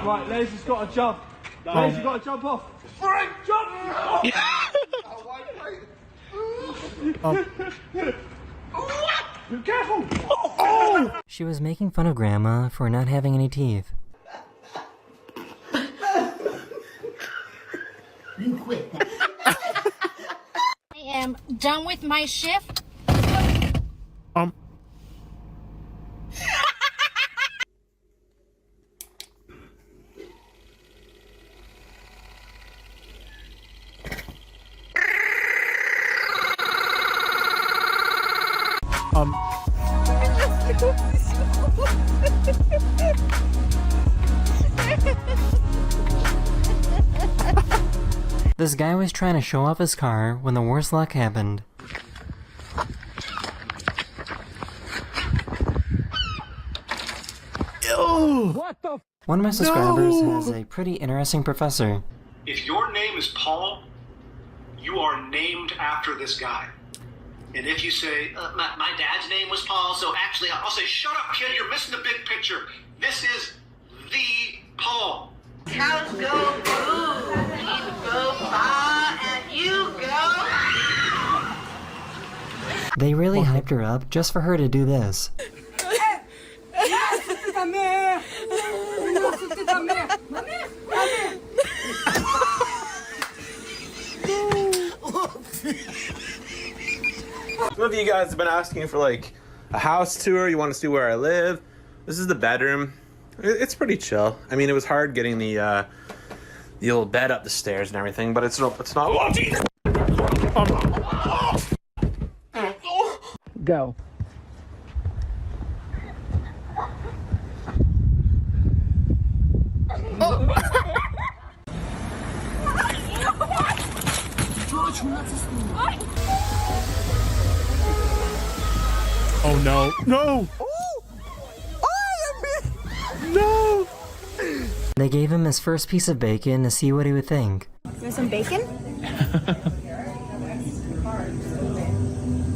Right, Laser's got to jump. Laser's got to jump off. Frank, jump! Be careful! Oh! She was making fun of Grandma for not having any teeth. You quit that. I am done with my shift. This guy was trying to show off his car when the worst luck happened. Ew. What the? One of my subscribers has a pretty interesting professor. If your name is Paul, you are named after this guy. And if you say, my dad's name was Paul, so actually I'll say, shut up, kid, you're missing the big picture. This is the Paul. Cows go boo, sheep go baa, and you go. They really hyped her up just for her to do this. Some of you guys have been asking for like a house tour. You want to see where I live. This is the bedroom. It's pretty chill. I mean, it was hard getting the old bed up the stairs and everything, but it's not. Oh, geez. Go. Oh no. No! No! They gave him his first piece of bacon to see what he would think. You want some bacon?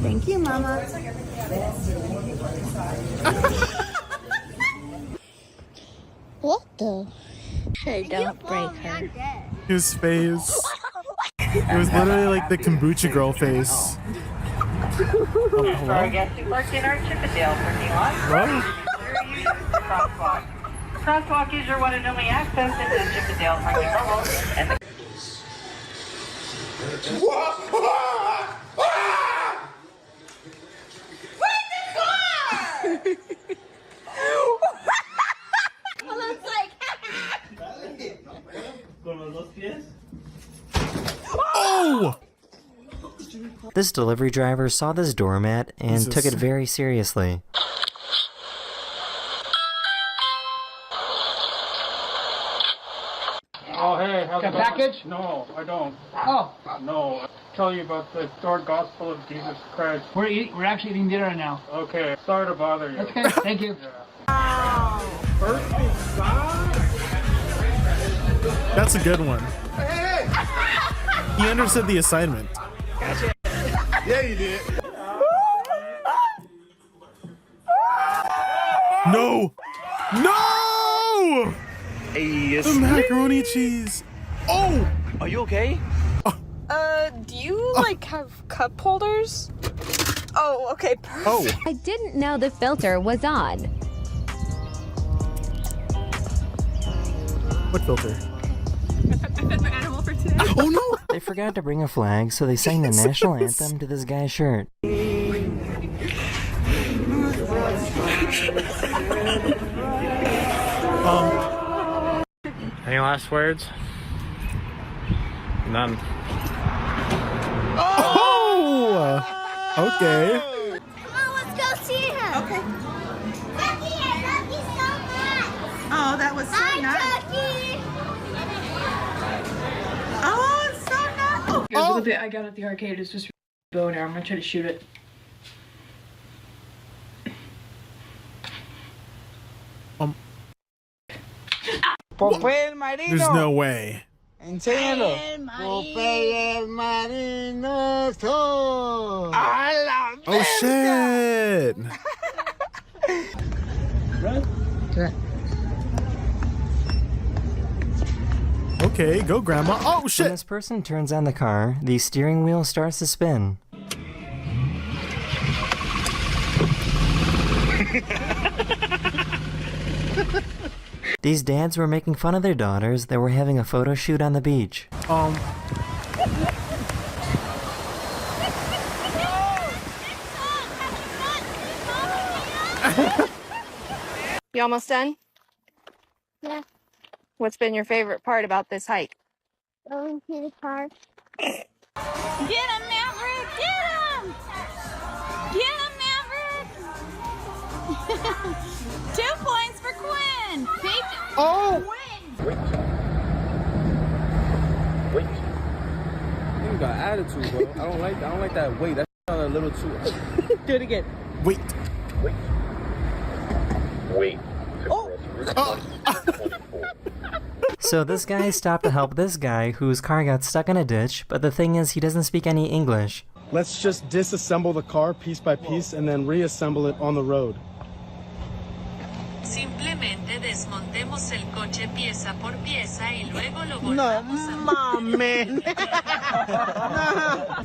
Thank Thank you, Mama. What the? Hey, don't break her. His face. It was literally like the kombucha girl face. Sorry, guests who parked in our Chippendale parking lot. What? Crosswalk. Crosswalk is your one and only access into the Chippendale parking bubble. And Oh! This delivery driver saw this doormat and Jesus. took it very seriously. Oh, hey, how's Got it going? package? No, I don't. Oh. No. Tell you about the Lord Gospel of Jesus Christ. We're actually eating dinner now. Okay, sorry to bother you. That's okay. Thank you. That's a good one. He understood the assignment. Yeah, you did. No! No! Hey, the macaroni cheese. Oh! Are you okay? Do you like have cup holders? Oh, okay, perfect. Oh. I didn't know the filter was on. What filter? I fed my animal for today. Oh no! They forgot to bring a flag, so they sang the national anthem to this guy's shirt. Any last words? None. Oh! Okay. Come on, let's go see him. Okay. Chucky, I love you so much. oh, that was so Hi, nice. Chucky. Oh, it's so nice. Here's a little bit I got at the arcade. It's just bow and arrow. I'm gonna try to shoot it. Popeye el marino. There's no way. Enséñalo. Popeye el marino. ¡A la Oh shit! Okay, go grandma. Oh When shit! this person turns on the car, the steering wheel starts to spin. These dads were making fun of their daughters that were having a photo shoot on the beach. You almost done? Yeah. What's been your favorite part about this hike? Going to the park. Get him, Maverick! Get him! Get him, Maverick! 2 points for Quinn! Oh! Wait. You got attitude, bro. I don't like that weight. That's a little too. Do it again. Wait. So this guy stopped to help this guy whose car got stuck in a ditch, but the thing is he doesn't speak any English. Let's just disassemble the car piece by piece and then reassemble it on the road. Simplemente desmontemos el coche pieza por pieza y luego lo No mames.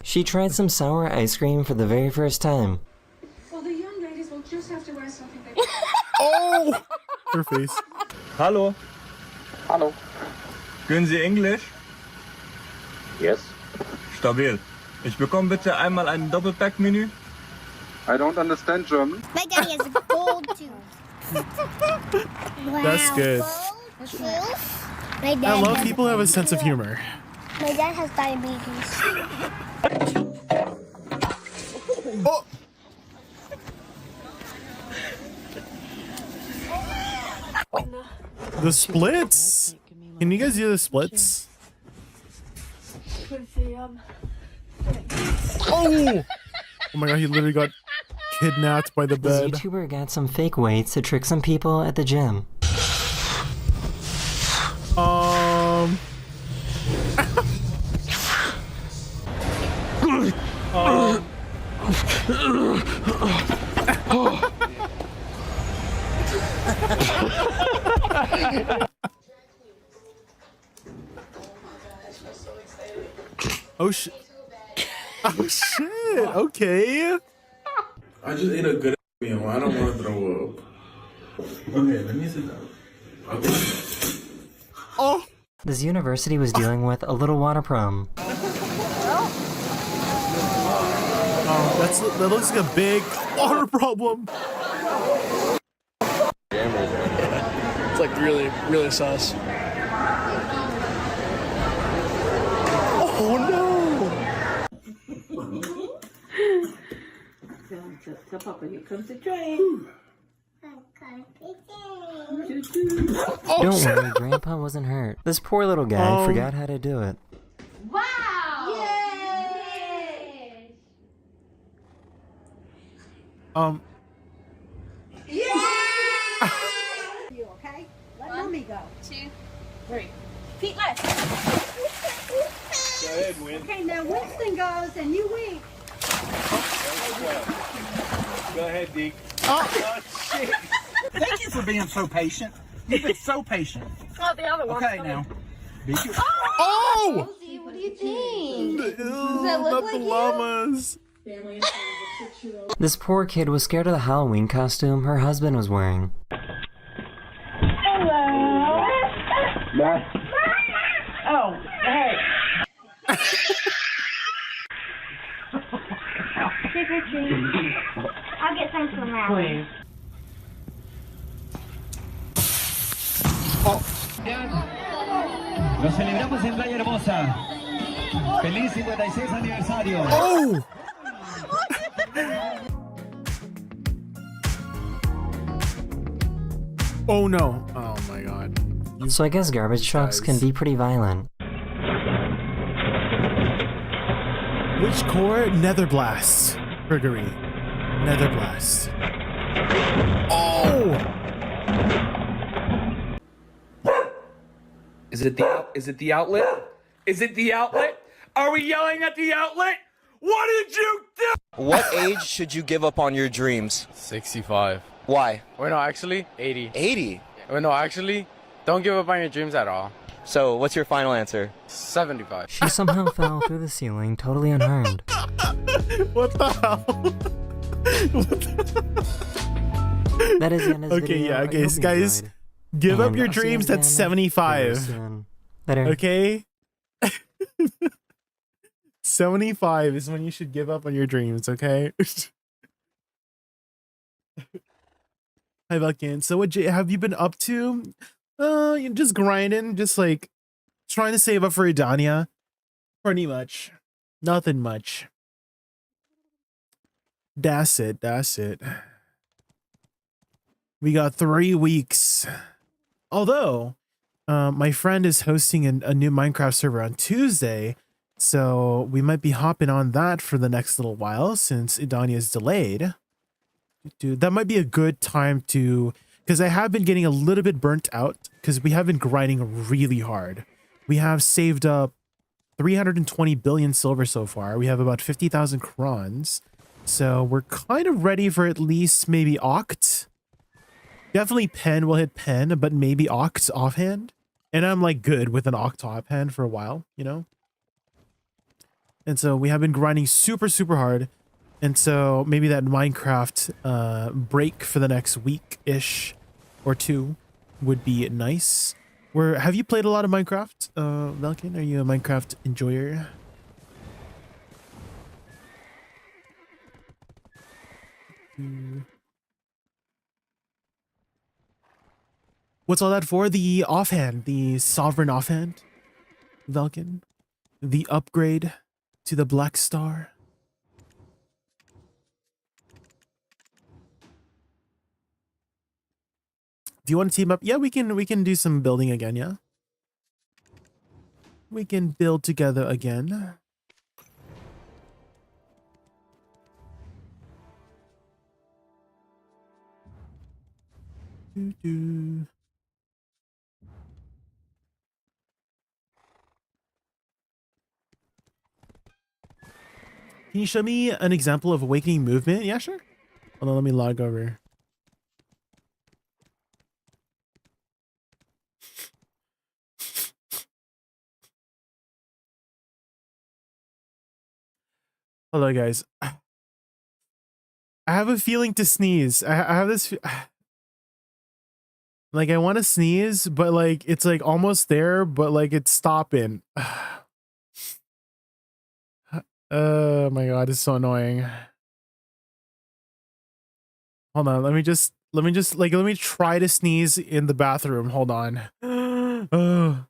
She tried some sour ice cream for the very first time. Well, the young ladies will just have to wear something they Oh! Her face. Hallo. Hallo. Können Sie Englisch? Yes. Stabil. Ich bekomme bitte einmal ein Doppelpack-Menü. I don't understand German. My daddy has a gold tooth. Wow, That's good. gold tooth. My dad I love has- people who have a sense of humor. My dad has diabetes. Oh! The splits! Can you guys do the splits? Oh! Oh my god, he literally got kidnapped by the This bed. YouTuber got some fake weights to trick some people at the gym. Oh shit. Oh shit. Okay. I just ate a good meal. I don't want to throw up. Okay, let me sit down. Okay. Oh. This university was dealing with a little water problem. Oh, that looks like a big water problem. It's like really, really sus. Oh no! Here comes the train. Don't worry, Grandpa wasn't hurt. This poor little guy forgot how to do it. Wow! Yeah! You okay? Let mommy go. 2, 3. Feet left. Go ahead, Win. Okay, now Winston goes and you wink. Go ahead, Deke. Oh, shit. Thank you for being so patient. You've been so patient. Oh, the other one. Okay, now. Be good. Oh! Rosie, what do you think? Does that look like the you? llamas. This poor kid was scared of the Halloween costume her husband was wearing. Hello. Oh, hey. Trick or treat. I'll get some from that. Please. Lo celebramos en Playa Hermosa. Feliz 56 aniversario. Oh! Oh no. Oh my god. So I guess garbage trucks can be pretty violent. Which core? Nether Blast. Triggery. Nether Blast. Oh! Is it the outlet? Is it the outlet? Are we yelling at the outlet? What did you do? What age should you give up on your dreams? 65. Why? Wait, no, actually, 80. 80? Wait, no, actually, don't give up on your dreams at all. So, what's your final answer? 75. She somehow fell through the ceiling totally unharmed. What the hell? That is the end of this video. Yeah, I okay, hope you guys. enjoyed. Give up And your I'll see you dreams again at very 75. soon. Later. Okay? 75 is when you should give up on your dreams, okay? Hi, Vulcan. So what have you been up to? You're just grinding, just like trying to save up for Idania. Pretty much. Nothing much. That's it. We got 3 weeks. Although, my friend is hosting a new Minecraft server on Tuesday, so we might be hopping on that for the next little while since Idania is delayed. Dude, that might be a good time to, because I have been getting a little bit burnt out because we have been grinding really hard. We have saved up 320 billion silver so far. We have about 50,000 crons. So we're kind of ready for at least maybe Oct. Definitely Pen will hit Pen, but maybe Oct offhand. And I'm like good with an Oct offhand for a while, you know? And so we have been grinding super hard. And so maybe that Minecraft break for the next week-ish or 2 would be nice. Have you played a lot of Minecraft, Velkin? Are you a Minecraft enjoyer? What's all that for? The offhand, the sovereign offhand, Velkin? The upgrade to the Black Star? Do you want to team up? Yeah, we can do some building again, yeah? We can build together again. Doo-doo. Can you show me an example of awakening movement? Yeah, sure. Hold on, let me log over. Hello, guys. I have a feeling to sneeze. I have this... Like, I want to sneeze, but, like, it's, like, almost there, but, like, it's stopping. Oh, my God. It's so annoying. Hold on. Let me try to sneeze in the bathroom. Hold on. Oh.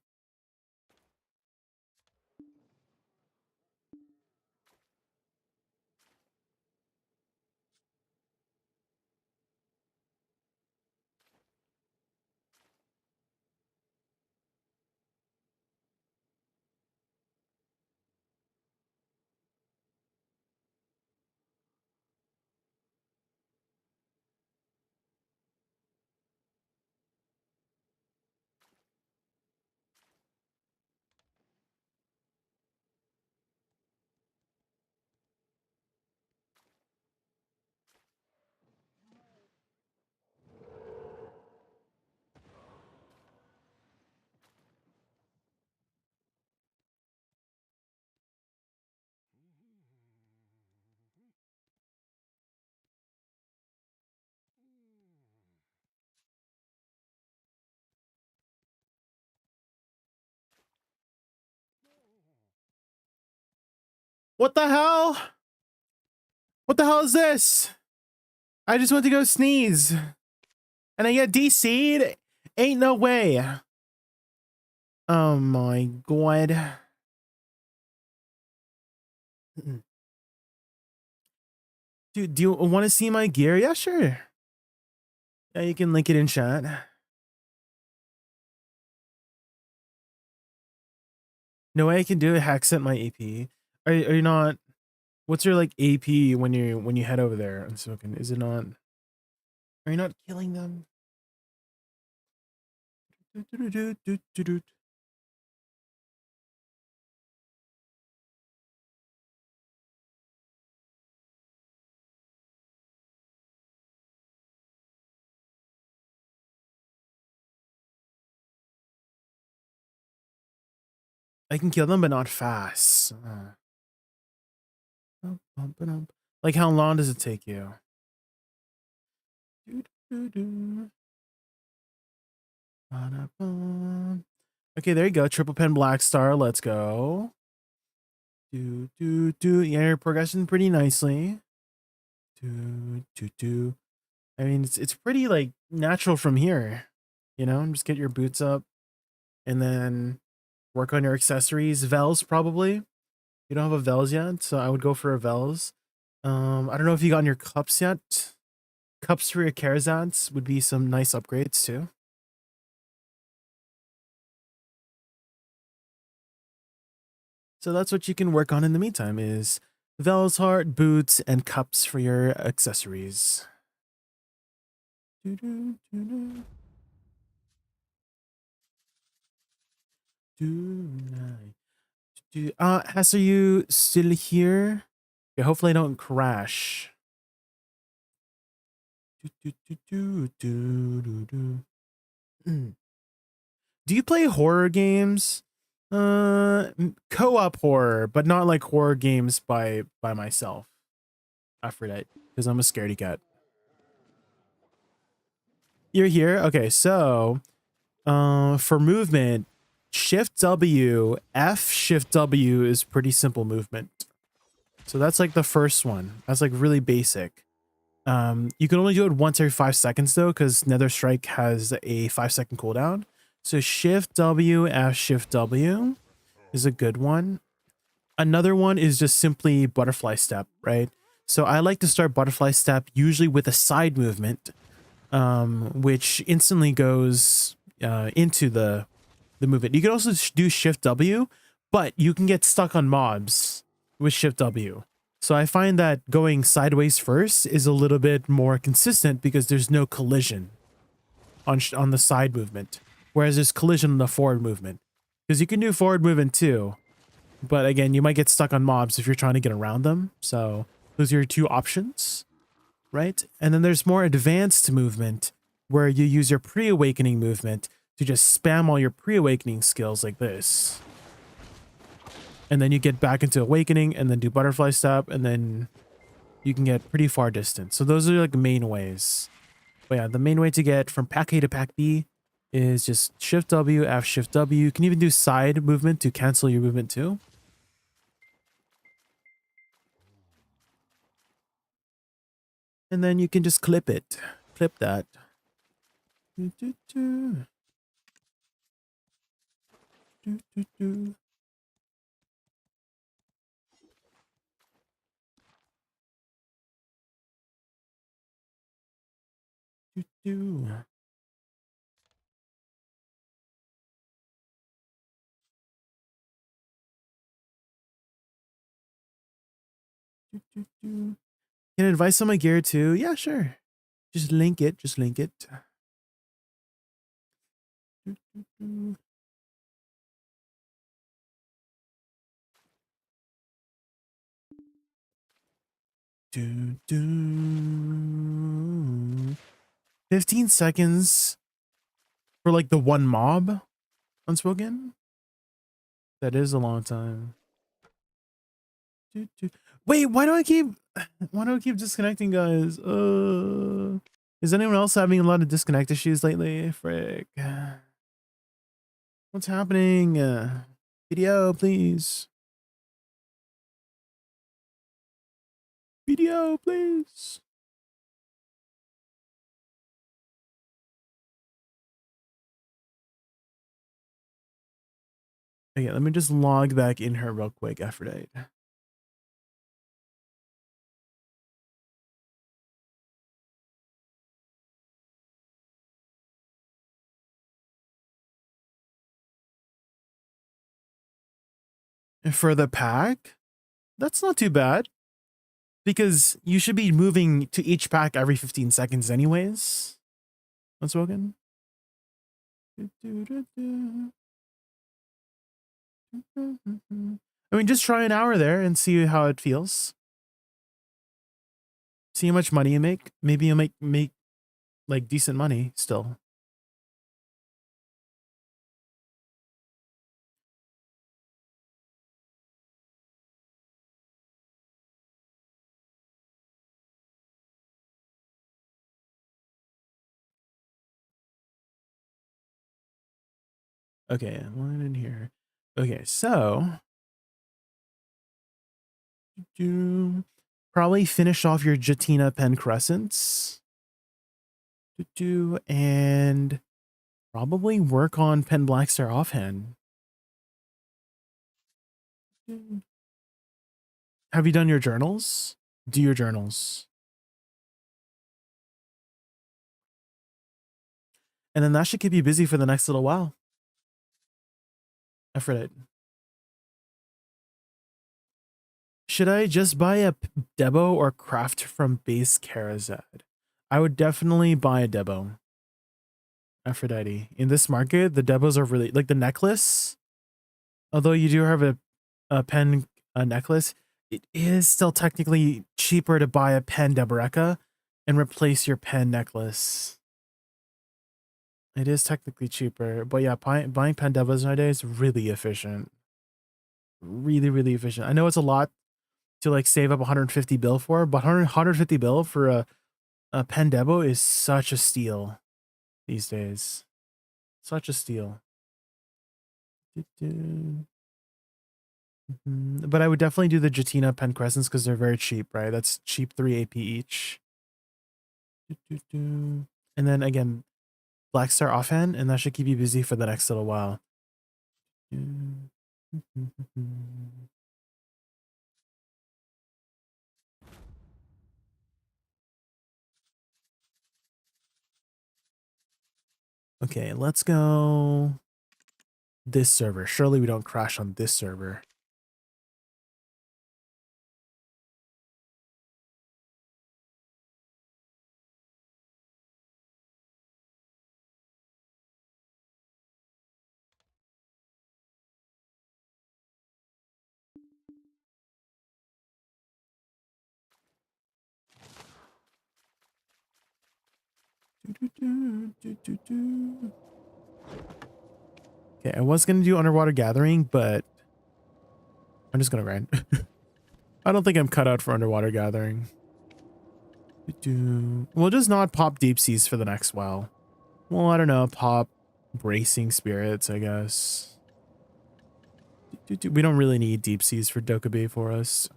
What the hell? What the hell is this? I just went to go sneeze. And I get DC'd? Ain't no way. Oh my God. Dude, do you want to see my gear? Yeah, sure. Yeah, you can link it in chat. No way I can do it. Hack sent my AP. Are you not? What's your like AP when you head over there? Unspoken. Is it not? Are you not killing them? I can kill them, but not fast. Like, how long does it take you? Okay, there you go. Triple pen black star. Let's go. Yeah, you're progressing pretty nicely. I mean, it's pretty like natural from here. You know, just get your boots up and then work on your accessories. Vels, probably. You don't have a Vels yet, so I would go for a Vels. I don't know if you got your cups yet. Cups for your Karazats would be some nice upgrades too. So that's what you can work on in the meantime is Vels heart, boots, and cups for your accessories. Hess, are you still here? Okay, hopefully I don't crash. Do you play horror games? Co-op horror, but not like horror games by myself. Aphrodite, because I'm a scaredy cat. You're here? Okay, so for movement, Shift W, F Shift W is pretty simple movement. So that's like the first one. That's like really basic. You can only do it once every 5 seconds though, because Nether Strike has a 5-second cooldown. So Shift W, F Shift W is a good one. Another one is just simply butterfly step, right? So I like to start butterfly step usually with a side movement, which instantly goes into the movement. You can also do Shift W, but you can get stuck on mobs with Shift W. So I find that going sideways first is a little bit more consistent because there's no collision on the side movement, whereas there's collision on the forward movement. Because you can do forward movement too, But again, you might get stuck on mobs if you're trying to get around them. So those are your two options, right? And then there's more advanced movement where you use your pre-awakening movement to just spam all your pre-awakening skills like this. And then you get back into awakening and then do butterfly step, and then you can get pretty far distance. So those are like main ways. But yeah, the main way to get from pack A to pack B is just shift W, F shift W. You can even do side movement to cancel your movement too. And then you can just clip it. Clip that. Do, do, do. Do, do, do. Do, do. Do, do, do. Can advice on my gear too? Yeah, sure. Just link it. Just link it. Do, do, do. Do, do. 15 seconds for like the one mob unspoken? That is a long time. Do, do. Wait, why do I keep disconnecting, guys? Is anyone else having a lot of disconnect issues lately? Frick. What's happening? Video, please. Video, please. Okay, let me just log back in her real quick, Aphrodite. And for the pack, that's not too bad. Because you should be moving to each pack every 15 seconds anyways. Unspoken. I mean, just try an hour there and see how it feels. See how much money you make. Maybe you'll make like decent money still. Okay, one in here. Okay, so do probably finish off your Jatina pen crescents. And probably work on pen black star offhand. Have you done your journals? Do your journals. And then that should keep you busy for the next little while. Aphrodite. Should I just buy a Debo or craft from base Karazad? I would definitely buy a Debo. Aphrodite. In this market, the Debos are really like the necklace. Although you do have a pen necklace, it is still technically cheaper to buy a pen Deboreka and replace your pen necklace. It is technically cheaper, but yeah, buying pen Debos nowadays is really efficient. Really, really efficient. I know it's a lot to like save up 150 bill for, but 150 bill for a pen Debo is such a steal these days. Such a steal. But I would definitely do the Jatina pen crescents because they're very cheap, right? That's cheap 3 AP each. And then again, Black Star offhand, and that should keep you busy for the next little while. Okay, let's go this server. Surely we don't crash on this server. Okay, I was gonna do underwater gathering, but I'm just gonna grind. I don't think I'm cut out for underwater gathering. We'll just not pop deep seas for the next while. Well, I don't know, pop bracing spirits, I guess. We don't really need deep seas for Dokkaebi for us.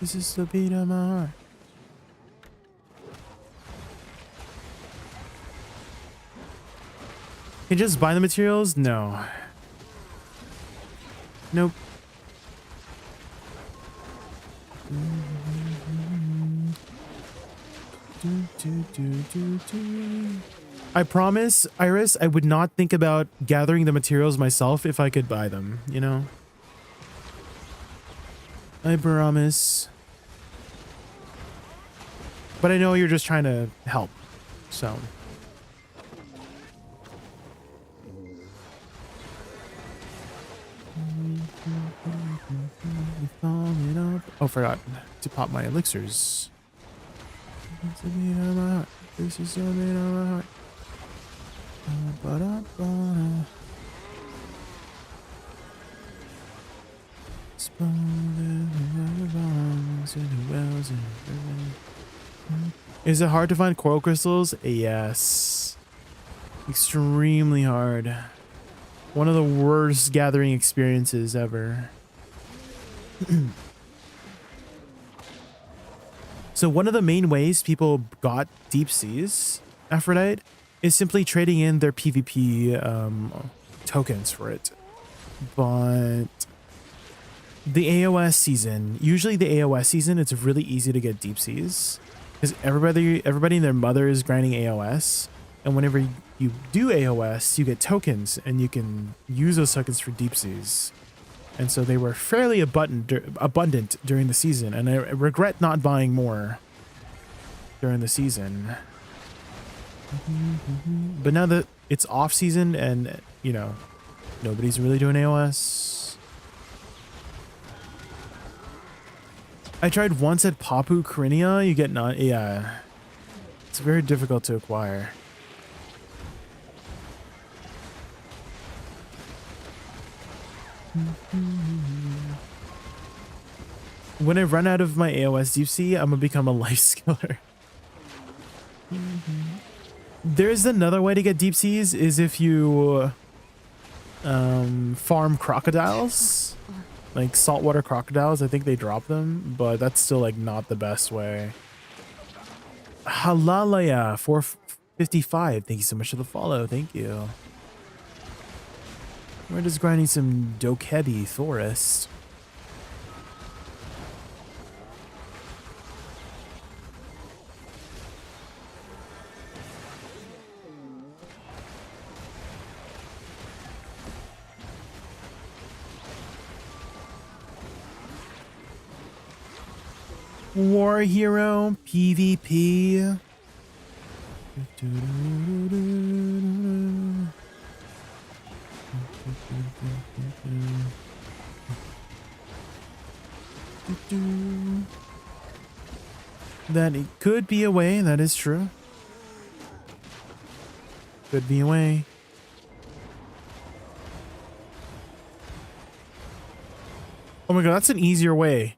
This is the beat of my heart. Can you just buy the materials? No. Nope. I promise, Iris, I would not think about gathering the materials myself if I could buy them, you know? I promise. But I know you're just trying to help, so. Oh, forgot to pop my elixirs. This is the beat of my heart. Is it hard to find coral crystals? Yes. Extremely hard. One of the worst gathering experiences ever. So one of the main ways people got deep seas Aphrodite is simply trading in their PvP tokens for it. But the AOS season, usually the AOS season, it's really easy to get deep seas because everybody and their mother is grinding AOS, and whenever you do AOS, you get tokens, and you can use those tokens for deep seas. And so they were fairly abundant during the season, and I regret not buying more during the season. But now that it's off season and, you know, nobody's really doing AOS. I tried once at Papu Carinia. You get not, yeah. It's very difficult to acquire. When I run out of my AOS deep sea, I'm gonna become a life skiller. There's another way to get deep seas is if you farm crocodiles, like saltwater crocodiles. I think they drop them, but that's still like not the best way. Halalaya 455. Thank you so much for the follow. Thank you. We're just grinding some Dokkaebi forest. War hero PvP. That it could be a way, that is true. Could be a way. Oh my god, that's an easier way.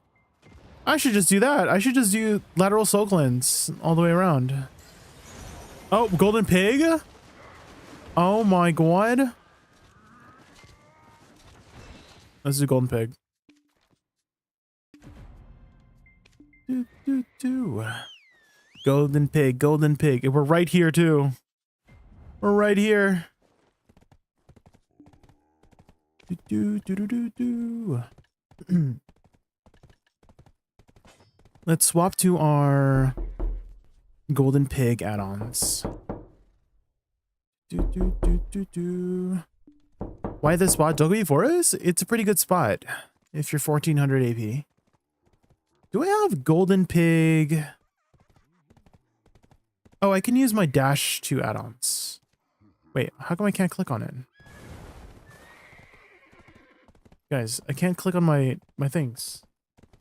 I should just do that. I should just do lateral soul cleanse all the way around. Oh, golden pig? Oh my god. Let's do golden pig. Golden pig, golden pig. We're right here too. We're right here. Let's swap to our golden pig add-ons. Why this spot? Dokkaebi Forest? It's a pretty good spot if you're 1400 AP. Do I have Golden Pig? Oh, I can use my Dash 2 add-ons. Wait, how come I can't click on it? Guys, I can't click on my things.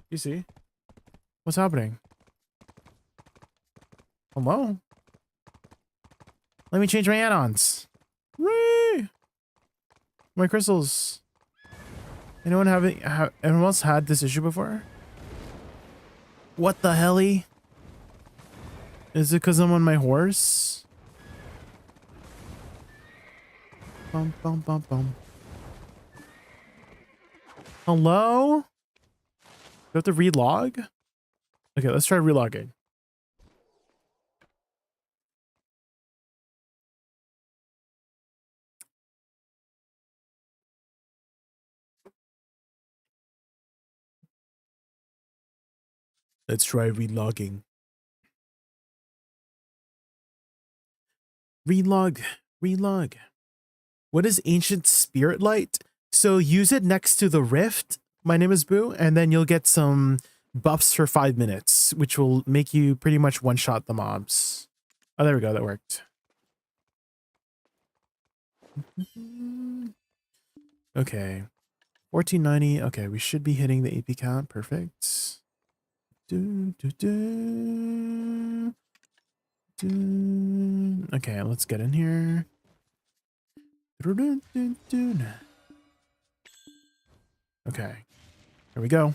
You see? What's happening? Hello? Let me change my add-ons. My crystals. Anyone anyone else had this issue before? What the helly? Is it because I'm on my horse? Bum bum bum bum. Hello? Do I have to relog? Okay, let's try relogging. Let's try relogging. Relog. What is Ancient Spirit Light? So use it next to the Rift. My name is Boo, and then you'll get some buffs for 5 minutes, which will make you pretty much one-shot the mobs. Oh, there we go. That worked. Okay. 1490. Okay, we should be hitting the AP count. Perfect. Okay, let's get in here. Okay, here we go.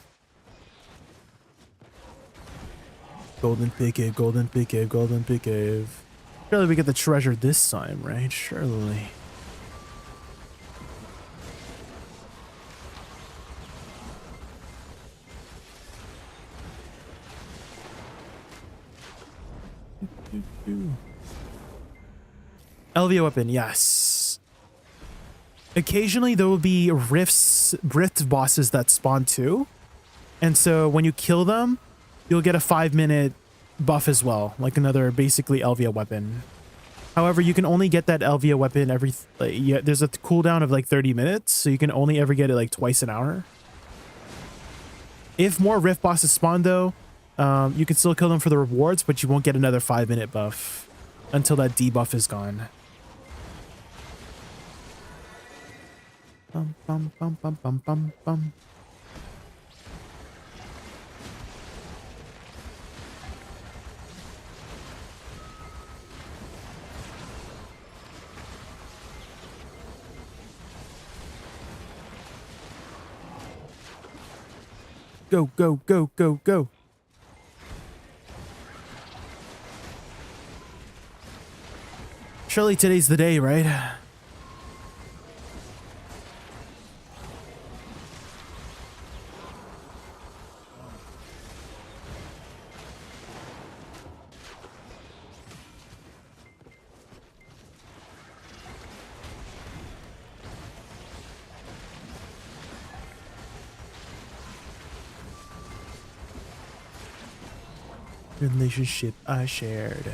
Golden Pig Cave, Golden Pig Cave, Golden Pig Cave. Surely we get the treasure this time, right? Surely. LVO weapon, yes. Occasionally there will be rift bosses that spawn too. And so when you kill them, you'll get a 5-minute buff as well, like another basically LVO weapon. However, you can only get that LVO weapon there's a cooldown of like 30 minutes, so you can only ever get it like twice an hour. If more rift bosses spawn though, you can still kill them for the rewards, but you won't get another 5-minute buff until that debuff is gone. Bum, bum, bum, bum, bum, bum, bum. Go, go, go, go, go. Surely today's the day, right? Relationship I shared.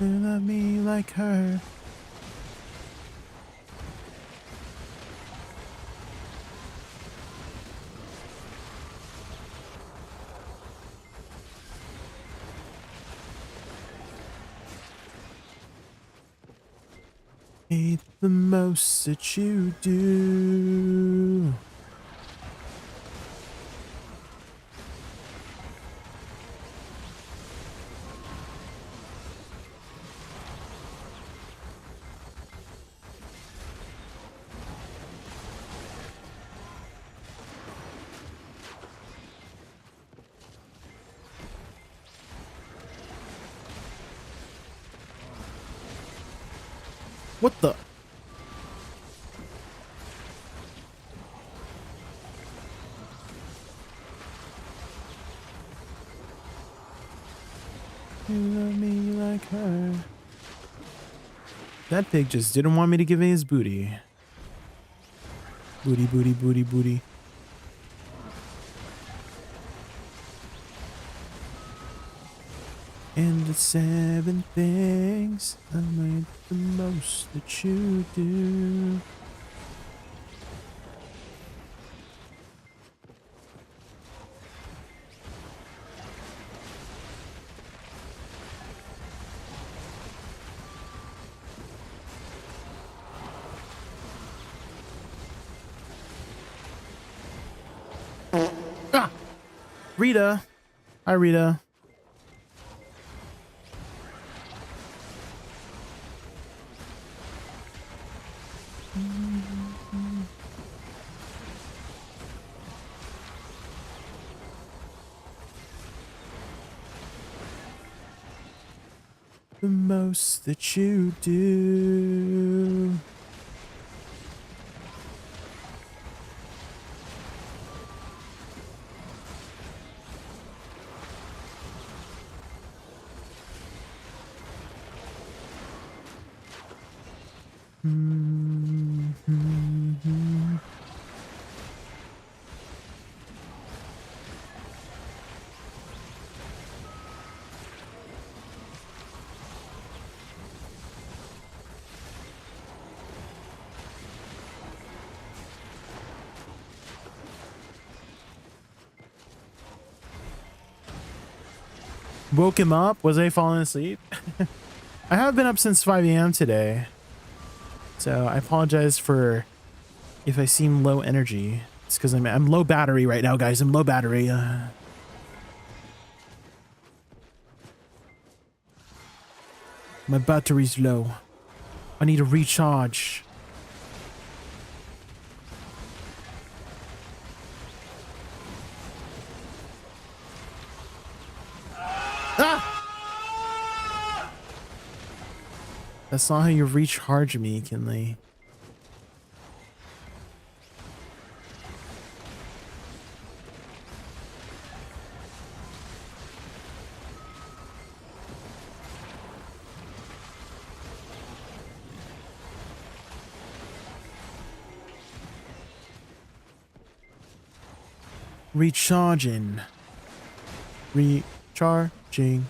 Love me like her. Hate the most that you do. What the? You love me like her. That pig just didn't want me to give me his booty. Booty, booty, booty, booty. And the 7 things I like the most that you do. Ah! Rita. Hi, Rita. The most that you do. Woke him up? Was I falling asleep? I have been up since 5 a.m. today. So I apologize for if I seem low energy. It's because I'm low battery right now, guys. I'm low battery. My battery's low. I need a recharge. Ah! That's not how you recharge me, Kinley. Recharging. Recharging.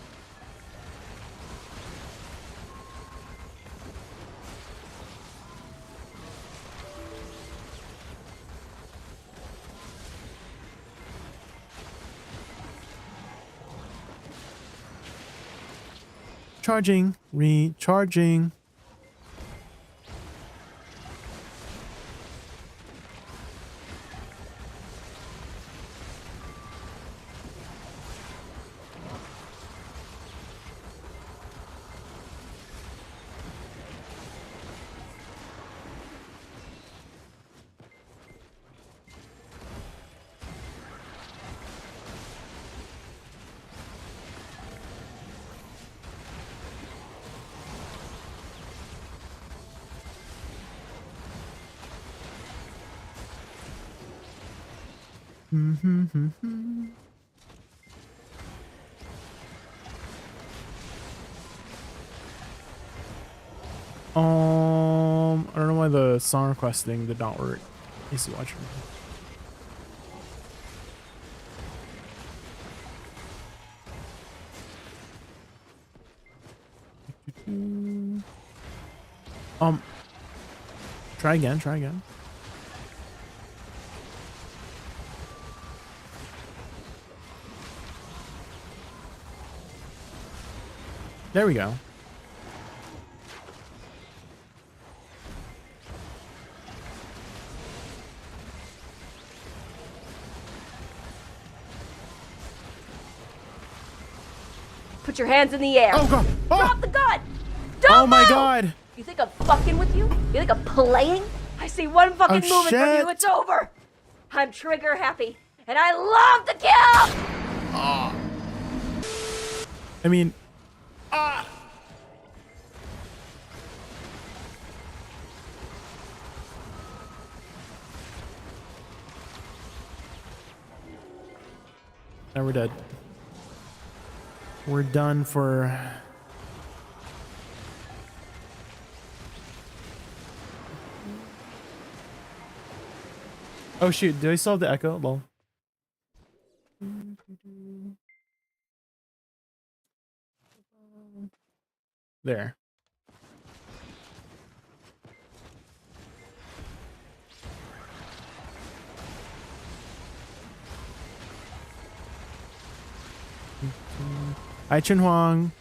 Charging. Recharging. I don't know why the song request thing did not work. Easy watcher. Try again, try again. There we go. Put your hands in the air. Oh god! Oh. Drop the gun! Don't Oh my move! god! You think I'm fucking with you? You think I'm playing? I see one fucking movement from you, it's over! I'm trigger happy, and I love to kill! I mean... Now we're dead. We're done for... Oh shoot, do I still have the echo? Lol. There. Hi Chen Huang.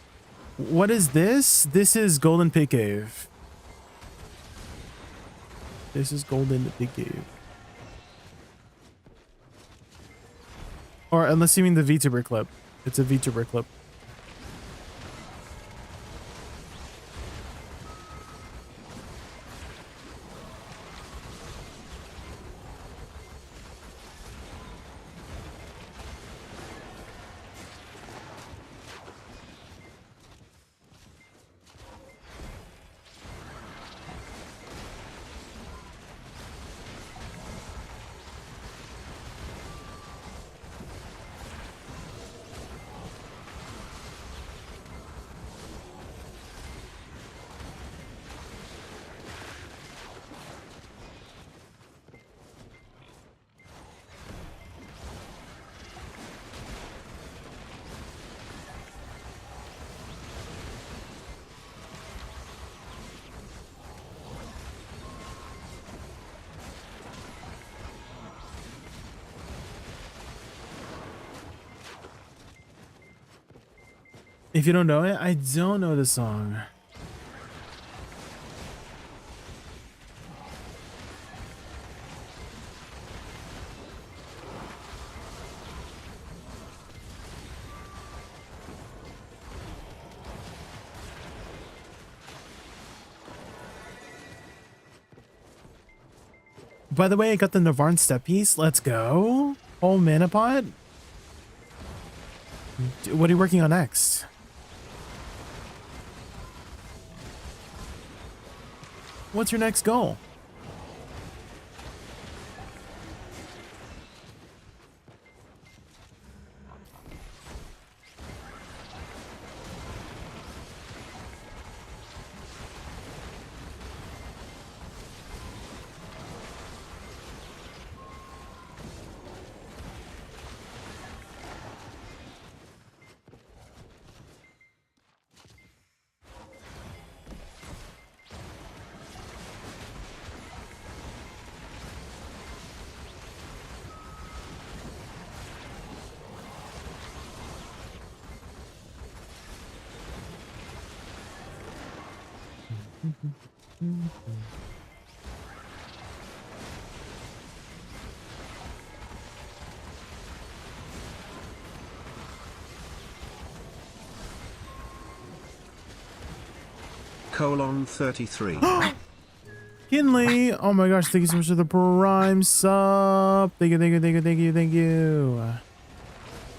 What is this? This is Golden Pig Cave. This is Golden Pig Cave. Or unless you mean the VTuber clip. It's a VTuber clip. If you don't know it, I don't know the song. By the way, I got the Navarne step piece. Let's go. Oh, mana pot. What are you working on next? What's your next goal? Colon 33. Kinley, oh my gosh, thank you so much for the Prime sub. Thank you, thank you, thank you, thank you, thank you.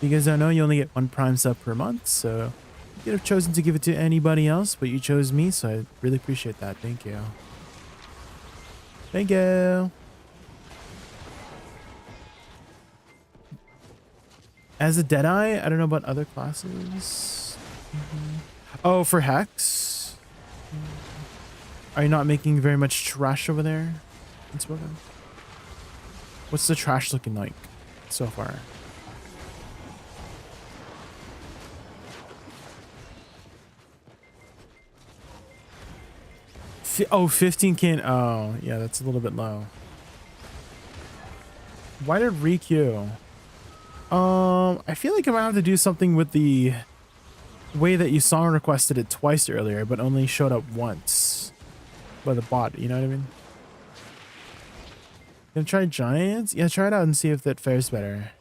You guys don't know, you only get one Prime sub per month, so you could have chosen to give it to anybody else, but you chose me, so I really appreciate that. Thank you. Thank you. As a Deadeye, I don't know about other classes. Oh, for Hex? Are you not making very much trash over there? What's the trash looking like so far? Oh, 15K. Oh, yeah, that's a little bit low. Why did re-queue? I feel like I might have to do something with the way that you song requested it twice earlier, but only showed up once by the bot. You know what I mean? Gonna try Giants? Yeah, try it out and see if that fares better.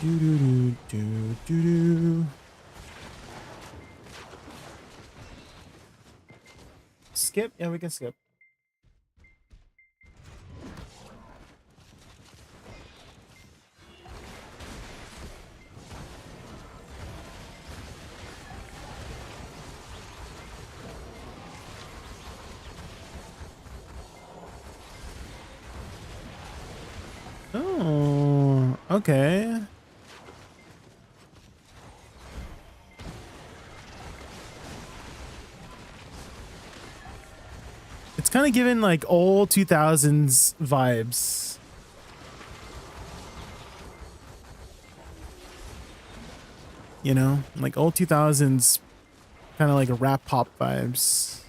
Do do do do do do. Skip? Yeah, we can skip. Okay. It's kind of giving like old 2000s vibes. You know, like old 2000s, kind of like a rap pop vibes.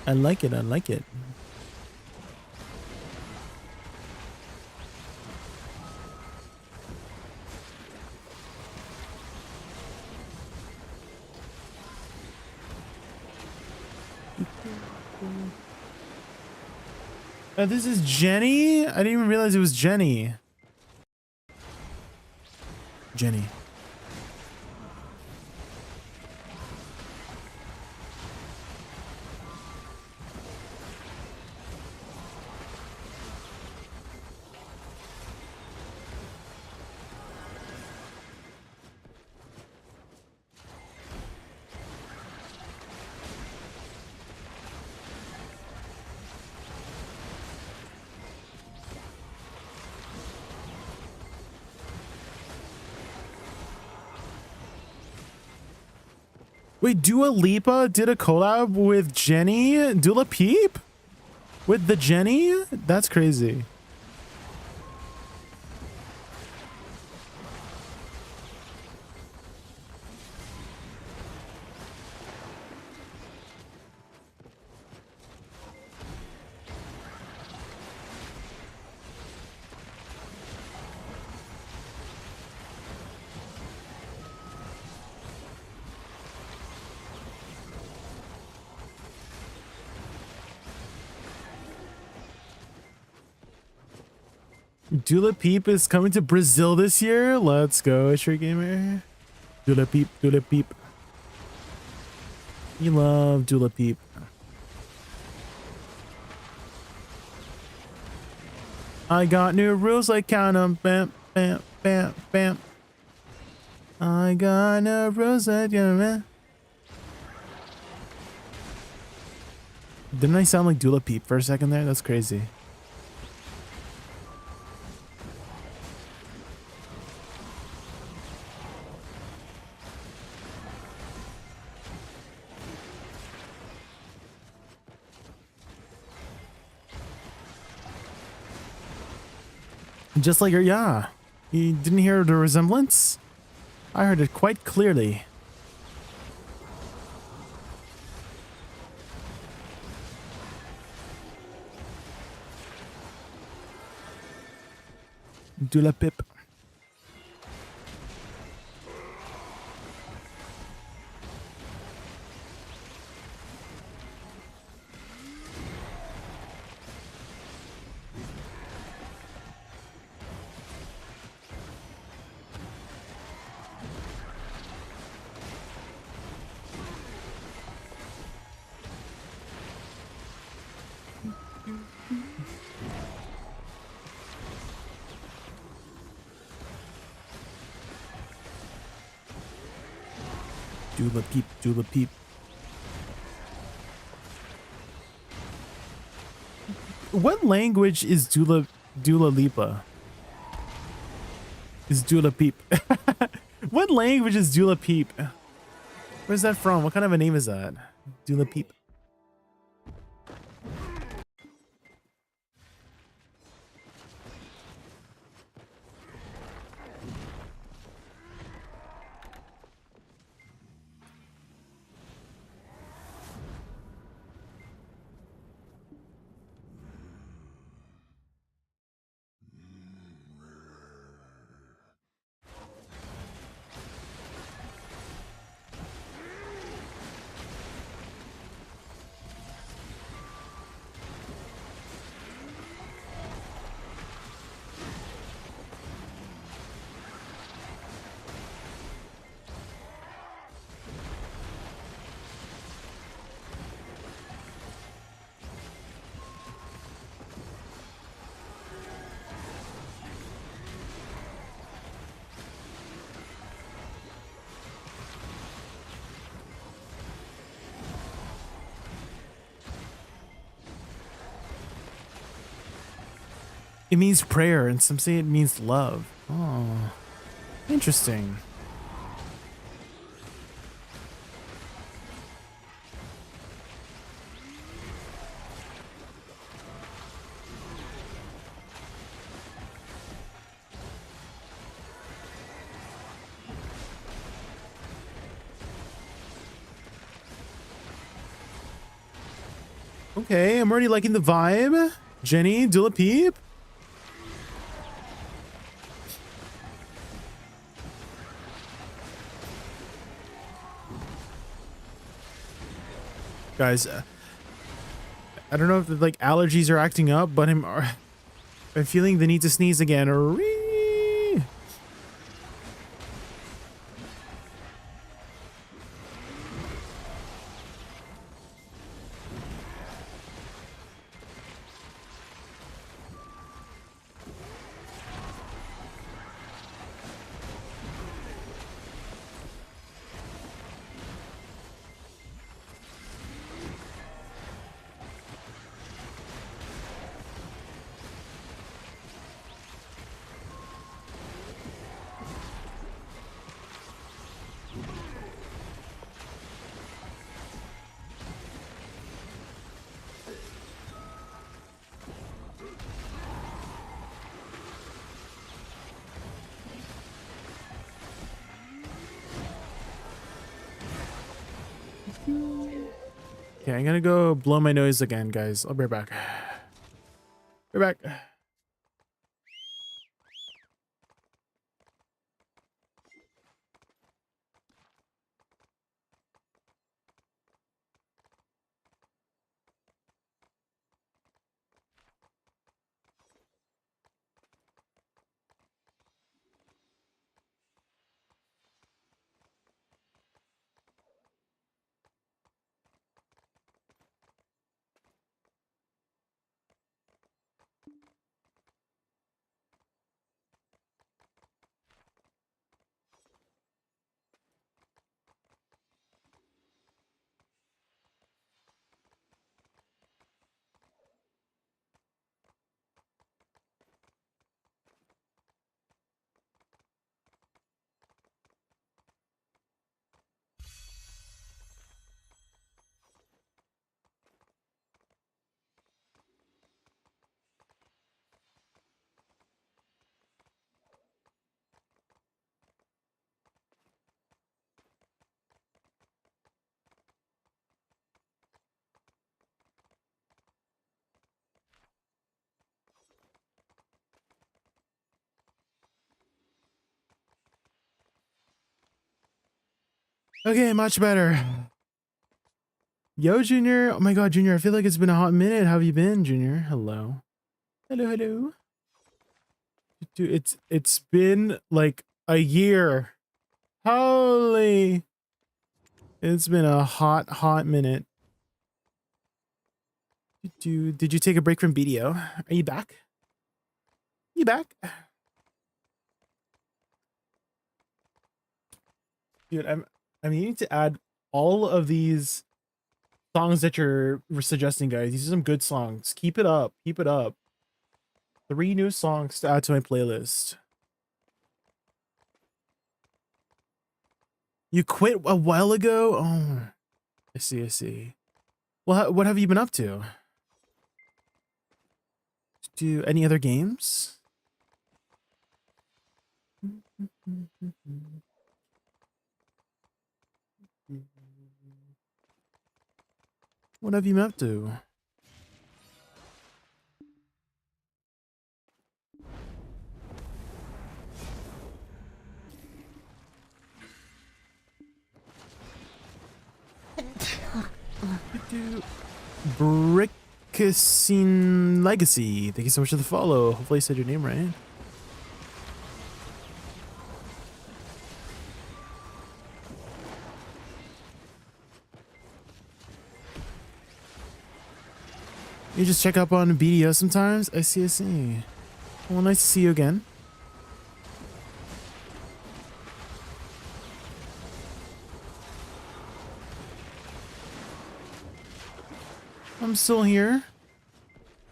I like it. I like it. This is Jenny? I didn't even realize it was Jenny. Jenny. Wait, Dua Lipa did a collab with Jenny? Dula Peep? With the Jenny? That's crazy. Dula Peep is coming to Brazil this year. Let's go, Street Gamer. Dula Peep, Dula Peep. You love Dula Peep. I got new rules, like count 'em. Bam, bam, bam, bam. I got new rules, like man. Didn't I sound like Dula Peep for a second there? That's crazy. Just like her, yeah. You didn't hear the resemblance? I heard it quite clearly. Dula Pip. Dula Peep, Dula Peep. What language is Dula Lipa? Is Dula Peep? What language is Dula Peep? Where's that from? What kind of a name is that? Dula Peep. It means prayer, and some say it means love. Oh, interesting. Okay, I'm already liking the vibe. Jenny, Dula Peep. Guys, I don't know if the, like, allergies are acting up, but I'm feeling the need to sneeze again. Okay, I'm gonna go blow my nose again, guys. I'll be right back. Right back. Okay, much better. Yo, Junior. Oh my god, Junior, I feel like it's been a hot minute. How have you been, Junior? Hello. Hello, hello. Dude, it's been like a year. Holy. It's been a hot minute. Did you take a break from BDO? Are you back? You back? Dude, I'm needing to add all of these songs that you're suggesting, guys. These are some good songs. Keep it up. Keep it up. 3 new songs to add to my playlist. You quit a while ago? Oh, I see, I see. Well, what have you been up to? Do any other games? What have you been up to? Brickasine Legacy. Thank you so much for the follow. Hopefully I said your name right. You just check up on BDO sometimes? I see, I see. Well, nice to see you again. I'm still here.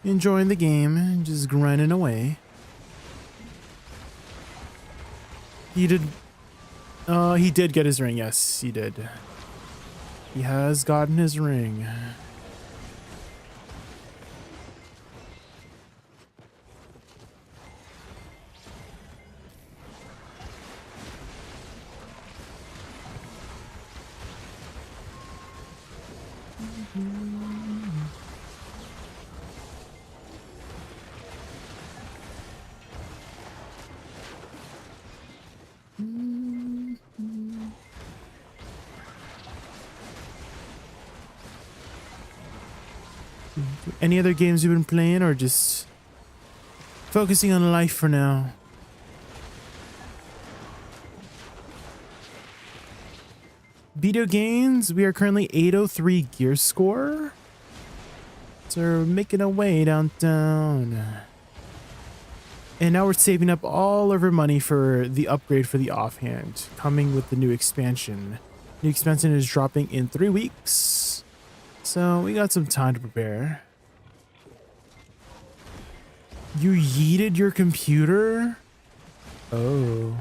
Enjoying the game, just grinding away. He did get his ring. Yes, he did. He has gotten his ring. Any other games you've been playing, or just focusing on life for now? Video games, we are currently 803 gear score. So we're making our way downtown. And now we're saving up all of our money for the upgrade for the offhand, coming with the new expansion. New expansion is dropping in 3 weeks. So we got some time to prepare. You yeeted your computer? Oh.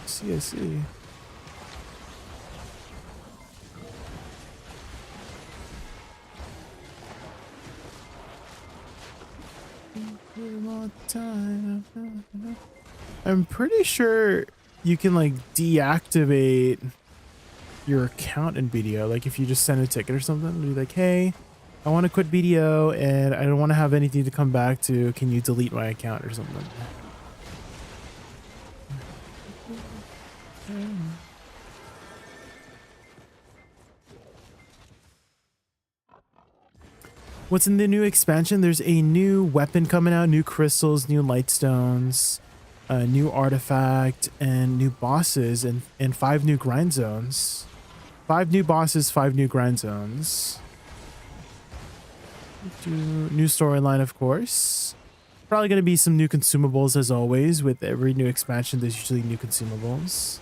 I see. I'm pretty sure you can like deactivate your account in BDO. Like if you just send a ticket or something, be like, hey, I want to quit BDO and I don't want to have anything to come back to. Can you delete my account or something? What's in the new expansion? There's a new weapon coming out, new crystals, new light stones, a new artifact, and new bosses, and 5 new grind zones. 5 new bosses, 5 new grind zones. New storyline, of course. Probably going to be some new consumables as always. With every new expansion, there's usually new consumables.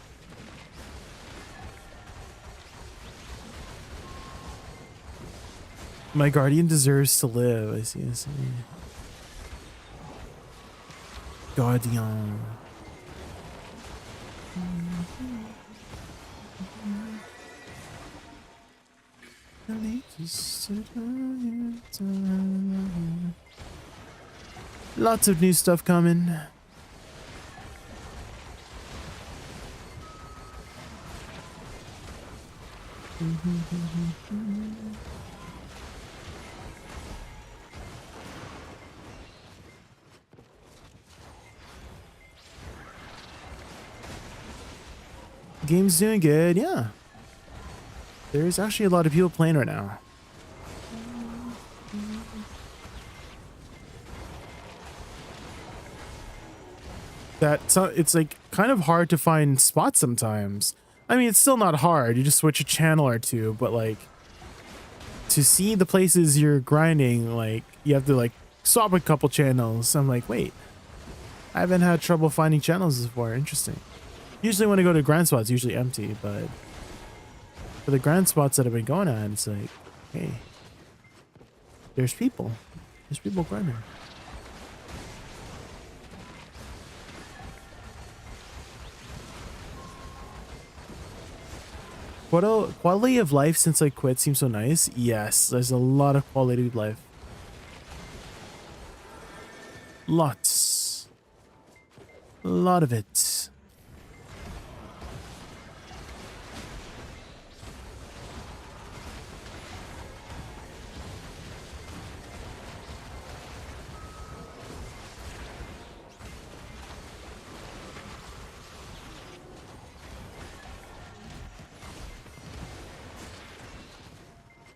My guardian deserves to live. I see. Guardian. Lots of new stuff coming. Game's doing good, yeah. There's actually a lot of people playing right now. It's like kind of hard to find spots sometimes. I mean, it's still not hard. You just switch a channel or two, but like to see the places you're grinding, like you have to like swap a couple channels. I'm like, wait, I haven't had trouble finding channels before. Interesting. Usually when I go to grind spots, it's usually empty, but for the grind spots that I've been going at, it's like, hey, there's people. There's people grinding. Quality of life since I quit seems so nice. Yes, there's a lot of quality of life. Lots. A lot of it.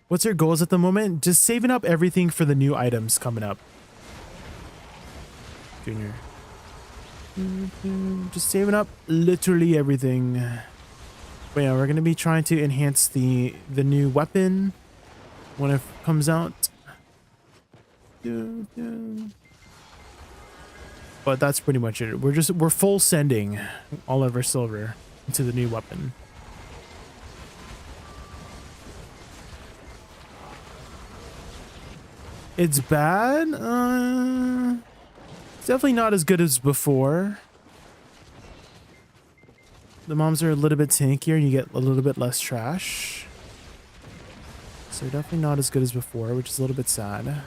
What's your goals at the moment? Just saving up everything for the new items coming up. Junior. Just saving up literally everything. But yeah, we're gonna be trying to enhance the new weapon when it comes out. But that's pretty much it. We're full sending all of our silver into the new weapon. It's bad. It's definitely not as good as before. The moms are a little bit tankier and you get a little bit less trash. So definitely not as good as before, which is a little bit sad.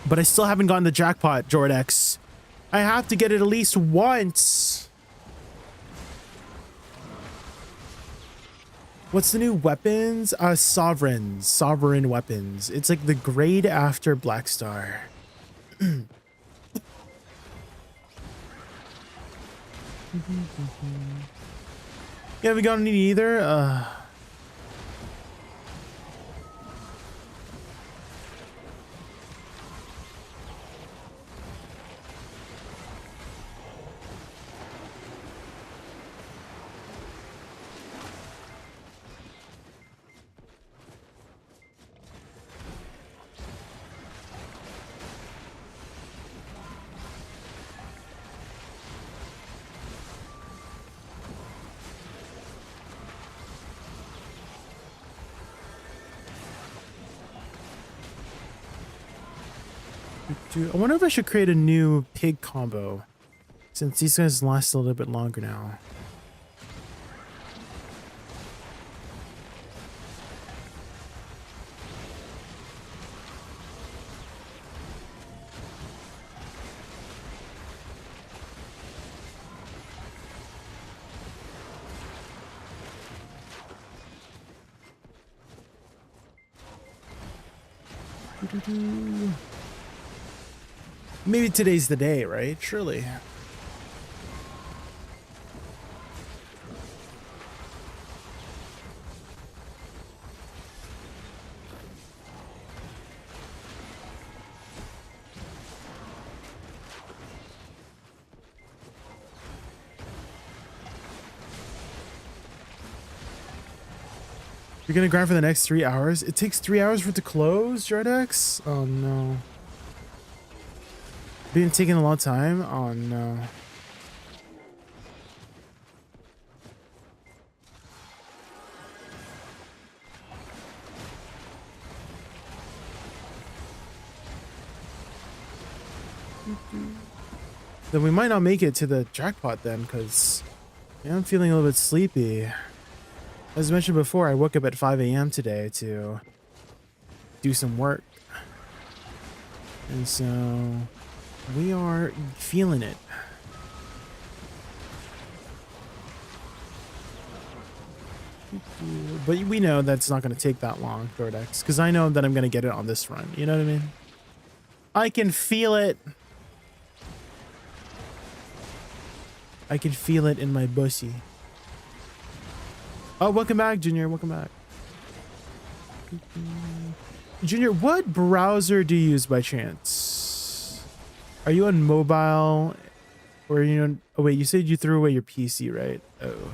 But I still haven't gotten the jackpot, Jordex. I have to get it at least once. What's the new weapons? Sovereigns. Sovereign weapons. It's like the grade after Black Star. You haven't gotten any either? I wonder if I should create a new pig combo, since these guys last a little bit longer now. Maybe today's the day, right? Surely. You're gonna grind for the next 3 hours? It takes 3 hours for it to close, Jordex? Oh no. Been taking a long time? Oh no. Then we might not make it to the jackpot then, because I'm feeling a little bit sleepy. As mentioned before, I woke up at 5 a.m. today to do some work. And so we are feeling it. But we know that's not going to take that long, Dordex, because I know that I'm going to get it on this run. You know what I mean? I can feel it. I can feel it in my bussy. Oh, welcome back, Junior. Welcome back. Junior, what browser do you use by chance? Are you on mobile? Or are you on... Oh, wait, you said you threw away your PC, right? Oh.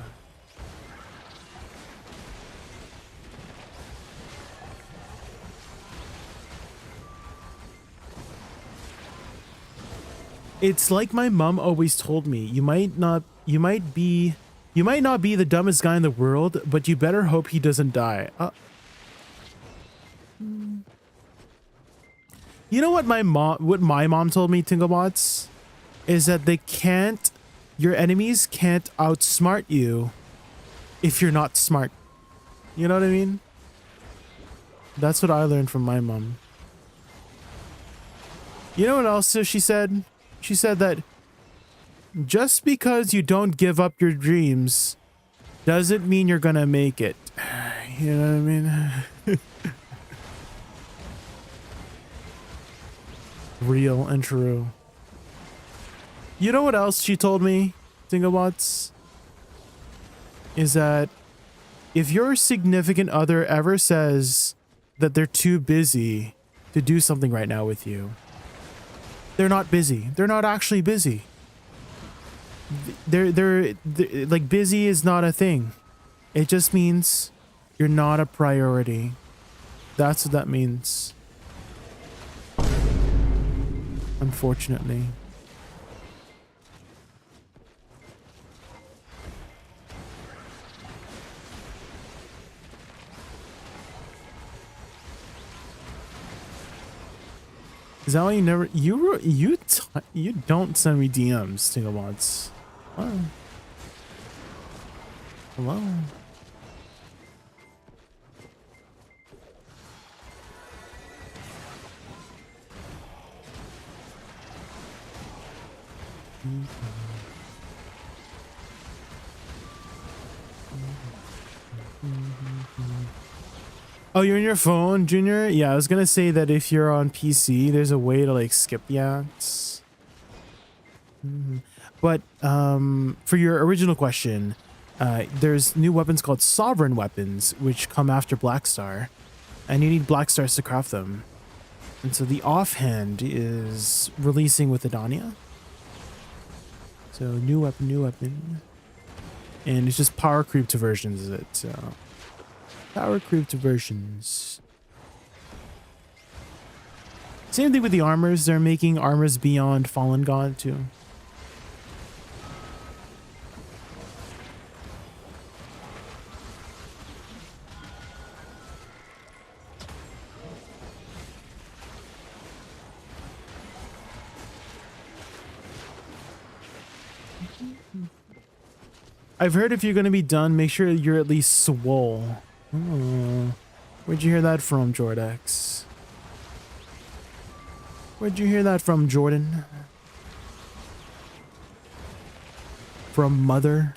It's like my mom always told me, you might not be the dumbest guy in the world, but you better hope he doesn't die. You know what my mom told me, Tinglebots, is that your enemies can't outsmart you if you're not smart. You know what I mean? That's what I learned from my mom. You know what else she said? She said that just because you don't give up your dreams doesn't mean you're gonna make it. You know what I mean? Real and true. You know what else she told me, Tinglebots? Is that if your significant other ever says that they're too busy to do something right now with you, they're not busy. They're not actually busy. They're like, busy is not a thing. It just means you're not a priority. That's what that means. Unfortunately. Is that why you never you don't send me DMs, single mods? Oh. Hello. Oh, you're on your phone, Junior? Yeah, I was gonna say that if you're on PC, there's a way to like skip the ads. But for your original question, there's new weapons called sovereign weapons, which come after Black Star, and you need Black Stars to craft them. And so the offhand is releasing with Adania. So new weapon, and it's just power creep to versions of it. So power creep to versions. Same thing with the armors. They're making armors beyond Fallen God too. I've heard if you're going to be done, make sure you're at least swole. Oh, where'd you hear that from, Jordex? Where'd you hear that from, Jordan? From mother?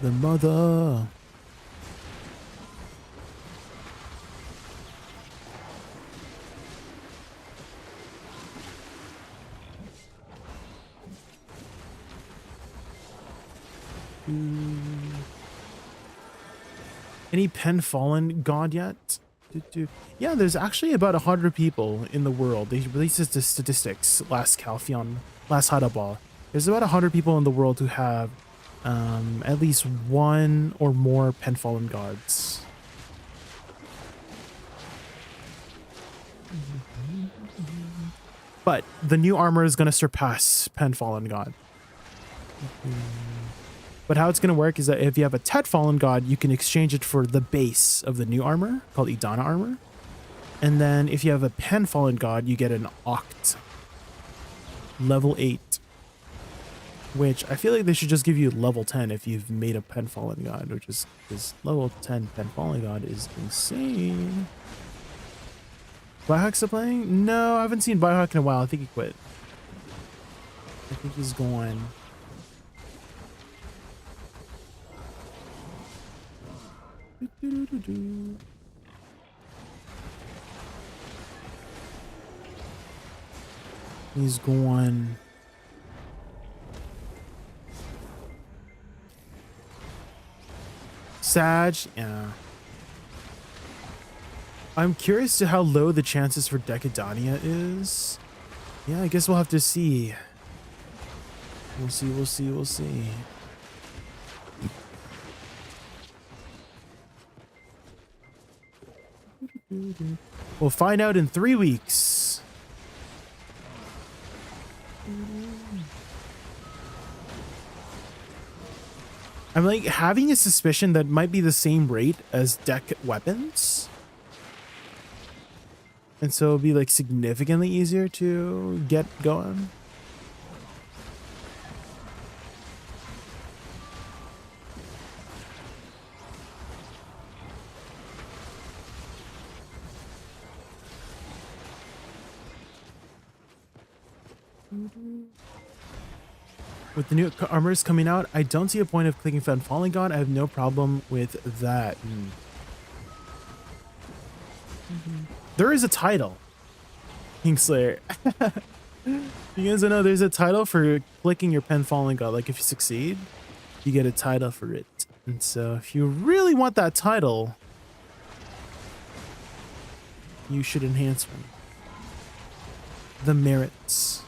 The mother. Any pen fallen god yet? Yeah, there's actually about 100 people in the world. They released the statistics last Calphion, last Hadaball. There's about 100 people in the world who have at least one or more pen fallen gods. But the new armor is going to surpass pen fallen god. But how it's going to work is that if you have a Tet Fallen God, you can exchange it for the base of the new armor called Idana armor. And then if you have a Pen Fallen God, you get an Oct. Level 8. Which I feel like they should just give you level 10 if you've made a Pen Fallen God, which is because level 10 Pen Fallen God is insane. Biohack's still playing? No, I haven't seen Biohack in a while. I think he quit. I think he's gone. He's going. Sag, yeah. I'm curious to how low the chances for Decadania is. Yeah, I guess we'll have to see. We'll see. We'll find out in 3 weeks. I'm like having a suspicion that might be the same rate as deck weapons. And so it'll be like significantly easier to get going. With the new armors coming out, I don't see a point of clicking Fen Falling God. I have no problem with that. There is a title. Kingslayer. You guys know there's a title for clicking your Pen Falling God. Like if you succeed, you get a title for it. And so if you really want that title, you should enhance one. The merits.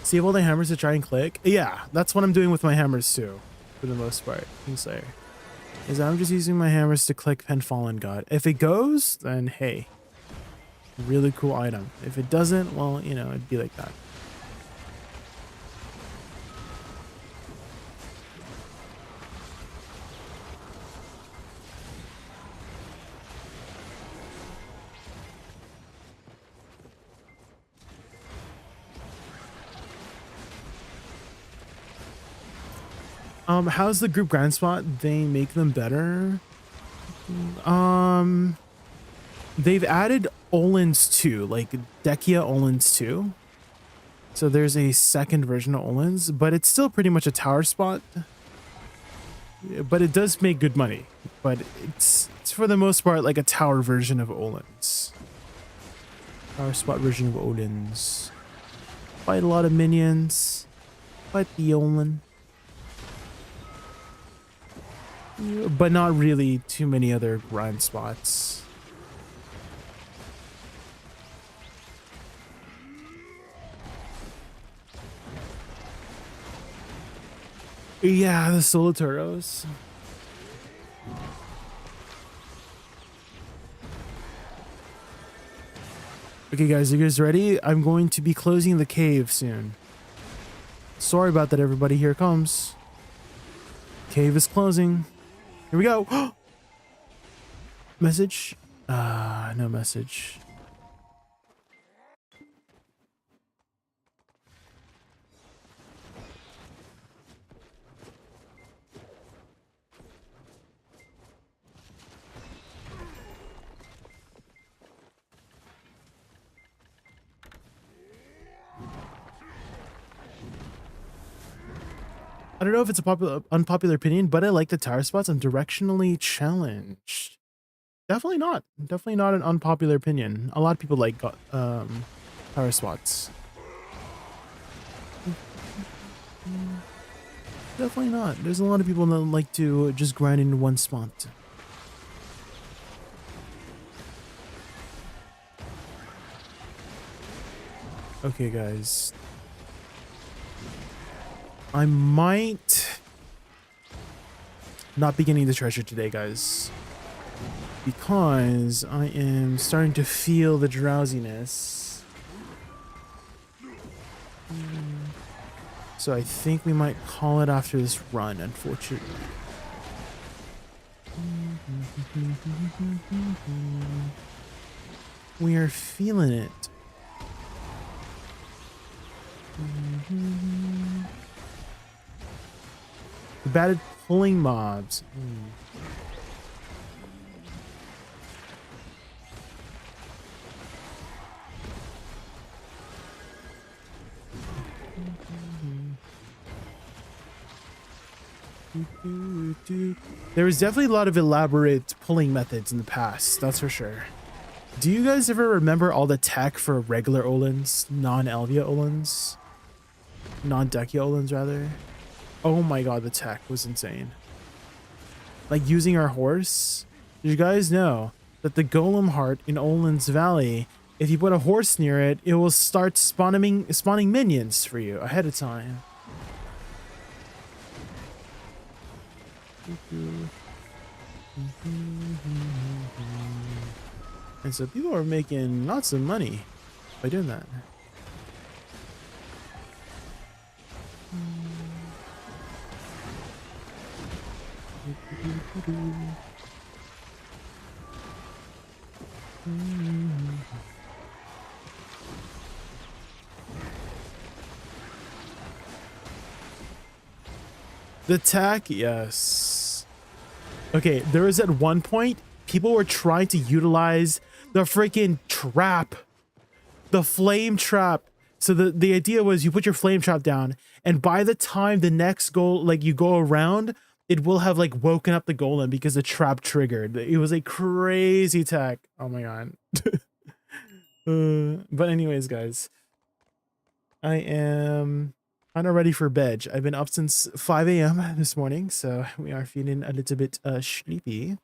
Save all the hammers to try and click. Yeah, that's what I'm doing with my hammers too, for the most part. Kingslayer. Is I'm just using my hammers to click Pen Fallen God. If it goes, then hey, really cool item. If it doesn't, well, you know, it'd be like that. How's the group grind spot? They make them better. They've added Olins too, like Dekia Olins too. So there's a second version of Olins, but it's still pretty much a tower spot. But it does make good money. But it's for the most part like a tower version of Olins. Tower spot version of Olins. Fight a lot of minions. Fight the Olin. But not really too many other grind spots. Yeah, the Solitaros. Okay guys, you guys ready? I'm going to be closing the cave soon. Sorry about that everybody, here it comes. Cave is closing. Here we go. Message? No message. I don't know if it's a unpopular opinion, but I like the tower spots. I'm directionally challenged. Definitely not. Definitely not an unpopular opinion. A lot of people like tower spots. Definitely not. There's a lot of people that like to just grind in one spot. Okay, guys. I might not be getting the treasure today, guys, because I am starting to feel the drowsiness. So I think we might call it after this run, unfortunately. We are feeling it. Bad at pulling mobs. There was definitely a lot of elaborate pulling methods in the past, that's for sure. Do you guys ever remember all the tech for regular Olins, non-Elvia Olins? Non-Dekia Olins, rather? Oh my god, the tech was insane. Like using our horse. Did you guys know that the Golem Heart in Olin's Valley, if you put a horse near it, it will start spawning minions for you ahead of time? And so people are making lots of money by doing that. The attack, yes. Okay, there was at one point people were trying to utilize the freaking trap, the flame trap. So the idea was you put your flame trap down, and by the time the next goal, like you go around, it will have like woken up the golem because the trap triggered. It was a crazy tech. Oh my god. But anyways, guys, I am not ready for bed. I've been up since 5 a.m. this morning, so we are feeling a little bit sleepy.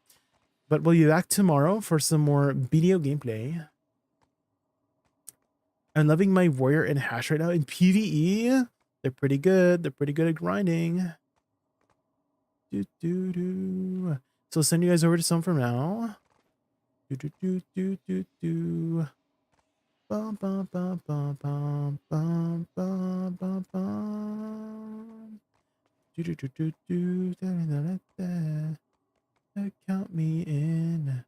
But we'll be back tomorrow for some more video gameplay. I'm loving my warrior and hash right now in PvE. They're pretty good. They're pretty good at grinding. So I'll send you guys over to some for now. Bum, bum, bum, bum, bum, bum, bum, bum, bum. Count me in.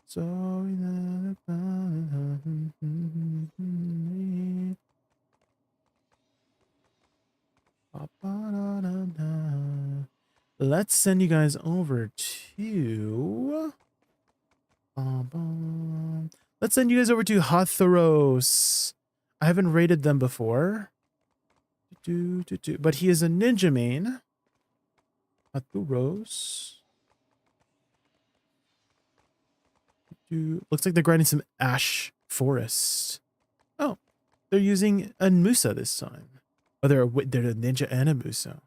Sorry. Let's send you guys over to let's send you guys over to Hatharos. I haven't raided them before. But he is a ninja main. Hatharos. Looks like they're grinding some ash forest. Oh, they're using a Musa this time. Oh, they're a ninja and a Musa.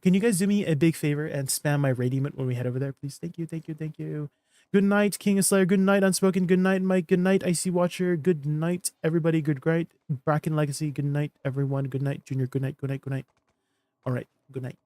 Can you guys do me a big favor and spam my raidiment when we head over there, please? Thank you, thank you, thank you. Good night, King of Slayer. Good night, Unspoken. Good night, Mike. Good night, Icy Watcher. Good night, everybody. Good night, Bracken Legacy. Good night, everyone. Good night, Junior. Good night, good night, good night. All right, good night.